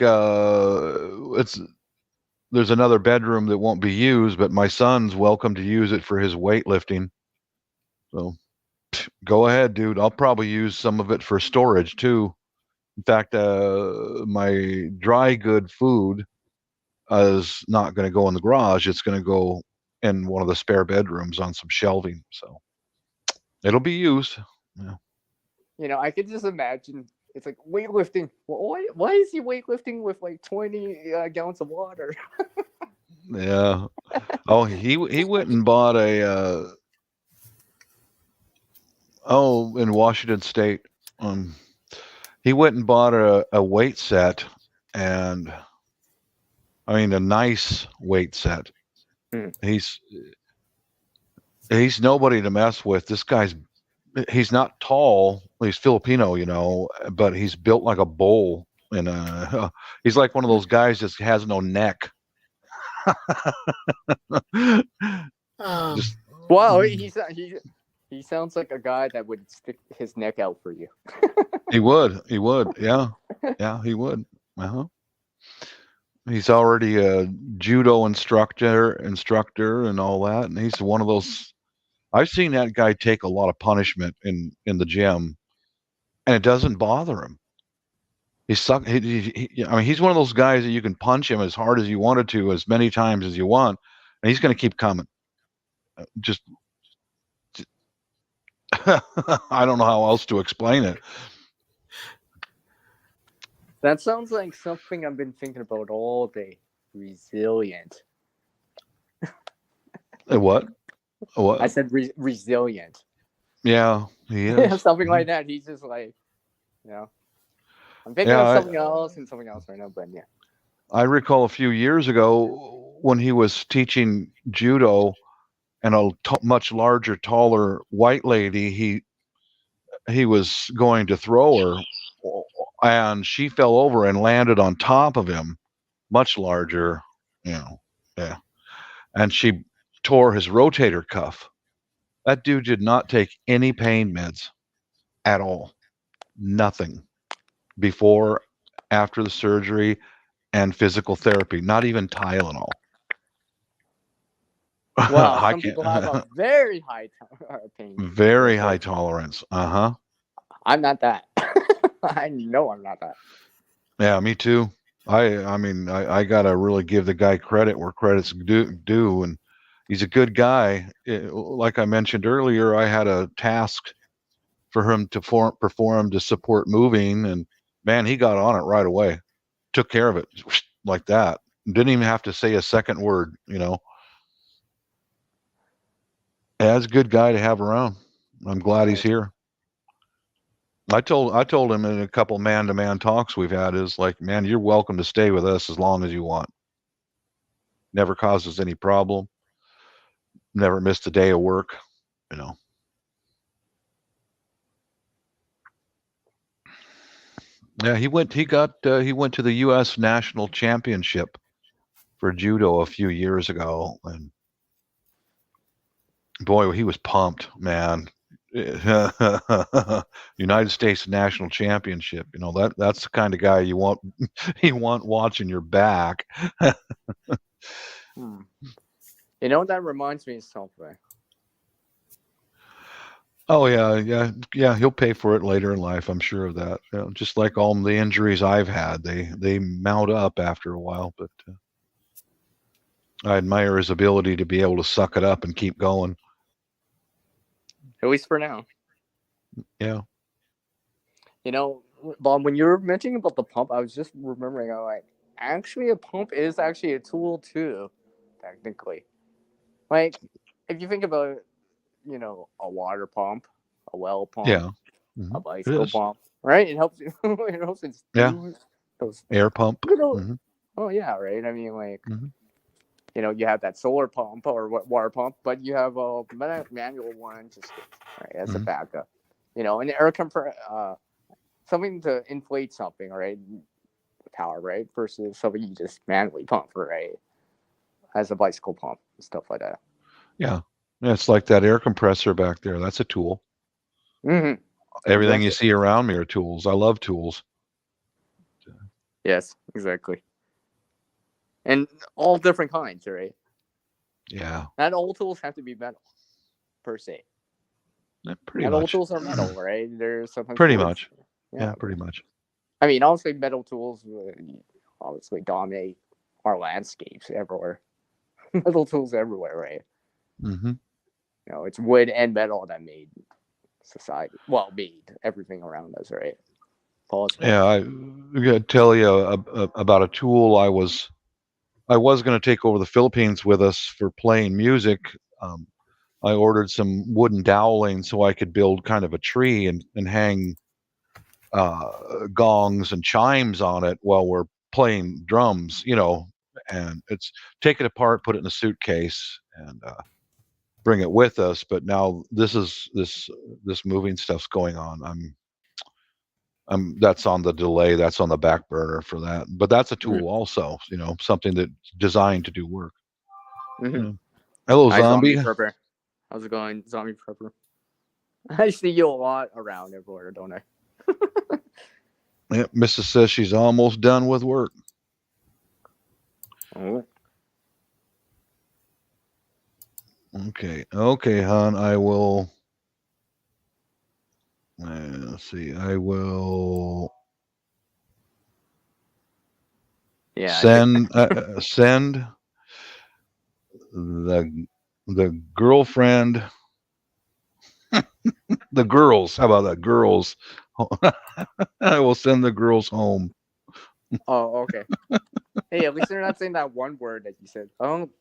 Speaker 4: there's another bedroom that won't be used, but my son's welcome to use it for his weightlifting. So go ahead, dude. I'll probably use some of it for storage too. In fact, my dry good food is not going to go in the garage. It's going to go in one of the spare bedrooms on some shelving. So it'll be used. Yeah.
Speaker 5: You know, I could just imagine it's like weightlifting. Well, why is he weightlifting with like 20 gallons of water?
Speaker 4: Yeah. Oh, he went and bought a in Washington State. He went and bought a weight set, and I mean a nice weight set. He's nobody to mess with. This he's not tall. He's Filipino, you know, but he's built like a bull, and he's like one of those guys that has no neck.
Speaker 5: Wow, he sounds like a guy that would stick his neck out for you.
Speaker 4: He would, yeah, he would. He's already a judo instructor and all that, and he's one of those. I've seen that guy take a lot of punishment in the gym, and it doesn't bother him. I mean, he's one of those guys that you can punch him as hard as you wanted to, as many times as you want, and he's going to keep coming. Just I don't know how else to explain it.
Speaker 5: That sounds like something I've been thinking about all day. Resilient.
Speaker 4: What? What?
Speaker 5: I said resilient.
Speaker 4: Yeah, he is.
Speaker 5: Something like that. He's just like, you know. I'm thinking of something else right now, but yeah.
Speaker 4: I recall a few years ago when he was teaching judo, and a much larger, taller white lady, he was going to throw her, and she fell over and landed on top of him, much larger, you know. Yeah. And she tore his rotator cuff. That dude did not take any pain meds at all. Nothing. Before, after the surgery, and physical therapy. Not even Tylenol.
Speaker 5: Wow, some people have a very high pain.
Speaker 4: Very high tolerance.
Speaker 5: I'm not that. I know I'm not that.
Speaker 4: Yeah, me too. I mean, I gotta really give the guy credit where credit's due, and he's a good guy. Like I mentioned earlier, I had a task for him to perform to support moving, and man, he got on it right away. took care of it like that. Didn't even have to say a second word, That's a good guy to have around. I'm glad he's here. I told him in a couple man-to-man talks we've had is like, man, you're welcome to stay with us as long as you want. Never causes any problem. Never missed a day of work, Yeah, he went to the U.S. National Championship for judo a few years ago, and boy, he was pumped, man. United States National Championship, that's the kind of guy you want watching your back.
Speaker 5: That reminds me of something.
Speaker 4: Oh yeah, he'll pay for it later in life, I'm sure of that. Just like all the injuries I've had, they mount up after a while, but I admire his ability to be able to suck it up and keep going.
Speaker 5: At least for now.
Speaker 4: Yeah.
Speaker 5: Bob, when you were mentioning about the pump, I was just remembering, actually a pump is actually a tool too, technically. Like, if you think about, a water pump, a well pump,
Speaker 4: yeah.
Speaker 5: a bicycle pump, right? It helps you. It helps in those
Speaker 4: air pump.
Speaker 5: Oh yeah, right. I mean, like, you have that solar pump or water pump, but you have a manual one just right as a backup. An air compressor, something to inflate something, right? Power, right? Versus something you just manually pump, right? As a bicycle pump and stuff like that.
Speaker 4: Yeah. It's like that air compressor back there. That's a tool.
Speaker 5: Mm-hmm.
Speaker 4: Everything you see around me are tools. I love tools.
Speaker 5: Yes, exactly. And all different kinds, right?
Speaker 4: Yeah.
Speaker 5: Not all tools have to be metal, per se.
Speaker 4: Not
Speaker 5: all tools are metal, right? There's sometimes
Speaker 4: pretty much.
Speaker 5: Yeah,
Speaker 4: pretty much.
Speaker 5: I mean, honestly, metal tools obviously dominate our landscapes everywhere. Metal tools everywhere, right?
Speaker 4: Mm-hmm.
Speaker 5: It's wood and metal that made society. Well, made everything around us, right? Possible.
Speaker 4: Yeah, I gotta tell you about a tool I was going to take over the Philippines with us for playing music. I ordered some wooden doweling so I could build kind of a tree and hang gongs and chimes on it while we're playing drums, and it's take it apart, put it in a suitcase, and bring it with us. But now this moving stuff's going on. That's on the delay. That's on the back burner for that. But that's a tool also, something that's designed to do work.
Speaker 5: Mm-hmm.
Speaker 4: Hello,
Speaker 5: Hi,
Speaker 4: Zombie.
Speaker 5: Prepper. How's it going, Zombie Prepper? I see you a lot around everywhere, don't I?
Speaker 4: Yeah, Mrs. says she's almost done with work.
Speaker 5: Oh.
Speaker 4: Okay, hon. I will. Let's see. I will.
Speaker 5: Yeah.
Speaker 4: Send the girlfriend. The girls. How about that? Girls. I will send the girls home.
Speaker 5: Oh, okay. Hey, at least they're not saying that one word that you said. Don't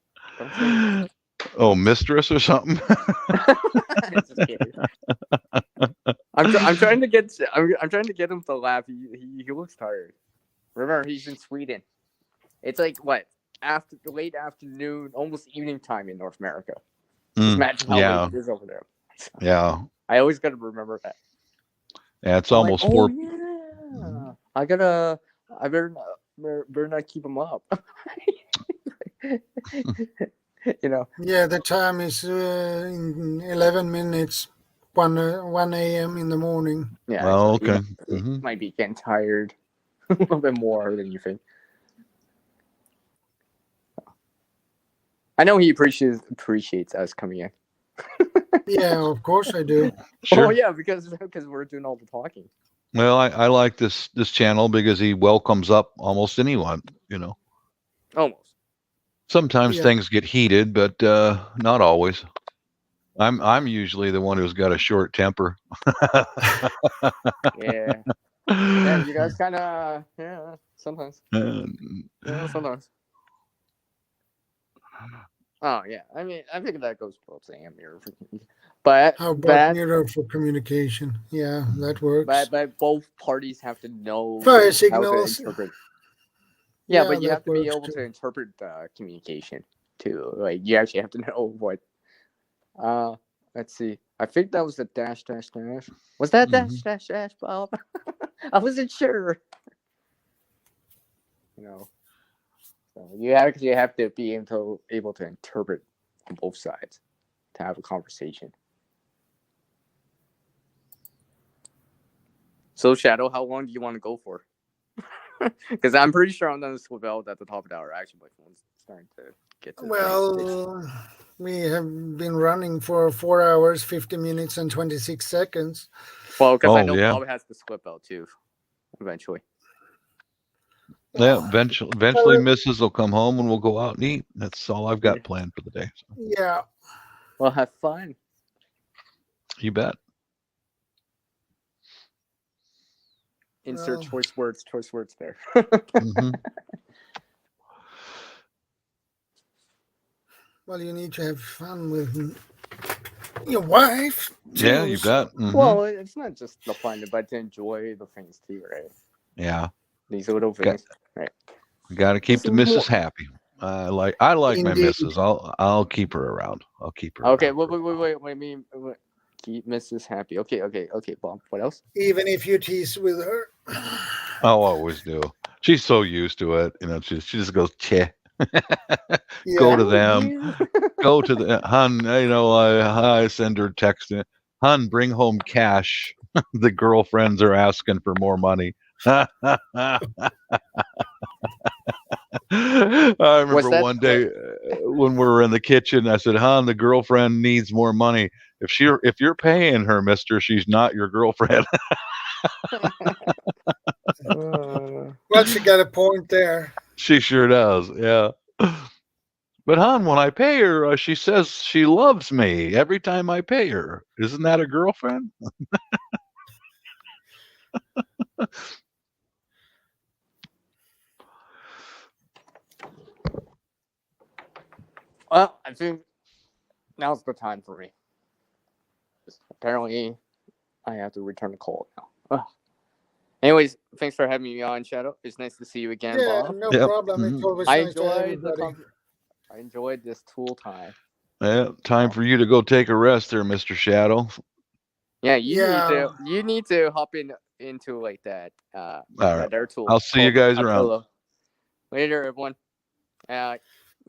Speaker 5: say.
Speaker 4: Oh, mistress or something.
Speaker 5: Just kidding. I'm trying to get him to laugh. He looks tired. Remember, he's in Sweden. It's like what, after late afternoon, almost evening time in North America. Just imagine how late it is over there.
Speaker 4: Yeah.
Speaker 5: I always gotta remember that.
Speaker 4: Yeah, it's almost 4.
Speaker 5: Yeah. I better not keep him up.
Speaker 1: Yeah, the time is in 11 minutes, 1 a.m. in the morning.
Speaker 5: Yeah.
Speaker 4: Oh, okay.
Speaker 5: He might be getting tired a little bit more than you think. I know he appreciates us coming in.
Speaker 1: Yeah, of course I do.
Speaker 4: Sure.
Speaker 5: Oh yeah, because we're doing all the talking.
Speaker 4: Well, I like this channel because he welcomes up almost anyone,
Speaker 5: Almost.
Speaker 4: Sometimes things get heated, but not always. I'm usually the one who's got a short temper.
Speaker 5: Yeah. Yeah, you guys kind of sometimes.
Speaker 4: Um,
Speaker 5: Sometimes. Oh yeah, I mean, I think that goes both same here. But
Speaker 1: How about mirror for communication? Yeah, that works.
Speaker 5: but both parties have to know
Speaker 1: Fire
Speaker 5: how to
Speaker 1: signals.
Speaker 5: interpret. Yeah, but you
Speaker 1: that
Speaker 5: have to be
Speaker 1: works
Speaker 5: able
Speaker 1: too.
Speaker 5: to interpret communication too. Like you actually have to know what. Let's see. I think that was the dash dash dash. Was that dash dash dash, Bob? I wasn't sure. You know, so you actually have to be able to interpret on both sides to have a conversation. So, Shadow, how long do you want to go for? Because I'm pretty sure I'm done with belt at the top of the hour. Actually, my phone's starting to get to the
Speaker 1: Well, we have been running for 4 hours, 50 minutes, and 26 seconds.
Speaker 5: Well, because I know Bob has to split belt too, eventually.
Speaker 4: Yeah, eventually Mrs. will come home and we'll go out and eat. That's all I've got planned for the day. So.
Speaker 1: Yeah.
Speaker 5: Well, have fun.
Speaker 4: You bet.
Speaker 5: Insert choice words there.
Speaker 1: Well, you need to have fun with your wife too.
Speaker 4: Yeah, you bet.
Speaker 5: Well, it's not just the fun, but to enjoy the things too, right?
Speaker 4: Yeah.
Speaker 5: These little things, right?
Speaker 4: We got to keep the missus happy. I like
Speaker 1: Indeed.
Speaker 4: my missus. I'll keep her around. I'll keep her.
Speaker 5: Okay,
Speaker 4: around
Speaker 5: wait. Keep Mrs. happy. Okay, Bob. What else?
Speaker 1: Even if you tease with her.
Speaker 4: I'll always do. She's so used to it. You know, she just goes, "Che." Go to them. Go to the hun. You know, I send her text. Hun, bring home cash. The girlfriends are asking for more money. I remember one day when we were in the kitchen, I said, "Hon, the girlfriend needs more money. If you're paying her, mister, she's not your girlfriend."
Speaker 1: Well, she got a point there.
Speaker 4: She sure does, yeah. But hon, when I pay her, she says she loves me every time I pay her. Isn't that a girlfriend?
Speaker 5: Well, I think now's the time for me. Apparently, I have to return the call now. Ugh. Anyways, thanks for having me on, Shadow. It's nice to see you again, Bob.
Speaker 1: No problem. It's always nice to have everybody.
Speaker 5: I enjoyed this tool time.
Speaker 4: Yeah, time for you to go take a rest there, Mr. Shadow.
Speaker 5: Yeah, you need to hop into like that.
Speaker 4: All right.
Speaker 5: Their tool.
Speaker 4: I'll see you guys around.
Speaker 5: Apollo. Later, everyone. Well,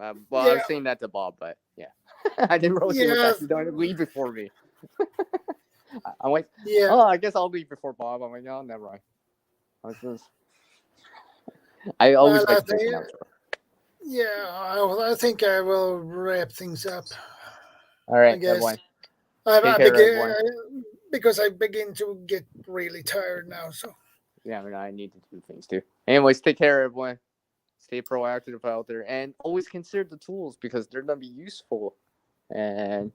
Speaker 5: I was saying that to Bob, but yeah, I didn't know he was actually going to leave before me. I'm like, I guess I'll leave before Bob. I'm like, oh, never mind. I always like to make an outro.
Speaker 1: I think I will wrap things up.
Speaker 5: All right,
Speaker 1: I guess.
Speaker 5: Everyone.
Speaker 1: Because I begin to get really tired now. So
Speaker 5: yeah, I mean, I need to do things too. Anyways, take care, everyone. Stay proactive out there, and always consider the tools because they're gonna be useful. And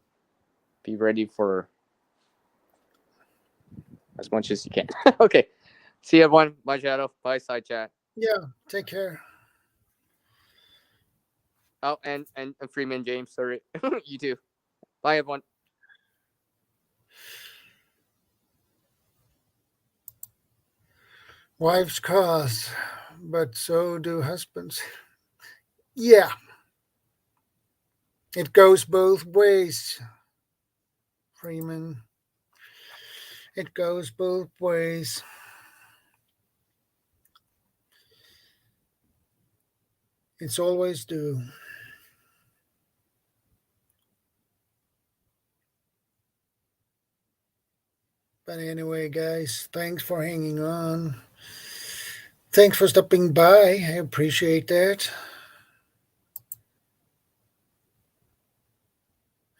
Speaker 5: be ready for as much as you can. Okay, see you, everyone. Bye, Shadow. Bye, Side Chat.
Speaker 1: Yeah, take care.
Speaker 5: Oh, and Freeman James, sorry. You too. Bye, everyone.
Speaker 1: Wives cost, but so do husbands. Yeah. It goes both ways, Freeman. It goes both ways. It's always do. But anyway, guys, thanks for hanging on. Thanks for stopping by. I appreciate that.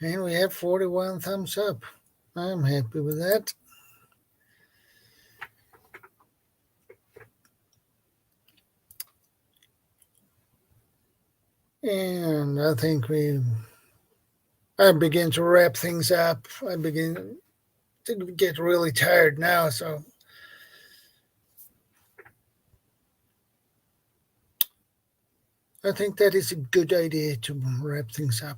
Speaker 1: And we have 41 thumbs up. I'm happy with that. And I think I begin to wrap things up. I begin to get really tired now, so I think that is a good idea to wrap things up.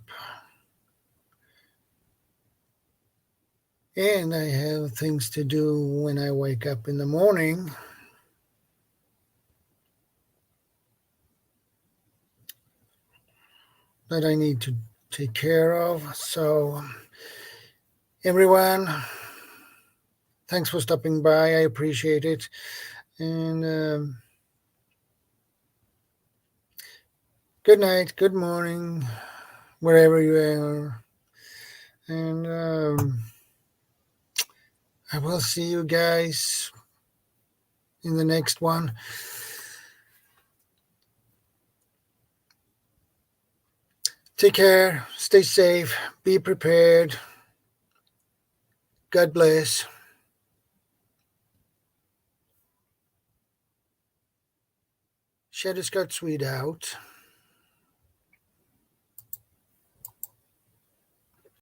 Speaker 1: And I have things to do when I wake up in the morning. That I need to take care of. So, everyone, thanks for stopping by. I appreciate it. And good night, good morning, wherever you are. And I will see you guys in the next one. Take care, stay safe, be prepared. God bless. Shadowscoutswede out.